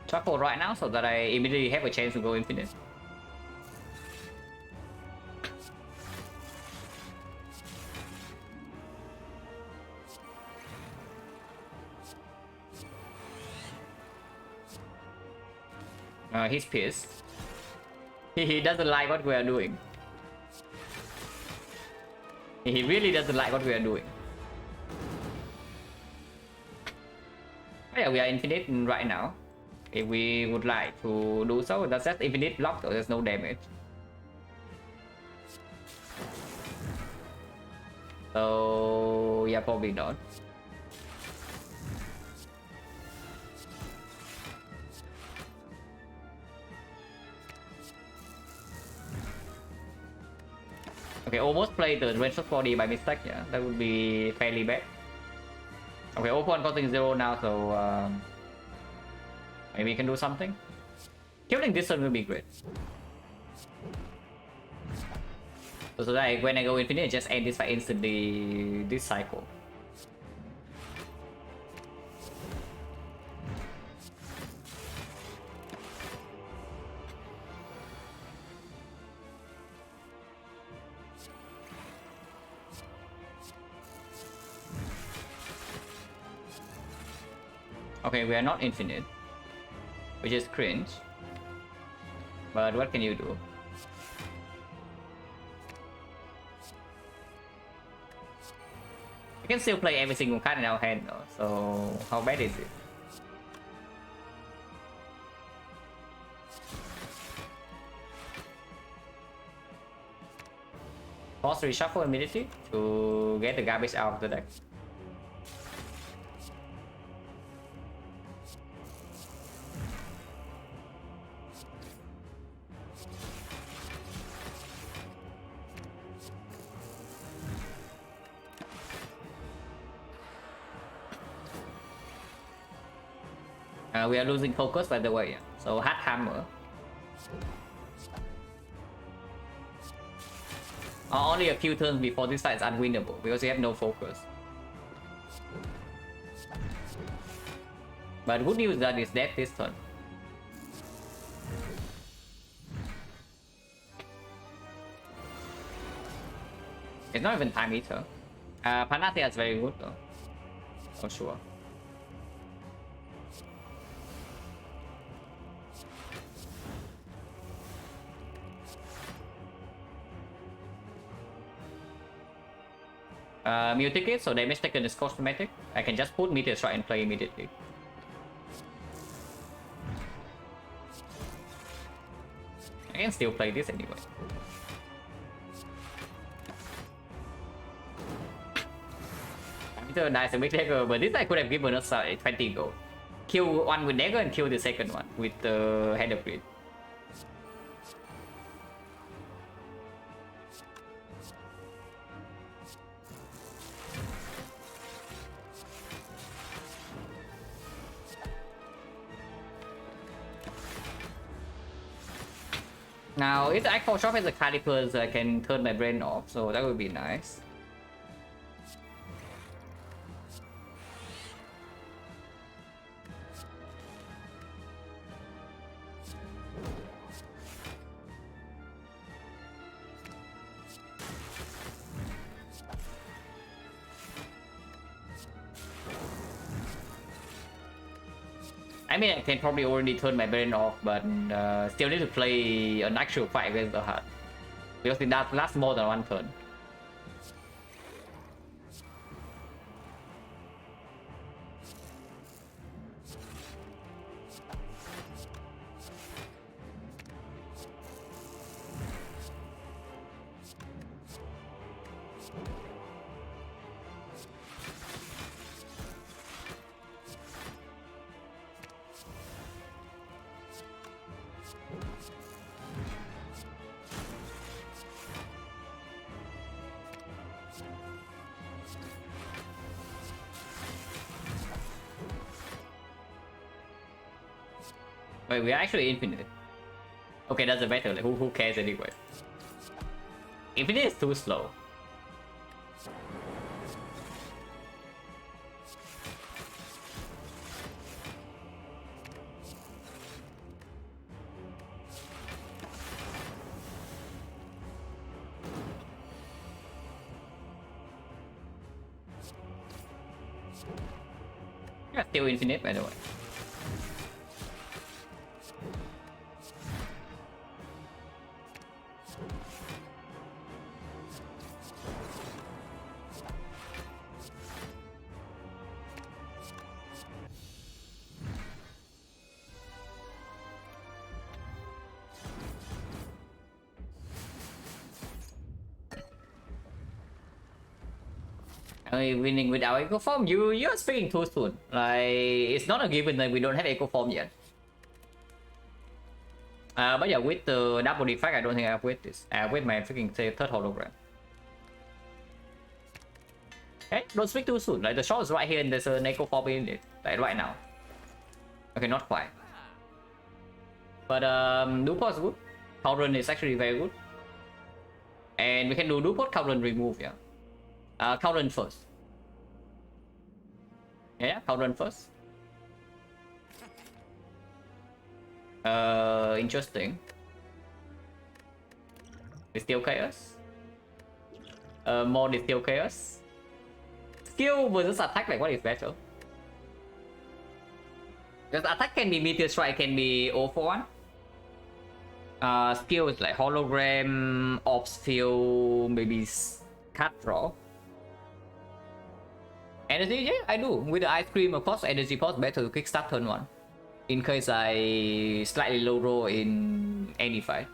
Shuffle right now so that I immediately have a chance to go infinite. He's pissed. He doesn't like what we are doing. He really doesn't like what we are doing. Oh yeah, we are infinite right now. If we would like to do so, that's just infinite block, so there's no damage. So yeah, probably not. Okay, almost played the range of 4D by mistake, yeah, that would be fairly bad. Okay, open costing 0 now, so maybe we can do something. Killing this one will be great. So that when I go infinite, just end this fight instantly this cycle. Okay, we are not infinite, which is cringe. But what can you do? We can still play every single card in our hand though, so how bad is it? Force reshuffle immediately to get the garbage out of the deck. We are losing focus by the way, so hard hammer. Only a few turns before this fight is unwinnable because we have no focus. But good news that it's dead this turn. It's not even time either. Panacea is very good though. For sure. Mew ticket, so damage taken is cosmetic. I can just put Meteor Strike and play immediately. I can still play this anyway. Meteor nice and big dagger, but this I could have given us 20 gold. Kill one with dagger and kill the second one with the head of grid. Now, if the Aqua Shop has a Calipers, I can turn my brain off, so that would be nice. I mean, I can probably already turn my brain off, but still need to play an actual fight against the heart. Because it does last more than one turn. Wait, we are actually infinite. Okay, that's a better. Like, who cares anyway? Infinite is too slow. Yeah, still infinite by the way. Winning without Echo Form, you're speaking too soon. Like, it's not a given that we don't have Echo Form yet. But yeah, with the double defect, I don't think I have with this. With my freaking third hologram. Okay, don't speak too soon. Like, the shot is right here and there's an Echo Form in it. Like, right now. Okay, not quite. But Duport is good. Current is actually very good. And we can do Duport, current remove, yeah. Current first. Yeah, current first. Interesting. Distill Chaos. More Distill Chaos. Skill versus attack, like what is better? Because attack can be Meteor Strike, can be 0 for 1. Skill is like Hologram, Ops Field, maybe Cut Draw. Energy, yeah, I do. With the Ice Cream, of course, energy cost better to kickstart turn 1. In case I slightly low roll in any fight.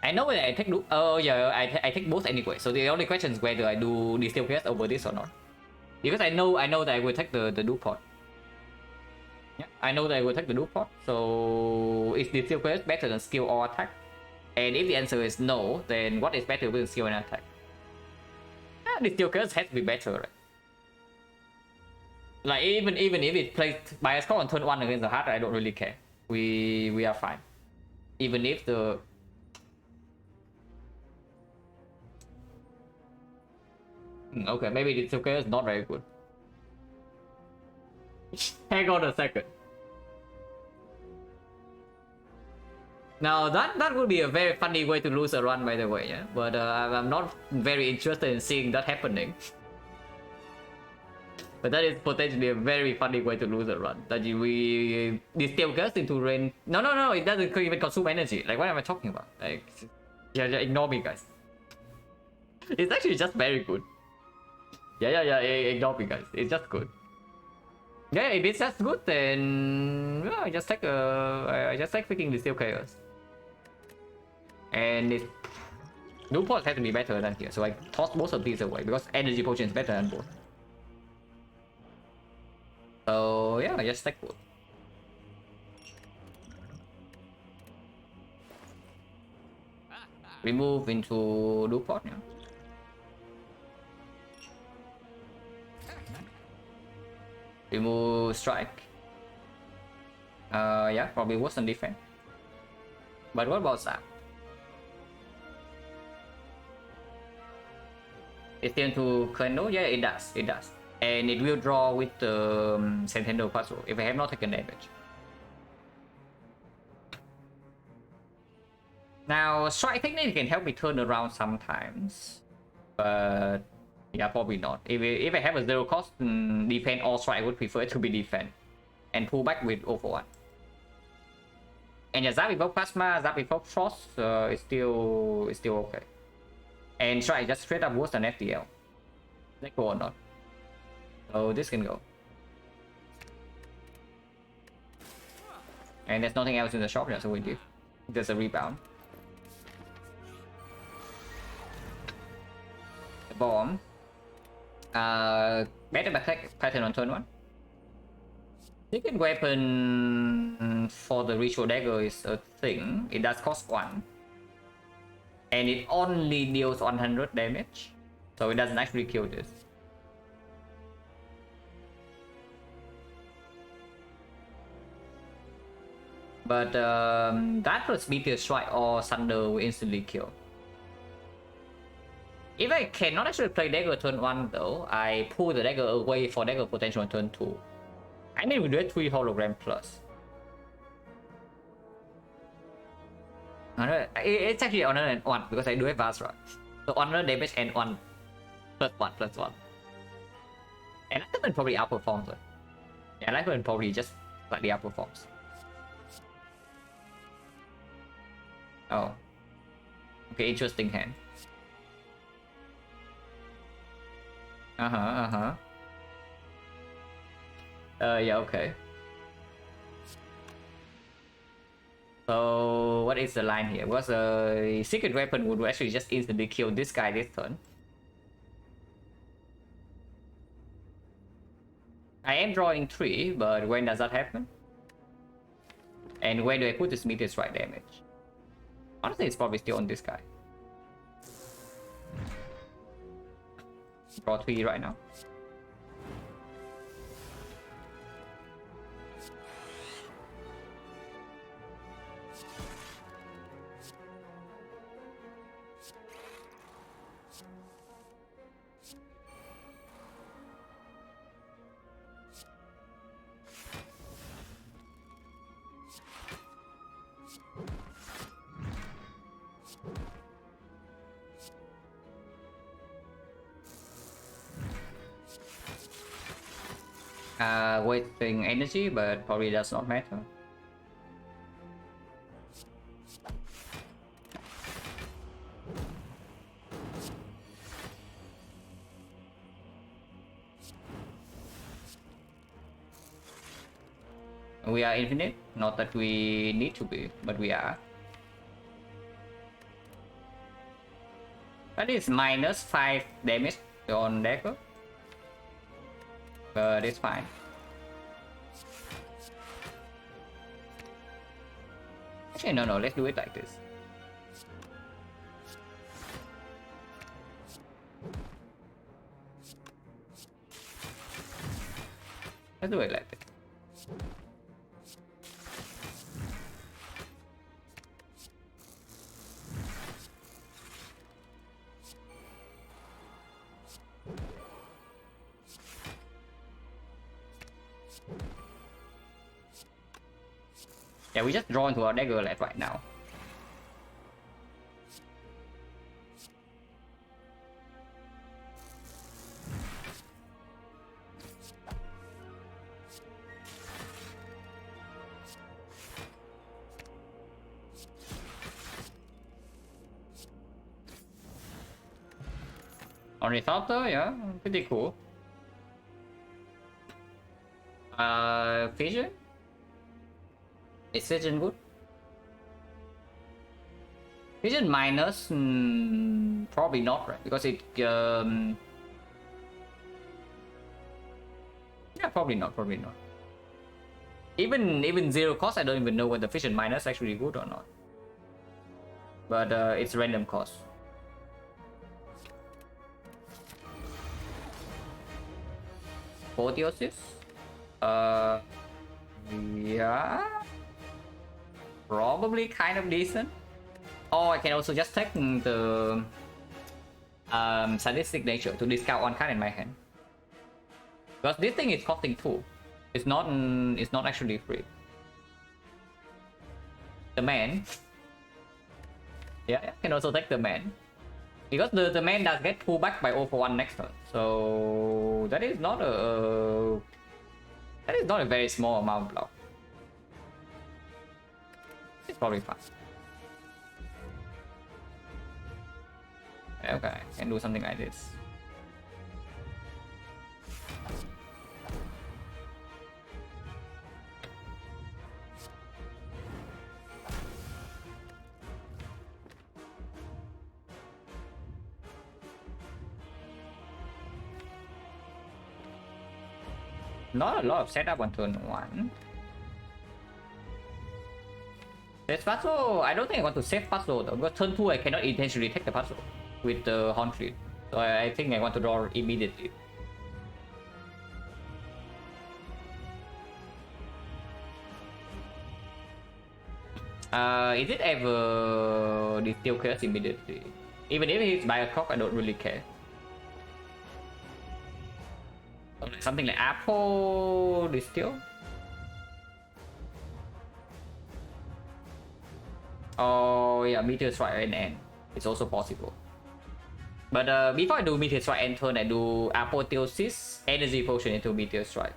I know that I take oh yeah, I take both anyway. So the only question is whether I do Distill Chaos over this or not. Because I know that I will take the Duport. Yeah, I know that I will take the Duport. So is Distill Chaos better than skill or attack? And if the answer is no, then what is better with skill and attack? Yeah, Distill Chaos has to be better, right? Like even if it plays by a score on turn 1 against the heart, I don't really care. We are fine. Even if the Okay, maybe the Silk is not very good. Hang on a second. Now that would be a very funny way to lose a run, by the way, yeah. But I'm not very interested in seeing that happening. But that is potentially a very funny way to lose a run. That we distill gas into rain. No, it doesn't even consume energy. Like, what am I talking about? Like, yeah, ignore me, guys. It's actually just very good. Yeah, ignore me, guys. It's just good. Yeah, if it's just good, then I just take freaking distill chaos. And it new pots have to be better than here, so I toss both of these away because energy potion is better than both. So yeah, I just stack wood. Remove into new pot now. Remove strike. Yeah, probably worse than defense. But what about that? It's still to Clendo? Yeah, it does. It does. And it will draw with the Sentinel puzzle if I have not taken damage. Now, strike technically can help me turn around sometimes. But yeah, probably not. If I have a zero cost defense or strike, I would prefer it to be defense. And pull back with 0 for 1. And yeah, Zap evoke Plasma, Zap evoke Frost is still okay. And strike just straight up worse than FTL. That go or not. So this can go. And there's nothing else in the shop yet, so we do. There's a rebound. The bomb. Better attack pattern on turn 1. Second weapon for the ritual dagger is a thing. It does cost 1. And it only deals 100 damage. So it doesn't actually kill this. But that plus Meteor Strike or Thunder will instantly kill. If I cannot actually play dagger turn 1 though, I pull the dagger away for dagger potential on turn 2. I mean we do it 3 hologram plus. It's actually honor and 1 because I do have Vasra. So honor damage and 1 plus 1 plus 1. And Lightman probably outperforms it. Yeah, Lightman probably just slightly outperforms. Oh. Okay, interesting hand. Yeah, okay. So what is the line here? Was a secret weapon would actually just instantly kill this guy this turn. I am drawing 3, but when does that happen? And where do I put this meteor strike damage? Honestly, it's probably still on this guy. Draw 3 right now. Wasting energy, but probably does not matter. We are infinite, not that we need to be, but we are. That is minus 5 damage on dagger. But it's fine. Actually, no, let's do it like this. Let's do it like this. Yeah, we just draw into our dagger like right now. Ornithopter, yeah, pretty cool. Fission? Is Fission good? Fission minus? Probably not, right? Because it, yeah, probably not, probably not. Even zero cost, I don't even know whether Fission minus actually good or not. But it's random cost. Apotheosis? Yeah. Probably kind of decent. Or I can also just take the sadistic nature to discount one card in my hand. Because this thing is costing 2. It's not actually free. The man. Yeah, can also take the man. Because the man does get pulled back by 0 for 1 next turn. So that is not a very small amount of block. It's probably fine. Okay, can do something like this. Not a lot of setup on turn 1. There's puzzle. I don't think I want to save puzzle though, because turn 2 I cannot intentionally take the puzzle with the Horn Fleet. So I think I want to draw immediately. Is it ever distill chaos immediately? Even if it's by a clock, I don't really care. Something like apple distill. Oh yeah, meteor strike and end. It's also possible. But before I do meteor strike end turn, I do apotheosis energy potion into meteor strike.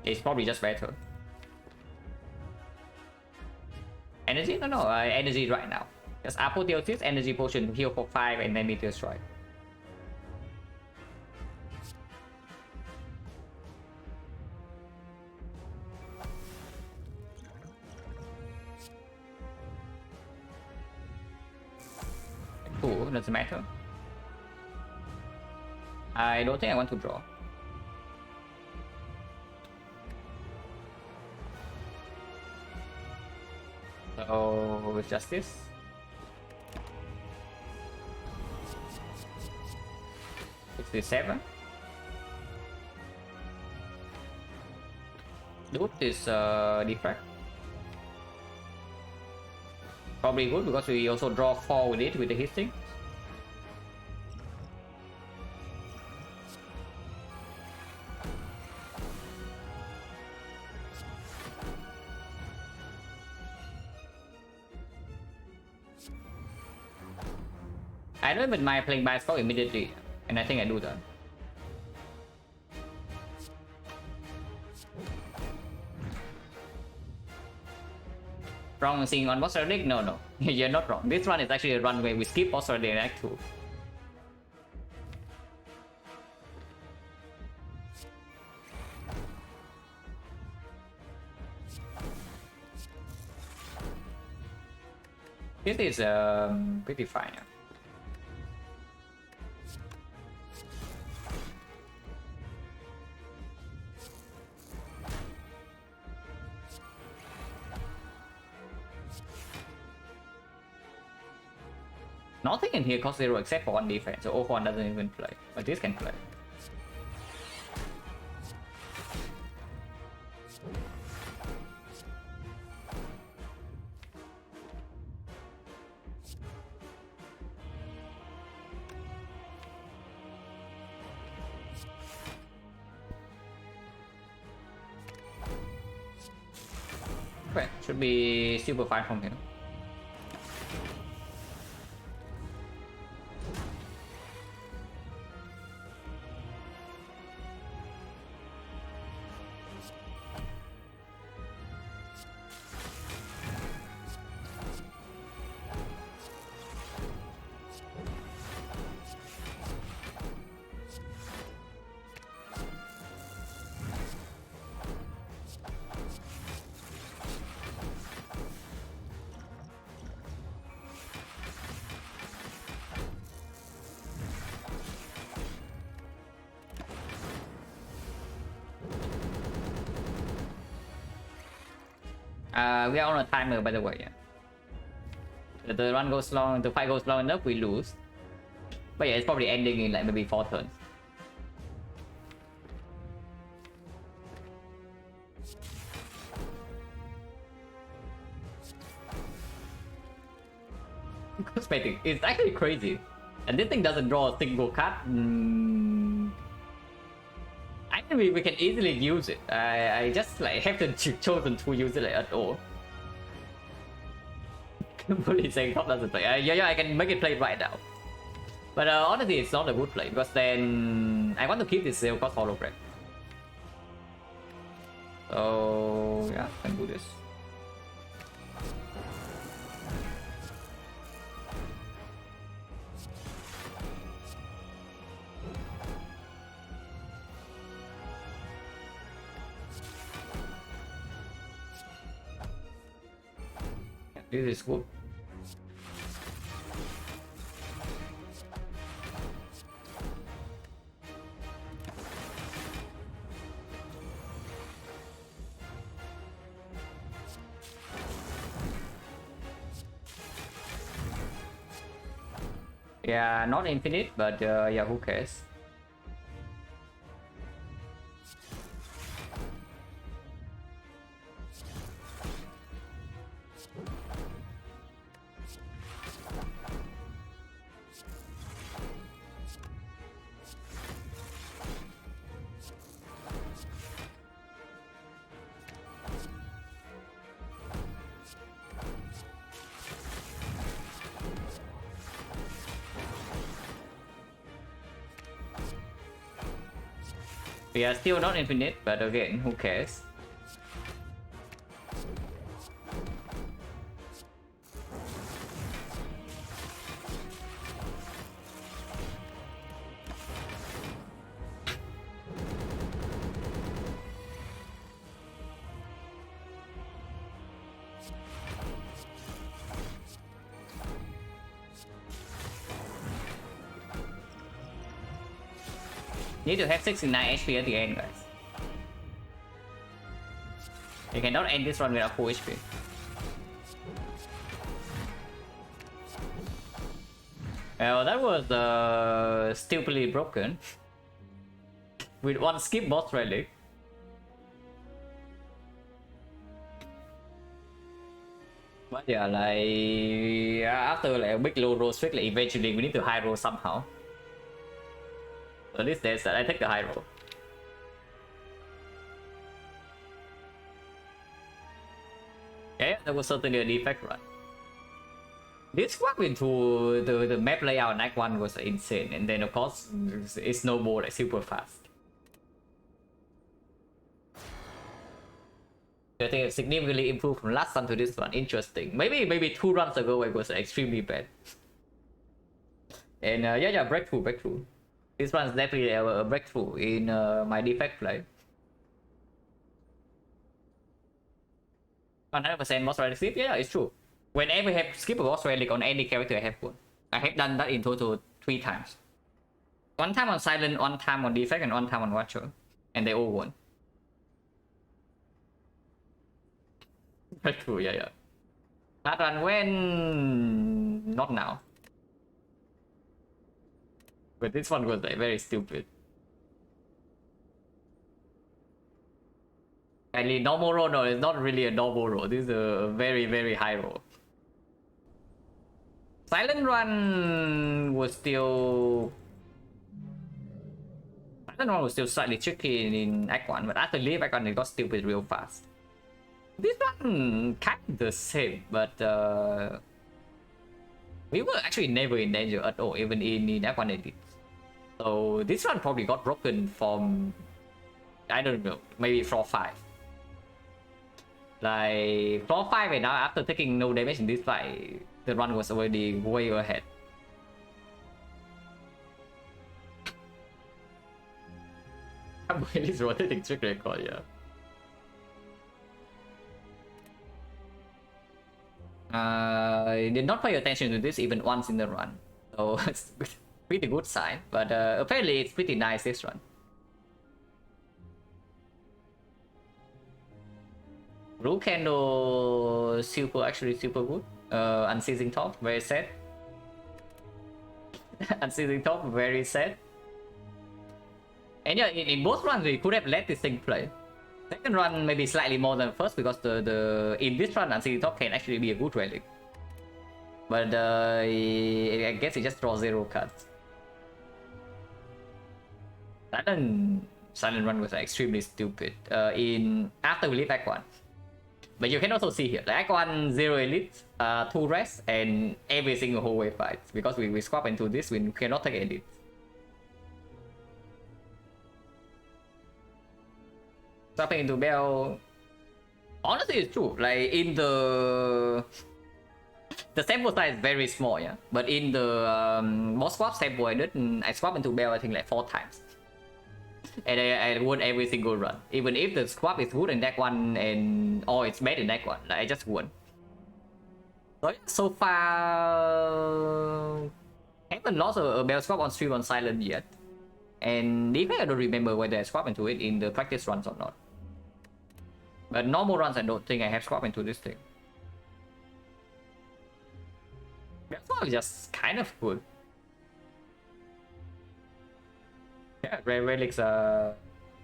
It's probably just better. Energy? No, energy right now. Just apotheosis, energy potion, heal for 5, and then meteor strike. Cool, doesn't matter. I don't think I want to draw. So it's just this. It's 7. Dude is defect. Probably good because we also draw 4 with it with the hitting. I don't even mind playing by spell immediately, and I think I do that. Wrong thing on Monster Deck? No, you're not wrong. This one is actually a run where we skip Monster Deck in Act 2. This is pretty fine. Yeah. Nothing in here costs 0 except for 1 defense, so 0-1 doesn't even play. But this can play. Okay, should be super fine from here. We are on a timer, by the way. Yeah. If the run goes long, the fight goes long enough, we lose. But yeah, it's probably ending in like maybe 4 turns. Cosmetic, it's actually crazy. And this thing doesn't draw a single card. Actually, we can easily use it. I just like haven't chosen to use it like, at all. Bully saying top doesn't play. Yeah, I can make it play right now. But honestly, it's not a good play because then I want to keep this Zero Cost hologram. So yeah, I can do this. This is good. Yeah, not infinite, but yeah, who cares? We are still not infinite, but again, who cares? Need to have 69 HP at the end, guys. You cannot end this run without full HP. Well, that was stupidly broken. With one skip boss relic. But yeah, like after like a big low roll streak, like eventually we need to high roll somehow. So this days I take the high roll. Yeah, that was certainly a defect run. This swap into the map layout in Act 1 was insane, and then of course it snowballed like super fast. I think it significantly improved from last run to this one. Interesting. Maybe 2 runs ago it was extremely bad. And yeah, breakthrough. This one's definitely a breakthrough in my defect play. 100% boss relic skip? Yeah, it's true. Whenever I have skipped a boss relic on any character, I have one. I have done that in total 3 times. 1 time on Silent, 1 time on defect, and 1 time on Watcher. And they all won. Breakthrough, yeah. That run when... not now. But this one was like very stupid. Actually, normal roll, no, it's not really a normal roll. This is a very high roll. Silent run was still... Silent run was still slightly tricky in Act 1, but after leave Act 1 it got stupid real fast. This one kind of the same, but we were actually never in danger at all, even in F1 edit. So this one probably got broken from, I don't know, maybe floor 5. Like floor 5 and now after taking no damage in this fight, the run was already way ahead. I'm really rotating trick record, yeah. I did not pay attention to this even once in the run, so it's pretty good sign. But apparently it's pretty nice this run. Rule candle actually super good. Unceasing top very sad. Unceasing top very sad. And yeah, in both runs we could have let this thing play. Second run maybe slightly more than first because the in this run Unceasing top can actually be a good relic. But I guess it just draws 0 cards. Silent run was extremely stupid. In after we leave Act 1. But you can also see here, the Act 1 0 elite, 2 rest, and every single whole wave fights. Because we swap into this, we cannot take elite. Swapping into Bell, honestly it's true. Like in the sample size is very small, yeah. But in the boss swap sample, I swapped into Bell I think like 4 times. And I won every single run. Even if the swap is good in deck 1 and or it's bad in deck 1, like I just won. So far, haven't lost a Bell swap on stream on Silent yet. And even I don't remember whether I swap into it in the practice runs or not. But normal runs, I don't think I have swapped into this thing. Bell swap is just kind of good. Yeah, rare relics are...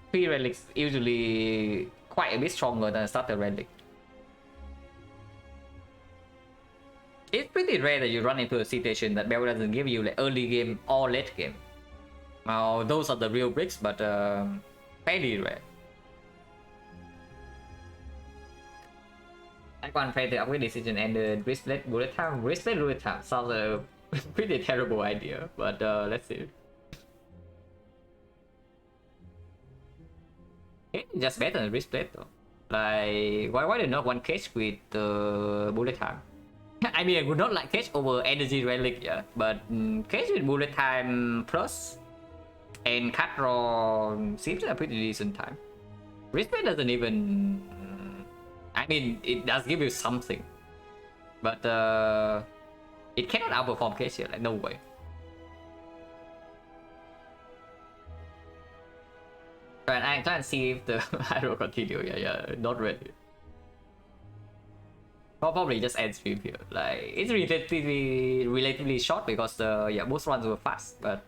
Free relics usually quite a bit stronger than a starter relic. It's pretty rare that you run into a situation that Bell doesn't give you like early game or late game. Now those are the real bricks, but fairly rare. I can't play the upgrade decision and the wristlet bullet time. Wristlet bullet time sounds a pretty terrible idea, but let's see. It's just better than wristlet though. Like why did not one cage with the bullet time? I mean, I would not like cage over energy relic, yeah, but cage with bullet time plus and cut draw seems like a pretty decent time. Wristlet doesn't even. I mean, it does give you something, but it cannot outperform cage here. Like no way. But I'm trying to see if the I will continue. Yeah, not really. Probably just end stream here. Like it's relatively short because the both runs were fast. But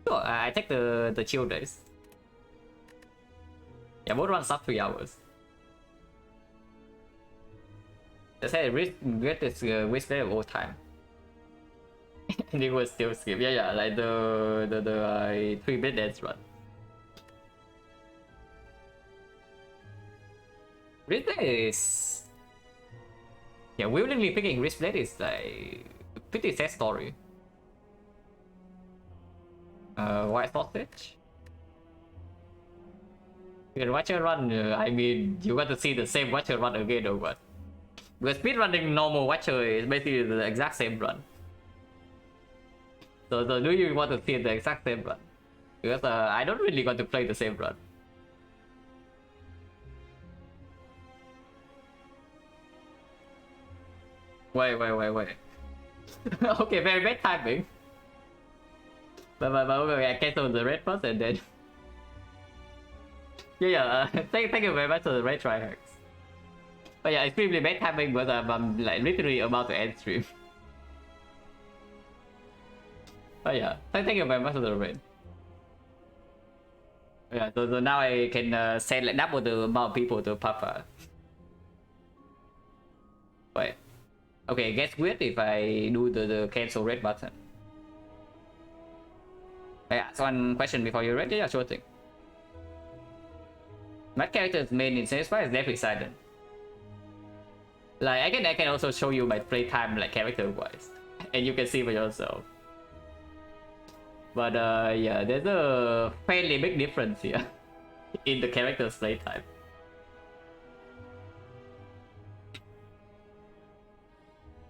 sure, I take the chill days. Yeah, both runs up 3 hours. They said get this whisper of all time. And it was still skip. Yeah, like the 3-bit dance run. Wristlet is... Yeah, willingly picking Wristlet is like a pretty sad story. White sausage? You can watch her run, I mean, you got to see the same watcher run again or what? Because speedrunning normal watcher is basically the exact same run. So do you want to see the exact same run? Because I don't really want to play the same run. Wait. Okay, very bad timing. But okay, I cancel the red first and then... Yeah, thank you very much for the red tryhards. But yeah, it's really bad timing because I'm like literally about to end stream. Oh yeah, thank you very much for the red. Yeah, so now I can send like double the amount of people to Papa. Wait. Okay, gets weird if I do the cancel red button. Yeah, so one question before you read. Yeah, sure thing. My character's main in Satisfy is definitely Silent. Like I can also show you my playtime like character wise, and you can see for yourself. But yeah, there's a fairly big difference here in the character's playtime.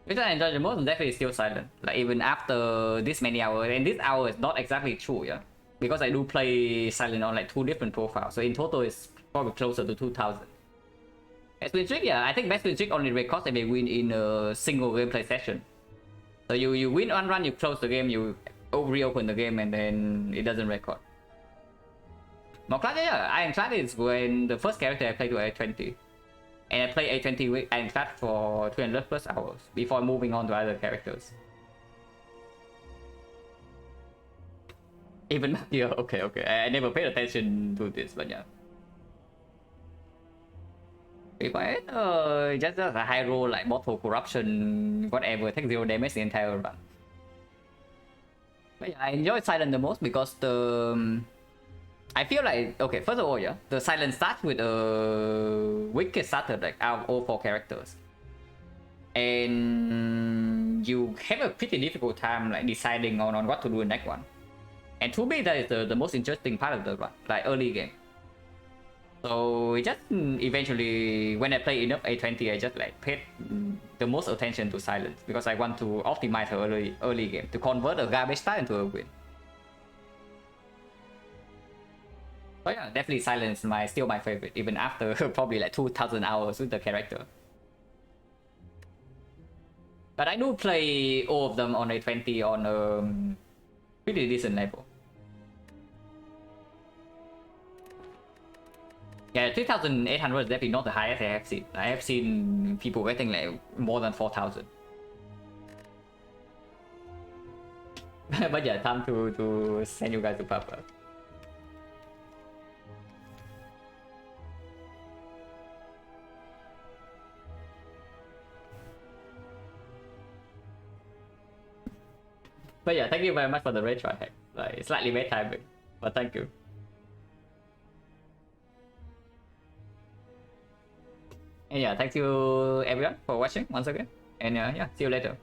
Which I enjoy the most definitely still Silent. Like even after this many hours, and this hour is not exactly true, yeah. Because I do play Silent on like 2 different profiles, so in total it's probably closer to 2000. Best win streak, yeah, I think best win streak only records if they win in a single gameplay session. So you win one run, you close the game, you reopen the game, and then it doesn't record. More class, yeah, Iron Class is when the first character I played to A20. And I play A20 with Iron Class for 200 plus hours before moving on to other characters. Even yeah, okay. I never paid attention to this, but yeah. If I just a high roll like bottle corruption, whatever, take 0 damage the entire run. But yeah, I enjoy Silent the most because the I feel like, okay, first of all, yeah, the Silent starts with a wicked starter like out of all 4 characters. And you have a pretty difficult time like deciding on what to do in next one. And to me, that is the most interesting part of the run, like early game. So it just eventually, when I play enough A20, I just like paid the most attention to Silent because I want to optimize her early game to convert a garbage start into a win. But yeah, definitely Silent is still my favorite, even after probably like 2000 hours with the character. But I do play all of them on A20 on a pretty decent level. Yeah, 3800 is definitely not the highest I have seen. I have seen people getting like more than 4000. But yeah, time to send you guys to Papa. But yeah, thank you very much for the retro hack. Like slightly bad timing, but thank you. And yeah, thank you everyone for watching once again. And yeah, see you later.